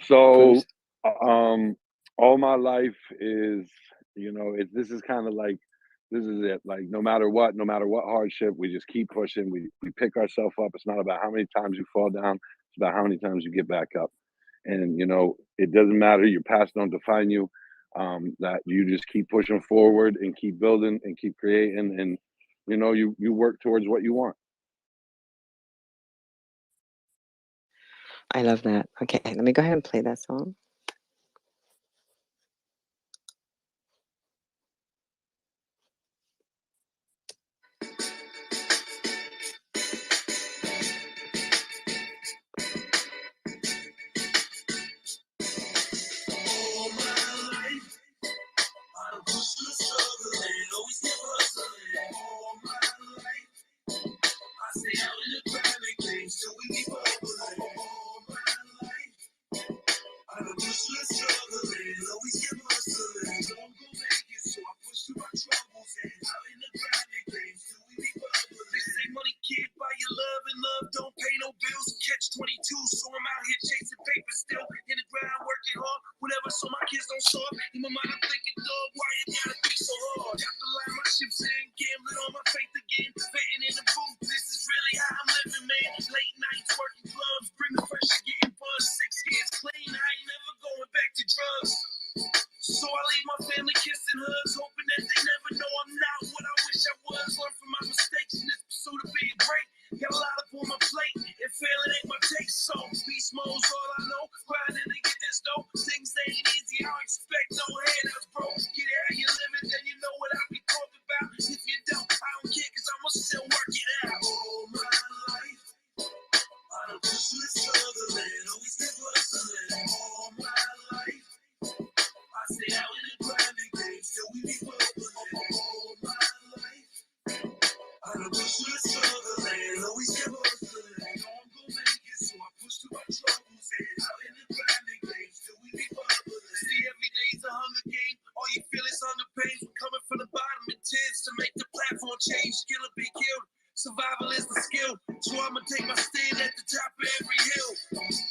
So, all my life is, this is kind of like, this is it. Like, no matter what hardship, we just keep pushing. We pick ourselves up. It's not about how many times you fall down. It's about how many times you get back up. And, it doesn't matter. Your past don't define you. That you just keep pushing forward and keep building and keep creating. And, you work towards what you want. I love that. Okay, let me go ahead and play that song. stay out in the grinding games till we be bubbling. All my life, I don't push to struggling, always keep hustling. Don't go make it, so I push through my troubles and out in the grinding games till we be bubbling. They say money can't buy you love, and love don't pay no bills. Catch 22, so I'm out here chasing paper still. In the ground, working hard, whatever, so my kids don't starve. In my mind, I'm thinking, dog, why you gotta be so hard? Got to line my ships in, gambling on my faith again. Fitting in the booth, this is really how I'm living, man. Late nights working clubs, bring the pressure, getting buzzed. 6 years clean, I ain't never going back to drugs. So I leave my family kissing hugs, hoping that they never know I'm not what I wish I was. Learn from my mistakes in this pursuit of being great. Got a lot up on my plate, and failing ain't my taste. So beast mode's all I know, grinding to get this dough. Things ain't easy, I don't expect no handouts, bro. Get it how you living, then you know what I be talking about. If you don't, I don't care, cause I'ma still work it out. All my life, I don't push through the struggling, always keep hustling. All my life, I stay out in the grinding games till we be bubbling. All my life, I don't push through the struggling, always keep hustling. Know I'm gonna make it, so I push through my troubles and out in the grinding games till we be bubbling. See, every day's a hunger game. All you feel is hunger pains. We're coming from the bottom, it tends to make the platform change. Skill or be killed. Survival is the skill, so I'ma take my stand at the top of every hill.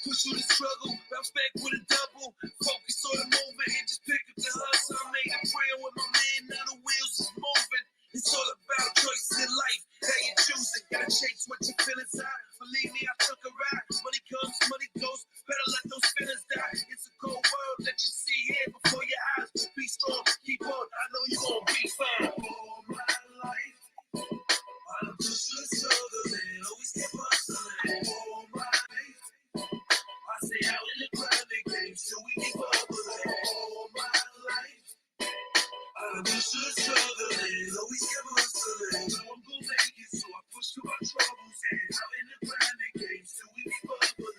Push through the struggle, bounce back with a double. Focus on the movement and just pick up the hustle. I made a prayer with my man, now the wheels is moving. It's all about choices in life that you're choosing. Gotta chase what you feel inside. Believe me, I took a ride. Money comes, money goes. Better let those feelings die. It's a cold world that you see here before your eyes. Be strong, keep on. I know you gon' be fine. All my life, I don't push the struggling, always keep hustling. All my life, I stay out in the grinding games till we keep bubbling. All my life, I don't push the struggling, always keep hustling. Know I'm gonna make it, so I push through my troubles and out in the grinding games till we keep bubbling.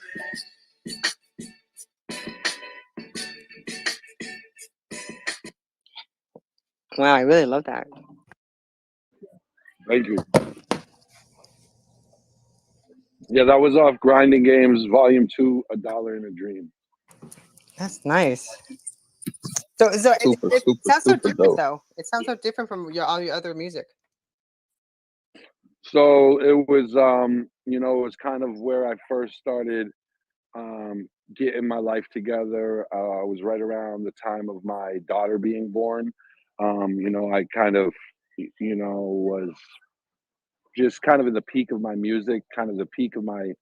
Wow, I really love that. Thank you. Yeah, that was off Grinding Games Volume 2, A Dollar in a Dream. That's nice. So it sounds so different dope. though. It sounds so different from all your other music. So it was, it was kind of where I first started getting my life together. I was right around the time of my daughter being born. I kind of, was just kind of in the peak of my music, kind of the peak of my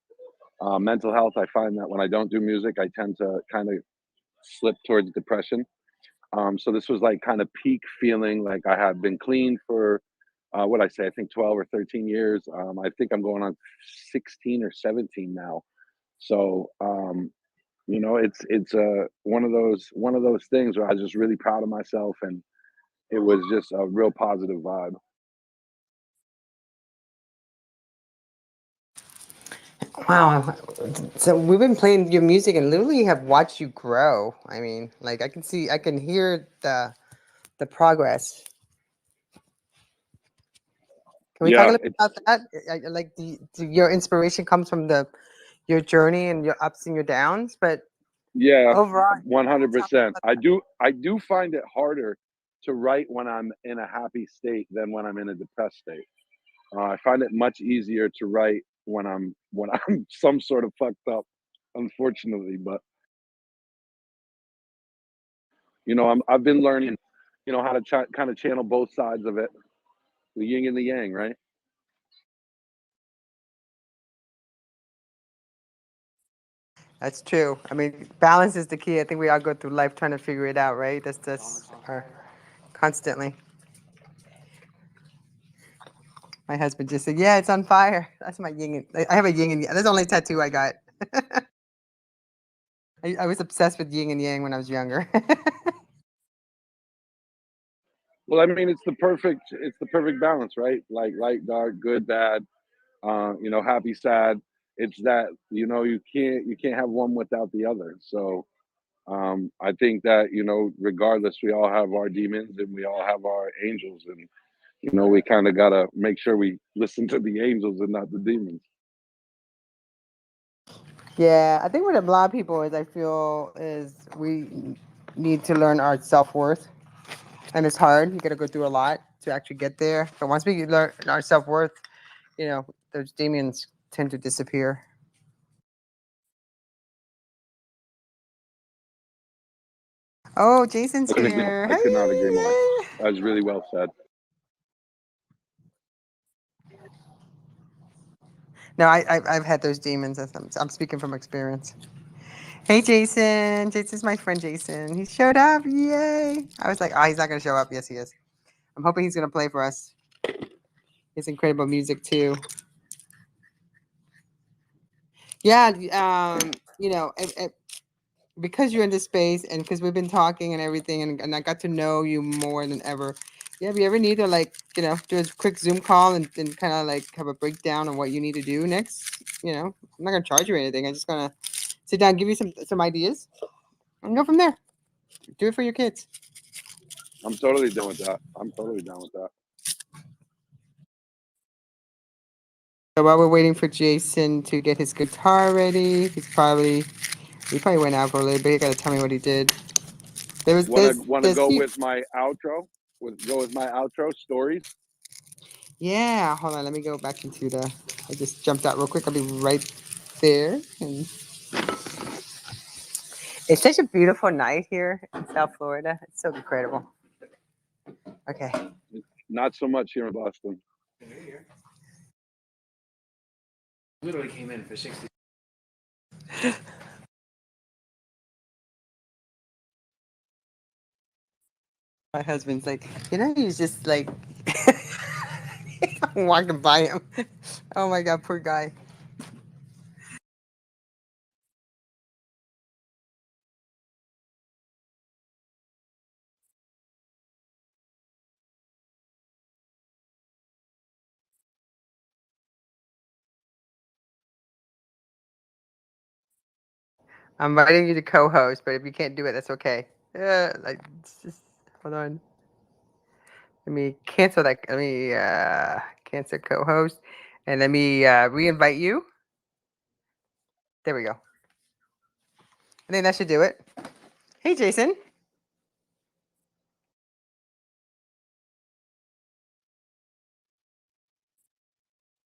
mental health. I find that when I don't do music, I tend to kind of slip towards depression. So this was like kind of peak feeling like I have been clean for I think 12 or 13 years. I think I'm going on 16 or 17 now. So it's one of those things where I was just really proud of myself, and it was just a real positive vibe. Wow. So we've been playing your music and literally have watched you grow. I mean, like I can hear the progress. Can we talk a little bit about that? Like your inspiration comes from your journey and your ups and your downs, but overall, 100%. I do find it harder to write when I'm in a happy state than when I'm in a depressed state. I find it much easier to write when I'm some sort of fucked up, unfortunately. But I've been learning, how to kind of channel both sides of it, the yin and the yang, right? that's true. I mean, balance is the key. I think we all go through life trying to figure it out, right? That's our constantly. My husband just said, "Yeah, it's on fire." That's my yin. I have a yin and yang. That's the only tattoo I got. I was obsessed with yin and yang when I was younger. Well, I mean, it's the perfect balance, right? Like light, dark, good, bad, happy, sad. It's that, you can't have one without the other. So I think that, regardless, we all have our demons and we all have our angels, and You know, we kind of gotta make sure we listen to the angels and not the demons. Yeah, I think what a lot of people is, I feel, is we need to learn our self-worth. And it's hard. You got to go through a lot to actually get there. But once we learn our self-worth, those demons tend to disappear. Oh, Jason's here. I could not Hey, agree more. yay. That was really well said. No, I've had those demons. I'm speaking from experience. Hey, Jason. Jason's my friend, Jason. He showed up. Yay. I was like, oh, he's not going to show up. Yes, he is. I'm hoping he's going to play for us. It's incredible music, too. Yeah, because you're in this space and because we've been talking and everything, and I got to know you more than ever. Yeah, if you ever need to, do a quick Zoom call and kind of have a breakdown on what you need to do next, I'm not going to charge you anything. I'm just going to sit down, give you some ideas, and go from there. Do it for your kids. I'm totally down with that. So while we're waiting for Jason to get his guitar ready, he probably went out for a little bit. He got to tell me what he did. Want to go with my outro? Go with my outro stories. Yeah, hold on. Let me go back into I just jumped out real quick. I'll be right there. And it's such a beautiful night here in South Florida. It's so incredible. Okay. Not so much here in Boston. Literally came in for 60. My husband's like, he's just like walking by him. Oh my God, poor guy. I'm inviting you to co-host, but if you can't do it, that's okay. Just hold on. Let me cancel that. Let me cancel co-host, and let me re-invite you. There we go. I think that should do it. Hey, Jason.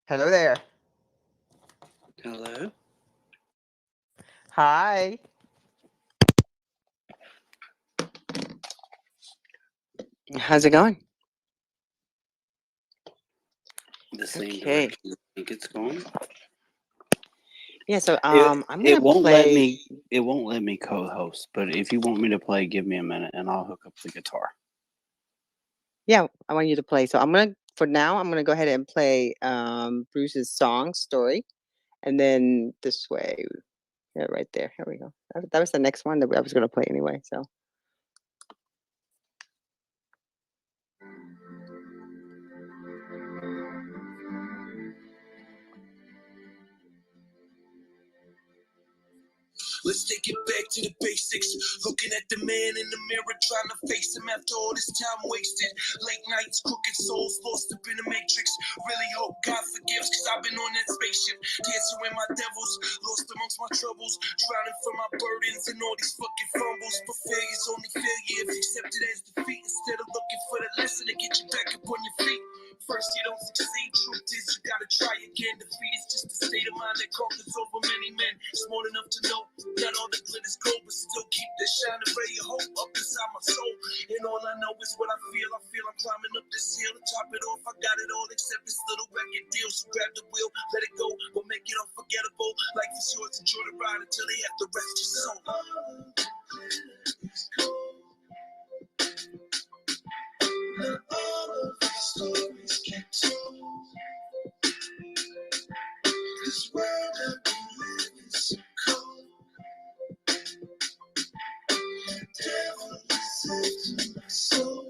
Hello there. Hello. Hi. How's it going? The same Okay. direction I think it's going. Yeah, so I'm gonna play. It won't let me co-host, but if you want me to play, give me a minute and I'll hook up the guitar. Yeah, I want you to play. So I'm gonna go ahead and play Bruce's song story, and then this way, yeah, right there. Here we go. That was the next one that I was gonna play anyway. So. Let's take it back to the basics. Looking at the man in the mirror, trying to face him after all this time wasted. Late nights, crooked souls, lost up in the matrix. Really hope God forgives, cause I've been on that spaceship. Dancing with my devils, lost amongst my troubles. Drowning from my burdens and all these fucking fumbles. But failure's only failure if accepted as defeat. Instead of looking for the lesson to get you back up on your feet. First you don't succeed, truth is you gotta try again. Defeat is just a state of mind that conquers over many men. Smart enough to know not all the glitters gold, but still keep that shining ray of hope up inside my soul. And all I know is what I feel I'm climbing up this hill. To top it off, I got it all except this little record deal. So grab the wheel, let it go, but make it unforgettable. Life is yours, enjoy the ride until they have to rest your soul. Not all of these stories get told. This world that we live is so cold. Devil is into my soul.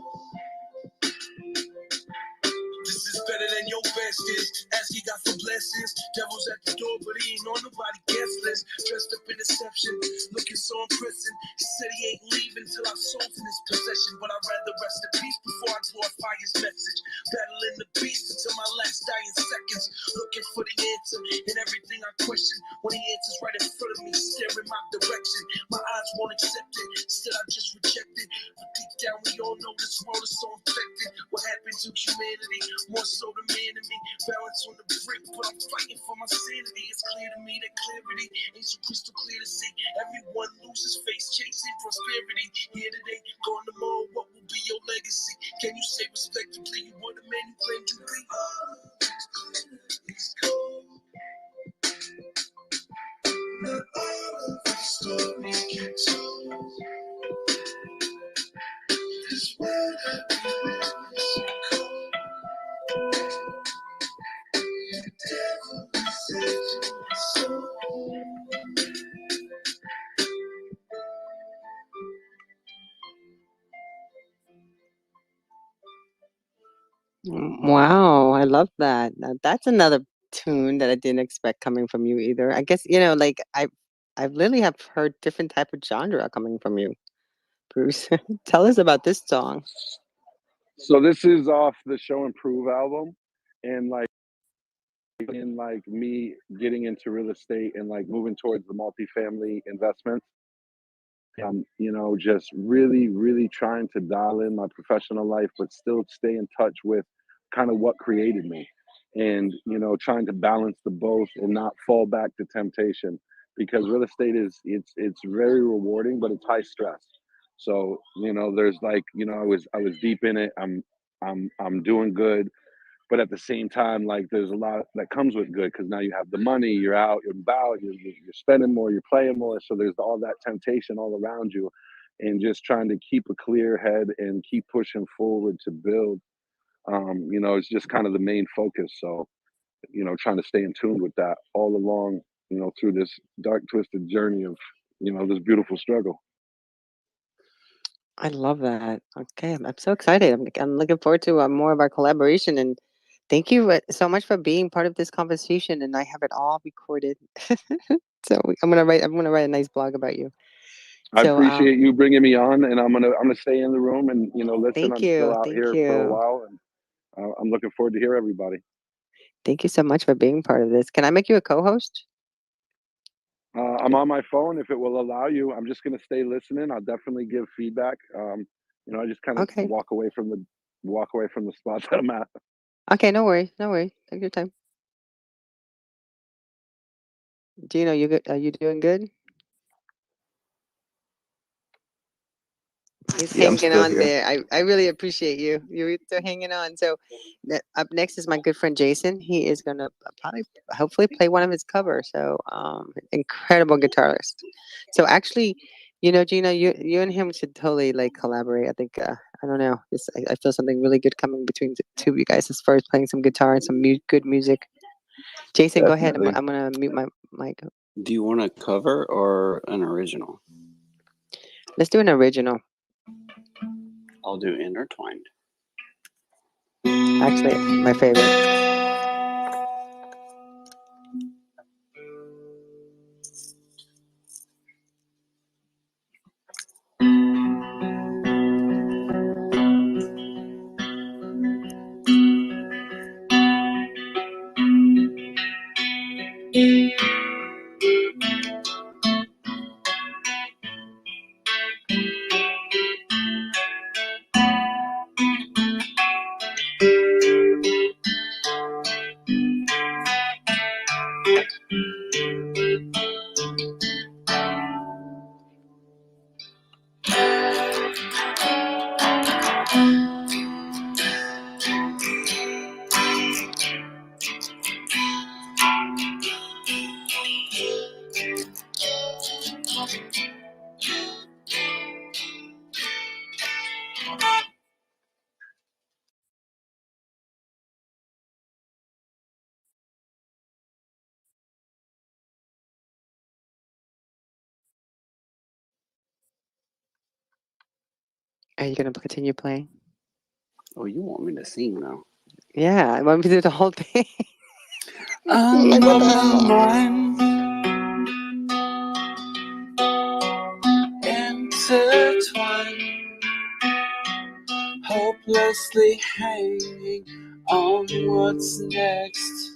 This is better than your best is. Asking God for blessings. Devil's at the door, but he ain't on nobody guest list. Dressed up in deception, looking so impressive. He said he ain't leaving till our souls in his possession. But I'd rather rest in peace before I glorify his message. Battling the beast until my last dying seconds. Looking for the answer in everything I question. When the answer's right in front of me, staring my direction. My eyes won't accept it, still I just reject it. But deep down we all know this world is so infected. What happened to humanity? More so the man in me. Balance on the brink, but I'm fighting for my sanity. It's clear to me that clarity ain't so crystal clear to see. Everyone loses face, chasing prosperity. Here today, gone tomorrow, what will be your legacy? Can you say respectively you were the man you claimed to be? It's cold. Not all of the stories get told. This world that we live is so cold. The devil is into my soul. Wow, I love that. Now, that's another tune that I didn't expect coming from you either. I guess, like I've literally have heard different type of genre coming from you, Bruce. Tell us about this song. So this is off the Show Improve album, and like me getting into real estate and like moving towards the multifamily investments. Just really, really trying to dial in my professional life, but still stay in touch with kind of what created me, and trying to balance the both and not fall back to temptation, because real estate it's very rewarding, but it's high stress. So there's I was deep in it. I'm doing good, but at the same time, like there's a lot that comes with good, because now you have the money, you're out, you're about, you're spending more, you're playing more. So there's all that temptation all around you, and just trying to keep a clear head and keep pushing forward to build. It's just kind of the main focus. So trying to stay in tune with that all along, through this dark, twisted journey of this beautiful struggle. I love that. Okay, I'm so excited. I'm looking forward to more of our collaboration, and thank you so much for being part of this conversation. And I have it all recorded, so I'm gonna write a nice blog about you. I So appreciate you bringing me on, and I'm gonna stay in the room and listen. thank I'm still you, out thank here for a you, while, and I'm looking forward to hear everybody. thank you so much for being part of this. Can I make you a co-host? I'm on my phone if it will allow you. I'm just gonna stay listening. I'll definitely give feedback. I just kind of Okay, walk away from the spot that I'm at. okay, no worries, no worries. Take your time. Gino, you good? Are you doing good? He's Yeah, I'm hanging still on here. there. I really appreciate you. You're still hanging on. So up next is my good friend Jason. He is gonna probably hopefully play one of his covers. So incredible guitarist. So actually, Gina, you and him should totally like collaborate. I think I don't know. I feel something really good coming between the two of you guys as far as playing some guitar and some good music. Jason, go ahead. Definitely. I'm gonna mute my mic. Do you want a cover or an original? Let's do an original. I'll do Intertwined. Actually, my favorite. Are you gonna continue playing? Oh, you want me to sing now? Yeah, I want me to do the whole thing. I'm Like, what on the my hell? mind, intertwined, hopelessly hanging on what's next.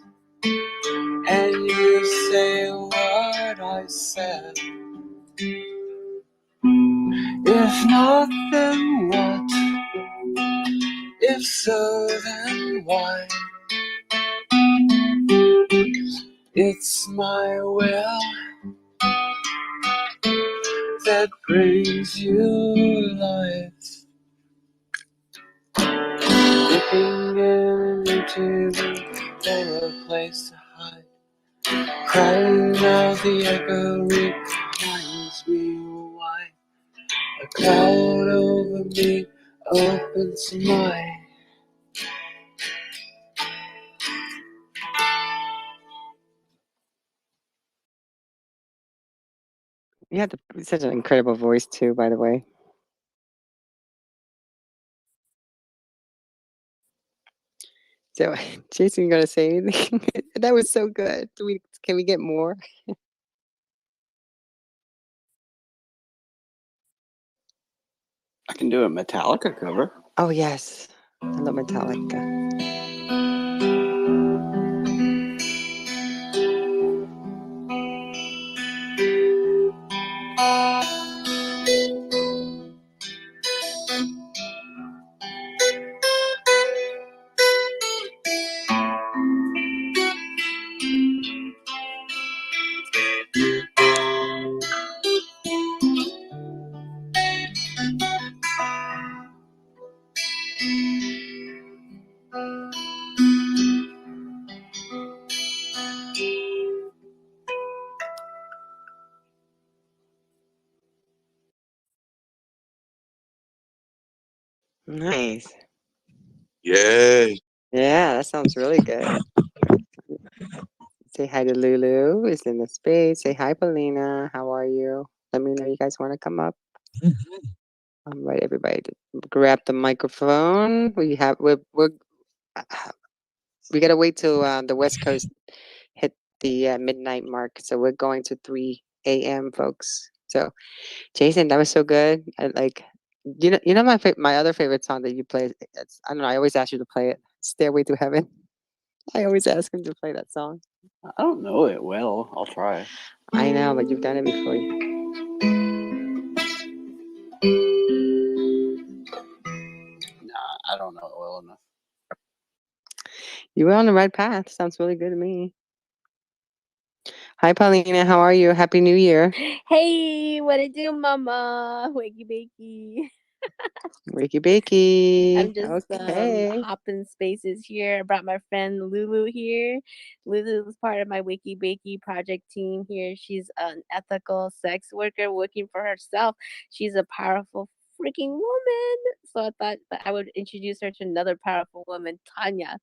And you say what I said. If not, then what? If so, then why? It's my will that brings you life. Dipping into the place to hide. Crying out the echo reminds me why. A cloud over me opens my. You have such an incredible voice too, by the way. So, Jason, you gonna say anything? That was so good. Can we get more? I can do a Metallica cover. Oh yes, I love Metallica. Nice. Yay. Yeah, that sounds really good. Say hi to Lulu. Is in the space. Say hi, Paulina. How are you? Let me know you guys want to come up. I'll invite everybody to grab the microphone. We gotta wait till the West Coast hit the midnight mark. So we're going to 3 a.m. folks. So Jason, that was so good. I like my other favorite song that you play. I don't know. I always ask you to play it. Stairway to Heaven. I always ask him to play that song. I don't know it well. I'll try. I know, but you've done it before. Nah, I don't know it well enough. You were on the right path. Sounds really good to me. Hi, Paulina. How are you? Happy New Year. Hey, what it do, mama? Wakey bakey. Wakey bakey. I'm just Okay. hopping spaces here. I brought my friend Lulu here. Lulu is part of my Wakey Bakey project team here. She's an ethical sex worker working for herself. She's a powerful freaking woman. So I thought that I would introduce her to another powerful woman, Tanya.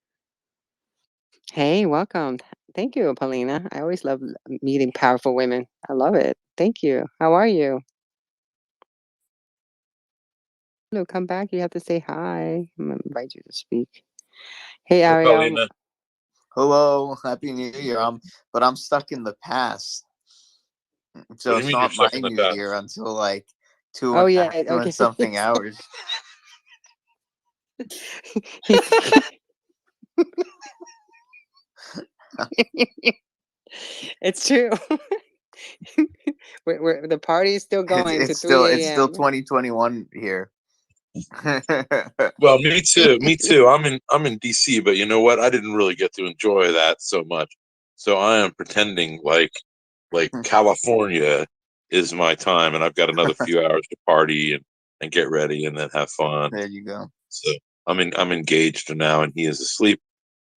Hey, welcome. Thank you, Paulina. I always love meeting powerful women. I love it. Thank you. How are you? Lulu, come back. You have to say hi. I'm gonna invite you to speak. Hey, Hey, Ariel. Paulina. Hello, Happy New Year. But I'm stuck in the past. So What do you it's mean you're not my stuck in the New past? Year until like two Oh and yeah. Okay. something hours. It's true. The party is still going to 3 It's still a.m. 2021 here. Well, me too. Me too. I'm in DC, but you know what? I didn't really get to enjoy that so much. So I am pretending like California is my time, and I've got another few hours to party and get ready and then have fun. There you go. So I'm engaged now, and he is asleep.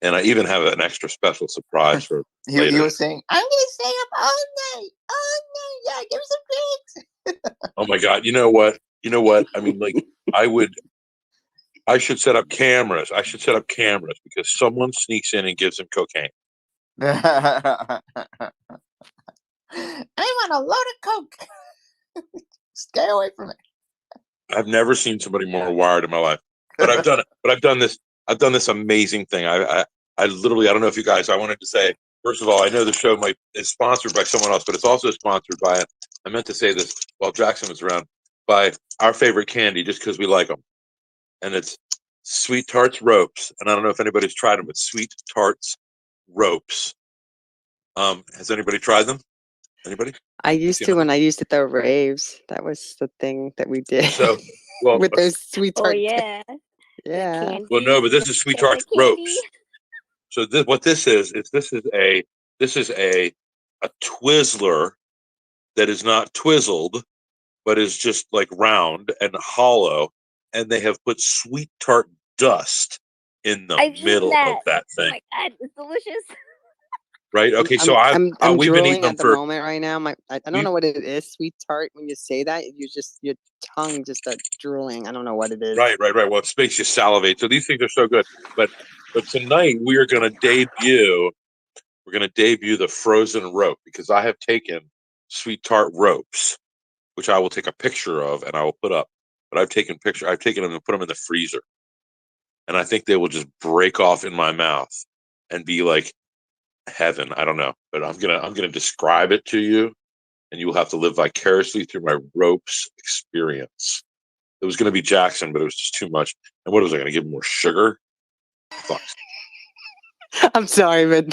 And I even have an extra special surprise for later. He was saying, "I'm gonna stay up all night. Yeah, give me some drinks." Oh my God! You know what? I mean, like I should set up cameras. Because someone sneaks in and gives him cocaine. I want a load of coke. Stay away from it. I've never seen somebody more wired in my life. But I've done it. But I've done this I've done this amazing thing. I literally, I don't know if you guys, I wanted to say, first of all, I know the show is sponsored by someone else, but it's also sponsored by, I meant to say this while Jackson was around, by our favorite candy, just because we like them. And it's Sweet Tarts Ropes. And I don't know if anybody's tried them, but Sweet Tarts Ropes. Has anybody tried them? Anybody? I used to when I used to throw raves. That was the thing that we did. So, well, with those sweet Oh tart. yeah. Yeah. Well, no, but this is Sweet Tarts Ropes. So what this is a Twizzler that is not twizzled, but is just like round and hollow, and they have put sweet tart dust in the I've eaten middle that. of that Oh thing. my god, it's delicious. Right? Okay, so I'm we've been eating drooling them at the for. moment right now. I don't know what it is. Sweet tart. When you say that, your tongue just starts drooling. I don't know what it is. Right. Well, it makes you salivate. So these things are so good. But tonight we are going to debut. We're going to debut the frozen rope because I have taken Sweet Tart Ropes, which I will take a picture of and I will put up. But I've taken them and put them in the freezer, and I think they will just break off in my mouth and be like heaven. I don't know, but I'm gonna describe it to you, and you will have to live vicariously through my ropes experience. It was gonna be Jackson, but it was just too much. And what was I gonna give him more sugar? Fuck. I'm sorry, but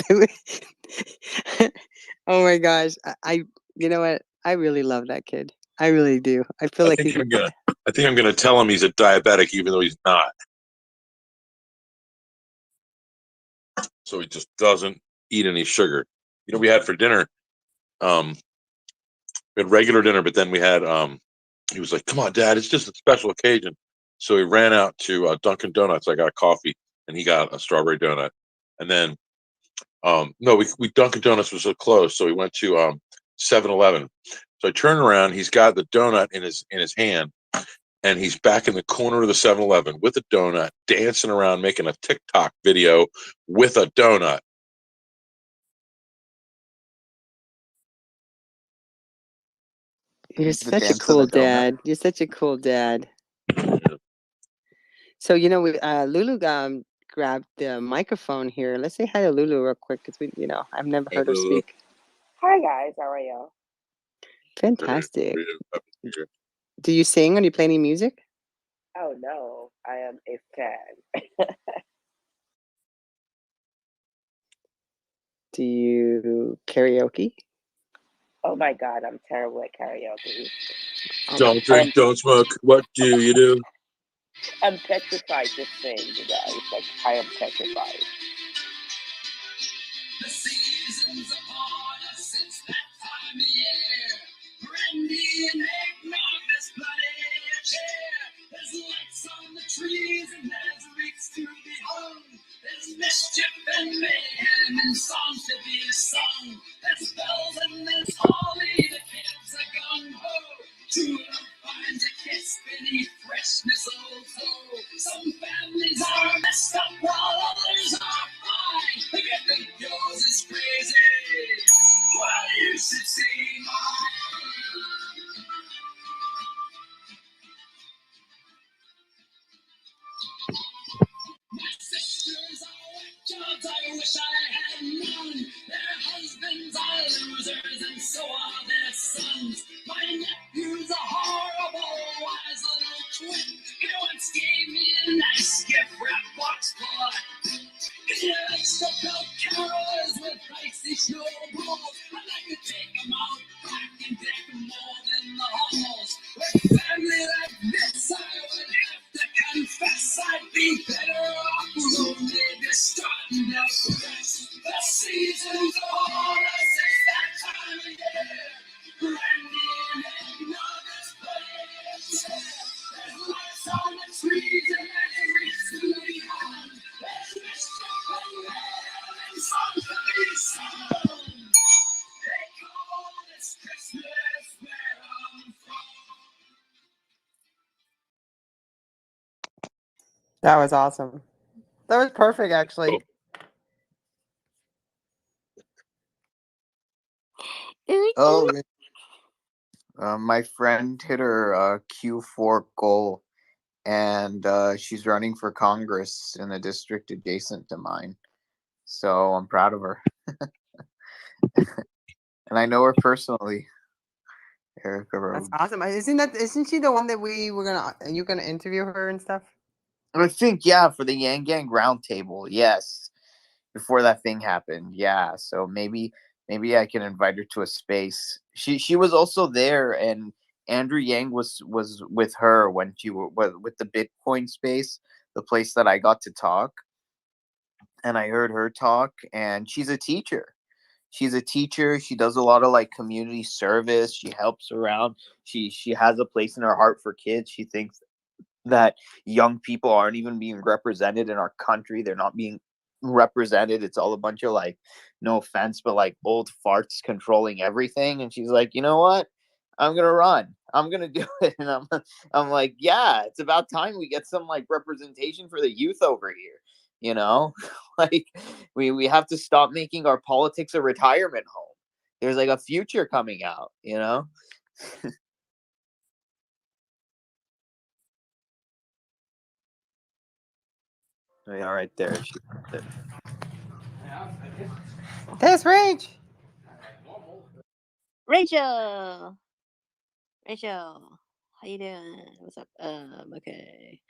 oh my gosh, I you know what? I really love that kid. I really do. I feel like he's. I think I'm gonna tell him he's a diabetic, even though he's not. So he just doesn't eat any sugar. You know, we had for dinner, we had regular dinner, but then we had he was like, "Come on, Dad, it's just a special occasion." So he ran out to Dunkin' Donuts. I got coffee, and he got a strawberry donut. And then, no, we Dunkin' Donuts was so close, so we went to 7-Eleven. So I turned around. He's got the donut in his hand, and he's back in the corner of the 7-Eleven with a donut, dancing around, making a TikTok video with a donut. You're such a cool dad. You're such a cool dad. So Lulu grabbed the microphone here. Let's say hi to Lulu real quick because I've never heard her speak. Hi guys, how are y'all? Fantastic. Do you sing or do you play any music? Oh no, I am a fan. Do you karaoke? Oh my god, I'm terrible at karaoke. Don't drink, don't smoke. What do you do? I'm petrified to sing, you guys. Like, I am petrified. The seasons upon us, it's that time of year. Brandy and eggnog, there's plenty of cheer. There's lights on the trees and there's wreaths to be hung. There's mischief and mayhem and songs to be sung. There's bells and there's holly, the kids are gung-ho. True love finds a kiss beneath fresh mistletoe. Some families are messed up while others are fine. If you think yours is crazy, well, you should see mine. My sisters are whack jobs, I wish I had none. Their husbands are losers, and so are their sons. My nephew's a horrible, wise little twin. He once gave me a nice gift wrap box full of he likes to pelt carols with icy snowballs. I'd like to take them out back and deck more than the halls. With family like this, I would have to confess I'd be better off lonely, distraught and depressed. The season's upon us, it's that time of year. Brandy and eggnog, there's plenty of cheer. There's lights on the trees and there's wreaths to be hung. There's mischief and mayhem and songs to be sung. They call this Christmas where I'm from. That was awesome. That was perfect, actually. Oh, my friend hit her Q4 goal, and she's running for Congress in a district adjacent to mine. So I'm proud of her. And I know her personally, Erica Rhodes. That's awesome. Isn't she the one that you're gonna interview her and stuff? I think, yeah, for the Yang Gang Roundtable, yes. Before that thing happened, yeah. So maybe I can invite her to a space. She was also there, and Andrew Yang was with her when she was with the Bitcoin space, the place that I got to talk, and I heard her talk. And she's a teacher. She's a teacher. She does a lot of like community service. She helps around. She has a place in her heart for kids. She thinks that young people aren't even being represented in our country. They're not being represented. It's all a bunch of like, no offense, but like old farts controlling everything. And she's like, you know what? I'm gonna run. I'm gonna do it. And I'm like, yeah, it's about time we get some like representation for the youth over here. You know, like we have to stop making our politics a retirement home. There's like a future coming out. You know. Yeah, right there. There's Rach. Rachel, how you doing? What's up? Okay.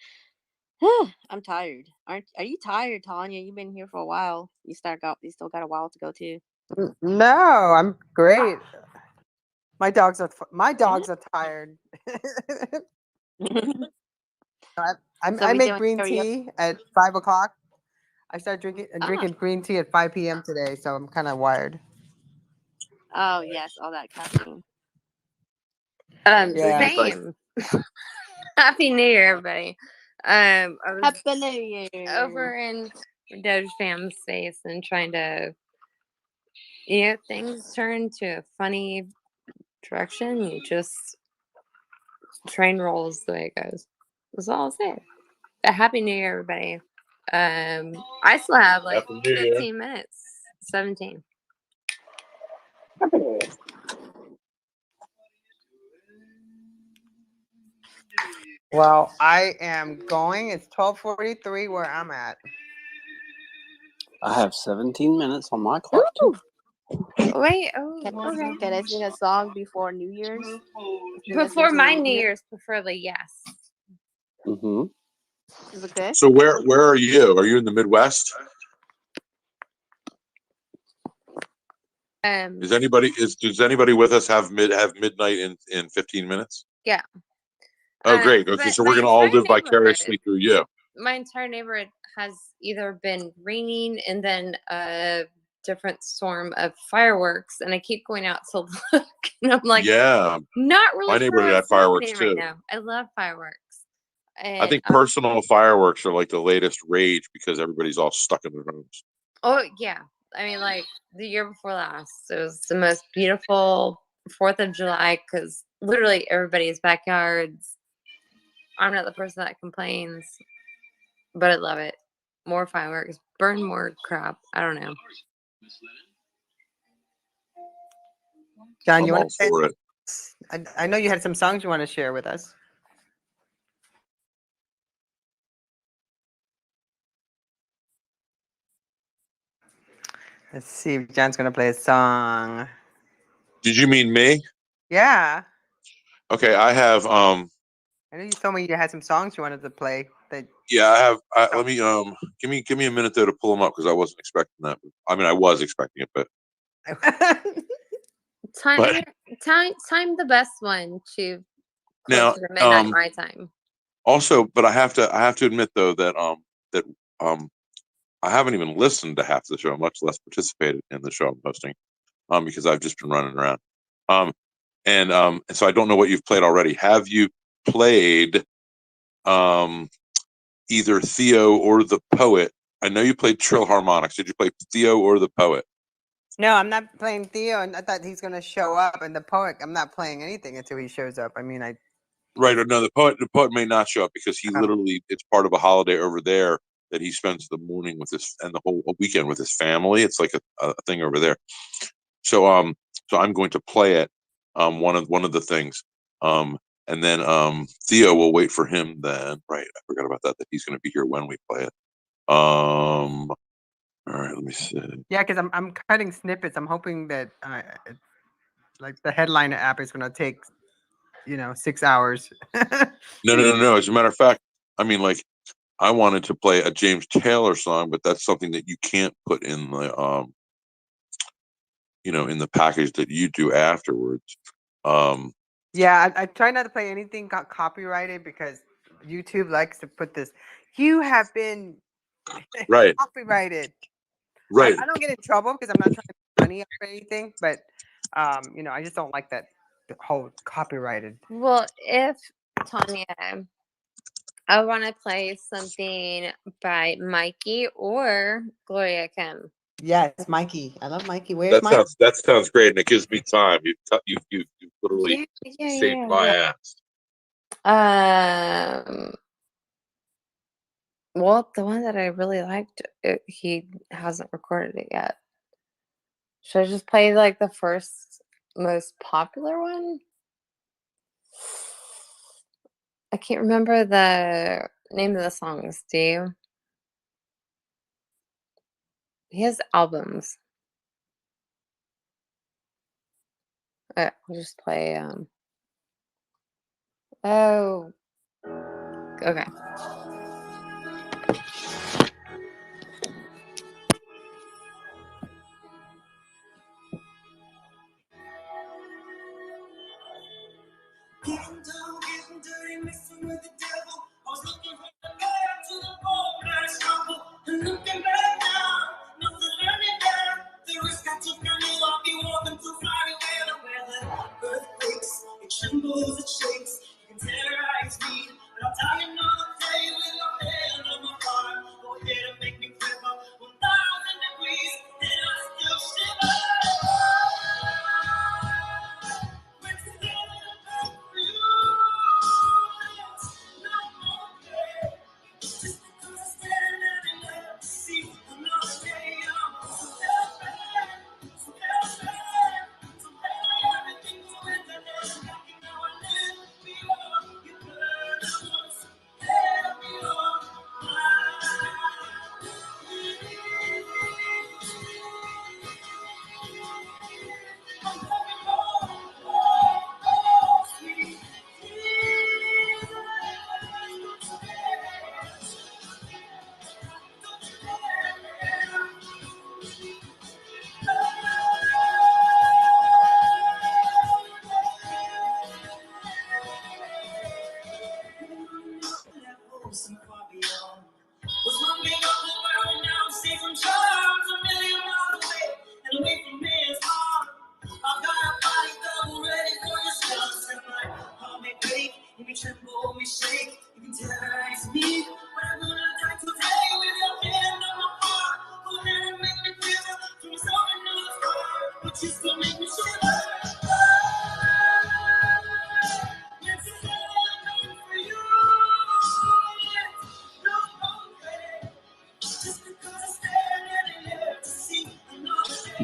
I'm tired. Are you tired, Tanya? You've been here for a while. You still got a while to go too. No, I'm great. My dogs are tired. I make green tea at 5 o'clock. I started drinking green tea at 5 p.m. today, so I'm kind of wired. Oh yes, all that caffeine. Yeah. Same. Happy New Year, everybody. I was Happy New Year. over in Doge Fam's space and trying to, things turn to a funny direction. You just train rolls the way it goes. That's all I'll say. A Happy New Year, everybody. I still have like 15 minutes. 17. Happy New Year. Well, I am going. It's 12:43 where I'm at. I have 17 minutes on my clock too. Wait, okay. Can I sing a song before New Year's? Before my New Year's, preferably, yes. Mm-hmm. Okay. So where are you? Are you in the Midwest? Does anybody with us have midnight in 15 minutes? Yeah. Oh, great. Okay, so we're gonna all live vicariously through you. My entire neighborhood has either been raining and then a different storm of fireworks, and I keep going out to look, and I'm like, yeah, not really. My sure neighborhood what's had fireworks happening too. right now. I love fireworks. And, I think personal fireworks are like the latest rage because everybody's all stuck in their homes. Oh yeah, I mean, like the year before last, it was the most beautiful 4th of July because literally everybody's backyards. I'm not the person that complains, but I love it. More fireworks, burn more crap. I don't know. John, you I'm want all for it. I know you had some songs you want to share with us. Let's see if John's gonna play a song. Did you mean me? Yeah. Okay, I have I know you told me you had some songs you wanted to play. Yeah, I have. Let me give me a minute though to pull them up because I wasn't expecting that. I mean, I was expecting it, but time the best one to now closer to midnight my time. Also, but I have to admit though that I haven't even listened to half the show, much less participated in the show I'm hosting, because I've just been running around, and so I don't know what you've played already. Have you played either Theo or the Poet? I know you played Trill Harmonics. Did you play Theo or the Poet? No, I'm not playing Theo, and I thought he's gonna show up. And the Poet, I'm not playing anything until he shows up. I mean, Right, or no, the poet may not show up because he literally, it's part of a holiday over there that he spends the morning with his and the whole weekend with his family. It's like a thing over there. So I'm going to play it, one of the things, and And then Theo will wait for him then. Right, I forgot about that he's going to be here when we play it. All right, let me see. Yeah, because I'm cutting snippets. I'm hoping that like the headliner app is going to take 6 hours. No. As a matter of fact, I mean, like, I wanted to play a James Taylor song, but that's something that you can't put in the in the package that you do afterwards. Yeah, I try not to play anything copyrighted because YouTube likes to put this. You have been Right. copyrighted. Right. I don't get in trouble because I'm not trying to make money or anything, but I just don't like that whole copyrighted. Well, if Tanya, I want to play something by Mikey or Gloria Kim. Yes, Mikey. I love Mikey. Where's Mikey? That sounds great, and it gives me time. You literally saved my ass. Well, the one that I really liked, he hasn't recorded it yet. Should I just play like the first most popular one? I can't remember the name of the songs. Do you? He has albums. I'll just play. Oh. Okay. Getting down, getting dirty, mixing with the devil. I was looking from the bottom to the bone, I struggle. And looking back now, nothing learning down. The risk I took, I knew I'd be walking too far away. Where the earth quakes, it trembles, it shakes. You can terrorize me, but I'll die another day with your hand on my heart. Go ahead and make me quiver 1,000 degrees, and I still shiver.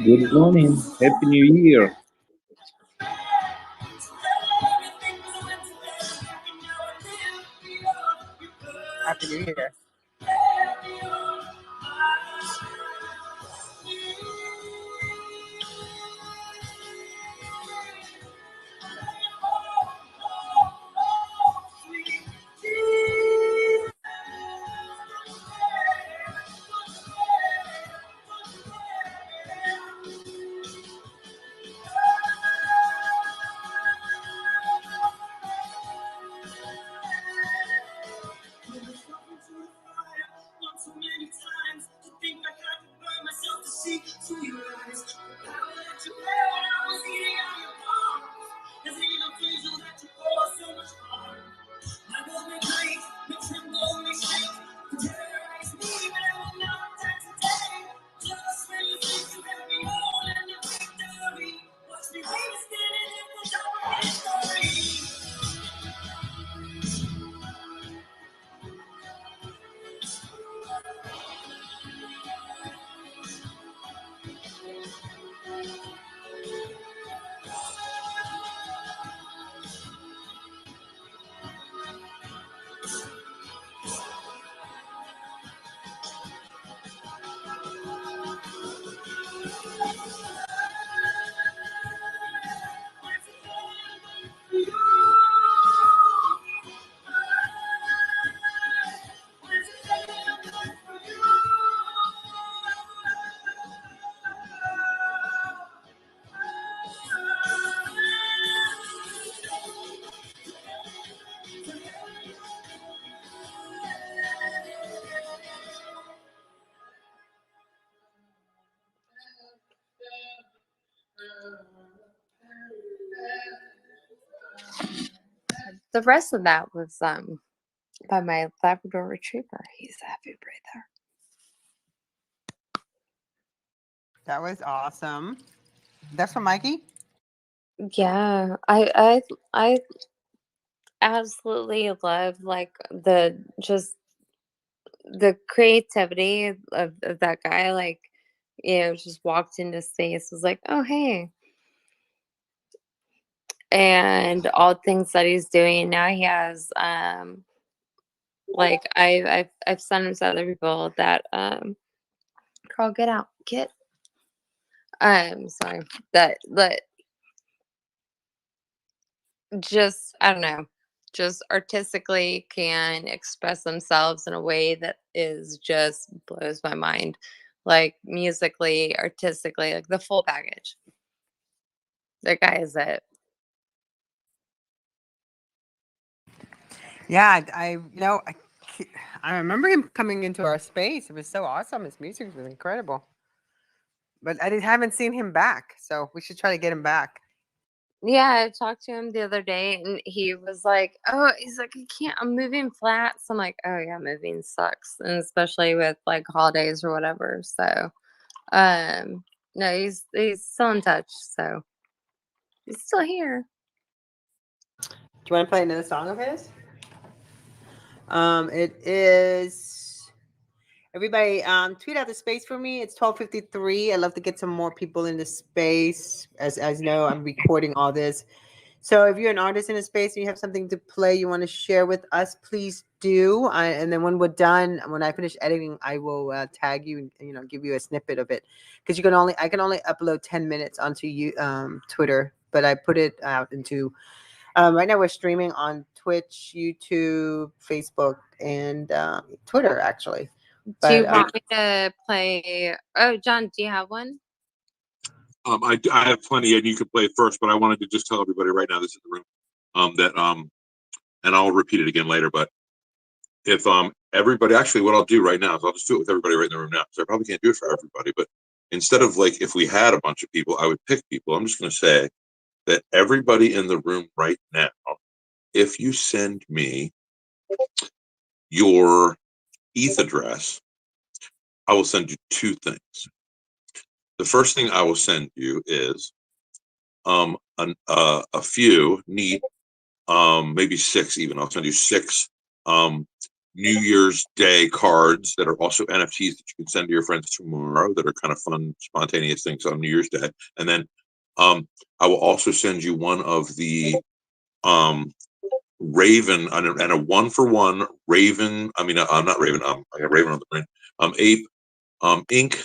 Good morning. Happy New Year. Happy New Year. The rest of that was by my Labrador Retriever. He's a heavy breather. That was awesome. That's from Mikey? Yeah, I absolutely love like the creativity of that guy. Like, just walked into space, was like, oh hey, and all the things that he's doing now. He has like I've sent him to other people that Carl, get out, get. Sorry, that just I don't know, just artistically can express themselves in a way that is just blows my mind. Like musically, artistically, like the full package. That guy is it. Yeah, I remember him coming into our space. It was so awesome. His music was incredible. But haven't seen him back, so we should try to get him back. Yeah, I talked to him the other day and he was like, oh, he's like, I can't, I'm moving flats. I'm like, oh yeah, moving sucks. And especially with like holidays or whatever. So no, he's still in touch, so he's still here. Do you want to play another song of his? It is everybody tweet out the space for me. It's 12:53. I'd love to get some more people in the space. As you know, I'm recording all this. So if you're an artist in a space and you have something to play you want to share with us, please do. And then when we're done, when I finish editing, I will tag you and give you a snippet of it, because I can only upload 10 minutes onto Twitter, but I put it out into right now we're streaming on Twitch, YouTube, Facebook, and Twitter actually. But, do you want me to play? Oh, John, do you have one? I have plenty, and you can play it first. But I wanted to just tell everybody right now that's in the room and I'll repeat it again later. But if everybody, actually, what I'll do right now is I'll just do it with everybody right in the room now. So I probably can't do it for everybody, but instead of like if we had a bunch of people, I would pick people. I'm just going to say that everybody in the room right now, if you send me your ETH address, I will send you two things. The first thing I will send you is a few neat, maybe 6 even. I'll send you 6 New Year's Day cards that are also NFTs that you can send to your friends tomorrow that are kind of fun, spontaneous things on New Year's Day. And then I will also send you one of the Raven and a 1-for-1 Raven. I mean, not Raven. I got Raven on the brain. Ape ink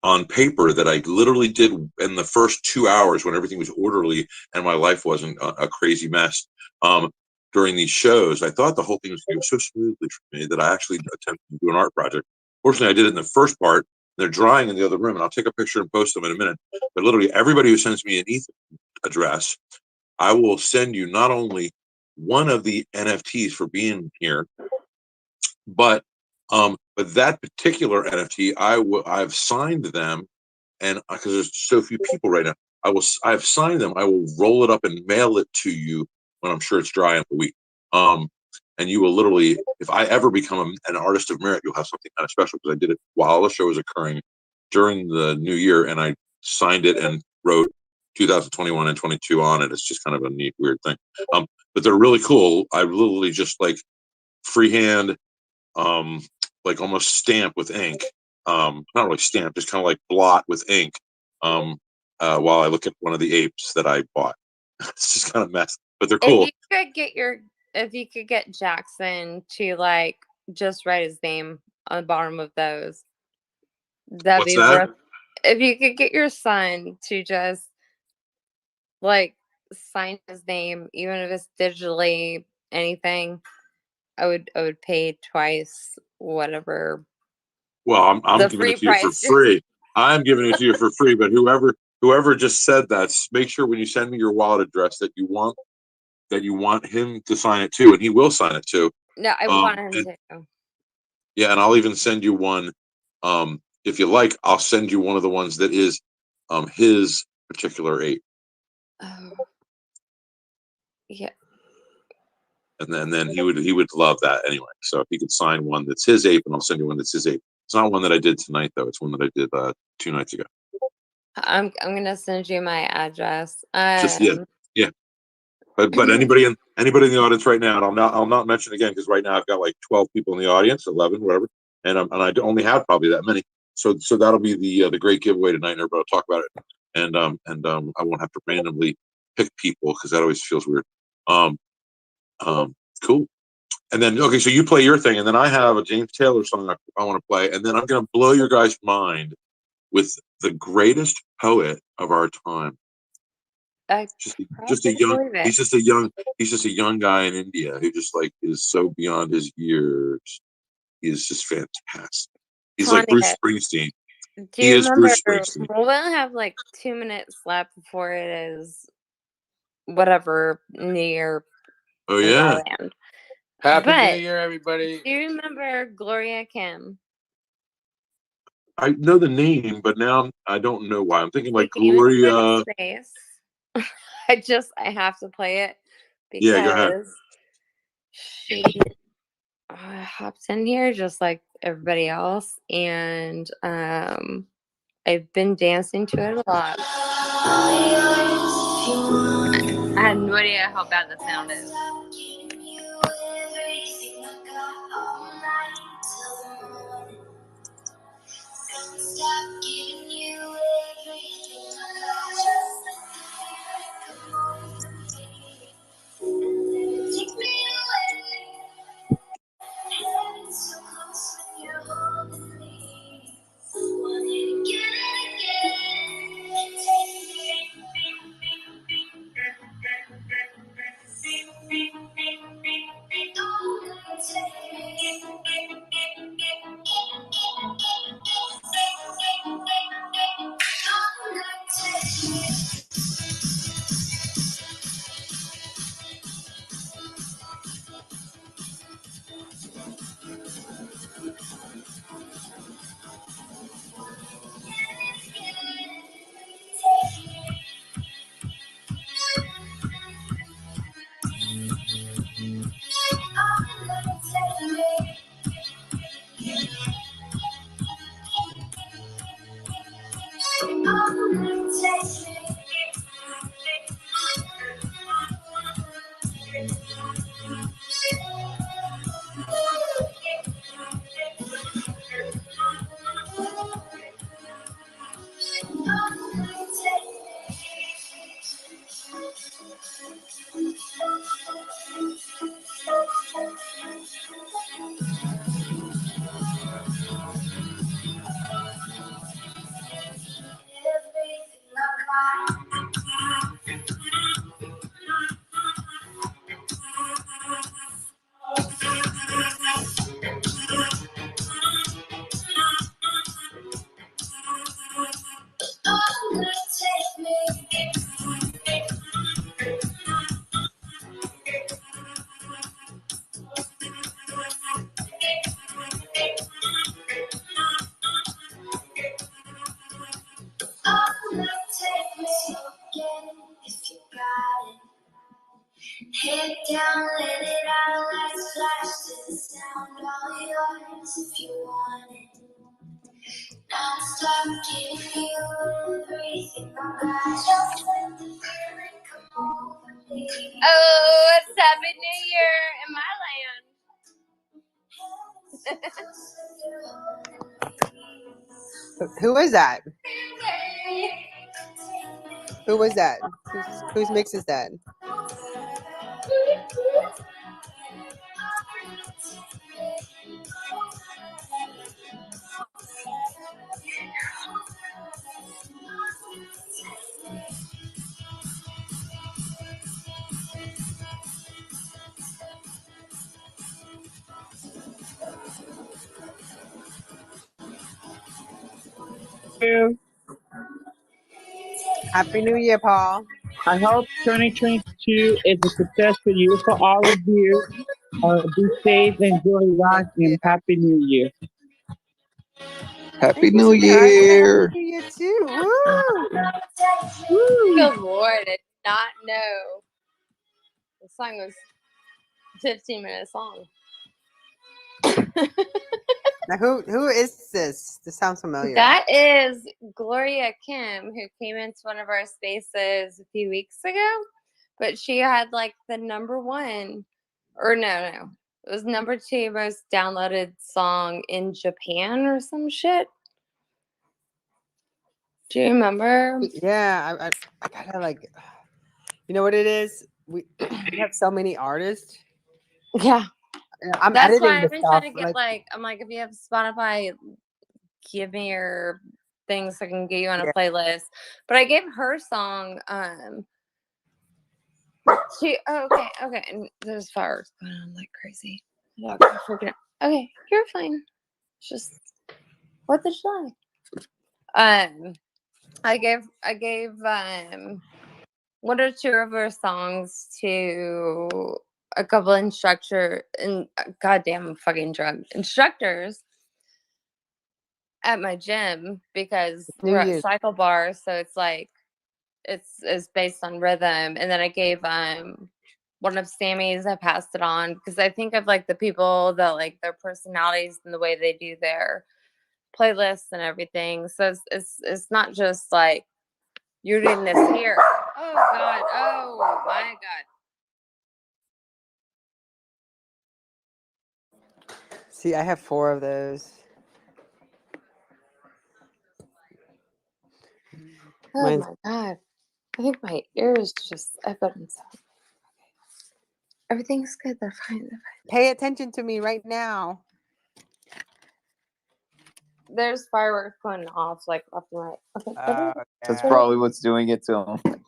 on paper that I literally did in the first 2 hours when everything was orderly and my life wasn't a crazy mess. During these shows, I thought the whole thing was going to go so smoothly for me that I actually attempted to do an art project. Fortunately, I did it in the first part. They're drying in the other room, and I'll take a picture and post them in a minute. But literally, everybody who sends me an ETH address, I will send you not only one of the NFTs for being here, but that particular NFT, I've signed them, and because there's so few people right now, I've signed them. I will roll it up and mail it to you when I'm sure it's dry in the week. And you will literally, if I ever become an artist of merit, you'll have something kind of special, because I did it while the show was occurring during the new year, and I signed it and wrote 2021 and 22 on it. It's just kind of a neat, weird thing. But they're really cool. I literally just like freehand, like almost stamp with ink. Not really stamp, just kind of like blot with ink. While I look at one of the apes that I bought. It's just kind of messy, but they're cool. If you could get Jackson to like just write his name on the bottom of those, that'd be worth. If you could get your son to just like sign his name, even if it's digitally anything, I would pay twice whatever. Well, I'm giving it to you for free. I'm giving it to you for free, but whoever just said that, make sure when you send me your wallet address that you want him to sign it too, and he will sign it too. No, I want him to. Yeah, and I'll even send you one. If you like, I'll send you one of the ones that is his particular ape. Oh, yeah. And then he would love that anyway. So if he could sign one that's his ape, and I'll send you one that's his ape. It's not one that I did tonight though. It's one that I did 2 nights ago. I'm gonna send you my address. Just yeah. But anybody in the audience right now, and I'll not mention again because right now I've got like 12 people in the audience, 11, whatever, and I only have probably that many. So that'll be the great giveaway tonight, and everybody will talk about it. And I won't have to randomly pick people because that always feels weird. Cool. And then okay, so you play your thing, and then I have a James Taylor song I want to play, and then I'm gonna blow your guys' mind with the greatest poet of our time. Just a young. He's just a young guy in India who just like is so beyond his years. He is just fantastic. He's like Bruce Springsteen. Do you remember? We'll have like 2 minutes left before it is whatever New Year. Oh yeah. Happy New Year, everybody. Do you remember Gloria Kim? I know the name, but now I don't know why. I'm thinking like Gloria. I have to play it because yeah, go ahead. she hopped in here just like everybody else, and I've been dancing to it a lot. I had no idea how bad the sound is. Stop giving you everything I got. Take me away. Heaven so close when you're holding me. Want it again and again. Take me. Head down, let it out, lights flash to the sound, all yours if you want it. Non-stop giving you everything I got, just let the feeling come over me. Oh, it's Happy New Year in my land. Who is that? Who was that? Whose mix is that? Happy New Year, Paul. I hope 2022 is a successful year for all of you. Be safe, enjoy life, and Happy New Year. Happy New Year. Happy New Year too. Woo! Good Lord, I did not know the song was 15 minutes long. Now, who is this? This sounds familiar. That is Gloria Kim, who came into one of our spaces a few weeks ago, but she had like the number one, or no, it was number 2 most downloaded song in Japan or some shit. Do you remember? Yeah, I kind of like, you know what it is? We have so many artists. Yeah. I'm That's editing why the I've been stuff. trying to get I'm like, if you have Spotify, give me your things so I can get you on a playlist. But I gave her song, okay, and there's fireworks going on like crazy. My dog is freaking out. Okay, you're fine. It's just what the July. I gave 1 or 2 of her songs to a couple instructors at my gym because New we're at Year's. cycle bar, so it's like it's based on rhythm. And then I gave one of Sammy's, I passed it on because I think of like the people that like their personalities and the way they do their playlists and everything. So it's not just like you're doing this here. Oh God. Oh my God. See, I have 4 of those. Oh Mine's- my God. I think my ears just echoed and stuff. Everything's good. They're fine. Pay attention to me right now. There's fireworks going off like left and right. Okay. That's probably what's doing it to him.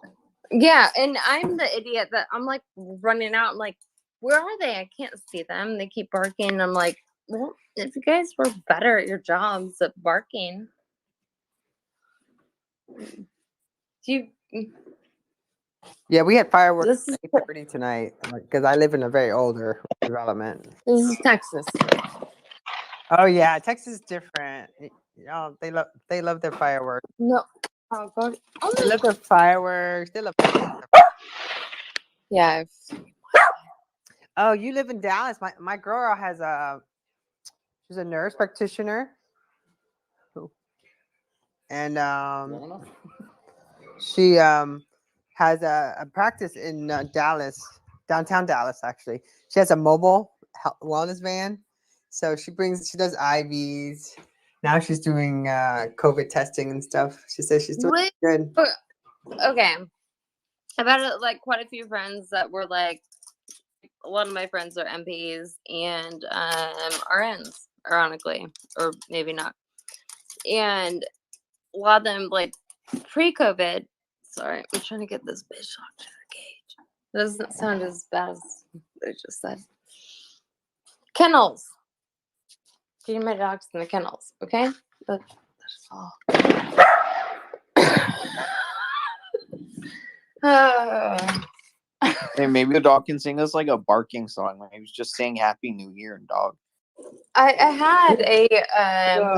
Yeah, and I'm the idiot that I'm like running out. I'm like, where are they? I can't see them. They keep barking. I'm like, well, if you guys were better at your jobs at barking, Yeah, we had fireworks This is- at 8:30 tonight because I live in a very older development. This is Texas. Oh yeah, Texas is different. They love their fireworks. No. Oh God. They love their fireworks. They love. Yeah. Oh, you live in Dallas. My girl has she's a nurse practitioner. And she has a practice in Dallas, downtown Dallas actually. She has a mobile wellness van. So she does IVs. Now she's doing COVID testing and stuff. She says she's doing good. Okay. I've had like quite a few friends that were like, a lot of my friends are MPs and RNs, ironically, or maybe not. And a lot of them, like pre-COVID, sorry, I'm trying to get this bitch locked in her cage. It doesn't sound as bad as I just said. Kennels. Getting my dogs in the kennels, okay? That's all. Hey, maybe the dog can sing us like a barking song. Like he was just saying Happy New Year and dog. I had a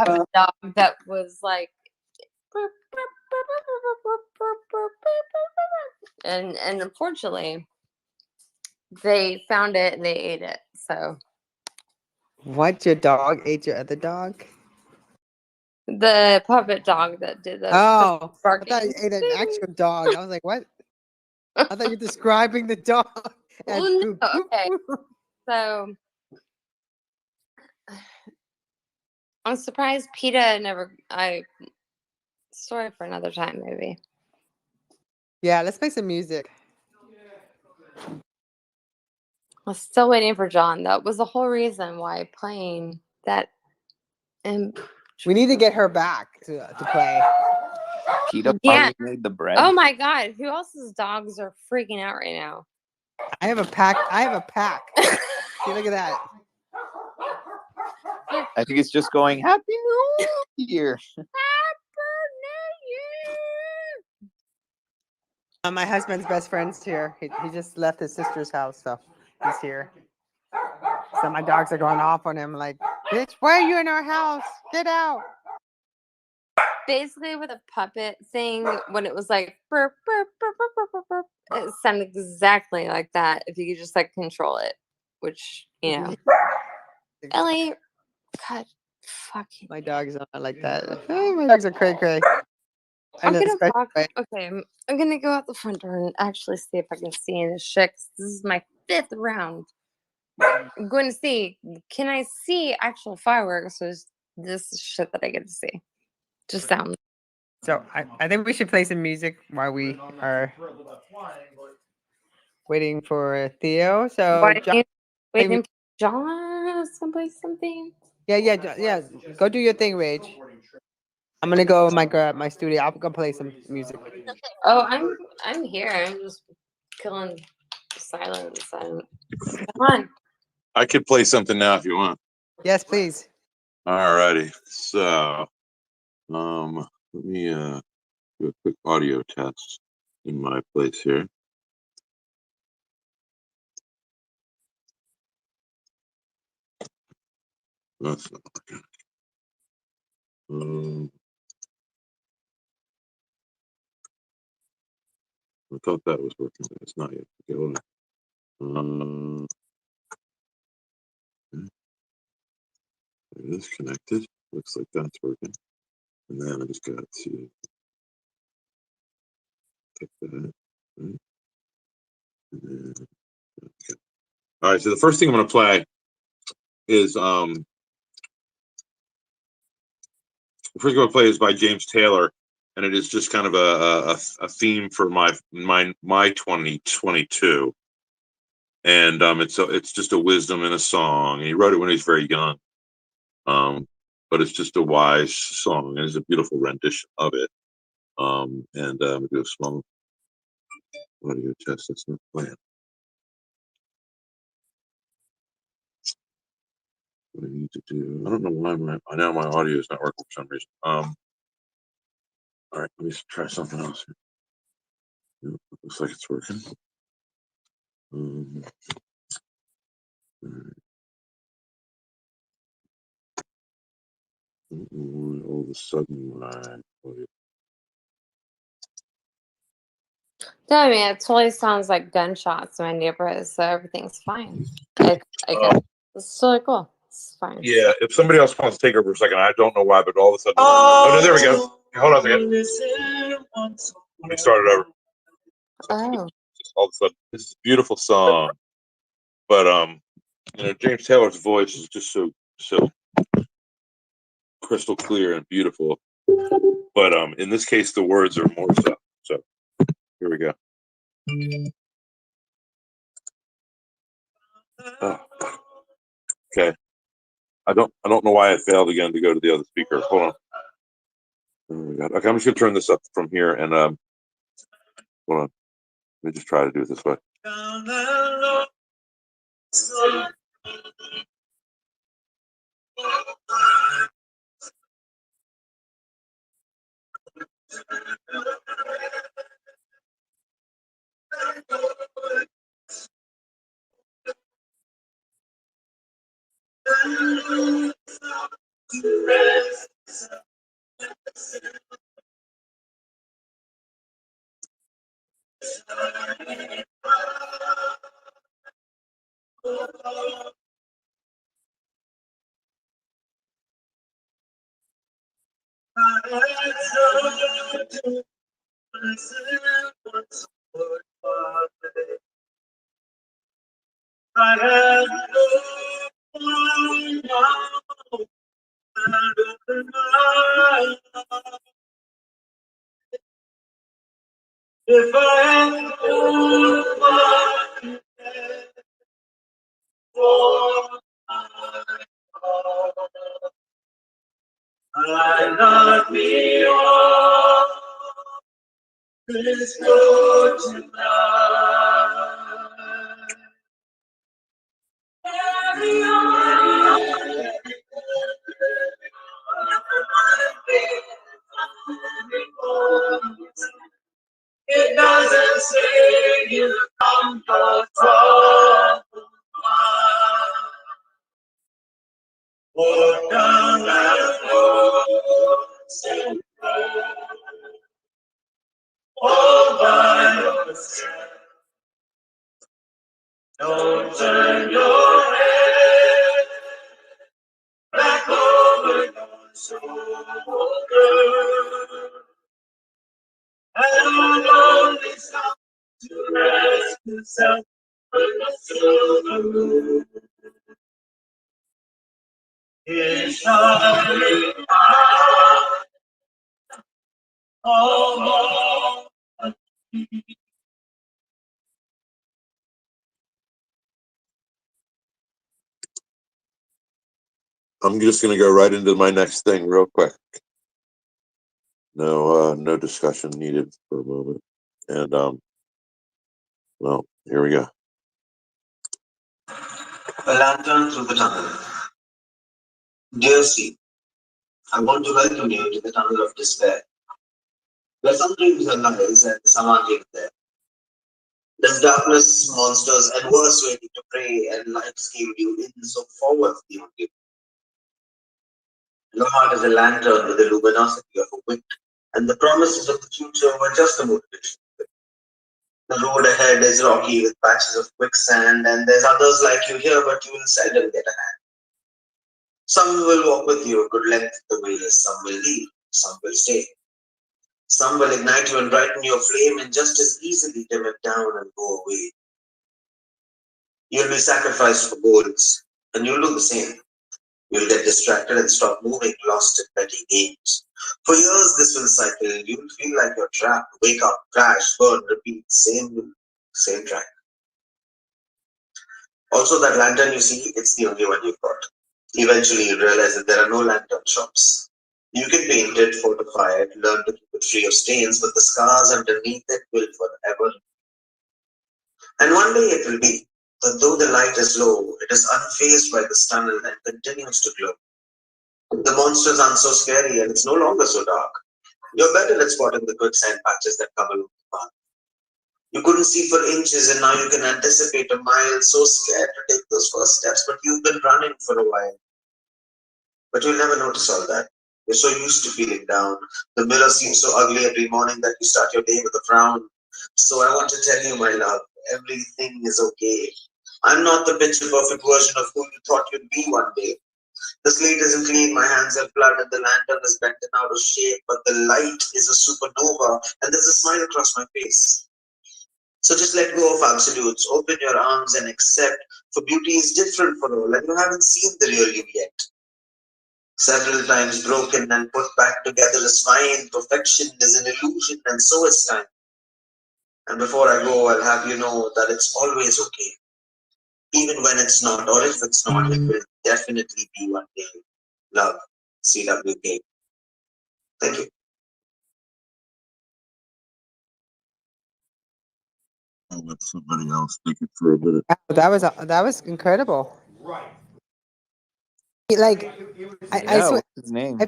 puppy dog that was like, and unfortunately, they found it and they ate it. So What? Your dog ate your other dog? the puppet dog that did the I barking. thought you ate an actual dog. I was like, what? I thought you were describing the dog as Well, poop. no, okay. So I'm surprised PETA never. Story for another time, maybe. Yeah, let's play some music. I'm still waiting for John. That was the whole reason why playing that. And We need to get her back to play. PETA yeah. probably made the bread. Oh my God! Who else's dogs are freaking out right now? I have a pack. See, look at that. I think it's just going Happy New Year. My husband's best friend's here. He just left his sister's house, so he's here. So my dogs are going off on him like, bitch, why are you in our house? Get out. basically with a puppet thing, when it was like burp, burp, burp, burp, burp, burp, burp, it sounded exactly like that if you could just like control it, which, you know. Ellie, God, fucking. My dogs are not like that. Oh, my dogs are cray cray. I'm In a gonna special walk. way. Okay, I'm gonna go out the front door and actually see if I can see any shit. 'Cause this is my 5th round. I'm going to see. Can I see actual fireworks? Or is this shit that I get to see? Just sound. So I think we should play some music while we are waiting for Theo. So Why John, waiting for John someplace something? yeah. Go do your thing, Rage. I'm gonna go grab my studio. I'll go play some music. Oh, I'm here. I'm just killing silence. Come on. I could play something now if you want. Yes, please. Alrighty. So, let me do a quick audio test in my place here. That's not okay. I thought that was working, but it's not yet. Okay, hold on. It is connected. Looks like that's working. And then I just got to pick that. Right? And then, okay. All right. So the first thing I'm going to play is the first thing I'm going to play is by James Taylor, and it is just kind of a theme for my 2022. And it's just a wisdom in a song. And he wrote it when he was very young. But it's just a wise song, and it's a beautiful rendition of it. And I'm gonna do a small audio test. That's not playing. What I need to do, I don't know why I know my audio is not working for some reason. All right, let me try something else here. Nope, looks like it's working. All right. I don't know why all of a sudden my audio. No, I mean, it totally sounds like gunshots in my neighborhood, so everything's fine. I guess it's totally cool. It's fine. Yeah, if somebody else wants to take over for a second, I don't know why, but all of a sudden. Oh, no, there we go. Hold on a second. Let me start it over. Oh. Just all of a sudden, this is a beautiful song, but James Taylor's voice is just so crystal clear and beautiful. But in this case, the words are more so. So here we go. Oh. Okay. I don't know why it failed again to go to the other speaker. Hold on. Oh my God. Okay, I'm just gonna turn this up from here and hold on. Let me just try to do it this way. If I I not be all this good tonight. It doesn't say you from the top of or down that road. Don't turn your head back over your shoulder. And only stop to rest yourself when the silver moon is shining out all over. I'm just going to go right into my next thing real quick. No discussion needed for a moment. And, well, here we go. A lantern through the tunnel. Dear sea, I want to welcome you to the tunnel of despair, where some dreams are lies and some aren't even there. There's darkness, monsters, and worse waiting to prey, and life scaled you in, so forward beyond you. Your heart is a lantern with the luminosity of a wick, and the promises of the future were just a motivation. The road ahead is rocky with patches of quicksand, and there's others like you here, but you will seldom get a hand. Some will walk with you a good length of the way, some will leave, some will stay. Some will ignite you and brighten your flame and just as easily dim it down and go away. You'll be sacrificed for goals, and you'll do the same. You'll get distracted and stop moving, lost in petty games. For years this will cycle. You'll feel like you're trapped. Wake up, crash, burn, repeat, same loop, same track. Also, that lantern you see, it's the only one you've got. Eventually you'll realize that there are no lantern shops. You can paint it, fortify it, learn to keep it free of stains, but the scars underneath it will forever. And one day it will be that though the light is low, it is unfazed by this tunnel and continues to glow. The monsters aren't so scary and it's no longer so dark. You're better at spotting the quicksand patches that come along the path. You couldn't see for inches and now you can anticipate a mile, so scared to take those first steps, but you've been running for a while. But you'll never notice all that. You're so used to feeling down. The mirror seems so ugly every morning that you start your day with a frown. So I want to tell you, my love, everything is okay. I'm not the picture perfect version of who you thought you'd be one day. The slate isn't clean, my hands have blood, and the lantern is bent and out of shape, but the light is a supernova, and there's a smile across my face. So just let go of absolutes, open your arms and accept, for beauty is different for all, and you haven't seen the real you yet. Several times broken and put back together is fine, perfection is an illusion, and so is time. And before I go, I'll have you know that it's always okay. Even when it's not, or if it's not, it will definitely be one day. Love, CWK. Thank you. I'll let somebody else speak it for a minute. That was incredible. Like, I Yeah, swear, what's his name?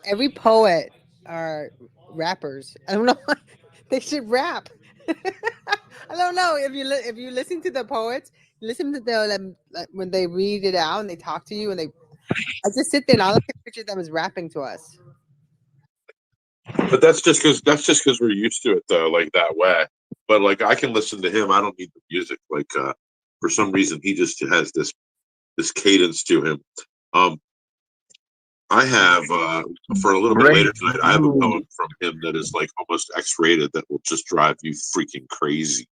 every poet are rappers. I don't know. They should rap. I don't know if you listen to the poets, listen to them like, when they read it out and they talk to you and I just sit there and all I can picture them as rapping to us. But that's just because we're used to it though, like that way. But like I can listen to him. I don't need the music. Like for some reason he just has this cadence to him. I have for a little bit later tonight. I have a poem from him that is like almost X-rated that will just drive you freaking crazy.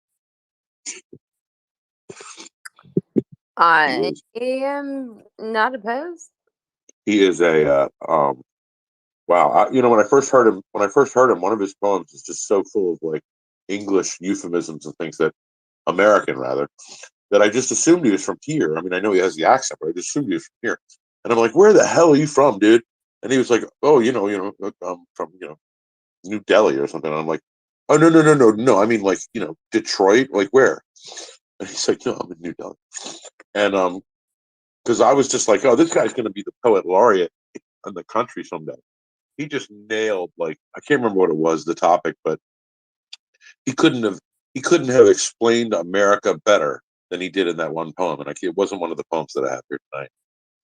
I am not opposed. He is a wow. When I first heard him, one of his poems is just so full of like English euphemisms and things that American rather that I just assumed he was from here. I mean, I know he has the accent, but I just assumed he was from here. And I'm like, where the hell are you from, dude? And he was like, oh, I'm from New Delhi or something. And I'm like, oh no. I mean, like, Detroit, like where? And he's like, no, I'm in New Delhi. And because I was just like, oh, this guy's going to be the poet laureate in the country someday. He just nailed, like, I can't remember what it was, the topic, but he couldn't have explained America better than he did in that one poem. And it wasn't one of the poems that I have here tonight,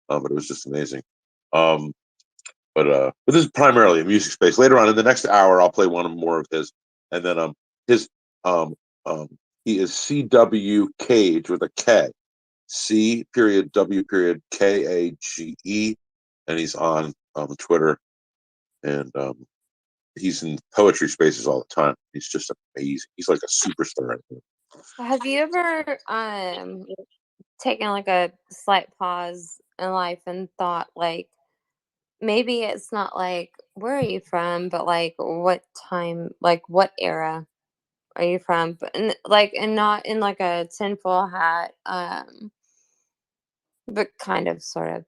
but it was just amazing. But this is primarily a music space. Later on in the next hour, I'll play one more of his, and then his He is CW Cage with a K. C.W.Kage, and he's on Twitter, and he's in poetry spaces all the time. He's just amazing. He's like a superstar right now. Have you ever taken like a slight pause in life and thought like maybe it's not like where are you from, but like what time, like what era are you from? But and not in like a tinfoil hat, but kind of sort of.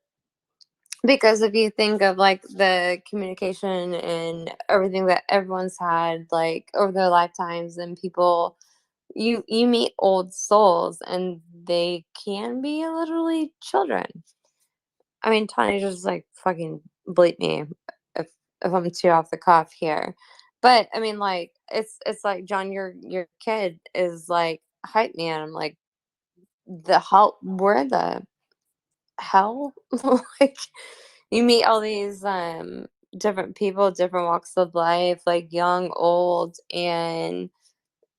Because if you think of like the communication and everything that everyone's had like over their lifetimes, and people, you meet old souls and they can be literally children. I mean, Tanya, just like fucking bleep me if I'm too off the cuff here, but I mean, like it's like John, your kid is like hype man. I'm like the hell, where the hell, like you meet all these different people, different walks of life, like young, old, and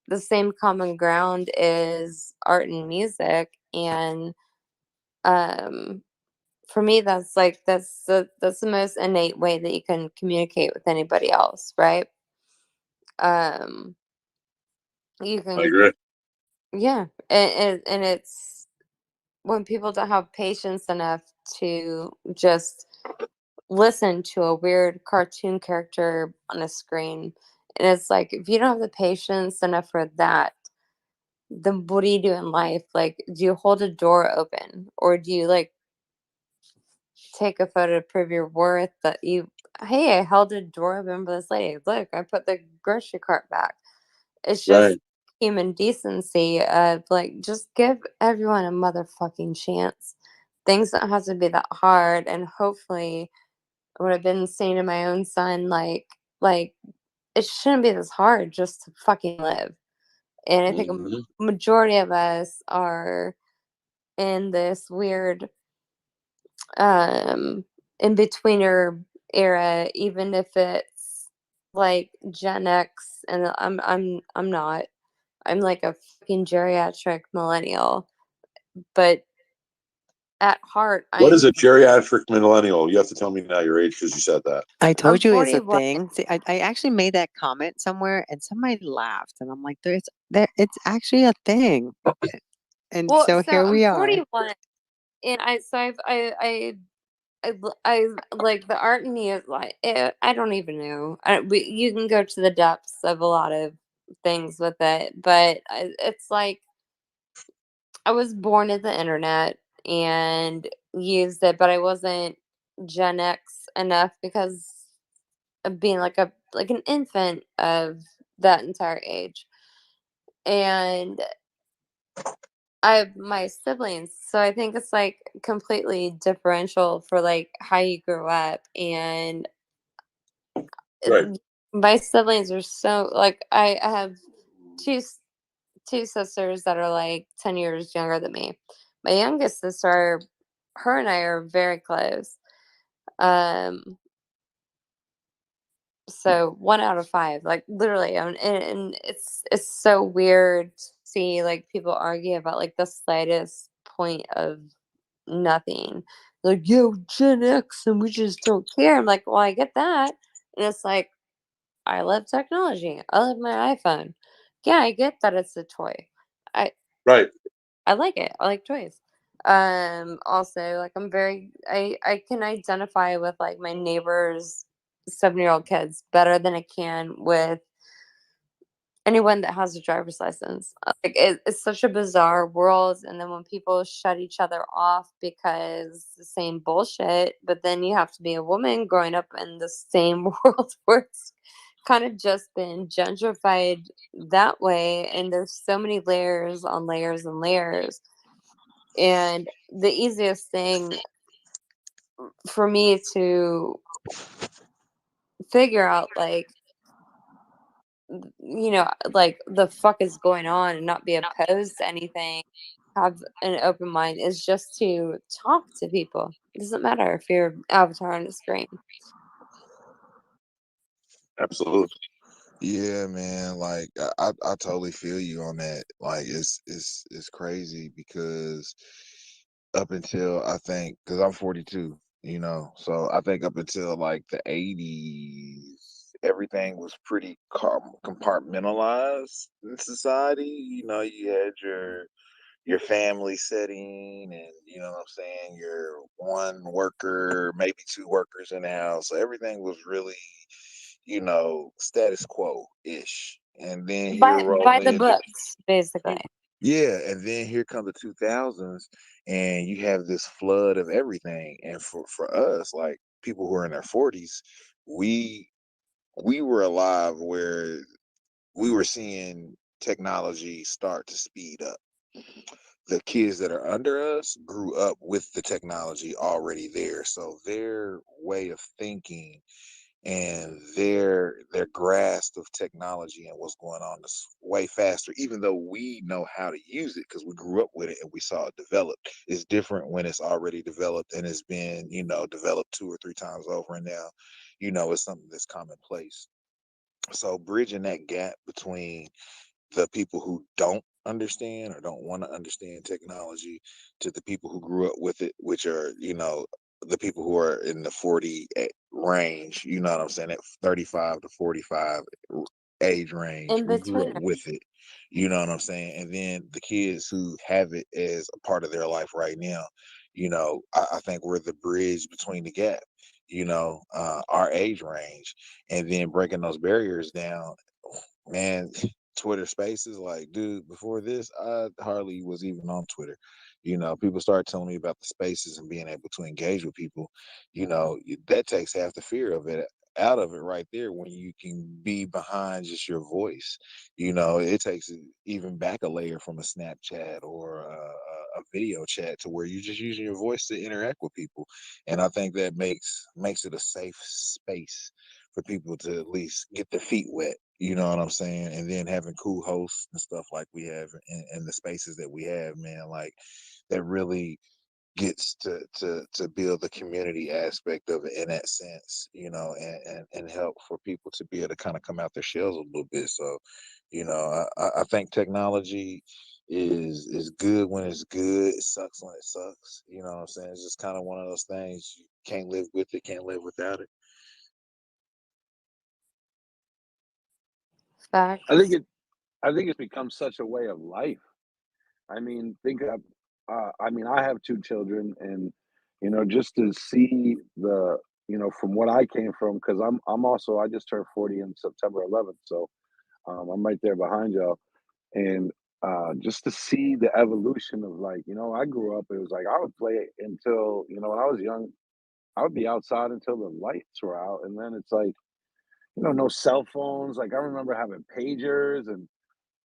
the same common ground is art and music. And for me, that's like that's the most innate way that you can communicate with anybody else, right? um you I can, agree. yeah, and it's when people don't have patience enough to just listen to a weird cartoon character on a screen. And it's like, if you don't have the patience enough for that, then what do you do in life? Like, do you hold a door open, or do you like take a photo to prove your worth that you, hey, I held a door open for this lady. Look, I put the grocery cart back. It's just Right. human decency of like, just give everyone a motherfucking chance. Things don't have to be that hard. And hopefully, what I've been saying to my own son, like it shouldn't be this hard just to fucking live. And I think a Mhm. majority of us are in this weird in betweener era, even if it's like Gen X, and I'm not. I'm like a fucking geriatric millennial, but at heart, What is I'm a geriatric millennial? You have to tell me now your age because you said that. I I'm told you it's a 41. thing. See, I actually made that comment somewhere and somebody laughed and I'm like, there it's actually a thing. And Well, so so here I'm we are. 41, and I like the art in me is like I don't even know. You can go to the depths of a lot of things with it, but it's like I was born at the internet and used it, but I wasn't Gen X enough because of being like an infant of that entire age. And I have my siblings, so I think it's like completely differential for like how you grew up. And Right. my siblings are so like I have two two sisters that are like 10 years younger than me. My youngest sister, her and I are very close. Um, so 1 out of 5, like literally, and it's so weird to see like people argue about like the slightest point of nothing. Like, yo, Gen X, and we just don't care. I'm like, well, I get that, and it's like, I love technology. I love my iPhone. Yeah, I get that it's a toy. I Right. I like it. I like toys. Also, like I can identify with like my neighbors' 7-year-old kids better than I can with anyone that has a driver's license. Like it's such a bizarre world, and then when people shut each other off because the same bullshit, but then you have to be a woman growing up in the same world where it's kind of just been gentrified that way, and there's so many layers on layers and layers. And the easiest thing for me to figure out, like, like the fuck is going on and not be opposed to anything, have an open mind, is just to talk to people. It doesn't matter if you're avatar on the screen. Absolutely. Yeah, man. Like I totally feel you on that. Like it's crazy because up until I think because I'm 42, so I think up until like the 80s, everything was pretty compartmentalized in society. You had your family setting and what I'm saying, your one worker, maybe two workers in the house. So everything was really, status quo ish. And then here By rolling the into books, basically. yeah, and then here come the 2000s, and you have this flood of everything. And for us, like people who are in their 40s, we we were alive where we were seeing technology start to speed up. The kids that are under us grew up with the technology already there, so their way of thinking and their grasp of technology and what's going on is way faster, even though we know how to use it because we grew up with it and we saw it develop. It's different when it's already developed and it's been developed two or three times over, and now it's something that's commonplace. So bridging that gap between the people who don't understand or don't want to understand technology to the people who grew up with it, which are, the people who are in the 40 range, you know what I'm saying, at 35 to 45 age range, In we grew between. up with it, you know what I'm saying? And then the kids who have it as a part of their life right now, I think we're the bridge between the gap, our age range, and then breaking those barriers down, man. Twitter Spaces, like, dude, before this, I hardly was even on Twitter. People started telling me about the spaces and being able to engage with people. That takes half the fear of it out of it right there when you can be behind just your voice. It takes it even back a layer from a Snapchat or a video chat to where you're just using your voice to interact with people. And I think that makes it a safe space for people to at least get their feet wet. You know what I'm saying? And then having cool hosts and stuff like we have in the spaces that we have, man, like that really gets to build the community aspect of it in that sense, and help for people to be able to kind of come out their shells a little bit. So, I think technology is good when it's good. It sucks when it sucks. You know what I'm saying? It's just kind of one of those things. You can't live with it, can't live without it. Facts. I think it's become such a way of life. I mean, I have two children, and just to see from what I came from, because I'm also I just turned 40 in September 11th, so I'm right there behind y'all, and just to see the evolution of, like, I grew up. It was like I would play until when I was young, I would be outside until the lights were out, and then it's like no cell phones. Like I remember having pagers and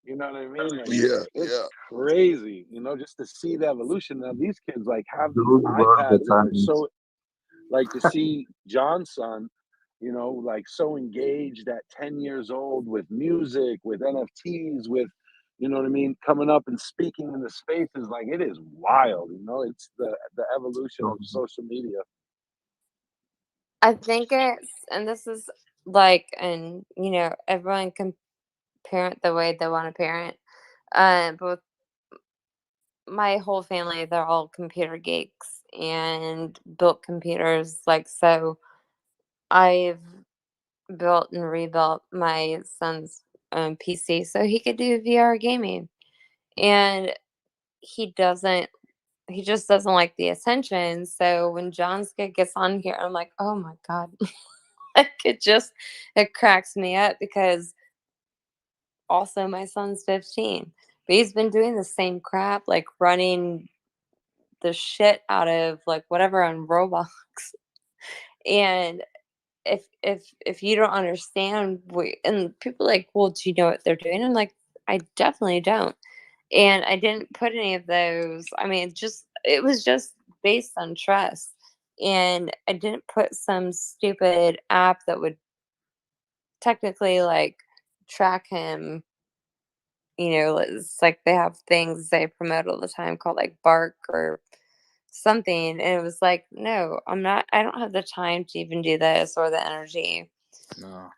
you know what I mean? Like Yeah, it's yeah. crazy, just to see the evolution. Now these kids like have these Those were the iPads and they're times. so like to see John's son, like so engaged at 10 years old with music, with NFTs, with you know what I mean, coming up and speaking in the spaces, like it is wild, it's the evolution of social media. I think and this is like, and everyone can parent the way they want to parent. But my whole family, they're all computer geeks and built computers. Like, so I've built and rebuilt my son's PC so he could do VR gaming. And he doesn't, he just doesn't like the attention. So when John's kid gets on here, I'm like, oh my God. Like it cracks me up because also my son's 15, but he's been doing the same crap, like running the shit out of like whatever on Roblox. And if you don't understand and people are like, well, do you know what they're doing? I'm like, I definitely don't. And I didn't put any of those. I mean, it was just based on trust. And I didn't put some stupid app that would technically like track him. It's like they have things they promote all the time called like Bark or something. And it was like, no, I don't have the time to even do this or the energy. No.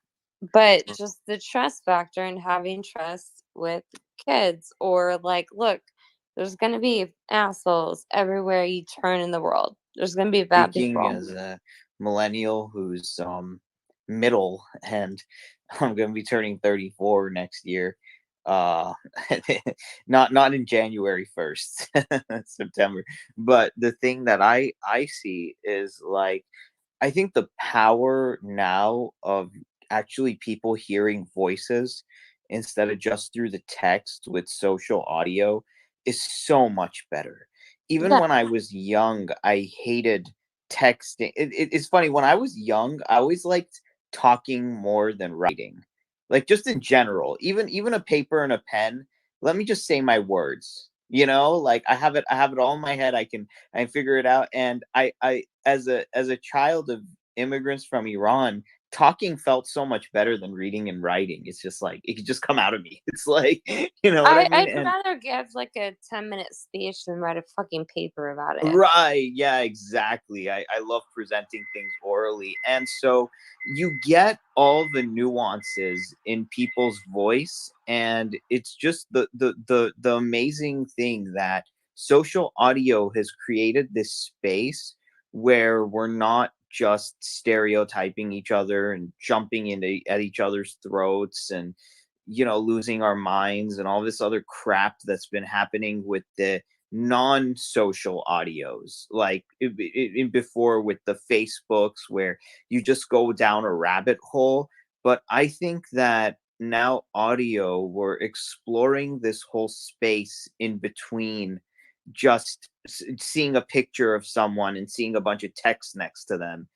But just the trust factor and having trust with kids, or like, look, there's going to be assholes everywhere you turn in the world. There's going to be bad Speaking people. as a millennial who's middle, and I'm gonna be turning 34 next year. Uh, not in January 1st, September. But the thing that I see is like, I think the power now of actually people hearing voices instead of just through the text with social audio is so much better. Even Yeah. when I was young, I hated texting. It's funny, when I was young, I always liked talking more than writing. Like, just in general, even a paper and a pen, let me just say my words. Like, I have it all in my head. I figure it out. And I as a child of immigrants from Iran, talking felt so much better than reading and writing. It's just like it could just come out of me. It's like, you know what I mean? I'd And rather give like a 10-minute speech than write a fucking paper about it. right, yeah, exactly. I love presenting things orally. And so you get all the nuances in people's voice, and it's just the amazing thing that social audio has created this space where we're not just stereotyping each other and jumping into at each other's throats, and losing our minds and all this other crap that's been happening with the non-social audios, like in before with the Facebooks, where you just go down a rabbit hole. But I think that now audio, we're exploring this whole space in between just seeing a picture of someone and seeing a bunch of text next to them.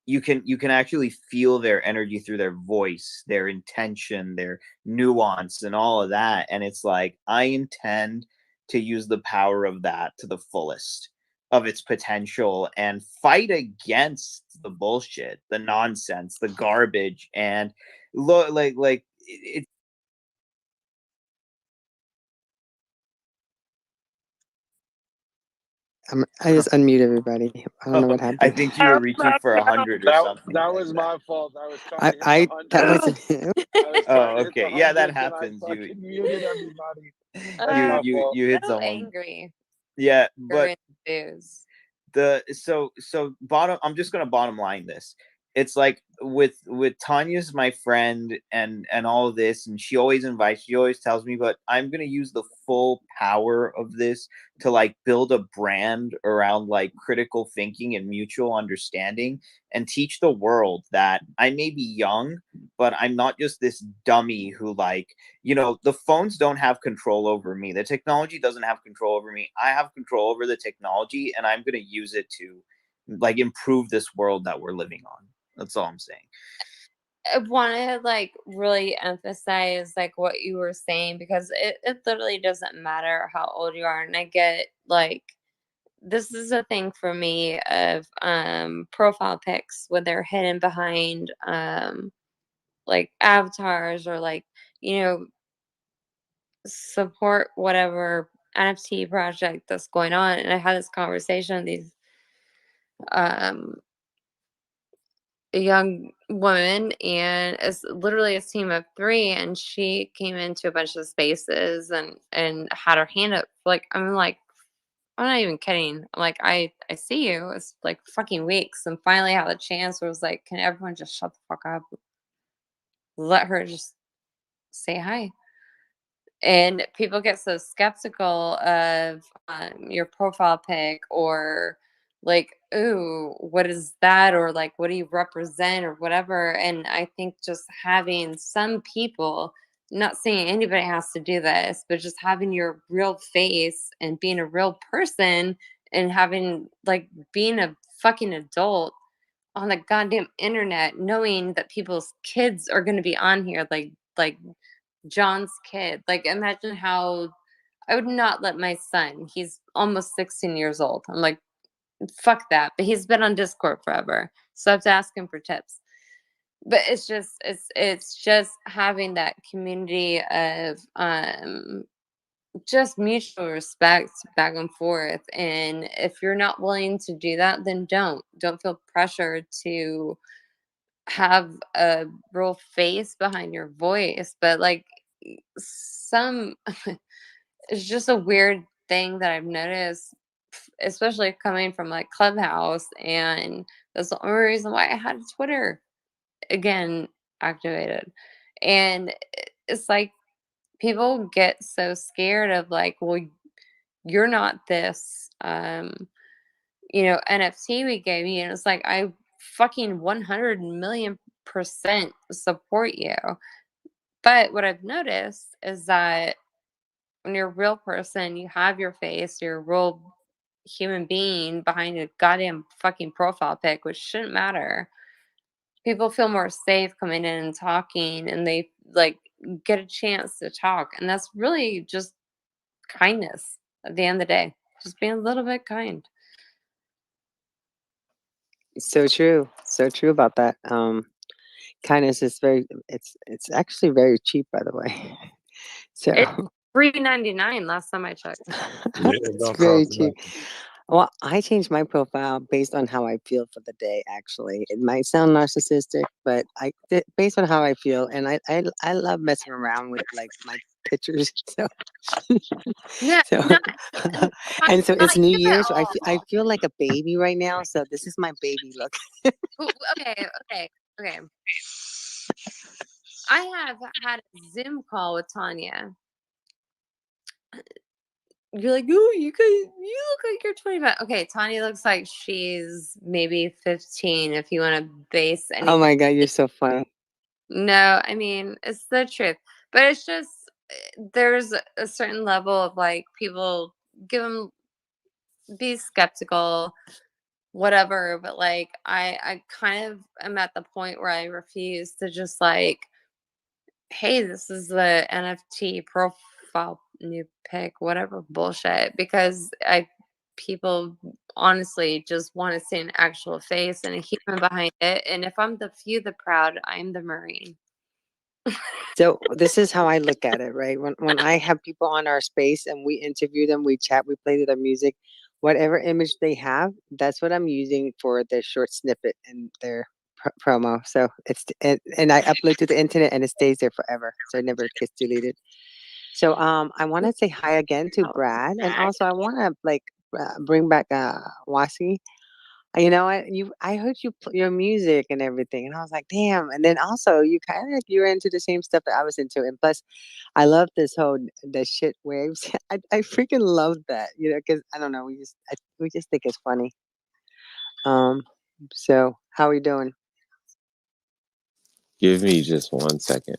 You can actually feel their energy through their voice, their intention, their nuance, and all of that. And it's like, I intend to use the power of that to the fullest of its potential and fight against the bullshit, the nonsense, the garbage. And look, like it. I just unmute everybody. I don't know what I happened. think you were reaching for 100 or something. That like was that. my fault. I was trying to hit I the 100. that wasn't him. I was Oh, trying to hit the okay. Yeah, that 100 and I happens. fucking muted everybody. That's You my you fault. you hit So someone. angry. Yeah, You're but enthused. so bottom, I'm just gonna bottom line this. It's like with Tanya's my friend, and all of this, and she always tells me, but I'm gonna use the full power of this to like build a brand around like critical thinking and mutual understanding, and teach the world that I may be young, but I'm not just this dummy who, like, the phones don't have control over me. The technology doesn't have control over me. I have control over the technology, and I'm going to use it to like improve this world that we're living on. That's all I'm saying. I want to like really emphasize like what you were saying, because it literally doesn't matter how old you are. And I get like, this is a thing for me of profile pics when they're hidden behind like avatars, or like, support whatever NFT project that's going on. And I had this conversation with these um a young woman, and it's literally a team of 3, and she came into a bunch of spaces and had her hand up. Like, I'm not even kidding. I'm like, I see you. It's like fucking weeks, and finally had the chance where it was like, can everyone just shut the fuck up, let her just say hi. And people get so skeptical of your profile pic, or like, ooh, what is that, or like, what do you represent, or whatever. And I think just having some people, not saying anybody has to do this, but just having your real face and being a real person, and having like being a fucking adult on the goddamn internet, knowing that people's kids are going to be on here, like John's kid. Like, imagine how I would not let my son, he's almost 16 years old. I'm like, fuck that. But he's been on Discord forever. So I have to ask him for tips. But it's just having that community of just mutual respect back and forth. And if you're not willing to do that, then don't feel pressure to have a real face behind your voice, but like some it's just a weird thing that I've noticed, especially coming from like Clubhouse, and that's the only reason why I had Twitter again activated. And it's like people get so scared of like, well, you're not this NFT we gave you, and it's like I fucking 100 million% support you. But what I've noticed is that when you're a real person, you have your face, you're a real human being behind a goddamn fucking profile pic, which shouldn't matter. People feel more safe coming in and talking, and they like get a chance to talk. And that's really just kindness at the end of the day. Just being a little bit kind. So true. So true about that. Kindness is it's actually very cheap, by the way. So It's $3.99 last time I checked. it's very cheap. Well, I changed my profile based on how I feel for the day. Actually, it might sound narcissistic, but based on how I feel, and I love messing around with like my pictures. So No, so not, and so not it's New you at Year, so I all. feel like a baby right now. So this is my baby look. Okay. I have had a Zoom call with Tanya. You're like, oh, you look like you're 25. Okay, Tanya looks like she's maybe 15 if you want to base Oh anything. my God, you're so funny. No, I mean, it's the truth. But it's just, there's a certain level of like people be skeptical, whatever. But like, I kind of am at the point where I refuse to just like, hey, this is the NFT profile new pick, whatever bullshit, because people honestly just want to see an actual face and a human behind it. And if I'm the few, the proud, I'm the Marine. So this is how I look at it, right? When I have people on our space and we interview them, we chat, we play their music, whatever image they have, that's what I'm using for their short snippet and their promo. So and I upload to the internet and it stays there forever, so it never gets deleted. So I want to say hi again to Brad, and also I want to like bring back Wasi. You know what? I heard your music and everything, and I was like, damn. And then also, you kind of like you're into the same stuff that I was into, and plus, I love this whole the shit waves. I freaking love that, because I don't know, we just think it's funny. So how are we doing? Give me just 1 second.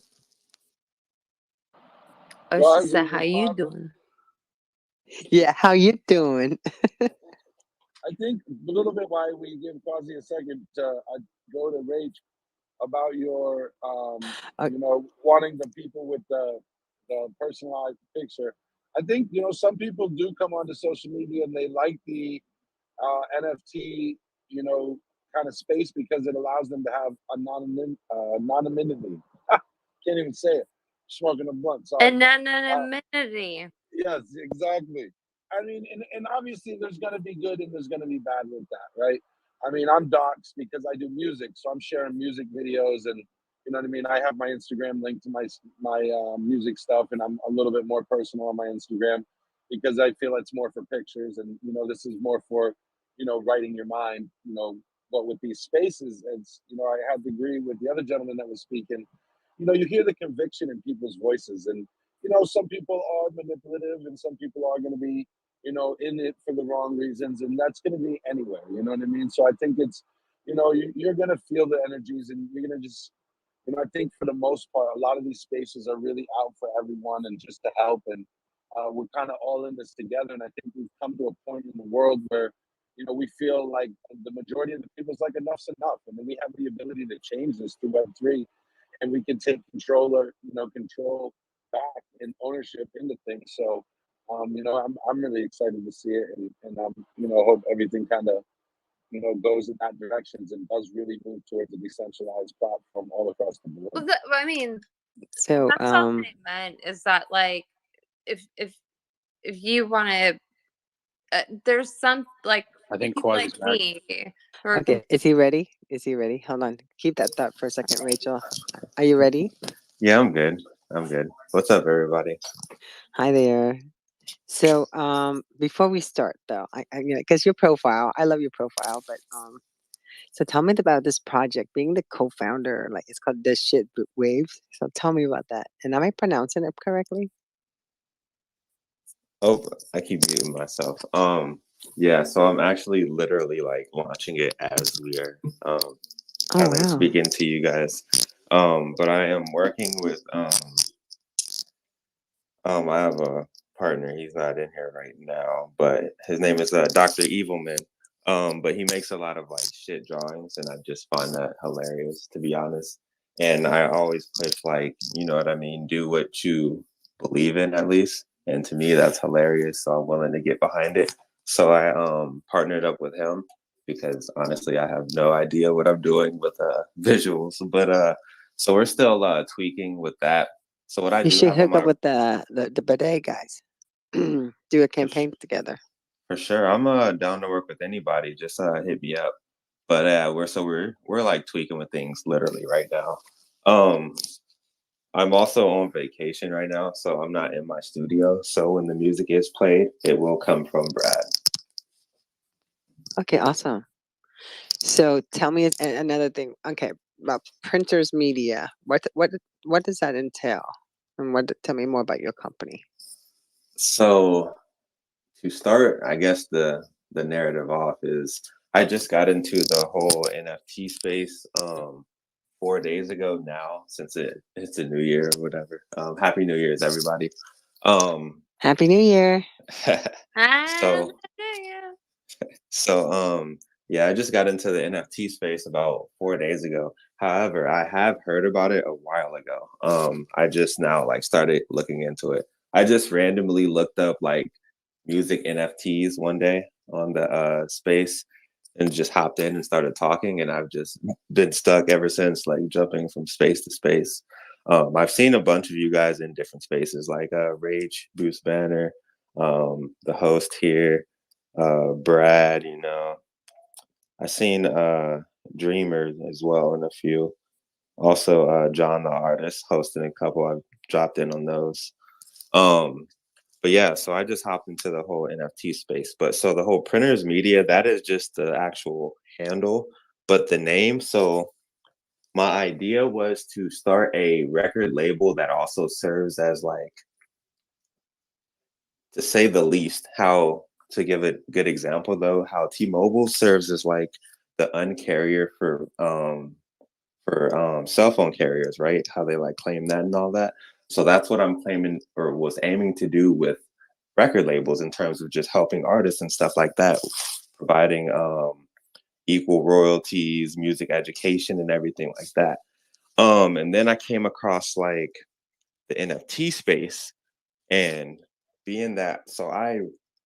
Oh, she said, "How you doing?" Yeah, how you doing? I think a little bit why we give Quasi a second to go to Rach about your, wanting the people with the personalized picture. I think, some people do come onto social media and they like the NFT, kind of space because it allows them to have anonymity. Can't even say it. Smoking a blunt. Sorry. Anonymity. Yes, exactly. I mean, and obviously there's going to be good and there's going to be bad with that, right? I mean, I'm doxxed because I do music, so I'm sharing music videos, and you know what I mean. I have my Instagram linked to my music stuff, and I'm a little bit more personal on my Instagram because I feel it's more for pictures, and this is more for writing your mind, But with these spaces, it's I had to agree with the other gentleman that was speaking. You hear the conviction in people's voices, and some people are manipulative and some people are going to be, in it for the wrong reasons. And that's going to be anywhere, you know what I mean? So I think it's, you're going to feel the energies and you're going to just, I think for the most part, a lot of these spaces are really out for everyone and just to help. And we're kind of all in this together. And I think we've come to a point in the world where, we feel like the majority of the people's like enough's enough. And then we have the ability to change this through Web3 and we can take control back and ownership into things. So, I'm really excited to see it, and hope everything kind of goes in that directions and does really move towards a decentralized platform all across the board. Well, I mean, So that's all I meant is that like if you want to, there's some like I think people like Quasi's back. me. Who are okay, is he ready? Is he ready? Hold on. Keep that thought for a second, Rachel. Are you ready? Yeah, I'm good. I'm good. What's up, everybody? Hi there. So, before we start, though, because your profile, I love your profile, but so tell me about this project. Being the co-founder, like it's called This Shit Waves. So tell me about that. And am I pronouncing it correctly? Oh, I keep muting myself. Yeah, so I'm actually literally like launching it as we are Oh as I'm wow. speaking to you guys. But I am working with I have a partner. He's not in here right now, but his name is Dr. Evilman. But he makes a lot of like shit drawings, and I just find that hilarious, to be honest. And I always push like, you know what I mean, do what you believe in at least. And to me, that's hilarious. So I'm willing to get behind it. So I partnered up with him because honestly, I have no idea what I'm doing with visuals. But so we're still tweaking with that. So what I You do should have on hook up my with the bidet guys. Do a campaign together. For sure, I'm down to work with anybody. Just hit me up. But we're like tweaking with things literally right now. Um, I'm also on vacation right now, so I'm not in my studio. So when the music is played, it will come from Brad. Okay, awesome. So tell me another thing. Okay, about printers media. What does that entail? And tell me more about your company. So to start, I guess the narrative off is I just got into the whole NFT space 4 days ago now, since it's a new year or whatever. Happy New Year's, everybody. Happy New Year. so so yeah, I just got into the NFT space about 4 days ago. However, I have heard about it a while ago. I just now like started looking into it. I just randomly looked up like music NFTs one day on the space and just hopped in and started talking, and I've just been stuck ever since, like jumping from space to space. I've seen a bunch of you guys in different spaces, like Rage, Bruce Banner, the host here, Brad. You know, I've seen Dreamer as well in a few. Also, John the artist hosting a couple. I've dropped in on those. But yeah, so I just hopped into the whole NFT space. But so the whole printers media, that is just the actual handle, but the name. So my idea was to start a record label that also serves as like, to say the least, how to give a good example though, how T-Mobile serves as like the uncarrier for cell phone carriers, right? How they like claim that and all that. So that's what I'm claiming or was aiming to do with record labels in terms of just helping artists and stuff like that, providing equal royalties, music education, and everything like that. And then I came across like the NFT space, and being that, so I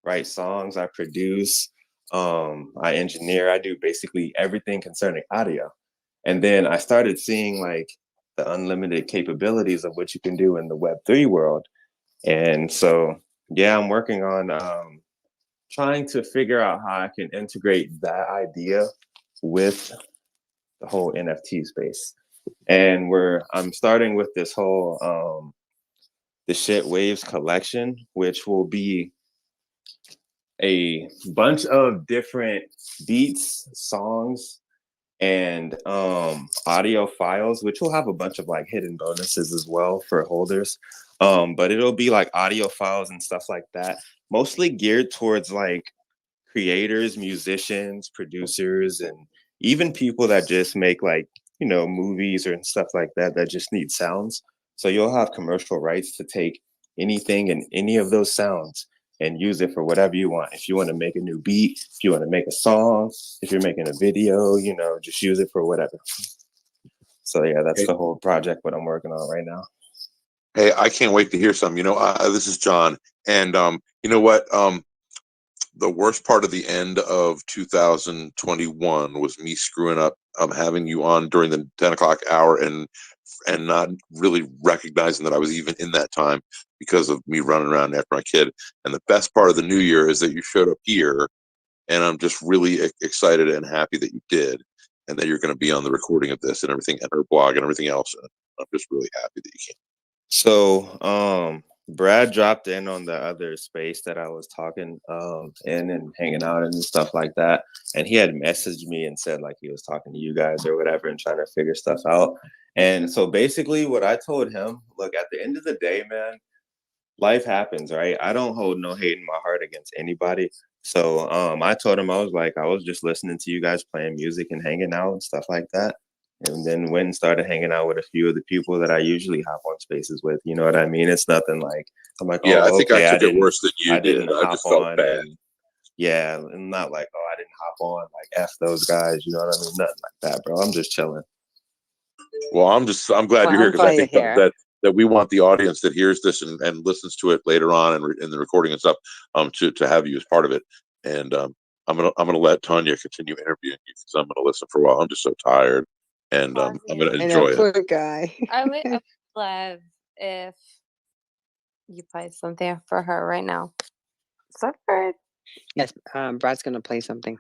write songs, I produce, I engineer, I do basically everything concerning audio. And then I started seeing like the unlimited capabilities of what you can do in the Web3 world. And so, yeah, I'm working on trying to figure out how I can integrate that idea with the whole NFT space. And I'm starting with this whole the Shit Waves collection, which will be a bunch of different beats, songs, and audio files, which will have a bunch of like hidden bonuses as well for holders. But it'll be like audio files and stuff like that, mostly geared towards like creators, musicians, producers, and even people that just make like, you know, movies or stuff like that that just need sounds. So you'll have commercial rights to take anything and any of those sounds and use it for whatever you want. If you want to make a new beat, if you want to make a song, if you're making a video, you know, just use it for whatever. So yeah, that's the whole project what I'm working on right now. Hey, I can't wait to hear some. You know, this is John, and you know what? The worst part of the end of 2021 was me screwing up having you on during the 10 o'clock hour and not really recognizing that I was even in that time because of me running around after my kid. And the best part of the new year is that you showed up here, and I'm just really excited and happy that you did. and that you're going to be on the recording of this and everything, and her blog and everything else. And I'm just really happy that you came. So, Brad dropped in on the other space that I was talking in and hanging out and stuff like that. And he had messaged me and said like he was talking to you guys or whatever and trying to figure stuff out. And so basically what I told him, look, at the end of the day, man, life happens, right? I don't hold no hate in my heart against anybody. So I told him, I was just listening to you guys playing music and hanging out and stuff like that. And then went and started hanging out with a few of the people that I usually hop on spaces with. You know what I mean? It's nothing like, I'm like, yeah, oh, I think okay, I took it worse than you did. I just felt bad. Yeah, and not like, oh, I didn't hop on, like F those guys. You know what I mean? Nothing like that, bro. I'm just chilling. Well, I'm glad you're here, because I think that we want the audience that hears this and listens to it later on and in the recording and stuff, to have you as part of it. And I'm gonna let Tanya continue interviewing you, because I'm gonna listen for a while. I'm just so tired, and I'm gonna enjoy it. Poor guy. I would love if you play something for her right now. So Brad. Yes, Brad's gonna play something.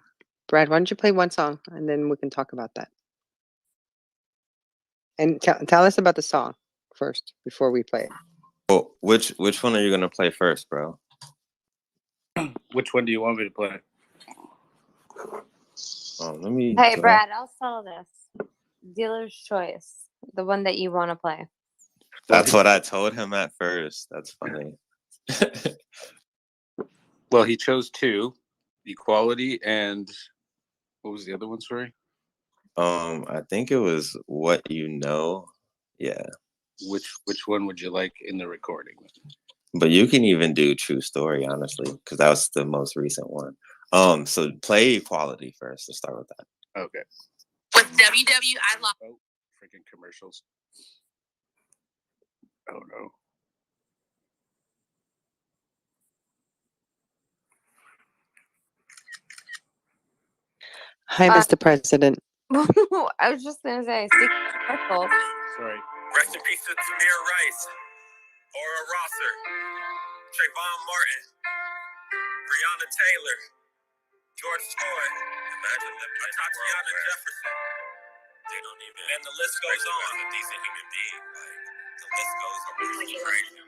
Brad, why don't you play one song and then we can talk about that. And tell us about the song first before we play it. Well, which one are you gonna play first, bro? Which one do you want me to play? Let me. Hey, Brad, I'll settle this. Dealer's choice, the one that you want to play. That's what I told him at first. That's funny. Well, he chose two: Equality and what was the other one? Sorry. I think it was What You Know. Yeah. Which one would you like in the recording? But you can even do True Story, honestly, because that was the most recent one. So play Equality first. Let's start with that. Okay. With WW, I love freaking commercials. Oh no. Hi, Mr. President. I was just gonna say, commercials. Sorry. Rest in peace to Tamir Rice, Aura Rosser, Trayvon Martin, Breonna Taylor, George Floyd, Tatiana Jefferson. They don't even. And the list goes on. A decent human being. Like, the list goes on. Really crazy.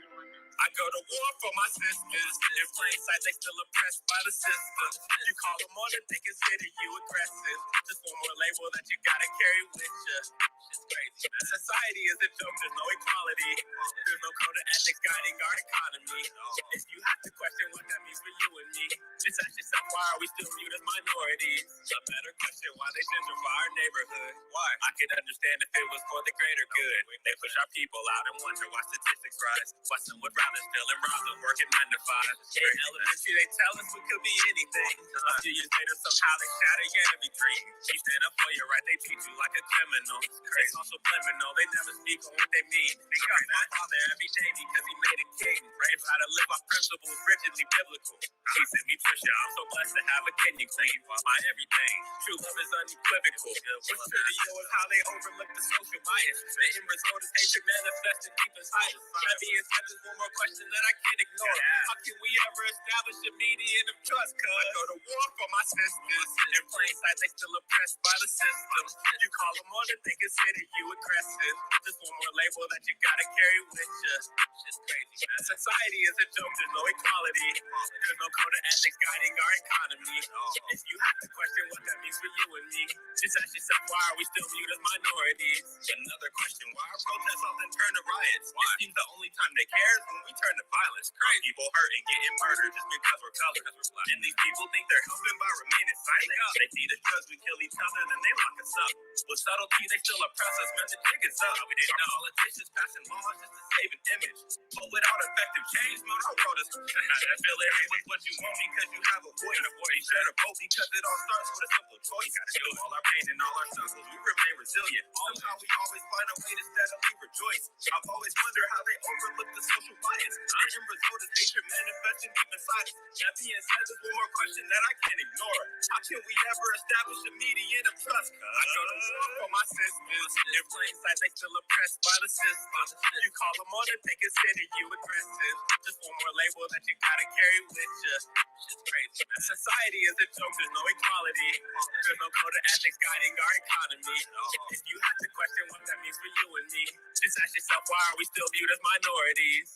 I go to war for my sisters. In plain sight, they still oppressed by the system. You call them on and they consider you aggressive. Just one more label that you gotta carry with you. It's crazy. Society is a joke, there's no equality. There's no code of ethics guiding our economy. If you have to question what that means for you and me, just ask yourself, why are we still viewed as minorities? A better question, why they gentrify our neighborhood? Why? I could understand if it was for the greater good. They push our people out and wonder why statistics rise. Why some would rather still and rob them working 9 to 5. In elementary, they tell us we could be anything. A few years later, somehow they shatter your every dream. You stand up for your right, they treat you like a criminal. It's also subliminal, they never speak on what they mean. They praise my father every day because he made a king. And try to live our principles rigidly biblical. He sent me Trisha, I'm so blessed to have a Kenya queen. My everything, true love is unequivocal. What's true to you is how they overlook the social bias. The end result is hatred manifesting deep inside us. That being said, there's one more question that I can't ignore. How can we ever establish a median of trust? Cause I go to war for my sisters. In plain sight, they still oppressed by the system. You call them on and they consider you aggressive. Just one more label that you gotta carry with you. Just crazy, man. Society is a joke, there's no equality. There's no code of ethics guiding our economy. If you have to question what that means for you and me, just ask yourself, why are we still viewed as minorities? Another question, why are protests often turn to riots? It seems the only time they care is when we turn to violence. People hurt and getting murdered just because we're colored. And these people think they're helping by remaining silent. They feed us drugs, we kill each other, then they lock us up. With subtlety, they still oppress us, man, the jig is up. We didn't know politicians passing laws just to save an image. But without effective change, man, our world is affiliated with what you want because you have a voice. Be sure to vote because it all starts with a simple choice. Through all our pain and all our struggles, we remain resilient. Somehow we always find a way to steadily rejoice. I've always wondered how they overlook the social bias. The end result is hatred manifesting deep inside us. That being said, there's one more question that I can't ignore. How can we ever establish a median of trust? I go to war for my sisters. In plain sight, they still oppressed by the system. You call them on and they consider you aggressive. Just one more label that you gotta carry with you. Shit's crazy, man. Society is a joke, there's no equality. There's no code of ethics guiding our economy. If you have to question what that means for you and me, just ask yourself, why are we still viewed as minorities?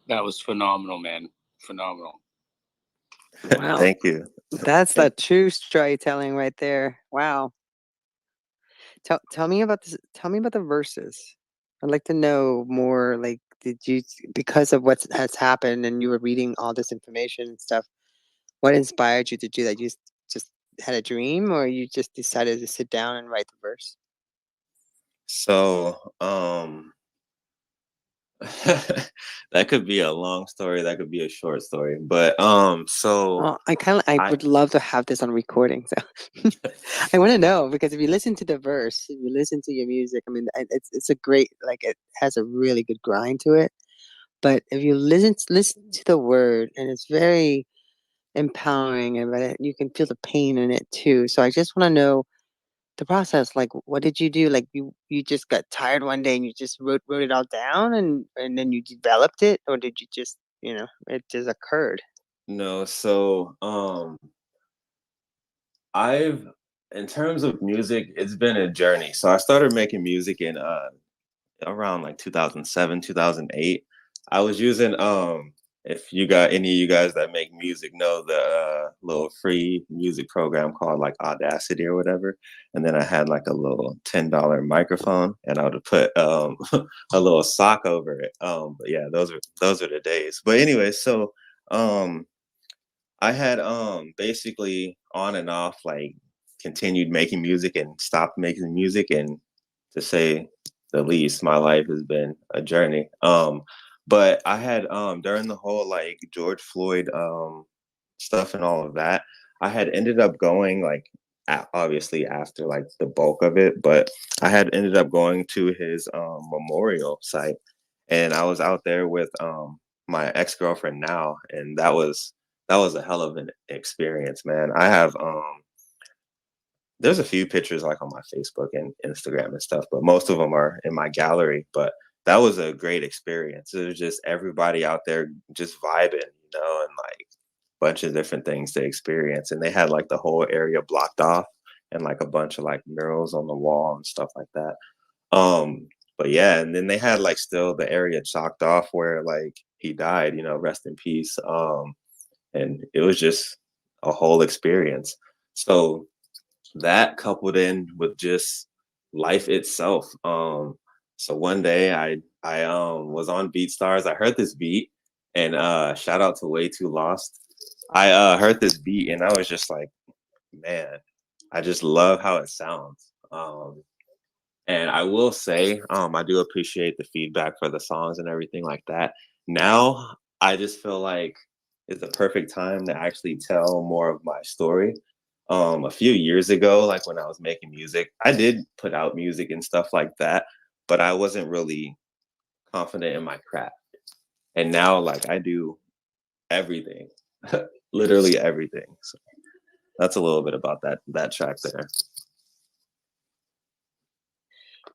That was phenomenal, man. Phenomenal. Wow. Thank you. That's the true storytelling right there. Wow. Tell me about this. Tell me about the verses. I'd like to know more. Like, did you, because of what has happened, and you were reading all this information and stuff? What inspired you to do that? You just had a dream, or you just decided to sit down and write the verse? So, that could be a long story. That could be a short story. But so Well, I would love to have this on recording. So I want to know, because if you listen to the verse, if you listen to your music, I mean, it's a great, like, it has a really good grind to it. But if you listen to the word, and it's very empowering, and but you can feel the pain in it too. So I just want to know the process. Like, what did you do? Like, you just got tired one day and you just wrote it all down, and then you developed it, or did you just, it just occurred? no, so I've in terms of music, it's been a journey. So I started making music in around like 2007, 2008. I was using if you got any of you guys that make music know the little free music program called like Audacity or whatever. And then I had like a little $10 microphone, and I would put a little sock over it. But yeah, those are the days. But anyway, so I had basically on and off like continued making music and stopped making music, and to say the least, my life has been a journey. But I had during the whole like George Floyd stuff and all of that, I had ended up going like obviously after like the bulk of it, but I had ended up going to his memorial site, and I was out there with my ex-girlfriend now, and that was a hell of an experience, man. I have there's a few pictures like on my Facebook and Instagram and stuff, but most of them are in my gallery. But that was a great experience. It was just everybody out there just vibing, and like a bunch of different things to experience. And they had like the whole area blocked off, and like a bunch of like murals on the wall and stuff like that. But yeah, and then they had like still the area chalked off where like he died, rest in peace. And it was just a whole experience. So that coupled in with just life itself. So one day I was on BeatStars. I heard this beat, and shout out to Way Too Lost. I heard this beat, and I was just like, man, I just love how it sounds. And I will say, I do appreciate the feedback for the songs and everything like that. Now I just feel like it's the perfect time to actually tell more of my story. A few years ago, like when I was making music, I did put out music and stuff like that, but I wasn't really confident in my craft. And now, like, I do everything, literally everything. So that's a little bit about that track there.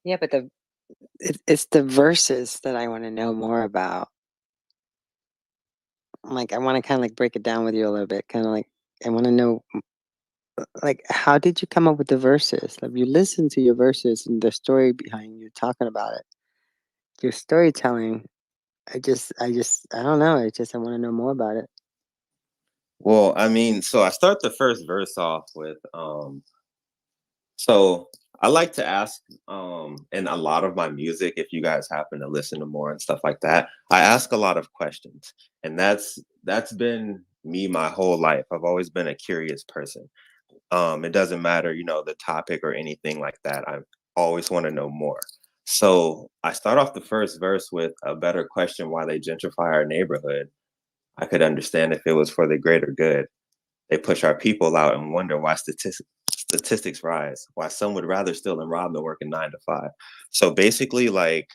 Yeah, but it's the verses that I want to know more about. Like, I want to kind of like break it down with you a little bit. Kind of like, I want to know, like, how did you come up with the verses? Like, you listen to your verses and the story behind you talking about it. Your storytelling. I don't know. I want to know more about it. Well, I mean, so I start the first verse off with so I like to ask in a lot of my music, if you guys happen to listen to more and stuff like that, I ask a lot of questions. And that's been me my whole life. I've always been a curious person. It doesn't matter, the topic or anything like that. I always want to know more. So I start off the first verse with a better question: why they gentrify our neighborhood. I could understand if it was for the greater good. They push our people out and wonder why statistics rise, why some would rather steal and rob than work a 9 to 5. So basically, like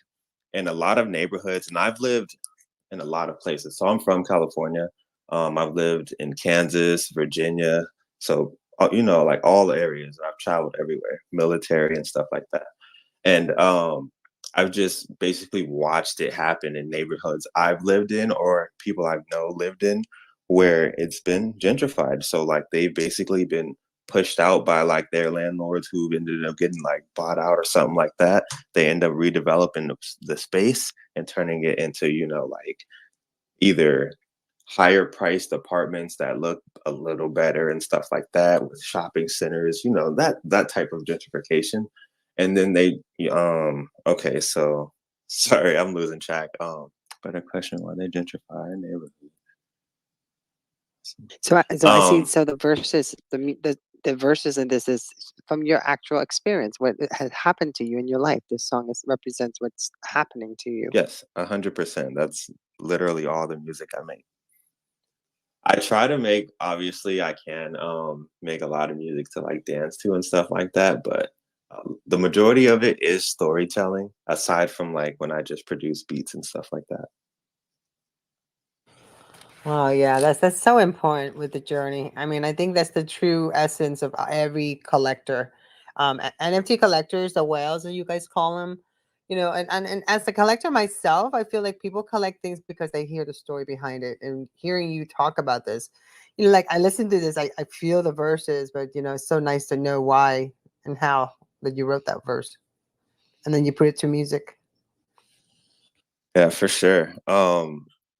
in a lot of neighborhoods, and I've lived in a lot of places. So I'm from California. I've lived in Kansas, Virginia. So, like all the areas. I've traveled everywhere, military and stuff like that. And I've just basically watched it happen in neighborhoods I've lived in or people I know lived in where it's been gentrified. So like they've basically been pushed out by like their landlords who ended up getting like bought out or something like that. They end up redeveloping the space and turning it into, like either higher priced apartments that look a little better and stuff like that with shopping centers, that type of gentrification. And then okay, so sorry, I'm losing track. Better question, why they gentrify a neighborhood? So I see. So the verses, the verses in this is from your actual experience, what has happened to you in your life. This song represents what's happening to you. Yes, 100%. That's literally all the music I make. I try to make, obviously, I can make a lot of music to like dance to and stuff like that, but the majority of it is storytelling, aside from like when I just produce beats and stuff like that. Oh yeah, that's so important with the journey. I mean, I think that's the true essence of every collector. NFT collectors, the whales that you guys call them, and as a collector myself, I feel like people collect things because they hear the story behind it. And hearing you talk about this, like I listen to this, I feel the verses, but it's so nice to know why and how that you wrote that verse, and then you put it to music. Yeah, for sure.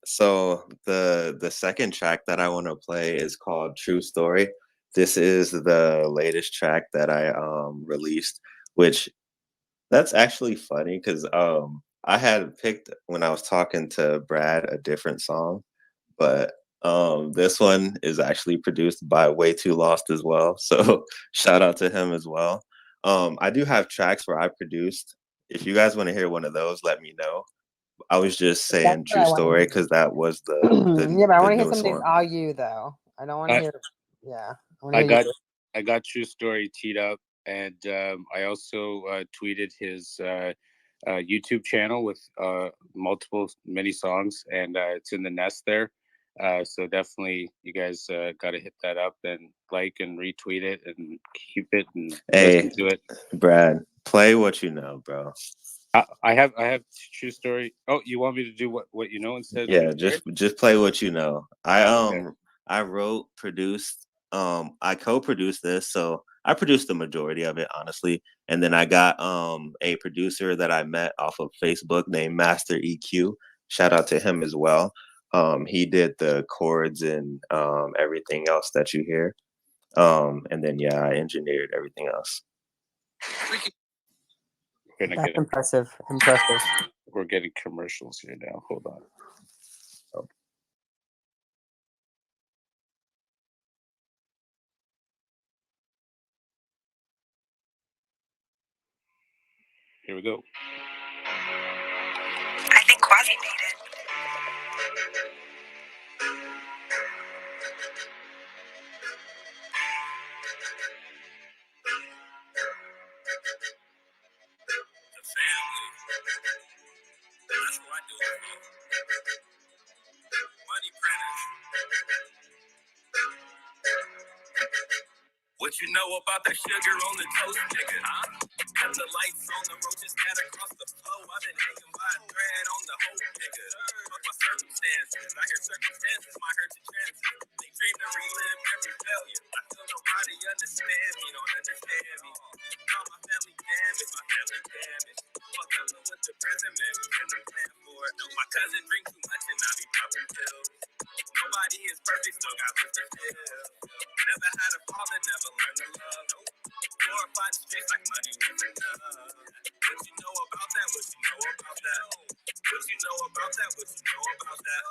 So the second track that I want to play is called True Story. This is the latest track that I released, which that's actually funny because I had picked when I was talking to Brad a different song, but this one is actually produced by Way Too Lost as well. So shout out to him as well. I do have tracks where I produced. If you guys want to hear one of those, let me know. I was just That's saying what True I want to Story hear. because that was the Yeah, but I want to hear newest something one. all you though. I don't want to I, hear. Yeah, I want to I hear got you. I got True Story teed up, and I also tweeted his YouTube channel with many songs, and it's in the nest there. So definitely, you guys got to hit that up and like and retweet it and keep it and listen Hey, to it. Brad, play what you know, bro. I have True Story. Oh, you want me to do what you know instead of True Yeah, Story? just play what you know. Okay. I wrote, produced, I co-produced this, so I produced the majority of it, honestly. And then I got a producer that I met off of Facebook named Master EQ. Shout out to him as well. He did the chords and everything else that you hear. And then yeah, I engineered everything else. That's impressive. Impressive. We're getting commercials here now. Hold on. Oh. Here we go. I think Quasi made it. The family. That's what I do it for. Money printers. What you know about the sugar on the toast, nigga? Huh? Got the lights on the road, just got across the flow. I've been hanging by a thread on the whole nigga. Fuck my circumstances. I hear circumstances might hurt your chances. They dream to relive every failure. I feel nobody understand me, don't understand me. Now my family damaged, my family damaged. Fuck up with the prison, man, we couldn't plan for it. No, my cousin drink too much and I be popping pills. Nobody is perfect, still got work to do. Never had a father, never learned to love. Glorified streets like money wasn't enough. What you know about that? What you know about that? What you know about that? What you know about that?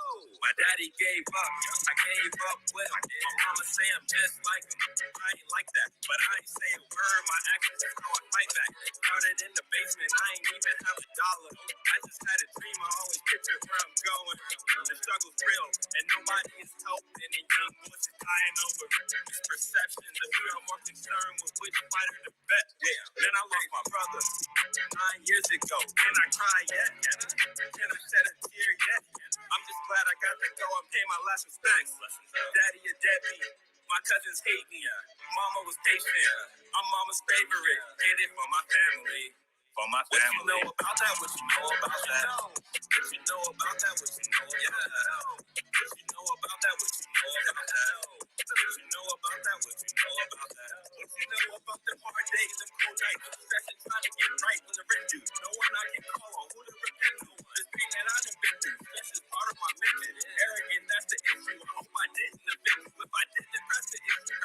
My daddy gave up, I gave up well. My mama say I'm just like him. I ain't like that, but I ain't say a word. My actions is how I fight back. started in the basement, I ain't even have a dollar. I just had a dream, I always picture where I'm going. The struggle's real, and nobody is helping. And young boys is dying over misperceptions. And we are more concerned with which fighter to bet. Yeah, then I lost my brother 9 years ago. Can I cry yet? Can I shed a tear yet? I'm just glad I got to go and pay my last respects. Daddy a deadbeat, my cousins hate me. Mama was patient, I'm mama's favorite. Did it for my family. For my family. What you know about that? What you know about that? What you know about that? What you know about that? What you know about that? What you know about that? What you know about that? What you know about that? What you know about the hard days and cold nights? Stressing trying to get right when the rent due. No one I can call on. Who to repent to? This pain that I done been through. This is part of my mission. Arrogant, that's the issue. I hope I didn't offend you. If I didn't press the issue,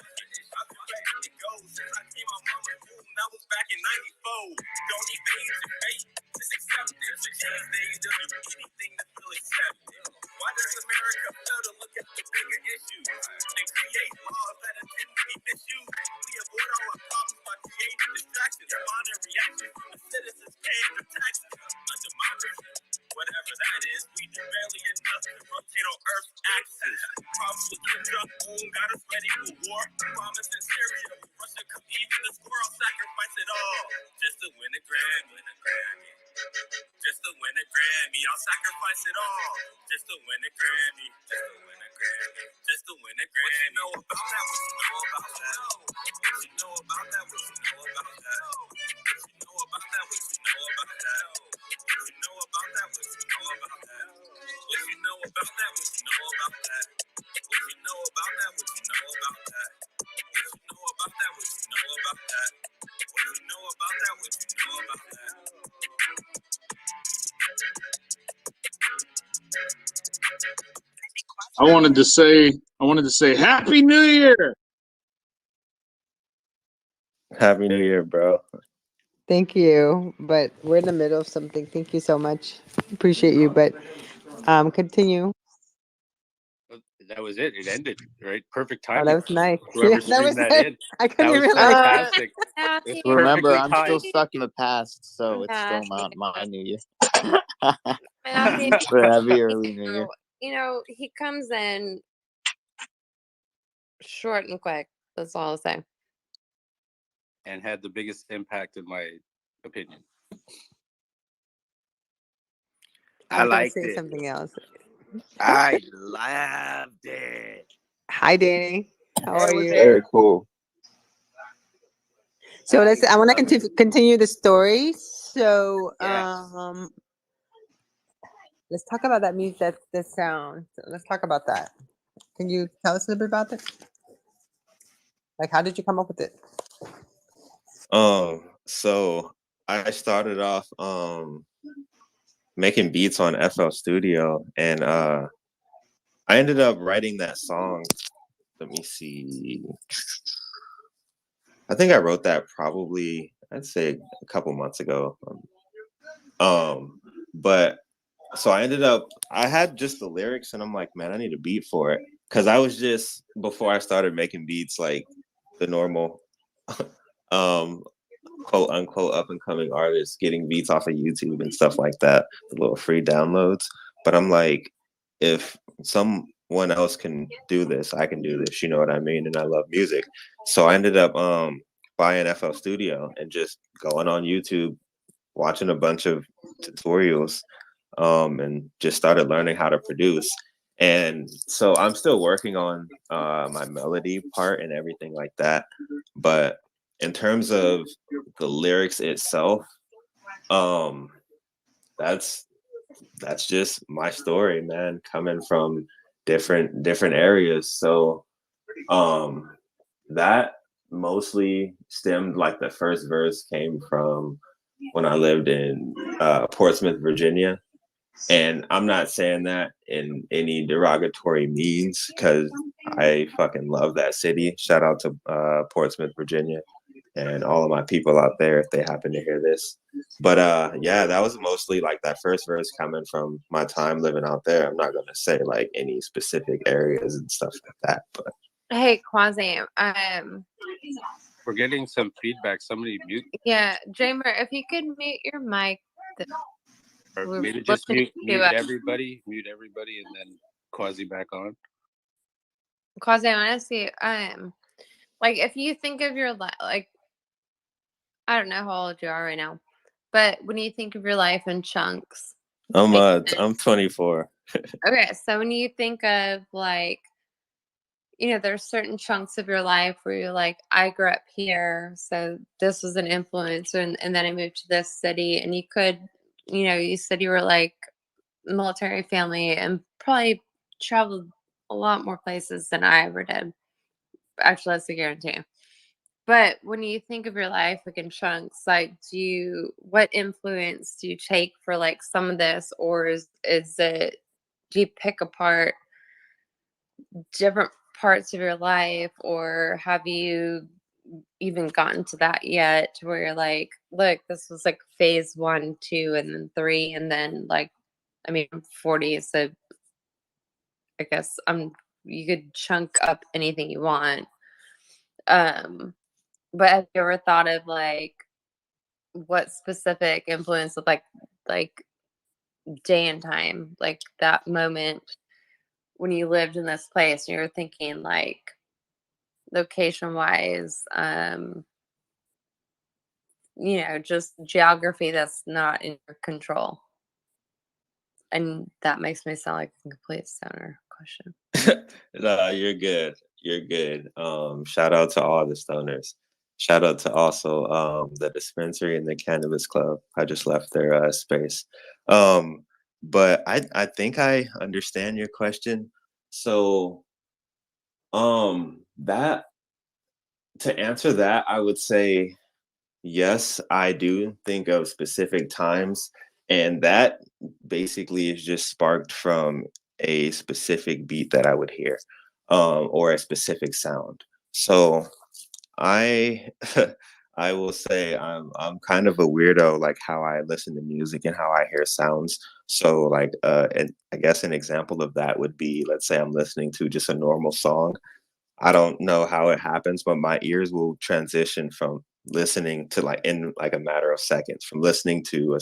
I've been ready to go since I came out mama's womb. That was back in '94. Don't evade your fate. Just accept it. These days, they'll do anything to feel accepted. Why does America fail to look at the bigger issues and create laws that intend to be misused? We avoid all our problems by creating distractions, finding reactions from the citizens paying their taxes. A democracy, whatever that is, we do barely enough to rotate on Earth's axis. Problems with Kim Jong-un got us ready for war. Promise in Syria, Russia could even the squirrel sacrifice it all just to win a Grammy. Just to win a Grammy, I'll sacrifice it all just to win a Grammy. Just to win a Grammy. Just to win a Grammy. What you know about that? What you know about that? What you know about that? What you know about that? What you know about that? What you know about that? What you know about that? What you know about that? What you know about that? What you know about that? What you know about that? What you know about that? What you know about that? What you know about that? What you know about that? What you know about that? I wanted to say Happy New Year. Happy New Year, bro. Thank you. But we're in the middle of something. Thank you so much. Appreciate you. But continue. That was it. It ended right. Perfect Oh, timing. that was nice. Whoever Yeah, that streamed was that nice. in, I that couldn't was even like. fantastic. It's Remember, perfectly I'm still timed. stuck in the past, so it's still Yeah. not my New Year. Matthew, But happy early New Year. he comes in short and quick. That's all I'll say. And had the biggest impact in my opinion. I was gonna say something else. I loved it. Hi, Danny. How are you? Very cool. So I want to continue the story. So Yes. let's talk about that music, the sound. So let's talk about that. Can you tell us a little bit about it? Like, how did you come up with it? So I started off making beats on FL Studio, and I ended up writing that song. Let me see. I think I wrote that probably, I'd say, a couple months ago. But so I had just the lyrics, and I'm like, man, I need a beat for it, because I was just, before I started making beats, like the normal quote unquote up and coming artists, getting beats off of YouTube and stuff like that, the little free downloads. But I'm like, if someone else can do this, I can do this, you know what I mean? And I love music. So I ended up buying FL Studio and just going on YouTube, watching a bunch of tutorials, and just started learning how to produce. And so I'm still working on my melody part and everything like that. But in terms of the lyrics itself, that's just my story, man, coming from different areas. So that mostly stemmed, like the first verse came from when I lived in Portsmouth, Virginia. And I'm not saying that in any derogatory means, because I fucking love that city. Shout out to Portsmouth, Virginia, and all of my people out there if they happen to hear this. But yeah, that was mostly like that first verse coming from my time living out there. I'm not going to say like any specific areas and stuff like that. But Hey, Quasi, We're getting some feedback. Somebody mute, Yeah, Jamer, if you could mute your mic, or we're maybe just listening mute to everybody, and then Quasi back on. Quasi, I want to see, like, if you think of your life, like, I don't know how old you are right now, but when you think of your life in chunks, I'm 24. okay, so when you think of, like, there's certain chunks of your life where you're like, I grew up here, so this was an influence, and then I moved to this city, and you could, you said you were like military family and probably traveled a lot more places than I ever did. Actually, that's a guarantee. But when you think of your life like in chunks, like what influence do you take for like some of this, or is it, do you pick apart different parts of your life, or have you even gotten to that yet where you're like, look, this was like phase 1, 2, and then 3, and then like, I mean, I'm 40, so I guess you could chunk up anything you want. But have you ever thought of like what specific influence of like day and time, like that moment when you lived in this place and you were thinking like location wise, just geography that's not in your control? And that makes me sound like a complete stoner question. No, you're good. You're good. Shout out to all the stoners. Shout out to also the dispensary and the cannabis club. I just left their space. But I think I understand your question. So that to answer that, I would say yes, I do think of specific times, and that basically is just sparked from a specific beat that I would hear, or a specific sound. So I I will say I'm kind of a weirdo, like how I listen to music and how I hear sounds. So like and I guess an example of that would be, let's say I'm listening to just a normal song. I don't know how it happens, but my ears will transition from listening to like in like a matter of seconds, from listening to a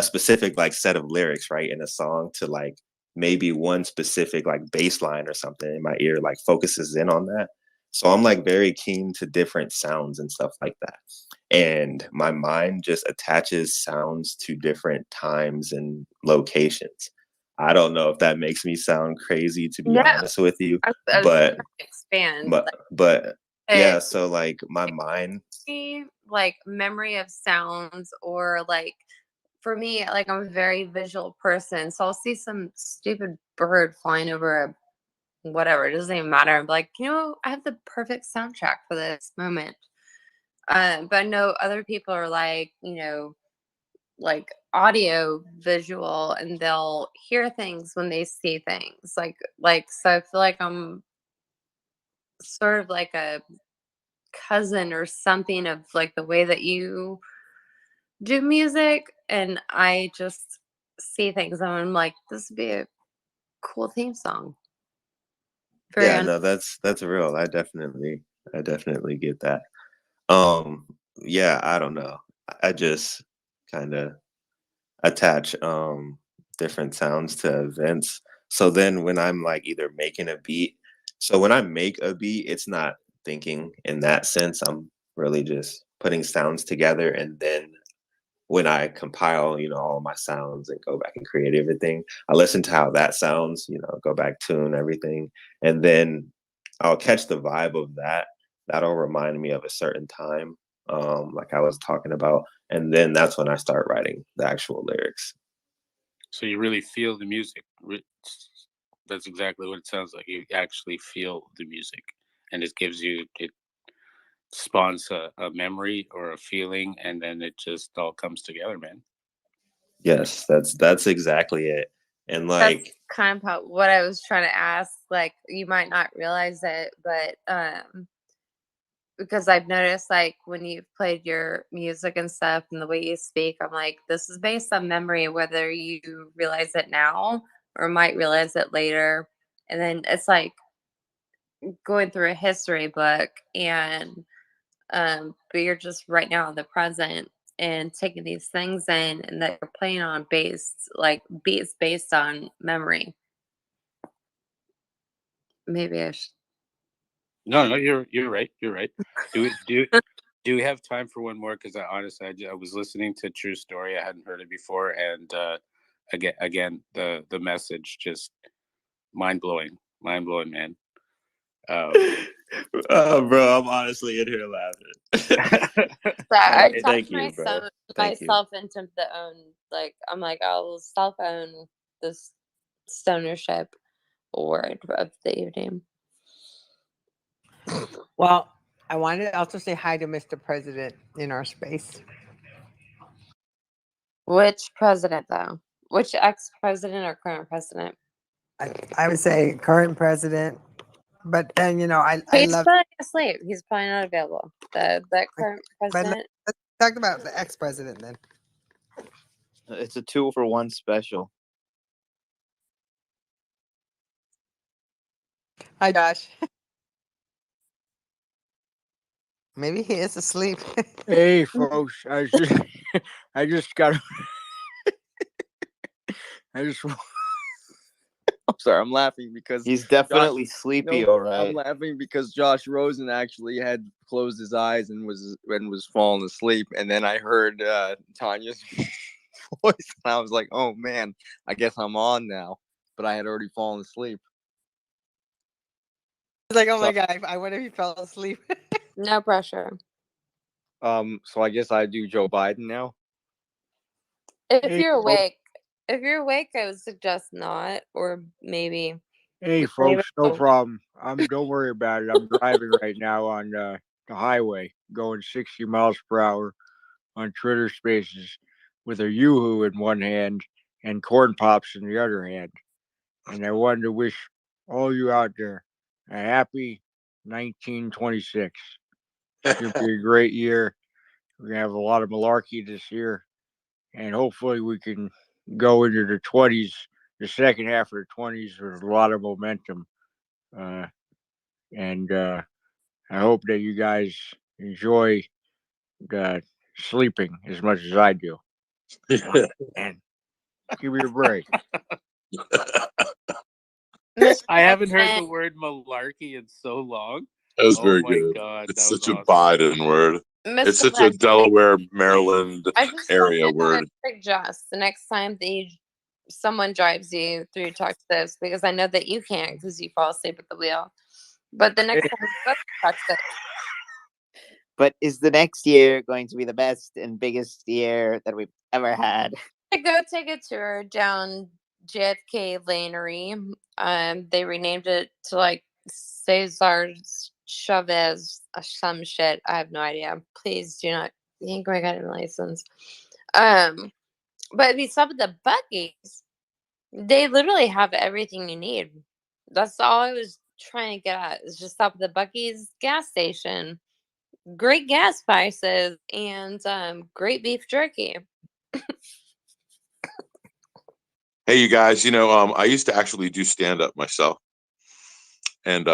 specific like set of lyrics, right, in a song, to like maybe one specific like bass line or something, and my ear like focuses in on that. So I'm like very keen to different sounds and stuff like that. And my mind just attaches sounds to different times and locations. I don't know if that makes me sound crazy, to be No, honest with you, I was but trying to expand. but yeah, It, so like my mind, like memory of sounds, or like for me, like I'm a very visual person, so I'll see some stupid bird flying over a whatever, it doesn't even matter. I'm like, I have the perfect soundtrack for this moment. But I know other people are like, like audio visual, and they'll hear things when they see things. Like so I feel like I'm sort of like a cousin or something of like the way that you do music, and I just see things and I'm like, this would be a cool theme song. yeah, no, that's real. I definitely get that. Yeah, I don't know. I just kind of attach different sounds to events. So then when I'm like either making a beat, so when I make a beat, it's not thinking in that sense. I'm really just putting sounds together, and then when I compile, all my sounds and go back and create everything, I listen to how that sounds, go back, tune everything, and then I'll catch the vibe of that. That'll remind me of a certain time, like I was talking about, and then that's when I start writing the actual lyrics. So you really feel the music. That's exactly what it sounds like. You actually feel the music, and it spawns a memory or a feeling, and then it just all comes together, man. Yes, that's exactly it. And That's like, kind of what I was trying to ask. Like, you might not realize it, but because I've noticed, like, when you've played your music and stuff and the way you speak, I'm like, this is based on memory, whether you realize it now or might realize it later. And then it's like, going through a history book, and but you're just right now in the present and taking these things in, and that you're playing on beats based on memory. Maybe I should. No, you're right. You're right. Do we have time for one more? Because I was listening to True Story. I hadn't heard it before, and again, the message just mind blowing, man. Bro, I'm honestly in here laughing. So I Thank talked you, bro. myself into the own, like, I'm like, I'll self-own this stonership award of the evening. Well, I wanted to also say hi to Mr. President in our space. Which president, though? Which ex-president or current president? I would say current president, but then I He's love. probably asleep. He's probably not available. That current But president. let's talk about the ex-president then. It's a 2-for-1 special. Hi, Josh. Maybe he is asleep. Hey, folks. I just got. I'm sorry. I'm laughing because He's definitely sleepy. No, All right. I'm laughing because Josh Rosen actually had closed his eyes and was falling asleep, and then I heard Tanya's voice, and I was like, "Oh man, I guess I'm on now." But I had already fallen asleep. It's like, oh my God, I wonder if he fell asleep. No pressure. So I guess I do Joe Biden now. If you're awake, I would suggest not, or maybe. Hey, leave folks, it no alone. problem. Don't worry about it. I'm driving right now on the highway, going 60 miles per hour on Twitter Spaces with a yoo-hoo in one hand and corn pops in the other hand. And I wanted to wish all you out there a happy 1926. It's going to be a great year. We're going to have a lot of malarkey this year. And hopefully we can go into the 20s, the second half of the 20s with a lot of momentum. And I hope that you guys enjoy sleeping as much as I do. And give me a break. I haven't heard the word malarkey in so long. That was very my good. God, It's that was such a awesome. Biden word. It's Mr. such a Lex, Delaware, Maryland I just area wanted word. to suggest the next time that someone drives you through talk this, because I know that you can't because you fall asleep at the wheel. But the next time you go talk this. But is the next year going to be the best and biggest year that we've ever had? To go take a tour down JFK Lanery. They renamed it to like Cesar Chavez or some shit. I have no idea. Please do not. You ain't going to get a license. But if you stop at the Buc-ee's, they literally have everything you need. That's all I was trying to get at. Is just stop at the Buc-ee's gas station. Great gas prices and great beef jerky. Hey, you guys, I used to actually do stand up myself. And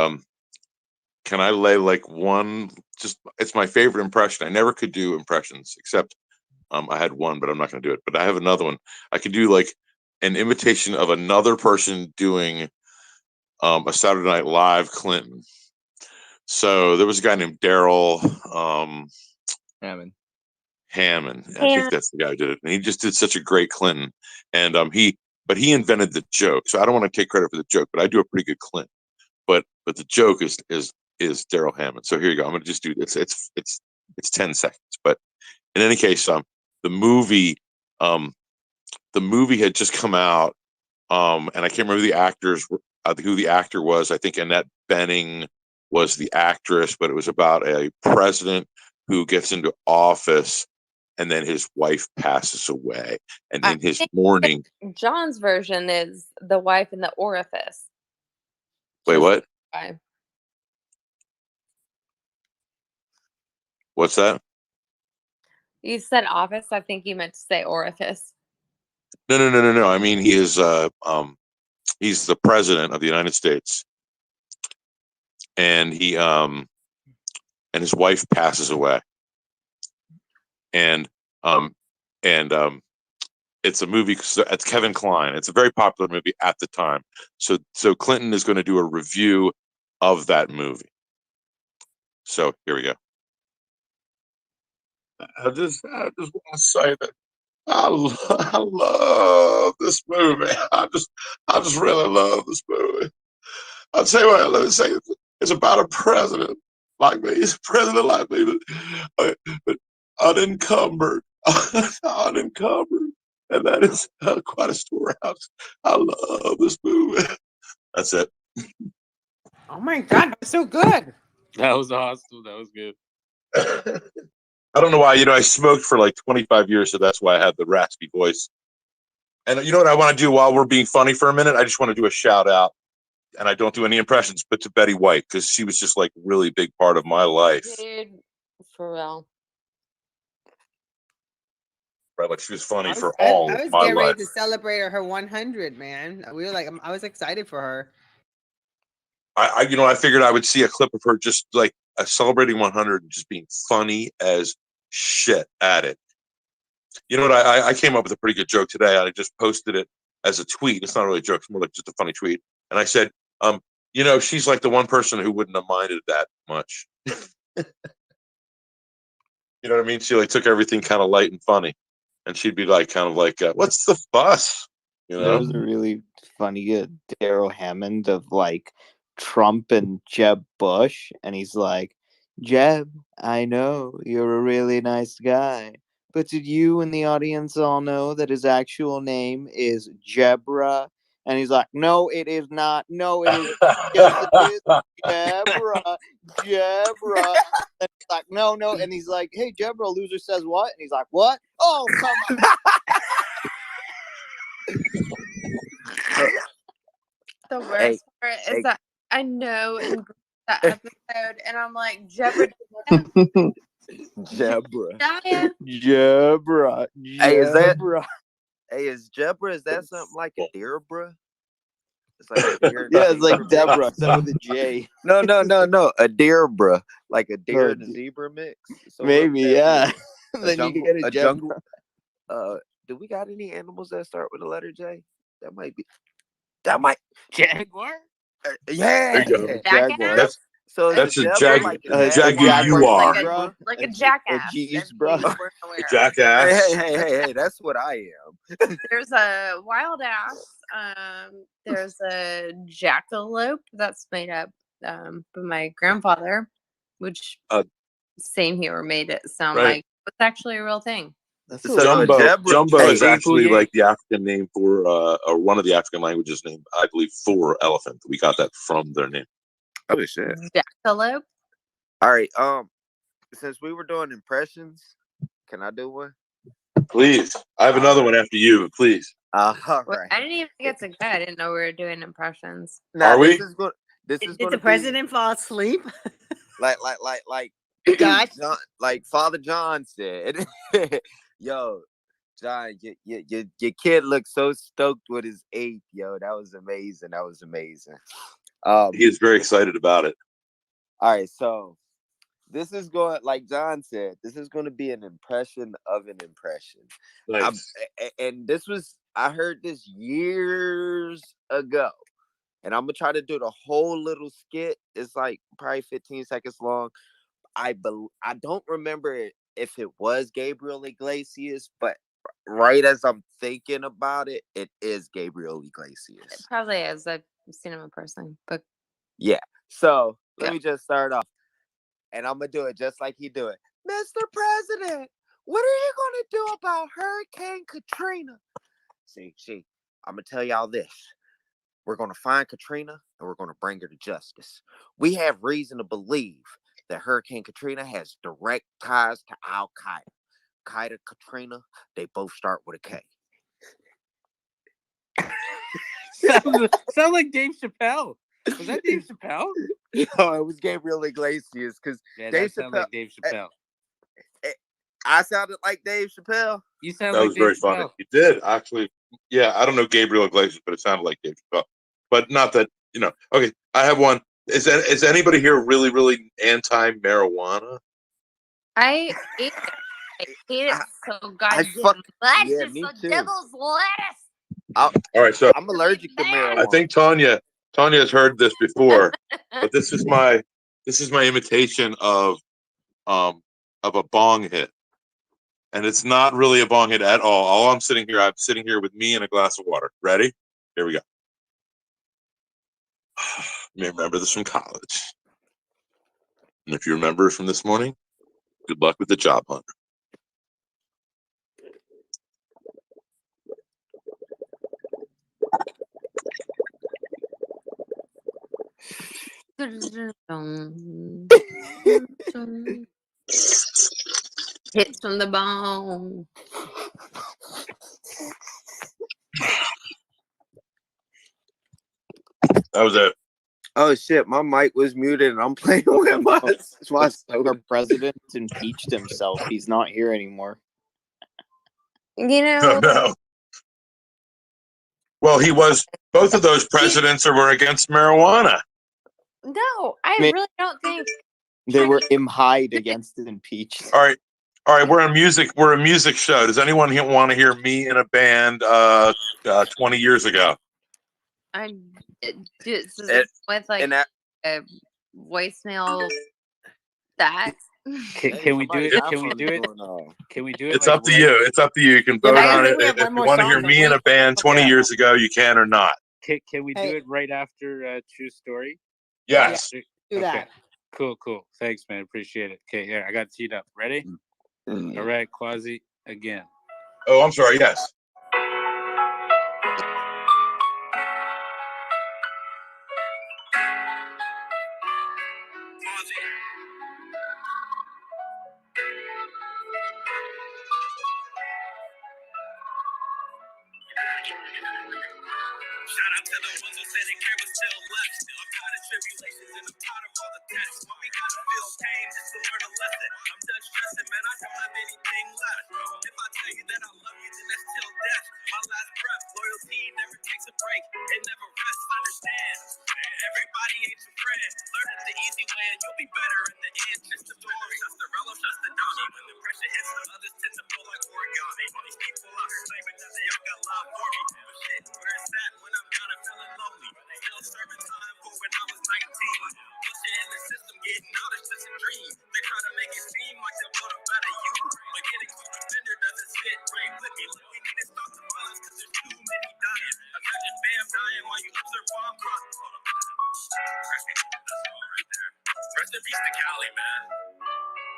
can I lay like one, it's my favorite impression. I never could do impressions except I had one, but I'm not going to do it. But I have another one. I could do like an imitation of another person doing a Saturday Night Live Clinton. So there was a guy named Daryl Hammond. I think that's the guy who did it. And he just did such a great Clinton. And he invented the joke. So I don't want to take credit for the joke, but I do a pretty good Clinton. But the joke is Daryl Hammond. So here you go. I'm going to just do this. It's 10 seconds. But in any case, the movie had just come out, and I can't remember who the actor was. I think Annette Bening was the actress, but it was about a president who gets into office and then his wife passes away, and in his mourning. John's version is the wife in the orifice. Wait, what? Okay. What's that? You said office. I think you meant to say orifice. No. I mean, he's the president of the United States, and he and his wife passes away, and it's a movie. It's Kevin Kline. It's a very popular movie at the time. So Clinton is going to do a review of that movie. So here we go. I just want to say that I love this movie. I just really love this movie. I'll tell you what. Let me say it's about a president like me. He's a president like me, but unencumbered, unencumbered, and that is quite a storehouse. I love this movie. That's it. Oh my God, that's so good. That was awesome. That was good. I don't know why. I smoked for like 25 years, so that's why I have the raspy voice. And you know what I want to do while we're being funny for a minute? I just want to do a shout out, and I don't do any impressions, but to Betty White, because she was just like a really big part of my life. Dude, for real. Right, like she was funny I for all was of my getting ready life. to celebrate her 100, man. We were like, I was excited for her. I figured I would see a clip of her just like celebrating 100 and just being funny as shit at it. You know what? I came up with a pretty good joke today. I just posted it as a tweet. It's not really a joke. It's more like just a funny tweet. And I said, she's like the one person who wouldn't have minded that much. You know what I mean? She like took everything kind of light and funny. And she'd be like, kind of like, what's the fuss? You know? There was a really funny Daryl Hammond of like Trump and Jeb Bush. And he's like, Jeb, I know you're a really nice guy. But did you and the audience all know that his actual name is Jebra? And he's like, no, it is not. No, it is. Yes, it is. Jebra. Jebra. And he's like, no. And he's like, hey, Jebra, loser says what? And he's like, what? Oh, come on. The worst part is that I know in that episode, and I'm like, Jebra. Jebra. Jaya. Jebra. Hey, is that? Jebra. Hey, is Jebra? Is that something like a Deborah? It's like a deer. Yeah, it's like Deborah, except with a J. No, a Deborah, like a deer and a zebra mix. So Maybe, yeah. Then jungle, you can get a jungle. Do we got any animals that start with the letter J? That might be. Jaguar. Yeah. Jaguar. That's a jaguar. Like a jackass. Bro. A jackass. Hey, that's what I am. There's a wild ass. There's a jackalope that's made up by my grandfather, which same here made it sound like it's actually a real thing. Jumbo is actually like the African name for or one of the African languages name, I believe, for elephant. We got that from their name. Oh shit. Jackalope. All right. Since we were doing impressions, can I do one? Please. I have another one after you, please. All right. I didn't even get to go. I didn't know we were doing impressions. Now, Are we? Did the president fall asleep? like God. John, like Father John said. Yo, John, your kid looked so stoked with his 8th. Yo, that was amazing. He is very excited about it. All right, so this is going, like John said, this is going to be an impression of an impression. Nice. And I heard this years ago, and I'm gonna try to do the whole little skit. It's like probably 15 seconds long. I don't remember if it was Gabriel Iglesias, but right as I'm thinking about it, it is Gabriel Iglesias. It probably is. I've seen him in person, but yeah. So let me just start off, and I'm gonna do it just like he do it. Mr. President, what are you gonna do about Hurricane Katrina? See, I'm gonna tell y'all this. We're gonna find Katrina and we're gonna bring her to justice. We have reason to believe that Hurricane Katrina has direct ties to Al Qaeda. Qaeda, Katrina, they both start with a K. Sound like Dave Chappelle. Was that Dave Chappelle? No, it was Gabriel Iglesias because Dave Chappelle. Like Dave Chappelle. I sounded like Dave Chappelle. You sound that like was very Dave funny. Chappelle. You did actually. Yeah, I don't know Gabriel Iglesias, but it sounded like Dave Chappelle. But not that, Okay, I have one. Is anybody here really, really anti-marijuana? I hate it. I hate it so I goddamn fuck much. yeah, It's me the too. devil's lettuce. All right, so I'm allergic to marijuana. I think Tanya has heard this before, but this is my imitation of a bong hit, and it's not really a bong hit at all. I'm sitting here with me and a glass of water. Ready? Here we go. You may remember this from college, and if you remember it from this morning, good luck with the job hunt. Hits from the bone. That was it. Oh shit, my mic was muted and I'm playing with my Our president impeached himself. He's not here anymore. You know. No. Well, he was. Both of those presidents were against marijuana. No, I really don't think they were implied against it impeached. All right. We're a music show. Does anyone want to hear me in a band 20 years ago? With like a voicemail that. Can we do it? Can we do it? Can we do it? It's up to you. It's up to you. You can vote on it. If you want to hear me in a band 20 years ago, you can or not. Can we do it right after True Story? Yes. Do that. Cool. Thanks, man. Appreciate it. Okay, here, I got it teed up. Ready? All right, Quasi, again. Oh, I'm sorry. Yes. Shout out to the ones who said it care but still left. I'm tired of tribulations and I'm tired of all the tests. When we gotta feel pain just to learn a lesson. I'm done stressing, man. I don't have anything left. If I tell you that I love you, then that's till death. My last breath, loyalty never takes a break. It never rests, understand. Everybody ain't your friend. Learn it the easy way and you'll be better in the end. Just the story, just the relish, just the dummy. When the pressure hits, the others tend to feel like origami. All these people out here claiming that they all got love for me. But shit, where it's at when I'm down and feeling lonely. Still serving time for when I was 19. Once you're in the system, getting out is just a dream. They try to make it seem like they'll build a better you. But getting close to fender doesn't sit right with me. Look, we need to stop the violence because there's too many dying. Imagine fam dying while you observe bomb drops. Rest in peace to Cali, man.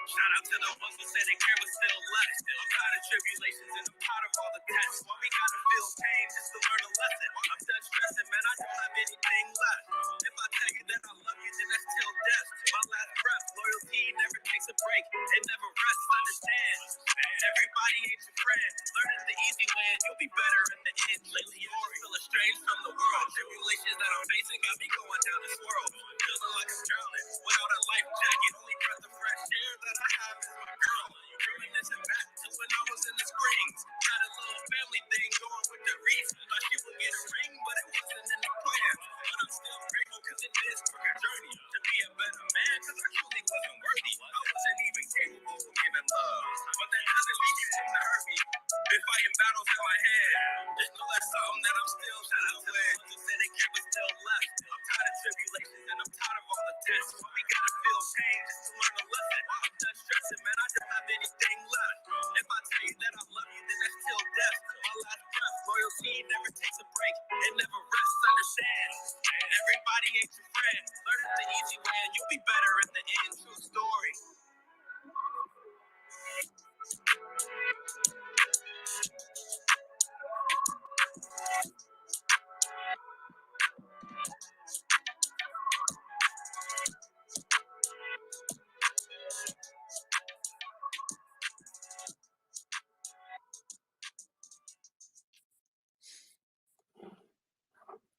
Shout out to the ones who said they care but still left. I'm tired of tribulations and I'm tired of all the tests. When we gotta feel pain just to learn a lesson. I'm done stressing, man. I don't have anything left. If I tell you that I love you, then that's till death. My last breath, loyalty never takes a break. It never rests, understand. Everybody ain't your friend. Learn it the easy way and you'll be better in the end. Lately, I feel estranged from the world. Tribulations that I'm facing got me going down this world. Feeling like I'm drowning without a life jacket. Only breath of fresh air that I have is my girl. Reminiscing back to when I was in the Springs. Had a little family thing going with the reef. Thought she would get a ring, but it wasn't in the plan. But I'm still grateful because it is for a journey to be a better man. Because I truly wasn't worthy. I wasn't even capable of giving love. But that doesn't mean you didn't hurt me. Been fighting battles in my head. Just know that's something that I'm still shout out to the ones who said they can't but still left. I'm tired of tribulations and I'm tired of all the tests. When we gotta feel pain just to learn a lesson. I'm done stressing, man. I don't have anything left. If I tell you that I love you, then that's till death. My last breath, loyalty never takes a break. It never rests, understand. Everybody ain't your friend. Learn it the easy way and you'll be better in the end. True story.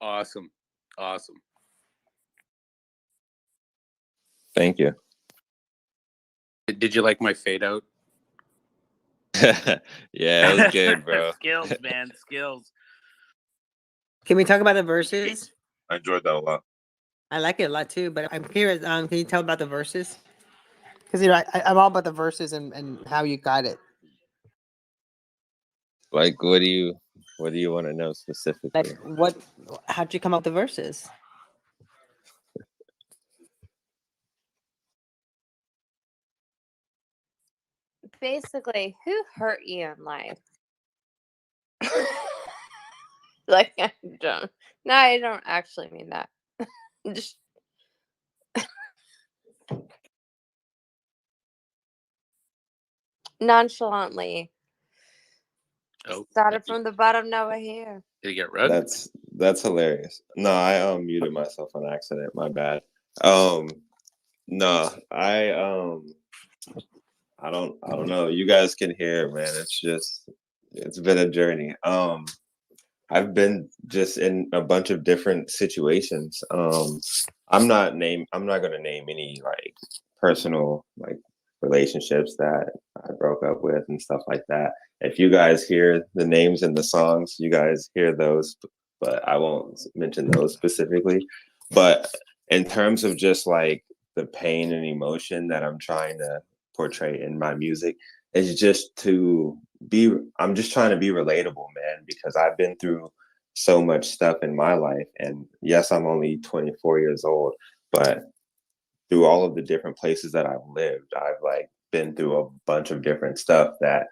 Awesome. Thank you. Did you like my fade out? Yeah, it was good, bro. Skills, man, skills. Can we talk about the verses? I enjoyed that a lot. I like it a lot too, but I'm curious. Can you tell about the verses? Because I'm all about the verses and how you got it. Like, what do you want to know specifically? Like, how'd you come up with the verses? Basically, who hurt you in life? Like, I don't. No, I don't actually mean that. Just nonchalantly. Oh, Started from the bottom, now we're here. did you get rugged? That's hilarious. No, I muted myself on accident. My bad. No, I don't know. You guys can hear, man. It's been a journey. I've been just in a bunch of different situations. I'm not gonna name any like personal like relationships that I broke up with and stuff like that. If you guys hear the names in the songs, you guys hear those, but I won't mention those specifically. But in terms of just like the pain and emotion that I'm trying to portray in my music, is just I'm just trying to be relatable, man, because I've been through so much stuff in my life. And yes, I'm only 24 years old, but through all of the different places that I've lived, I've like been through a bunch of different stuff that,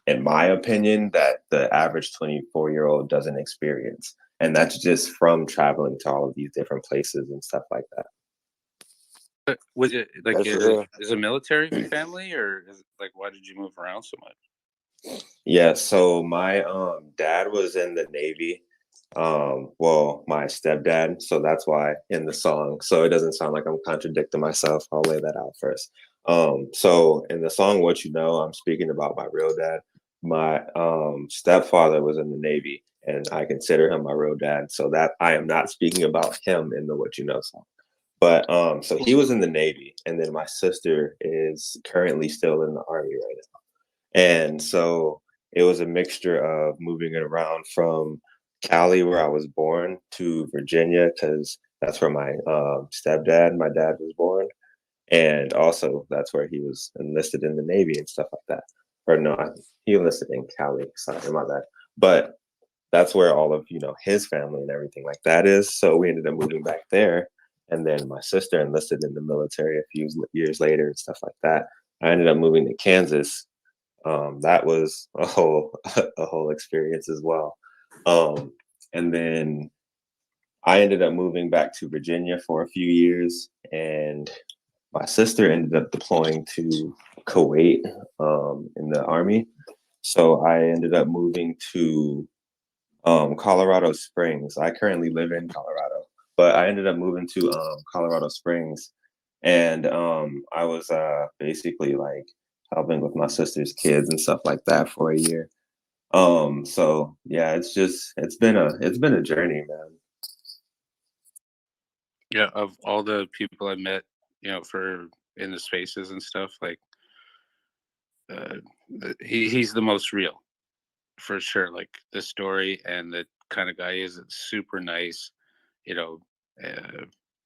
in my opinion, that the average 24-year-old doesn't experience. And that's just from traveling to all of these different places and stuff like that. Was it like That's real. is it a military family, or is it, like, why did you move around so much? Yeah, so my dad was in the Navy. Well, my stepdad, so that's why in the song, so it doesn't sound like I'm contradicting myself, I'll lay that out first. So in the song What You Know, I'm speaking about my real dad. My stepfather was in the Navy, and I consider him my real dad, so that I am not speaking about him in the What You Know song. But so he was in the Navy, and then my sister is currently still in the Army right now. And so it was a mixture of moving it around from Cali, where I was born, to Virginia, because that's where my my dad was born. And also that's where he was enlisted in the Navy and stuff like that. Or no, he enlisted in Cali, sorry, my bad. But that's where all of, his family and everything like that is. So we ended up moving back there. And then my sister enlisted in the military a few years later and stuff like that. I ended up moving to Kansas. That was a whole experience as well. And then I ended up moving back to Virginia for a few years, and my sister ended up deploying to Kuwait in the Army. So I ended up moving to Colorado Springs. I currently live in Colorado, but I ended up moving to Colorado Springs, and I was basically like helping with my sister's kids and stuff like that for a year. So yeah, it's been a journey, man. Yeah, of all the people I met, for in the spaces and stuff, like he's the most real, for sure. Like the story and the kind of guy he is. It's super nice, you know.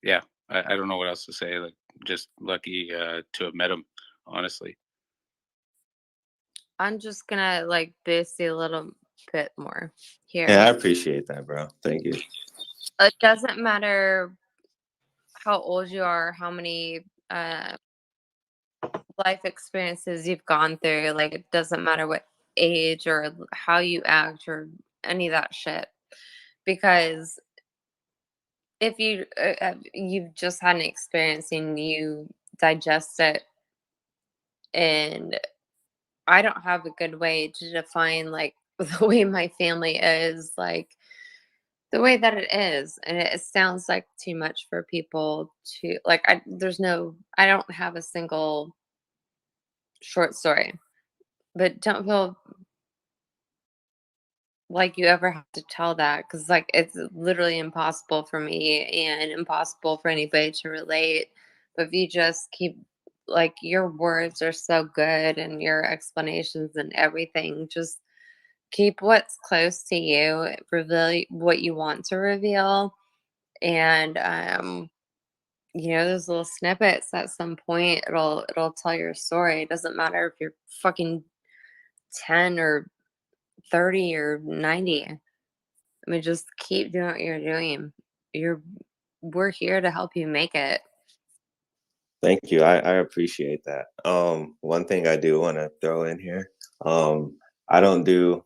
Yeah, I don't know what else to say. Like, just lucky to have met him, honestly. I'm just gonna like boost you a little bit more here. Yeah, I appreciate that, bro. Thank you. It doesn't matter how old you are, how many life experiences you've gone through. Like, it doesn't matter what age or how you act or any of that shit. Because if you've just had an experience and you digest it, and I don't have a good way to define like the way my family is, like the way that it is, and it sounds like too much for people to like. I don't have a single short story, but don't feel like you ever have to tell that, because like it's literally impossible for me and impossible for anybody to relate. But if you just keep, like, your words are so good and your explanations and everything, just keep what's close to you, reveal what you want to reveal, and those little snippets at some point, it'll tell your story. It doesn't matter if you're fucking 10 or 30 or 90. I mean, just keep doing what you're doing. We're here to help you make it. Thank you. I appreciate that. One thing I do want to throw in here, I don't go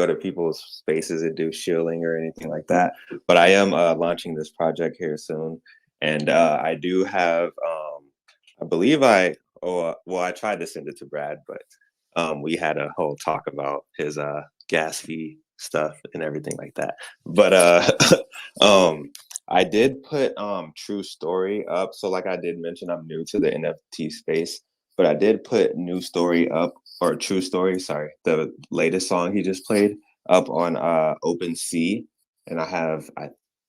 to people's spaces and do shilling or anything like that, but I am launching this project here soon. And I do have, I believe I tried to send it to Brad, but we had a whole talk about his gas fee stuff and everything like that. But I did put True Story up. So like I did mention, I'm new to the NFT space, but I did put New Story up, or True Story, sorry, the latest song he just played, up on OpenSea. And I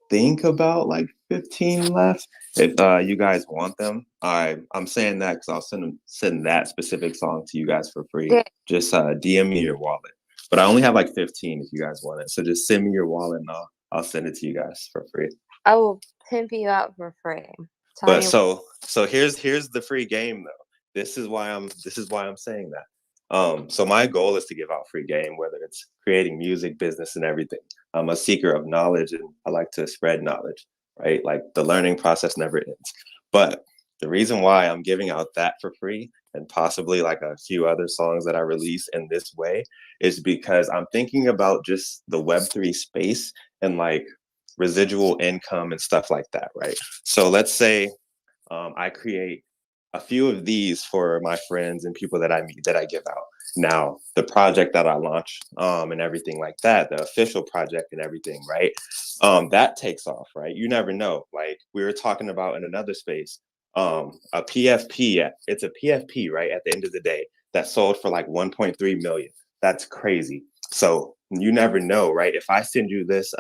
think about like 15 left. If you guys want them, I'm saying that because I'll send that specific song to you guys for free. Yeah. Just DM me your wallet. But I only have like 15 if you guys want it. So just send me your wallet and I'll send it to you guys for free. I will pimp you out for free. But so here's the free game though. This is why I'm saying that. So my goal is to give out free game, whether it's creating music, business, and everything. I'm a seeker of knowledge and I like to spread knowledge, right? Like the learning process never ends. But the reason why I'm giving out that for free and possibly like a few other songs that I release in this way is because I'm thinking about just the Web3 space and like residual income and stuff like that, right? So let's say I create a few of these for my friends and people that I meet that I give out. Now, the project that I launch and everything like that, the official project and everything, right? That takes off, right? You never know. Like we were talking about in another space, a PFP, it's a PFP, right? At the end of the day, that sold for like 1.3 million. That's crazy. So you never know, right? If I send you this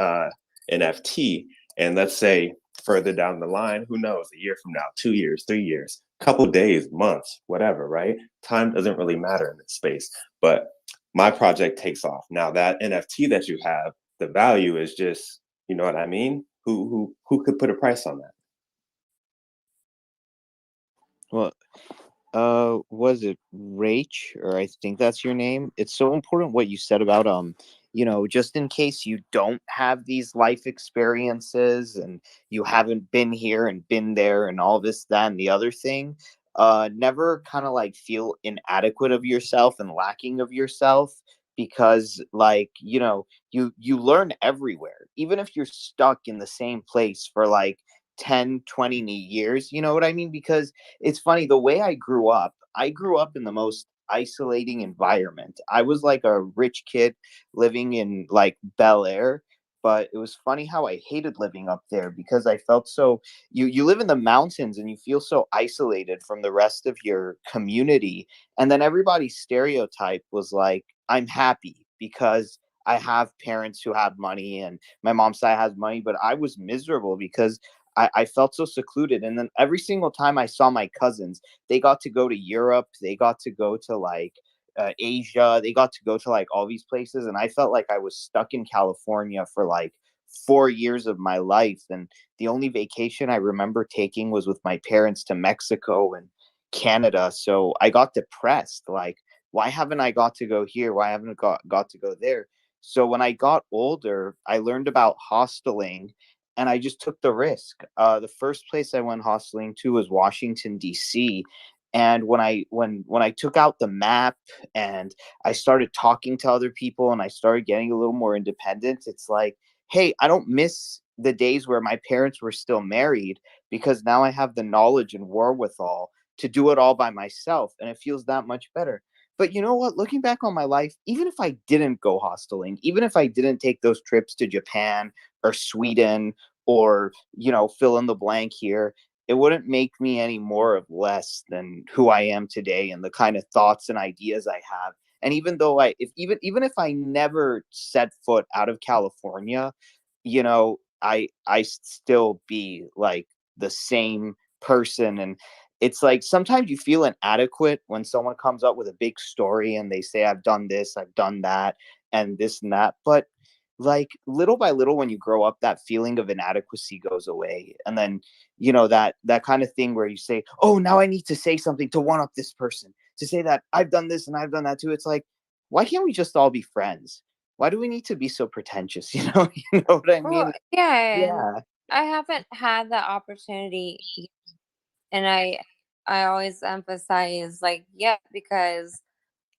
NFT and let's say further down the line, who knows, a year from now, 2 years, 3 years, couple days, months, whatever, right? Time doesn't really matter in this space, but my project takes off. Now that NFT that you have, the value is just, you know what I mean? Who could put a price on that? Well, was it Rach, or I think that's your name? It's so important what you said about just in case you don't have these life experiences and you haven't been here and been there and all this, that, and the other thing, never kind of like feel inadequate of yourself and lacking of yourself, because like, you learn everywhere, even if you're stuck in the same place for like 10, 20 years, you know what I mean? Because it's funny, the way I grew up in the most isolating environment. I was like a rich kid living in like Bel Air, but it was funny how I hated living up there because I felt so, you live in the mountains and you feel so isolated from the rest of your community. And then everybody's stereotype was like, I'm happy because I have parents who have money and my mom's side has money, but I was miserable because I felt so secluded. And then every single time I saw my cousins, they got to go to Europe, they got to go to like Asia, they got to go to like all these places. And I felt like I was stuck in California for like 4 years of my life. And the only vacation I remember taking was with my parents to Mexico and Canada. So I got depressed. Like, why haven't I got to go here? Why haven't I got to go there? So when I got older, I learned about hosteling and I just took the risk. The first place I went hosteling to was Washington, D.C. And when I took out the map and I started talking to other people and I started getting a little more independent, it's like, hey, I don't miss the days where my parents were still married because now I have the knowledge and wherewithal to do it all by myself. And it feels that much better. But you know what? Looking back on my life, even if I didn't go hosteling, even if I didn't take those trips to Japan or Sweden or, fill in the blank here, it wouldn't make me any more of less than who I am today and the kind of thoughts and ideas I have. And even though even if I never set foot out of California, I still be like the same person. And it's like sometimes you feel inadequate when someone comes up with a big story and they say, I've done this, I've done that, and this and that. But like little by little, when you grow up, that feeling of inadequacy goes away. And then, you know, that kind of thing where you say, oh, now I need to say something to one up this person, to say that I've done this and I've done that too. It's like, why can't we just all be friends? Why do we need to be so pretentious? You know what I mean? Well, yeah, and Yeah. I haven't had that opportunity, and I always emphasize like, yeah, because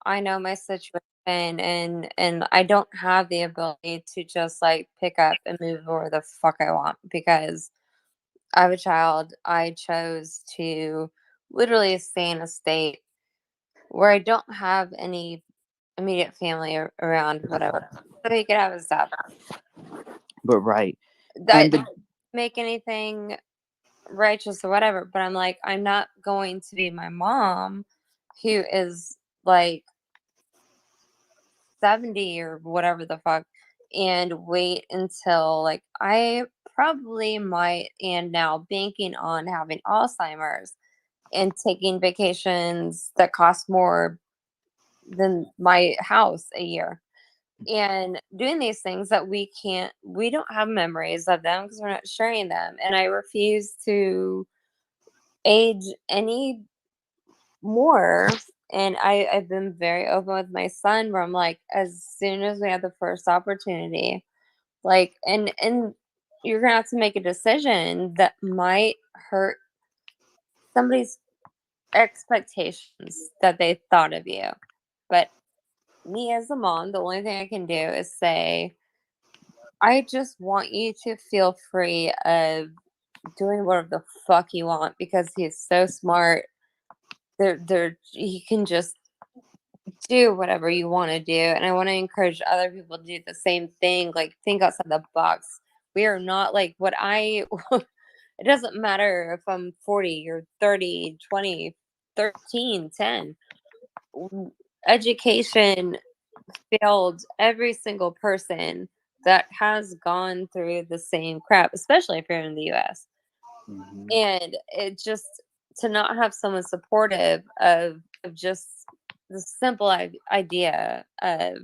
I know my situation, and I don't have the ability to just like pick up and move where the fuck I want because I have a child. I chose to literally stay in a state where I don't have any immediate family around, whatever. So he could have his stuff. But right. That And the, doesn't make anything righteous or whatever, but I'm like, I'm not going to be my mom who is like 70 or whatever the fuck and wait until like I probably might and now banking on having Alzheimer's and taking vacations that cost more than my house a year and doing these things that we don't have memories of them because we're not sharing them, and I refuse to age any more. And I've been very open with my son where I'm like, as soon as we have the first opportunity, like, and you're gonna have to make a decision that might hurt somebody's expectations that they thought of you. But me as a mom, the only thing I can do is say, I just want you to feel free of doing whatever the fuck you want because he's so smart. He can just do whatever you want to do, and I want to encourage other people to do the same thing. Like, think outside the box. We are not like what I it doesn't matter if I'm 40 or 30, 20, 13, 10. Education failed every single person that has gone through the same crap, especially if you're in the US. And it just to not have someone supportive of just the simple idea of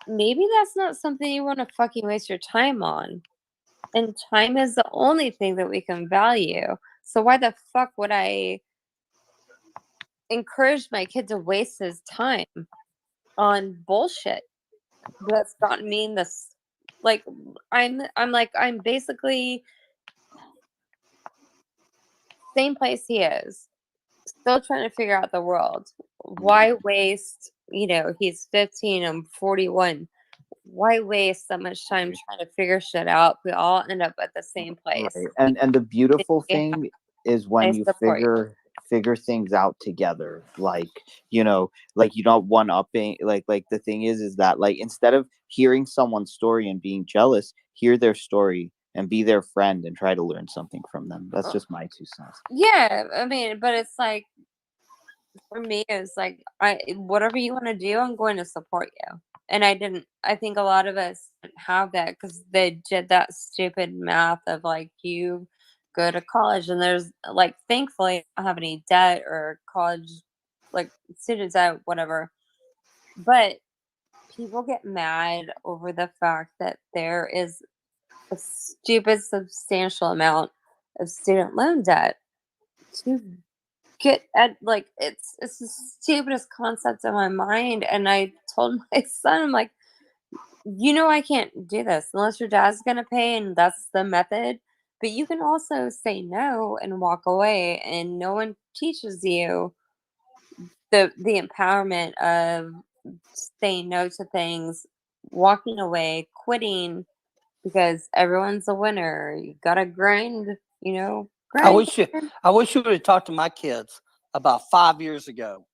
maybe that's not something you want to fucking waste your time on. And time is the only thing that we can value. So why the fuck would I encourage my kid to waste his time on bullshit that's gotten me in this like I'm basically same place he is, still trying to figure out the world. Why waste, he's 15, I'm 41. Why waste so much time trying to figure shit out? We all end up at the same place. right. And the beautiful Yeah, thing is when I you support you. figure things out together. Like, like you're not one upping. Like the thing is that like instead of hearing someone's story and being jealous, hear their story and be their friend and try to learn something from them. That's just my 2 cents. Yeah, I mean, but it's like for me, it's like whatever you want to do, I'm going to support you. And I think a lot of us have that because they did that stupid math of like you go to college and there's like thankfully I don't have any debt or college like student debt, whatever. But people get mad over the fact that there is a stupid substantial amount of student loan debt to get at like it's the stupidest concept in my mind. And I told my son, I'm like, I can't do this unless your dad's gonna pay and that's the method. But you can also say no and walk away, and no one teaches you the empowerment of saying no to things, walking away, quitting because everyone's a winner. You gotta grind, I grind. wish you, I wish you would have talked to my kids about 5 years ago.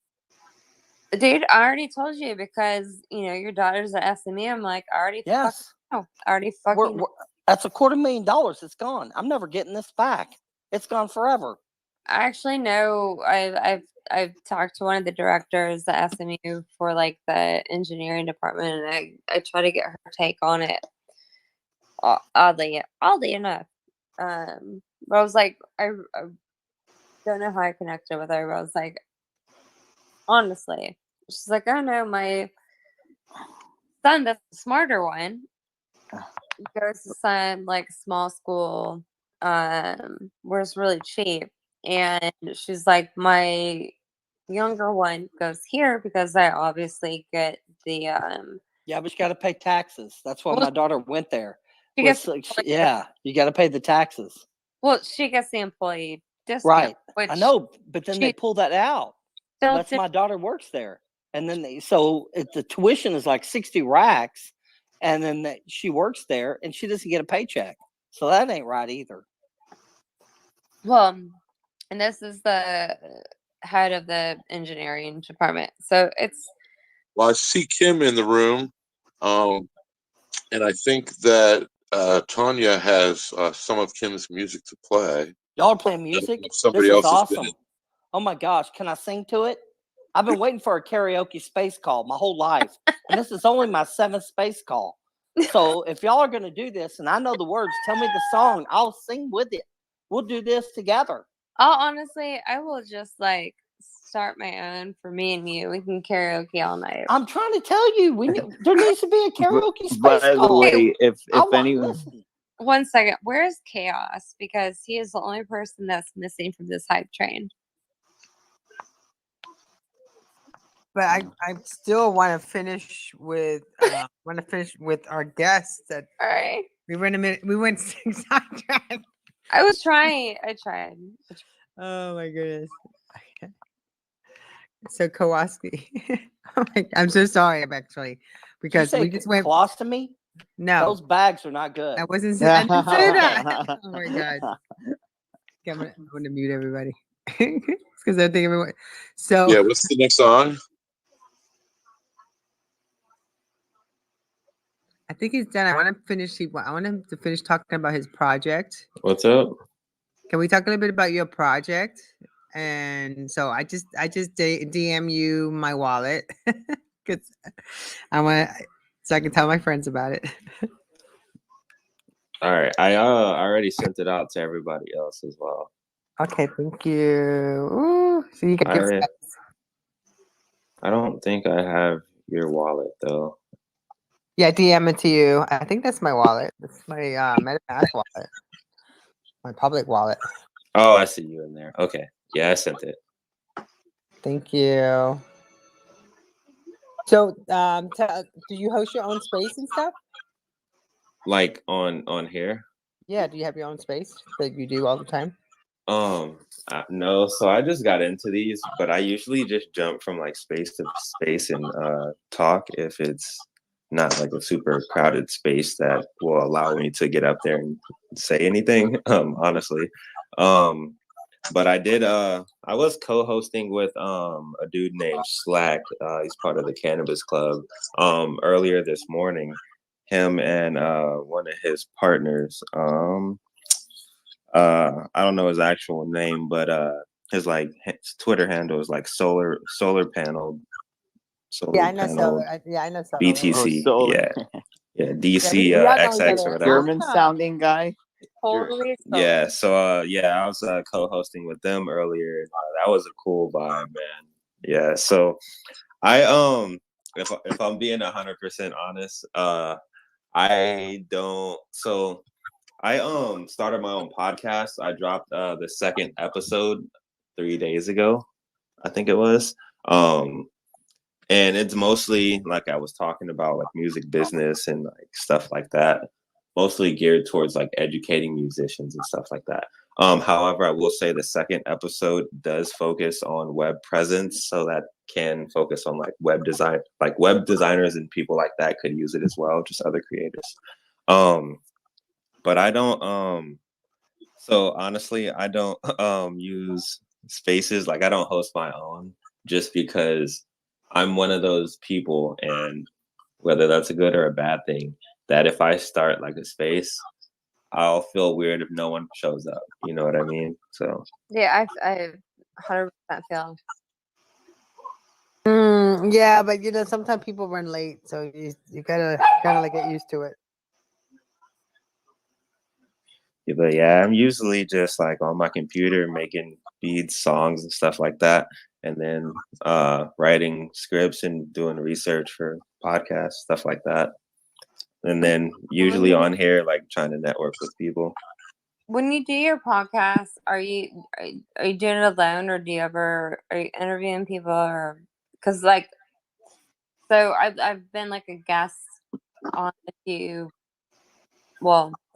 Dude, I already told you because your daughter's at SME. I'm like, I already Yes, fucking know. I already fucking know. that's $250,000. It's gone. I'm never getting this back. It's gone forever. I actually know I've talked to one of the directors at SMU for like the engineering department, and I try to get her take on it. Oddly enough, but I was like, I don't know how I connected with her, but I was like, honestly, she's like, oh no, my son, that's the smarter one, goes to some like small school where it's really cheap, and she's like, my younger one goes here because I obviously get the Yeah, but you got to pay taxes. That's why well, my daughter went there. she Was gets like, yeah, you got to pay the taxes. well, she gets the employee discount, Right. which I know, but then they she pull that out. still That's my daughter works there, and then the tuition is like 60 racks, and then she works there, and she doesn't get a paycheck. So that ain't right either. well, and this is the head of the engineering department, so it's Well, I see Kim in the room, and I think that Tanya has some of Kim's music to play. Y'all are playing music. If somebody This is else has awesome. been. Oh my gosh, can I sing to it? I've been waiting for a karaoke space call my whole life, and this is only my 7th space call. So if y'all are going to do this, and I know the words, tell me the song. I'll sing with it. We'll do this together. honestly, I will just like start my own for me and you. We can karaoke all night. I'm trying to tell you, there needs to be a karaoke space By the call. way, if I want- anyone, listen. 1 second. Where's Chaos? Because he is the only person that's missing from this hype train. But I still want to finish with our guests. That all right. We went 6 track. I was trying. I tried. Oh my goodness. So Kowalski. Oh I'm so sorry. I'm actually because we just went colostomy. No, those bags are not good. I didn't say that. Oh my god. Okay, I'm gonna mute everybody. Because I think everyone. So Yeah, what's the next song? I think he's done. I want him to finish talking about his project. What's up? Can we talk a little bit about your project? And so I just DM you my wallet because so I can tell my friends about it. All right, I already sent it out to everybody else as well. Okay, thank you. Ooh, so you can give. I don't think I have your wallet though. Yeah, DM it to you. I think that's my wallet. That's my MetaMask wallet. My public wallet. Oh, I see you in there. Okay, yeah, I sent it. Thank you. So, do you host your own space and stuff? Like on here? Yeah. Do you have your own space that you do all the time? No. So I just got into these, but I usually just jump from like space to space and talk if it's not like a super crowded space that will allow me to get up there and say anything. Honestly, but I did. I was co-hosting with a dude named Slack. He's part of the Cannabis Club. Earlier this morning, him and one of his partners. I don't know his actual name, but his Twitter handle is like solar panel. Yeah, I know solar. I know solar. BTC. Oh, yeah, DC we all know each XX other. or whatever. German sounding guy. Totally. Yeah, so I was co-hosting with them earlier. That was a cool vibe, man. Yeah, so I if I'm being 100% honest, I don't. So I started my own podcast. I dropped the second episode 3 days ago, I think it was. And it's mostly like I was talking about like music business and like stuff like that. Mostly geared towards like educating musicians and stuff like that. However, I will say the second episode does focus on web presence, so that can focus on like web design, like web designers and people like that could use it as well, just other creators. But I don't so honestly I don't use spaces, like I don't host my own just because I'm one of those people, and whether that's a good or a bad thing, that if I start like a space, I'll feel weird if no one shows up. You know what I mean? So Yeah, I 100% feel. Yeah, but sometimes people run late, so you gotta like get used to it. yeah, but yeah, I'm usually just like on my computer making beats, songs, and stuff like that, and then writing scripts and doing research for podcasts, stuff like that. And then usually on here, like trying to network with people. When you do your podcast, are you doing it alone, or are you interviewing people, or because like, so I've been like a guest on the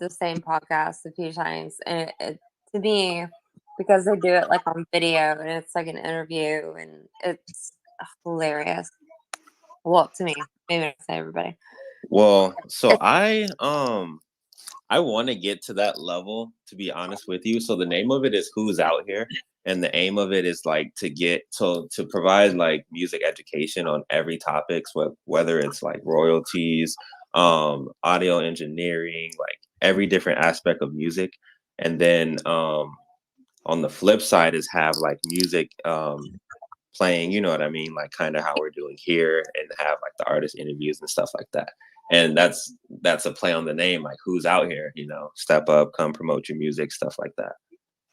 same podcast a few times, and it to me, because they do it like on video and it's like an interview and it's hilarious. Well, to me, maybe not to everybody. Well, so I want to get to that level, to be honest with you. So the name of it is Who's Out Here, and the aim of it is like to provide like music education on every topics, whether it's like royalties, audio engineering, like every different aspect of music. And then on the flip side is have like music playing, you know what I mean, like kind of how we're doing here, and have like the artist interviews and stuff like that. And that's a play on the name, like Who's Out Here, you know, step up, come promote your music, stuff like that.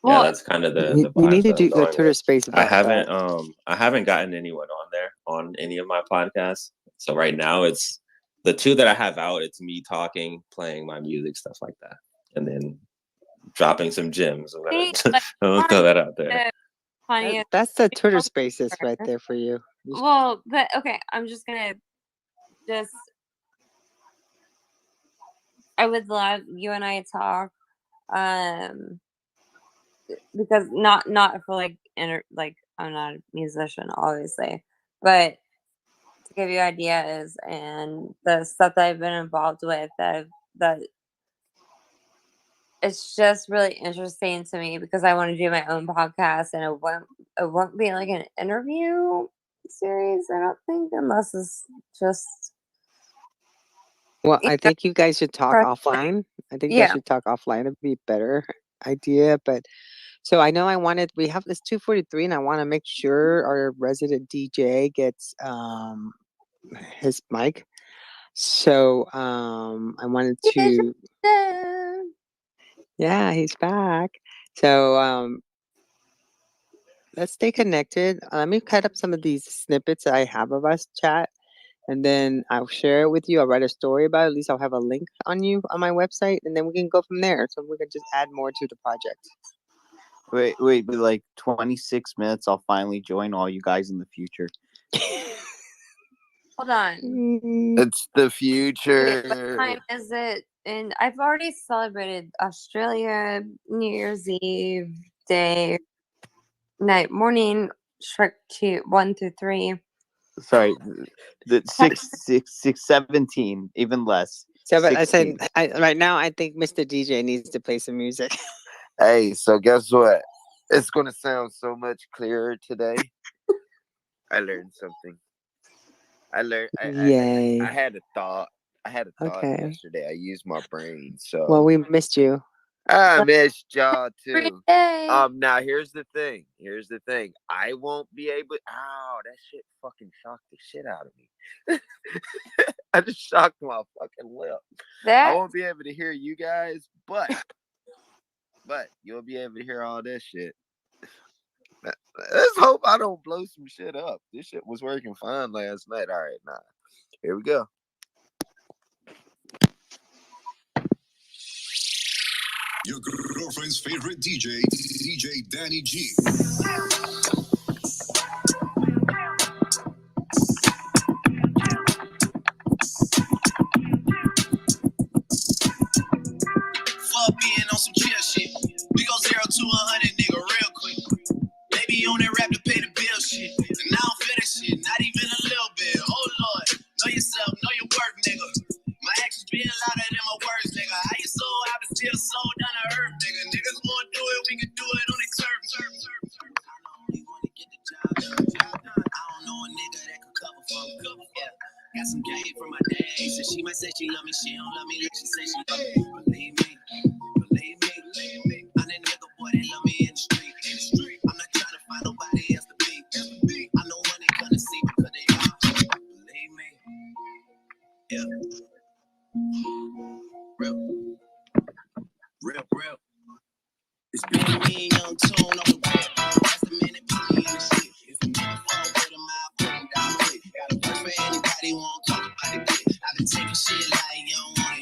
Well, yeah, that's kind of the You need vibes to that I'm do a going Twitter with. space about that. I haven't gotten anyone on there on any of my podcasts. So right now it's the two that I have out, it's me talking, playing my music, stuff like that. And then dropping some gems. I'll throw that out there. That's the Twitter spaces right there for you. Well, but okay, I'm just gonna I would love you and I talk, because not for like I'm not a musician, obviously, but to give you ideas and the stuff that I've been involved with, that it's just really interesting to me, because I want to do my own podcast, and it won't be like an interview series, I don't think, unless it's just. Well, I think you guys should talk offline. I think you guys should talk offline. It'd be a better idea. But so I know we have this 2:43, and I want to make sure our resident DJ gets his mic. So I wanted to. Yeah, he's back. So let's stay connected. Let me cut up some of these snippets I have of us chat, and then I'll share it with you. I'll write a story about it. At least I'll have a link on my website, and then we can go from there. So we can just add more to the project. Wait, but like 26 minutes, I'll finally join all you guys in the future. Hold on. It's the Wait, future. what time is it? And I've already celebrated Australia New Year's Eve day, morning, Shrek 1 through 3. Sorry, the 6:17, even less. So, but I 16. said right now, I think Mr. DJ needs to play some music. Hey, so guess what? It's gonna sound so much clearer today. I learned something. Yay! I had a thought. Okay. Yesterday. I used my brain. So Well, we missed you. I missed y'all too. Day. Now here's the thing. I won't be able. Ow, that shit fucking shocked the shit out of me. I just shocked my fucking lip. I won't be able to hear you guys, but you'll be able to hear all this shit. Let's hope I don't blow some shit up. This shit was working fine last night. All right, nah. Here we go. Your girlfriend's favorite DJ, DJ Danny G. Fuck being on some chill shit. We go 0 to 100, nigga, real quick. Maybe on that rap to pay the bill shit. And I don't feel that shit, not even a little bit. Oh Lord, know yourself, know your worth, nigga. My actions being louder than my words, nigga. How you so high but still so down to earth, nigga. Niggas wanna do it, we can do it on their terms. I only wanna get the job done. I don't know a nigga that could cover for me. Yeah. Got some game from my day. Said she might say she love me, she don't love me like she say she love me. Believe me. I'm that nigga boy that love me in the street. I'm not trying to find nobody else to be. I know when they gonna see because they are. Believe me. Yeah. Real. It's been me and Young Tune on the rip. That's the minute put me in the shit. If you never fall with him, I'll put him down quick. Got a verse for anybody who won't talk about the dick. I've been taking shit like you don't want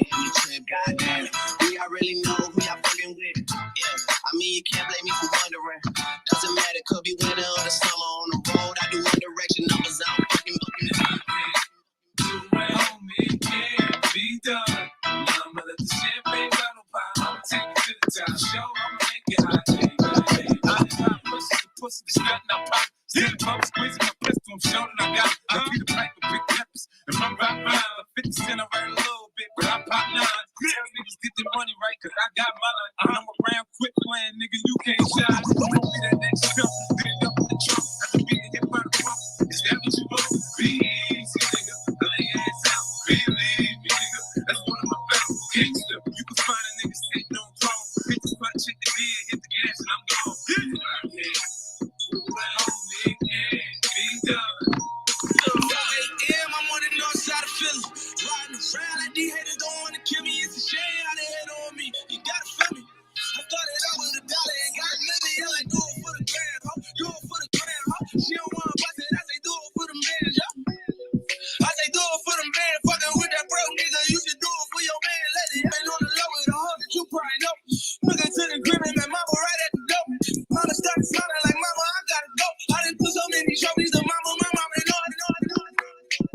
10, I write a little bit, but I pop nines. Tell niggas get their money right, cause I got my line. I'm around, quit playing, nigga, you can't shine. You won't be that next jump, beat it up with the trunk. After being hit by the pump, is that what you want? Be easy, nigga, lay your ass out. Believe me, nigga, that's one of my best gangster. You can find a nigga sitting on throne. Hit the spot, check the beer, hit the gas, and I'm gone. I'm on the north side of Philly. Riding around like these haters don't want to kill me. It's a shame how they hate on me. You gotta feel me. I started out with $1 and got $1 like do it for the gram, ho. Do it for the gram, ho. She don't want to bust it. I say do it for the man, yo. I say do it for the man. Fucking with that broke nigga. You should do it for your man. Let it happen on the low with a hoe that you probably know. Looking to the grip and mama right at the door. Mama started smiling like mama, I gotta go. I done put so many trophies to mama, my mama know.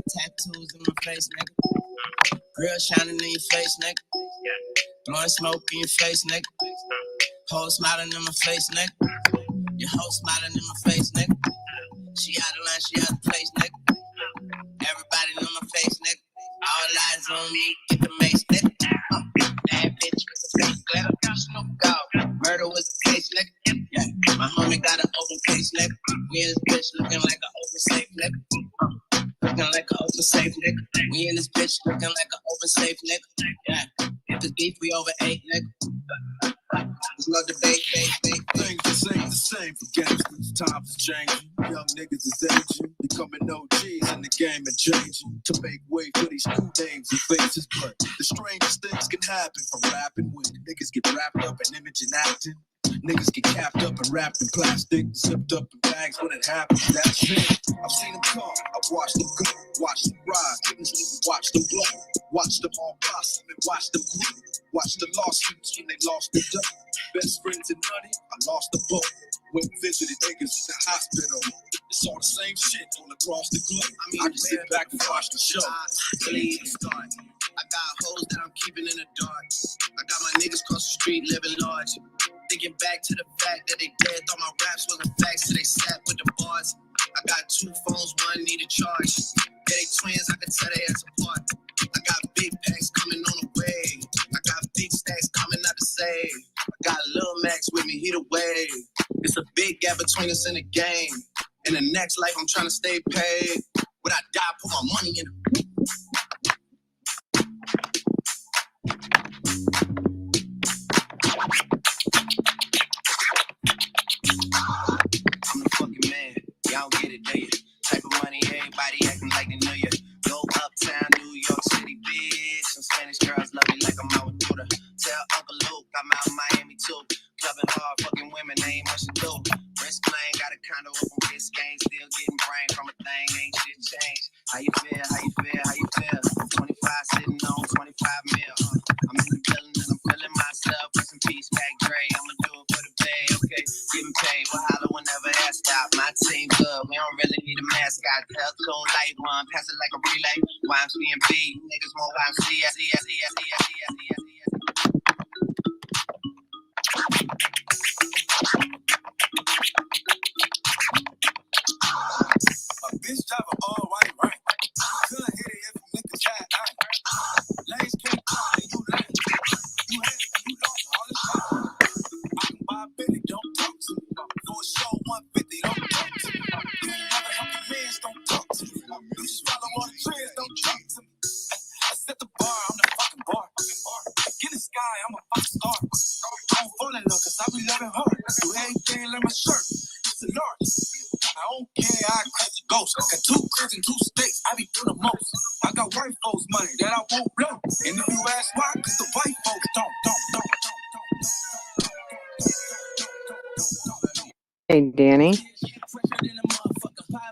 Tattoos in my face, nigga. Grill shining in your face, nigga. Blowing smoke in your face, nigga. Hoe smiling in my face, nigga. Your hoe smiling in my face, nigga. She out of line, she out of place, nigga. Everybody know my face, nigga. All eyes on me, get the mace, nigga. Bad bitch with the face, nigga. Snoop Dogg, murder was the case, nigga. Yeah, my homie got an open case, nigga. Me and this bitch looking like an open safe, nigga. Looking like an open safe, nigga. We in this bitch looking like an open safe, nigga. Yeah, if the beef, we over 8, nigga. There's no debate, Things just ain't the same for gangsters. Times is changing. Young niggas is aging. Becoming OGs in the game and changing. To make way for these new names and faces. But the strangest things can happen from rapping when niggas get wrapped up in image and acting. Niggas get capped up and wrapped in plastic, zipped up in bags when it happens, that's it. I've seen them come, I've watched them go, watched them rise, couldn't sleep and watch them blow, watched them all blossom and watch them grow, watched the lawsuits when they lost their dough. Best friends and money, I lost the boat. Went and visited niggas in the hospital. It's all the same shit all across the globe. I just sit back and watch the show. I got hoes that I'm keeping in the dark. I got my niggas across the street living large. Thinking back to the fact that they dead, thought my raps wasn't facts, so they sat with the bars. I got 2 phones, one need a charge. Yeah, they twins, I can tell they ass apart. I got big packs coming on the way. I got big stacks coming out to save. I got Lil Max with me, he the wave. It's a big gap between us in the game. In the next life, I'm trying to stay paid. When I die, put my money in it. I'm the fucking man, y'all get it, do you? Type of money, everybody acting like they know you. Go uptown, New York City, bitch. Some Spanish girls love me like I'm out with Buddha. Tell Uncle Luke I'm out in Miami too. Clubbing hard, fucking women, ain't much to do. Wrist playing, got a condo up on Biscayne. Still getting brain from a thing, ain't shit changed. How you feel, how you feel, how you feel? 25 sitting on 25 mil. I'm in the building and I'm feeling myself. Rest in peace, Mac Dre, I'ma do it for the pay, okay? Getting paid, we'll holler whenever that stop. My team good, we don't really need a mascot. Tell Cool Light One, pass it like a relay. YMC and B, niggas more YMC. A bitch drive an all white rank. Couldn't hit it if a niggas had iron. Lanes can't come and you lame. You had it and you lost all the time. I can buy a Bentley, don't talk to me. Go a show 150, don't talk to me. You ain't never help your mans, don't talk to me. You just follow all the trends, don't talk to me. I set the bar, I'm the fucking bar. Get the sky, I'm a fucking star. I don't fall in love cause I be loving hard. Do everything like my shirt. It's a large. I don't care, I crash the ghost. Got 2 cribs and 2 states, I be doing the most. I got white folks money that I won't blow. And if you ask why, cause the white folks don't. Hey, Danny.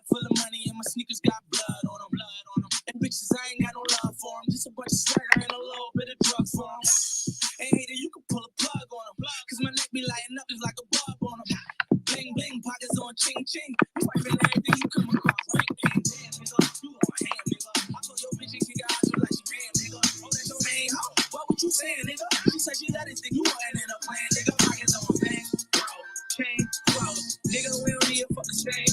Full of money and my sneakers got blood on them. And bitches, I ain't got no love for them. Just a bunch of sweat and a little bit of drugs for them. And hater, you can pull a plug on them. Cause my neck be lighting up just like a bulb on them. Bling, bling, pockets on ching, ching. You might feel everything you come across. Ring, king, damn, nigga. You on my hand, nigga. I told your bitch and kick her eyes like she ran, nigga. Oh, that's your main hoe. What would you saying, nigga? She said she let it think you wasn't in a plan, nigga. Pockets on my fan. Bro, chain, bro. Nigga, we don't need a fucking chain.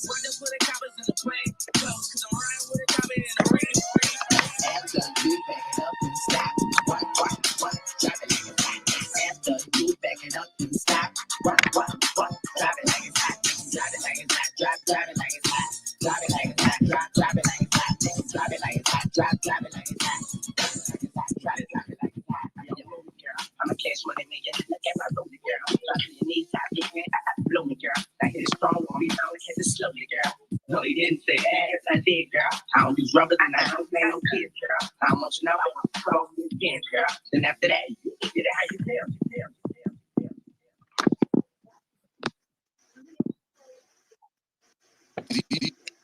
Run them for the coppers in the plane. Close, cause I'm riding with a copper in the ring. you back it up and stop. What? Drop it like it's hot. After you back it up and stop. What? Drop it like it's hot. Drop it like it's hot. Drop it like it's hot. Drop it like it's hot. Drop it like it's hot. Drop it like it's hot. Drop it like it's hot. Drop it like it's hot. I'm a cash money maker. Look at my rolling girl. Dropping your knees, top big man. Blow me, girl. I hit it strong on me. Now I catch it slowly, girl. No, he didn't say ass. I did, girl. I don't use rubber and I don't play no kids, girl. How much now? I want to go again, girl. Then after that, you get it how you feel.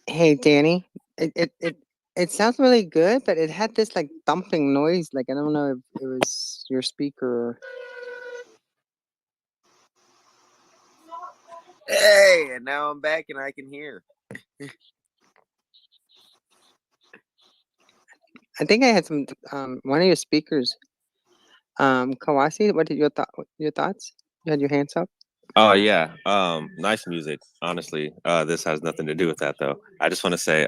Hey, Danny. It sounds really good, but it had this like thumping noise. Like I don't know if it was your speaker. Hey, and now I'm back and I can hear. I think I had some one of your speakers. Kawasi, what did your thoughts? You had your hands up. Oh yeah, nice music. Honestly, this has nothing to do with that though. I just want to say,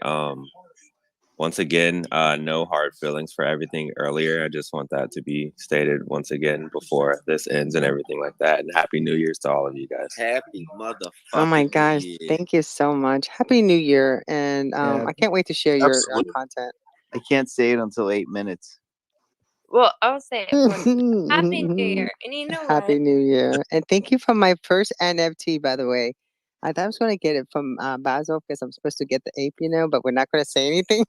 once again, no hard feelings for everything earlier. I just want that to be stated once again before this ends and everything like that. And Happy New Year's to all of you guys. Happy motherfucking Oh my gosh, New Year. thank you so much. Happy New Year, and Yeah, I can't wait to share your absolutely. content. I can't say it until 8 minutes. Well, I'll say it for you. Happy New Year. And you know Happy what? New Year, and thank you for my first NFT. By the way, I thought I was going to get it from Basil because I'm supposed to get the ape, but we're not going to say anything.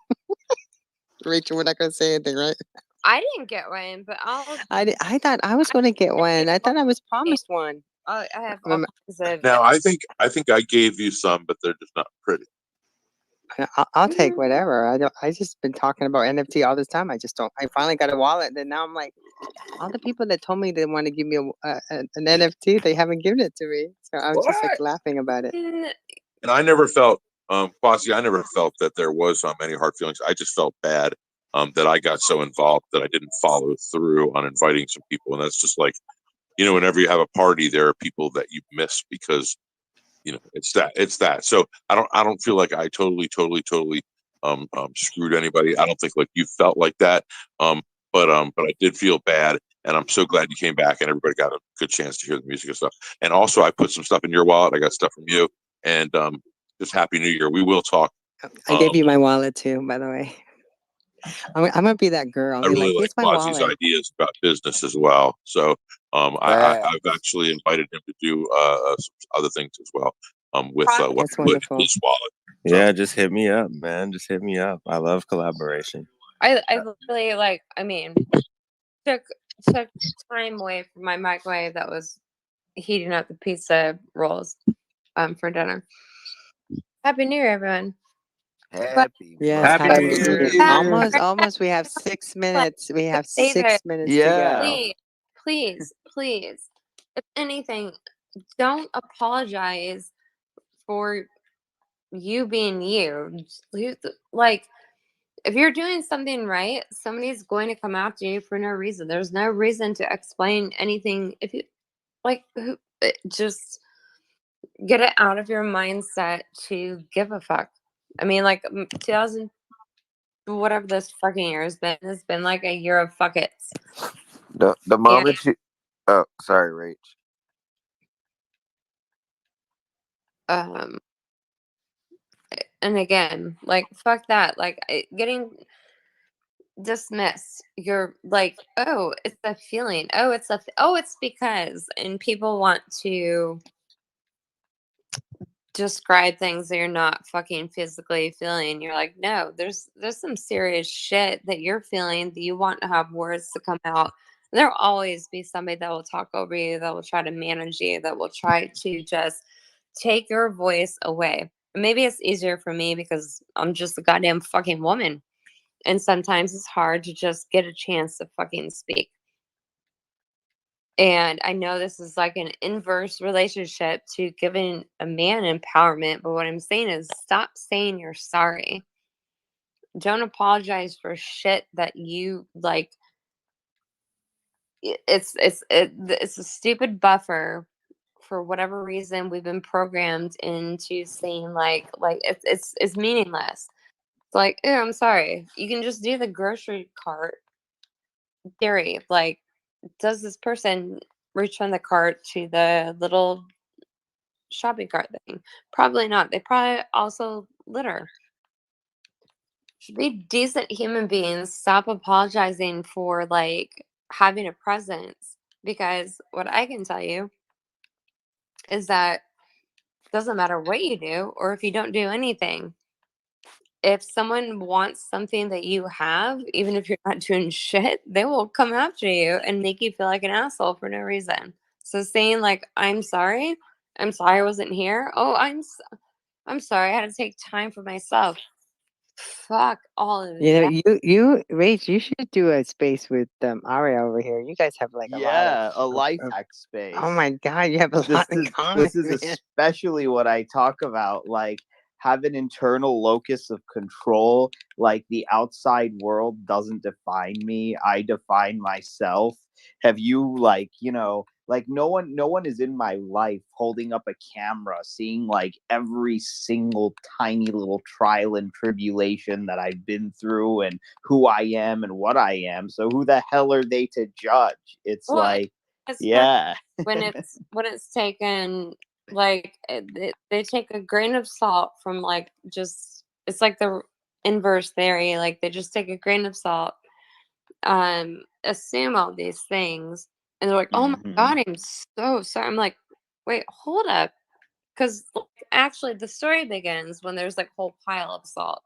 Rachel, we're not going to say anything, right? I didn't get one, but I thought I was going to get one. I thought I was promised one. I have all Remember- kinds of. Now I think I gave you some, but they're just not pretty. I'll take whatever. I just been talking about NFT all this time. I just don't. I finally got a wallet, and then now I'm like, all the people that told me they want to give me an NFT, they haven't given it to me. So I was just like laughing about it. And I never felt, Quasi, I never felt that there was any hard feelings. I just felt bad that I got so involved that I didn't follow through on inviting some people. And that's just like, whenever you have a party, there are people that you miss because, it's that. So I don't feel like I totally screwed anybody. I don't think like you felt like that. But I did feel bad. And I'm so glad you came back and everybody got a good chance to hear the music and stuff. And also I put some stuff in your wallet. I got stuff from you. And just Happy New Year. We will talk. I gave you my wallet too, by the way. I'm gonna be that girl. I Be really like, like here's my Quasi's wallet. ideas about business as well. So I've actually invited him to do some other things as well with what That's he put in wonderful. his wallet. Yeah, just hit me up, man. Just hit me up. I love collaboration. I really took time away from my microwave that was heating up the pizza rolls for dinner. Happy New Year, everyone. Happy Yes, Happy Happy New New Year. Year. Almost. We have 6 minutes. We have Save it. 6 minutes to go. Please, if anything, don't apologize for you being you. Like, if you're doing something right, somebody's going to come after you for no reason. There's no reason to explain anything. If you just get it out of your mindset to give a fuck. I mean, like 2000, whatever this fucking year has been like a year of fuck it's. The moment you. Oh, sorry, Rach. And again, like fuck that. Like getting dismissed. You're like, oh, it's a feeling. Oh, it's because, and people want to describe things that you're not fucking physically feeling. You're like, no, there's some serious shit that you're feeling that you want to have words to come out. And there'll always be somebody that will talk over you, that will try to manage you, that will try to just take your voice away. And maybe it's easier for me because I'm just a goddamn fucking woman. And sometimes it's hard to just get a chance to fucking speak. And I know this is like an inverse relationship to giving a man empowerment. But what I'm saying is stop saying you're sorry. Don't apologize for shit that you like. It's a stupid buffer. For whatever reason, we've been programmed into saying like it's meaningless. like, ew, I'm sorry. You can just do the grocery cart theory. Like, does this person reach from the cart to the little shopping cart thing? Probably not. They probably also litter. Should be decent human beings. Stop apologizing for like having a presence, because what I can tell you is that it doesn't matter what you do or if you don't do anything. If someone wants something that you have, even if you're not doing shit, they will come after you and make you feel like an asshole for no reason. So saying like, I'm sorry I wasn't here. Oh, I'm sorry, I had to take time for myself. Fuck all of You know, that. Rach, you should do a space with Aria over here. You guys have like a lot Yeah, a life of hack space. oh my god, you have a lot in common. This is man. especially what I talk about. Like, have an internal locus of control. Like, the outside world doesn't define me. I define myself. Have you, like, like no one is in my life holding up a camera, seeing like every single tiny little trial and tribulation that I've been through and who I am and what I am. So who the hell are they to judge? It's Well, like, it's yeah. when it's taken like they take a grain of salt from like just it's like the inverse theory. Like they just take a grain of salt, assume all these things, and they're like, oh my god, I'm so sorry. I'm like, wait, hold up, because actually the story begins when there's like a whole pile of salt,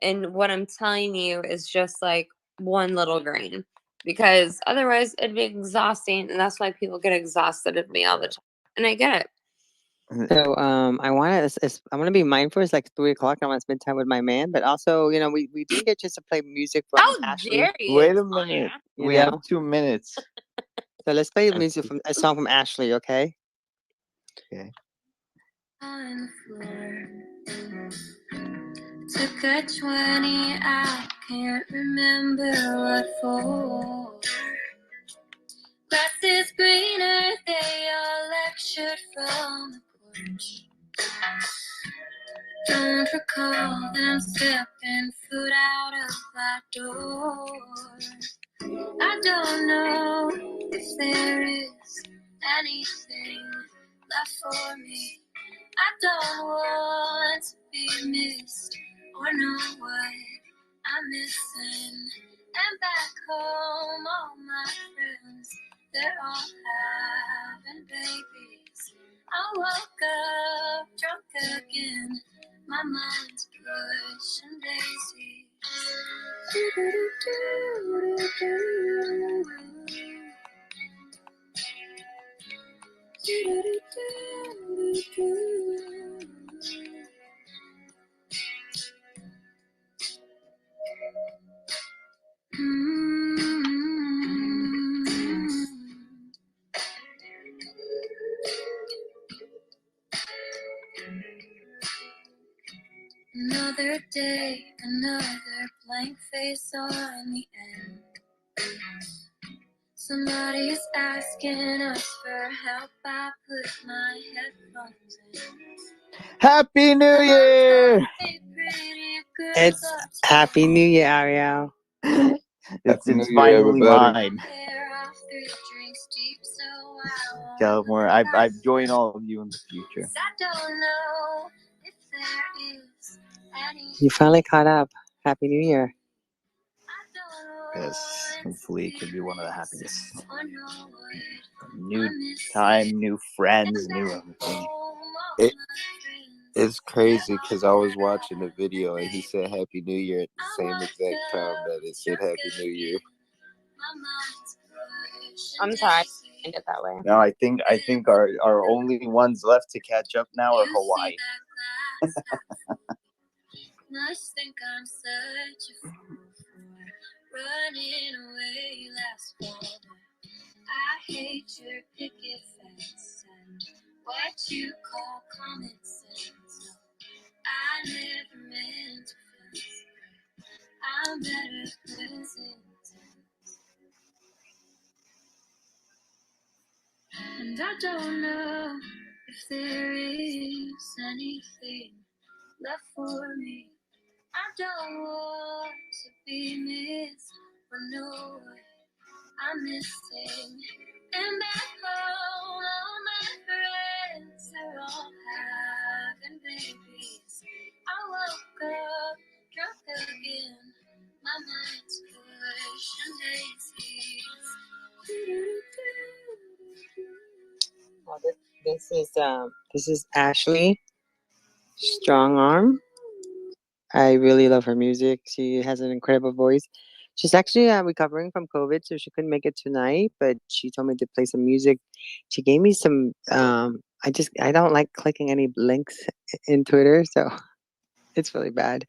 and what I'm telling you is just like one little grain, because otherwise it'd be exhausting, and that's why people get exhausted of me all the time, and I get it. So I want to be mindful. It's like 3 o'clock. I want to spend time with my man, but also, we didn't get just to play music from How Ashley. dare you? Wait a minute. You We have know? 2 minutes. So let's play music from a song from Ashley, okay? Okay. On the floor. Took a 20, I can't remember what for. Grass is greener, they all lectured from the porch. Don't recall them stepping foot out of that door. I don't know if there is anything left for me. I don't want to be missed or know what I'm missing. And back home, all my friends, they're all having babies. I woke up drunk again, my mind's pushing daisies. Another day, another blank face on the end. Somebody's asking us for help. I put my headphones in. Happy New Year! It's Happy New Year, Ariel. It's New Year, finally everybody. mine. Gilmore, I've joined all of you in the future. You finally caught up. Happy New Year. Yes, hopefully it can be one of the happiest. New time, new friends, new everything. It's crazy because I was watching the video and he said Happy New Year at the same exact time that it said Happy New Year. I'm sorry, I did it that way. No, I think our only ones left to catch up now are Hawaii. Must think I'm such a fool for running away last fall. I hate your picket fence and what you call common sense. I never meant to fence. I'm better present. And I don't know if there is anything left for me. I don't want to be missed for no way. I'm missing. And back home, all my friends are all having babies. I woke up drunk again. My mind's pushing daisies. Well, this is Ashley Strong Arm. I really love her music. She has an incredible voice. She's actually recovering from COVID, so she couldn't make it tonight. But she told me to play some music. She gave me some. I don't like clicking any links in Twitter, so it's really bad.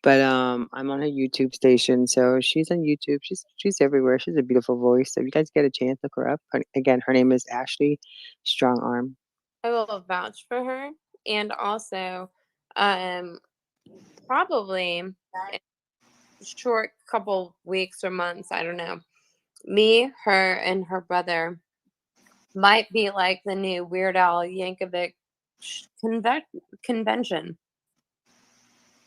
But I'm on her YouTube station, so she's on YouTube. She's everywhere. She's a beautiful voice. So if you guys get a chance, look her up. Again, her name is Ashley Strong Arm. I will vouch for her, and also, probably in a short couple weeks or months, I don't know. Me, her, and her brother might be like the new Weird Al Yankovic convention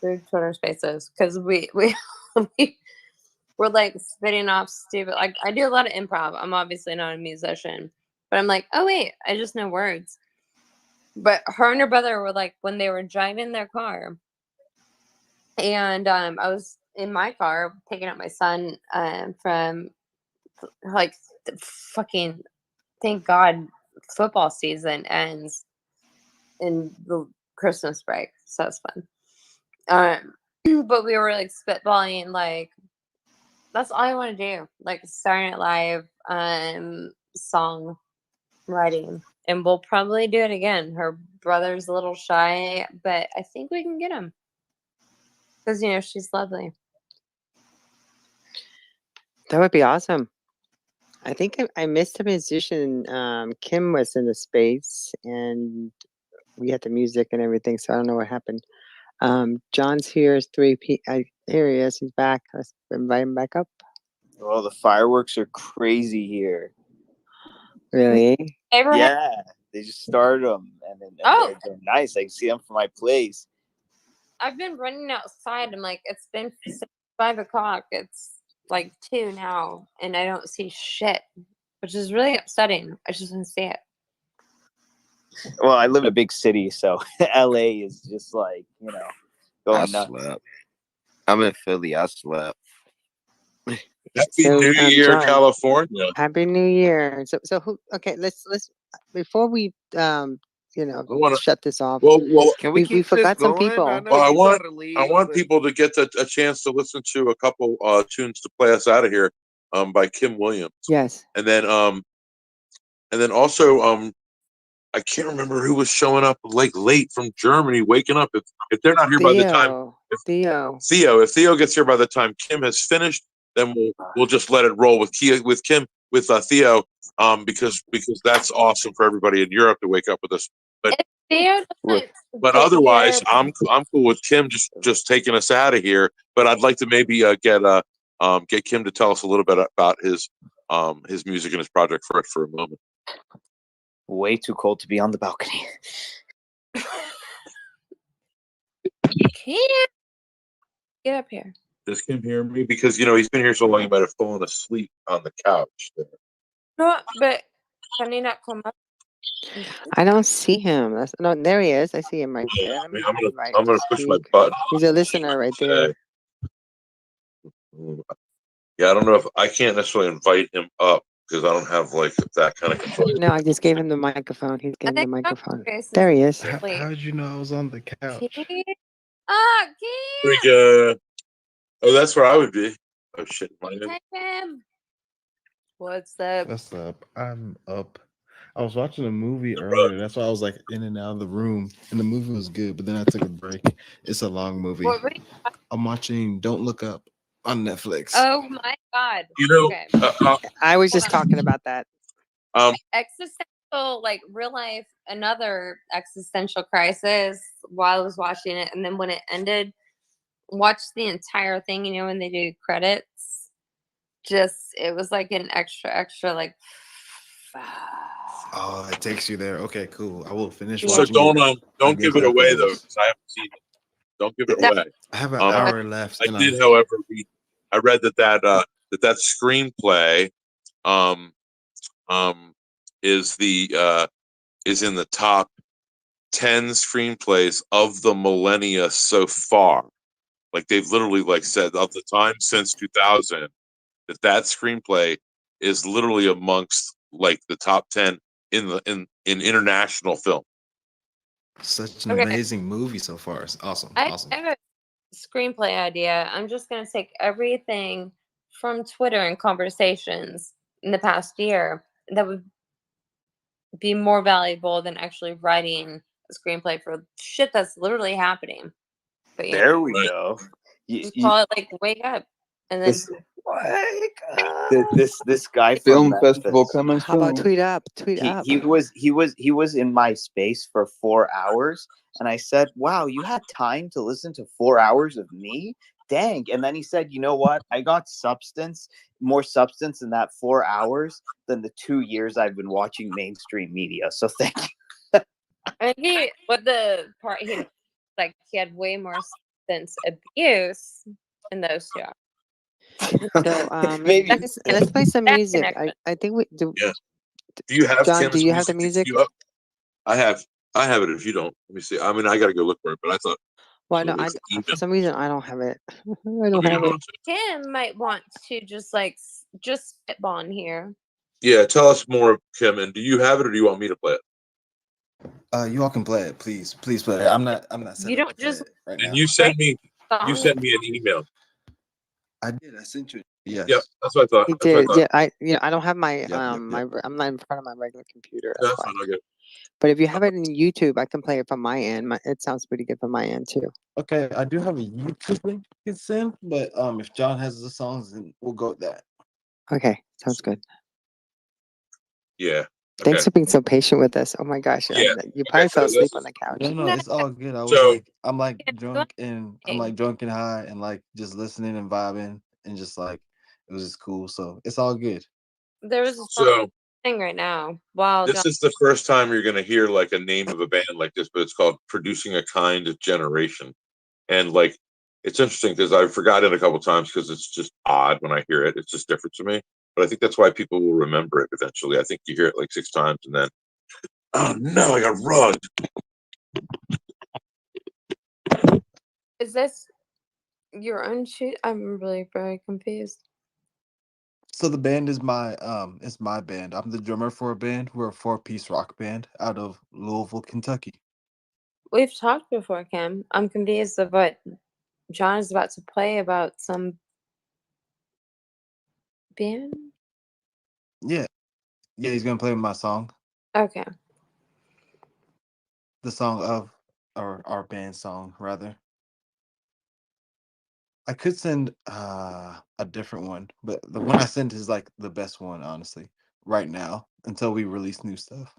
through Twitter Spaces, because we we're like spitting off stupid. Like, I do a lot of improv. I'm obviously not a musician, but I'm like, oh wait, I just know words. But her and her brother were like, when they were driving their car, and I was in my car picking up my son from like fucking, thank God, football season ends in the Christmas break, so that's fun. But we were like spitballing, like, that's all I want to do, like Saturday Night Live song writing, and we'll probably do it again. Her brother's a little shy, but I think we can get him, because she's lovely. That would be awesome. I think I missed a musician. Kim was in the space, and we had the music and everything, so I don't know what happened. John's here. It's 3 p.m. Here he is. He's back. Let's invite him back up. Well, the fireworks are crazy here. Really? Yeah, they just started them, and they're nice. I can see them from my place. I've been running outside. I'm like, it's been 5 o'clock. It's like 2 now, and I don't see shit, which is really upsetting. I just didn't see it. Well, I live in a big city, so LA is just like, I going nuts. slept. I'm in Philly. I slept. Happy New Year, John, California. Happy New Year. So who? Okay, let's before we shut this off. Well, Can we we keep forgot this some going? people. I know Well, you gotta leave. I want but- people to get a chance to listen to a couple tunes to play us out of here, by Kim Williams. Yes. And then also I can't remember who was showing up like late from Germany, waking up. If they're not here by the time Theo. If Theo gets here by the time Kim has finished, then we'll just let it roll with Theo, because that's awesome for everybody in Europe to wake up with us. But Theo but otherwise, I'm cool with Kim just taking us out of here. But I'd like to maybe get Kim to tell us a little bit about his music and his project for a moment. Way too cold to be on the balcony. Can't get up here. Does Kim hear me? Because he's been here so long, he might have fallen asleep on the couch there. No, but can he not come up? I don't see him. No, there he is. I see him right there. Let me invite I'm him gonna to push my speak. button. He's a listener right there. Yeah, I don't know if I can't necessarily invite him up because I don't have like that kind of control. No, I just gave him the microphone. He's getting the microphone. Grace is There he is. asleep. How did you know I was on the couch? Keith! Oh, that's where I would be. Oh shit, my name. Take him. What's up? What's up? I'm up. I was watching a movie earlier. That's why I was like in and out of the room. And the movie was good, but then I took a break. It's a long movie. What were you- I'm watching Don't Look Up on Netflix. Oh my God. Okay. I was just talking about that. Existential, like real life, another existential crisis while I was watching it. And then when it ended, watch the entire thing, when they do credits. It was like an extra, like. Oh, it takes you there. Okay, cool. I will finish So watching it. don't give it away though, because I haven't seen it. Don't give it away. I have an Um, hour left. I And did, however, I read that screenplay um, is is in the top 10 screenplays of the millennia so far. Like they've literally like said of the time since 2000 that screenplay is literally amongst like the top 10 in international film. such an Okay, amazing movie so far. It's awesome. I Awesome. have a screenplay idea. I'm just gonna take everything from Twitter and conversations in the past year that would be more valuable than actually writing a screenplay for shit that's literally happening. But you know, There we go. just call it like "Wake Up," and then This this guy from Film festival Memphis. coming How about soon. tweet up? Tweet He up. he was in my space for 4 hours, and I said, "Wow, you had time to listen to 4 hours of me? Dang!" And then he said, "You know what? I got more substance in that 4 hours than the 2 years I've been watching mainstream media." So thank you. and what the part he like he had way more substance abuse in those 2 hours. So Maybe let's play some That music. connection. I think we do. Yeah. Do you have John, do Kim's you have the music to music? queue up? I have it. If you don't, let me see. I mean, I got to go look for it, but I thought Well, no, it's for email. some reason I don't have it. I don't Okay, have it. Kim might want to just like just spitball in here. yeah, tell us more, Kim. And do you have it, or do you want me to play it? You all can play it, please. Please play it. I'm not set You up don't to play just it right And now. you send me song. an email. I did. I sent you. Yes. Yep, that's what I thought. He That's what I did. thought. Yeah, I don't have my Yep. I'm not in front of my regular computer. No, That's that's why. fine. Okay. But if you have it in YouTube, I can play it from my end. It sounds pretty good from my end too. Okay. I do have a YouTube link you can send, but if John has the songs, then we'll go with that. Okay, sounds good. Yeah. Thanks Okay. for being so patient with us. Oh my gosh, Yeah. you probably Okay. fell So asleep this on the couch. No, it's all good. so I'm like drunk and high and like just listening and vibing and just like it was just cool. So it's all good. There was a so thing right now. Wow, this is the first time you're gonna hear like a name of a band like this, but it's called Producing a Kind of Generation. And like it's interesting because I've forgotten it a couple times because it's just odd when I hear it. It's just different to me. But I think that's why people will remember it eventually. I think you hear it like 6 times and then, oh no, I got rugged. Is this your own shoot? I'm really very confused. So the band is my band. I'm the drummer for a band. We're a 4-piece rock band out of Louisville, Kentucky. We've talked before, Kim. I'm confused of what John is about to play about some band. Yeah. Yeah, he's gonna play my song. Okay. The song of our band song, rather. I could send a different one, but the one I sent is like the best one, honestly, right now, until we release new stuff.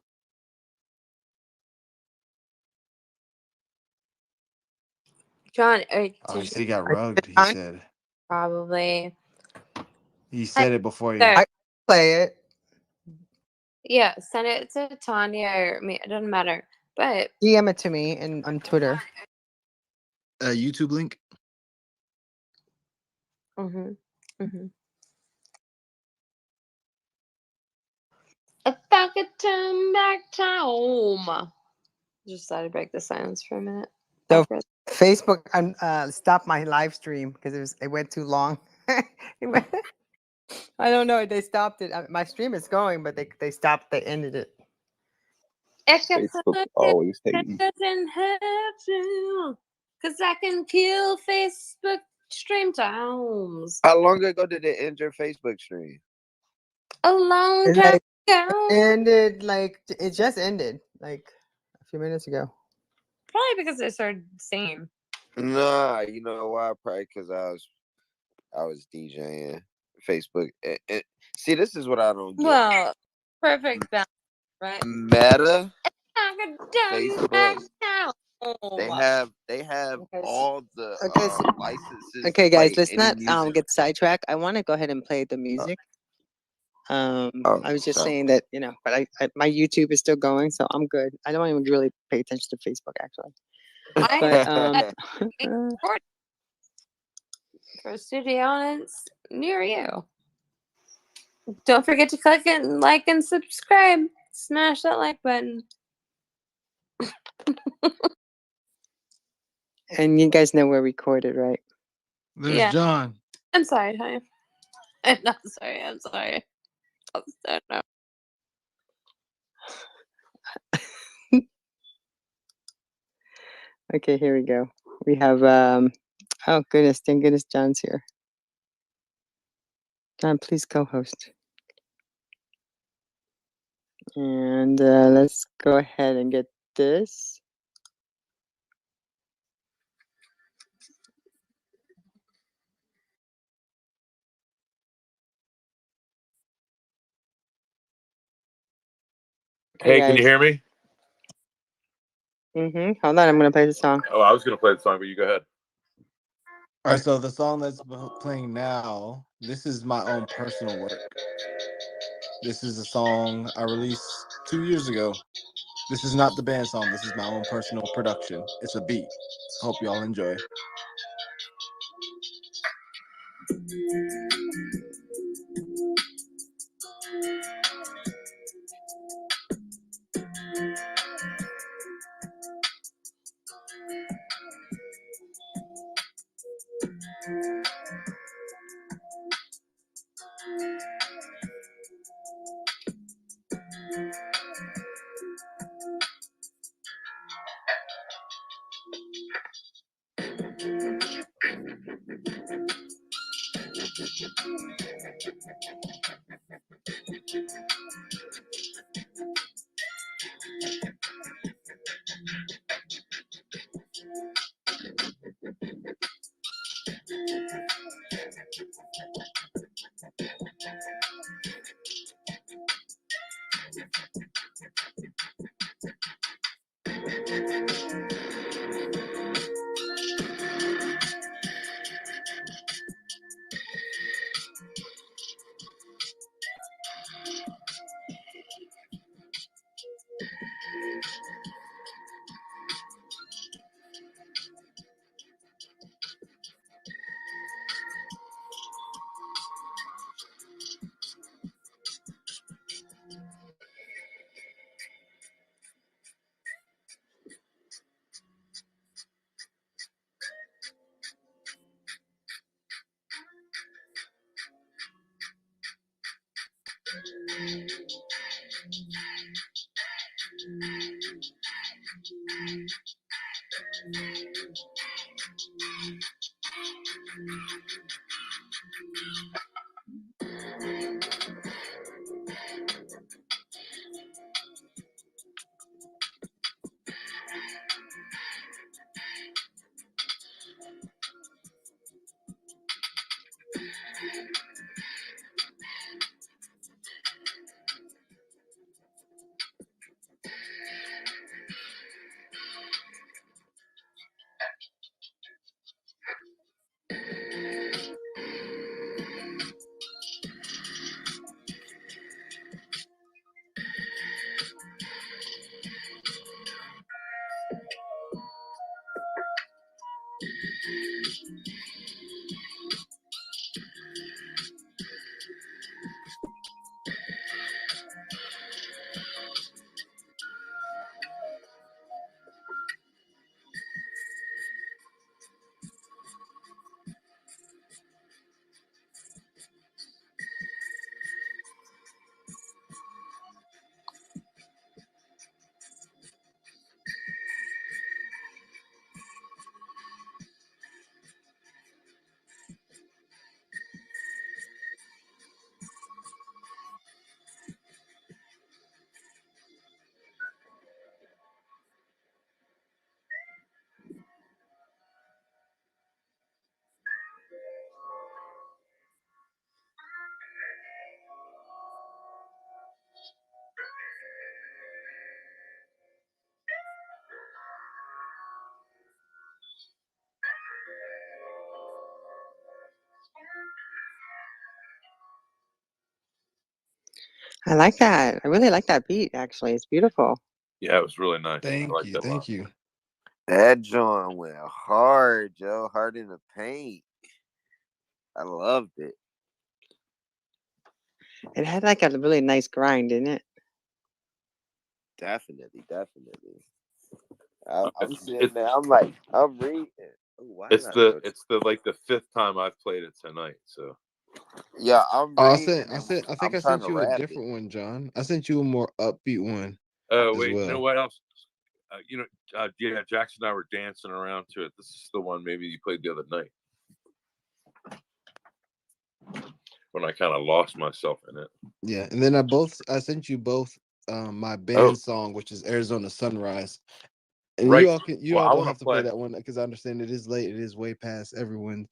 John, Oh, he said he got rugged, he said. probably. He said it before There. I play it. Yeah, send it to Tanya or me. It doesn't matter. But DM it to me and on Twitter. A YouTube link. If I could turn back time. Just thought I'd break the silence for a minute. So Facebook stopped my live stream because it went too long. I don't know. They stopped it. My stream is going, but they stopped. They ended it. Facebook always hating. Doesn't hurt you, 'cause I can kill Facebook stream times. How long ago did it end your Facebook stream? A long It, time like, ago. ended it just ended like a few minutes ago. Probably because I started singing. Nah, you know why? Probably because I was DJing Facebook. See, this is what I don't get. Well, perfect balance, right? Meta, I could done back Facebook, down. they have all the licenses. Okay, to guys, play let's any not music. get sidetracked. I want to go ahead and play the music. I was just saying that, but my YouTube is still going, so I'm good. I don't even really pay attention to Facebook, actually. But for a studio audience near you. Don't forget to click and like and subscribe. Smash that like button. and you guys know we're recorded, right? There's John. I'm sorry, honey. I'm not sorry. I'm sorry. I don't know. Okay, here we go. We have oh goodness, thank goodness John's here. John, please co-host. And let's go ahead and get this. Hey, can you hear me? Mm-hmm. Hold on, I'm gonna play the song. Oh, I was gonna play the song, but you go ahead. All right, so the song that's playing now, this is my own personal work. This is a song I released 2 years ago. This is not the band song. This is my own personal production. It's a beat. Hope y'all enjoy. I like that. I really like that beat. Actually, it's beautiful. Yeah, it was really nice. I Thank like you. that a lot. Thank you. That joint went hard, Joe. Hard in the paint. I loved it. It had like a really nice grind, didn't it? Definitely. I'm sitting there. I'm like, I'm reading. Ooh, why It's did I go the like the fifth time I've played it tonight. So Yeah, I'm Oh, reading. I think I'm I trying sent to you a rap it. different one, John. I sent you a more upbeat one oh as wait, you know well. what else? Yeah, Jackson and I were dancing around to it. This is the one maybe you played the other night when I kind of lost myself in it. Yeah, and then I sent you both my band Oh, song, which is Arizona Sunrise. And right. you Well, all I don't want have to to play play. that one because I understand it is late. It is way past everyone,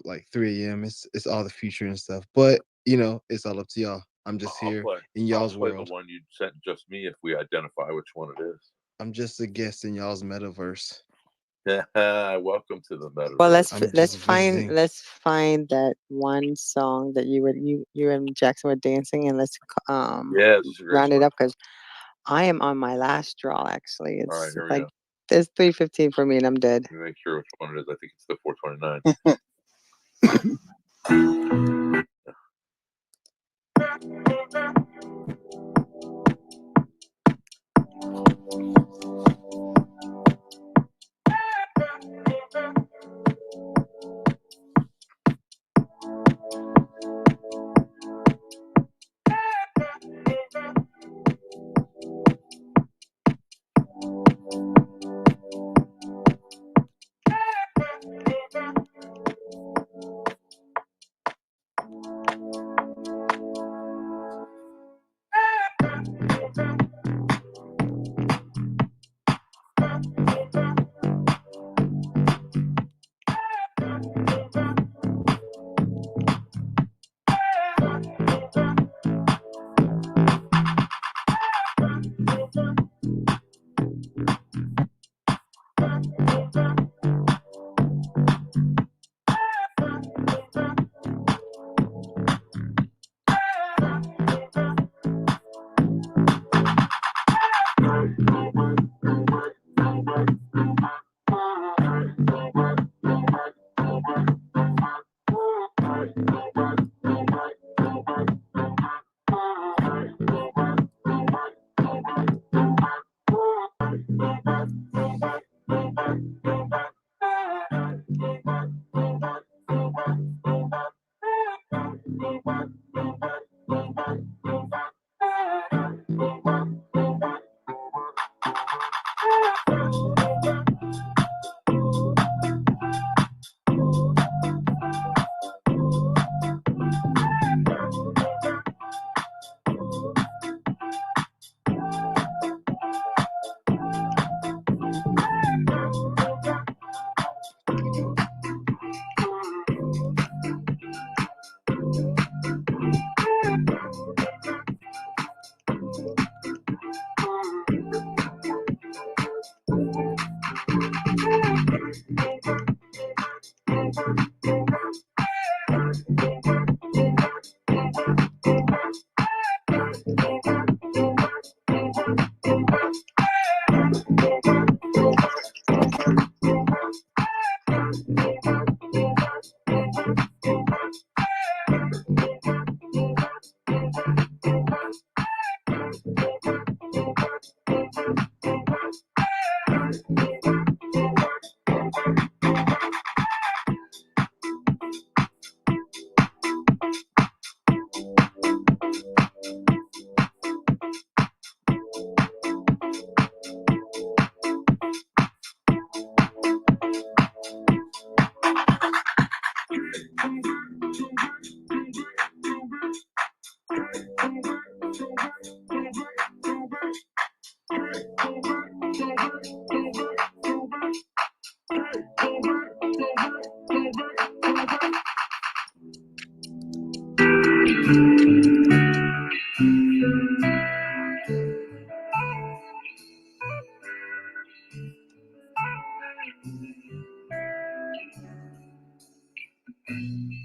like 3 a.m. It's all the future and stuff. But it's all up to y'all. I'm just I'll here play. in I'll y'all's play the world. one you sent just me if we identify which one it is. I'm just a guest in y'all's metaverse. Welcome to the metaverse. Well, I'm just visiting. let's find that one song that you and Jackson were dancing, and let's Yeah, this is a great round it song. up because I am on my last draw. Actually, All right, it's here we like go. it's 3:15 for me, and I'm dead. Let me make sure which one it is. I think it's the 429.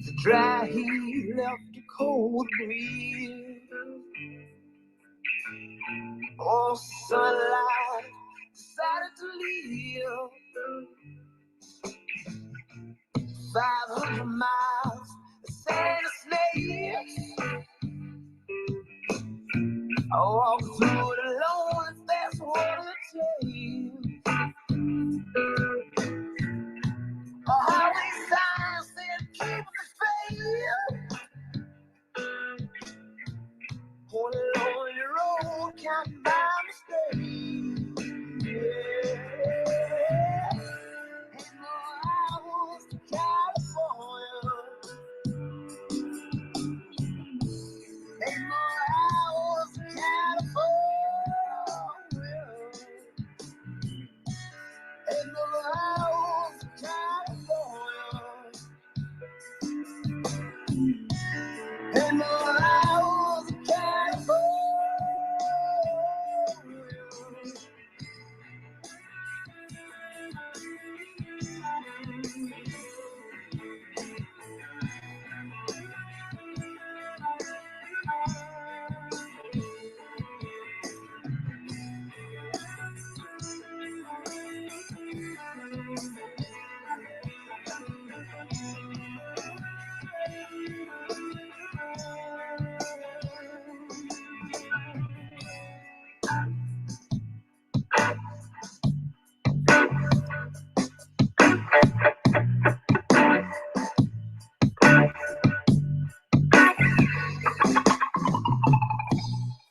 The dry heat left a cold breeze. All sunlight decided to leave. many miles Santa slaves. I walk through the lonely fast water trail. A highway sign said keep the faith. Going along your road, counting by mistake. Yeah. And I was to California. And I was to California. And I was to California. And I was to California.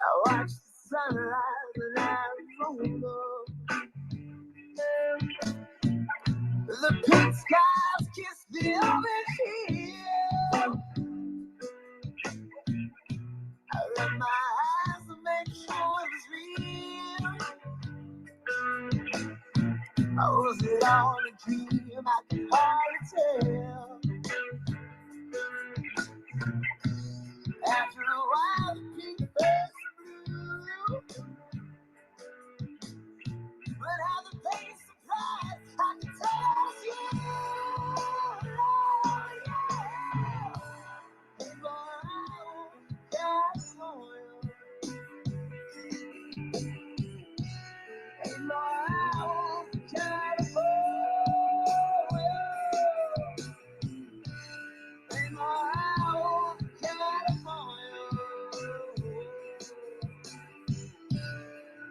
I watch the sunrise in Arizona. The pink skies kiss the orange hill. I rub my eyes to make sure it's real. I was it all a dream? I can hardly tell. After a while, the pink fades blue. But how the pain surprise, I can tell it's you. Oh, yeah. In my own California. In my own California. In my own California.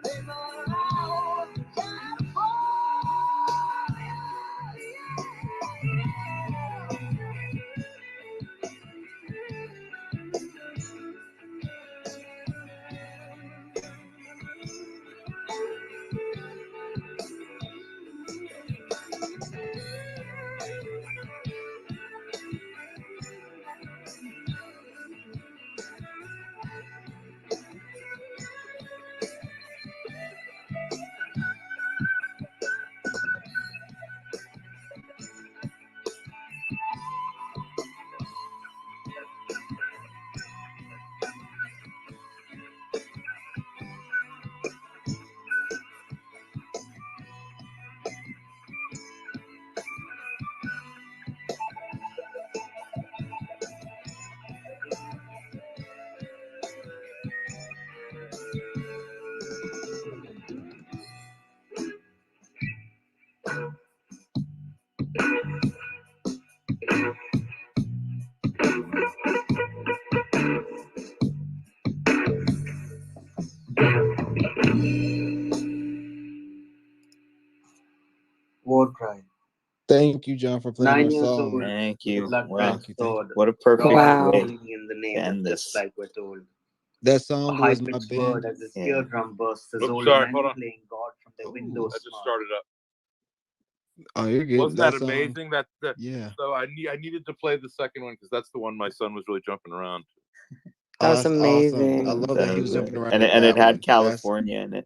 In my own War Cry. Thank you, John, for playing 9 our years song. old. Thank you. Blood Wow. red Thank you. Thank you. sword. What a perfect Wow. way Rolling in the to name, end just this. like we're told. That A song was my high-pitched band. word as his Yeah. eardrum bursts, as Oops, old sorry, men hold on. playing God from their Ooh. windows I just smart. started up. Oh, you're good. Wasn't that That song. amazing? That Yeah. So I needed to play the second one because that's the one my son was really jumping around. That Oh, was that's awesome. I amazing. love that he That was was jumping right. around And to it, and that it had one. That's California in it.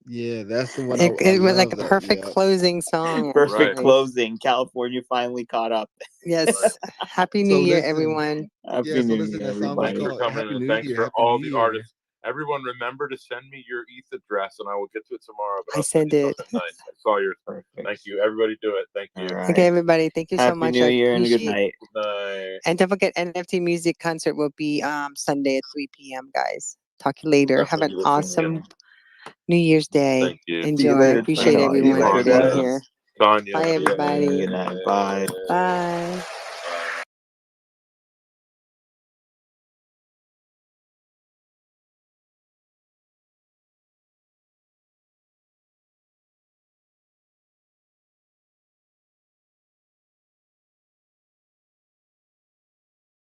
yeah, that's the one I It was like love a that. perfect Yeah. closing song, Perfect Right. actually. closing. California finally caught up. Yes. Happy New So Year, listen, everyone. Happy yeah. So New listen, Year, that song was Thanks for everybody. called coming Happy in, and New thanks Year. for Happy all New the Year. artists. Everyone, remember to send me your ETH address, and I will get to it tomorrow. But I I'll send send you it. something nice. I saw yours. Perfect. Thank you. Everybody, do it. Thank All you. right. Okay, everybody. Thank you so Happy much. New I Year and good appreciate. night. Good night. And don't forget, NFT Music concert will be Sunday at 3 p.m. Guys, talk to you later. Have an Definitely listen. awesome New Year's Day. Thank you. See you Enjoy. later, Appreciate Tanya. See you everyone later, for being Dennis. here. Tanya. Bye, Yeah. everybody. Good night. Bye. Bye.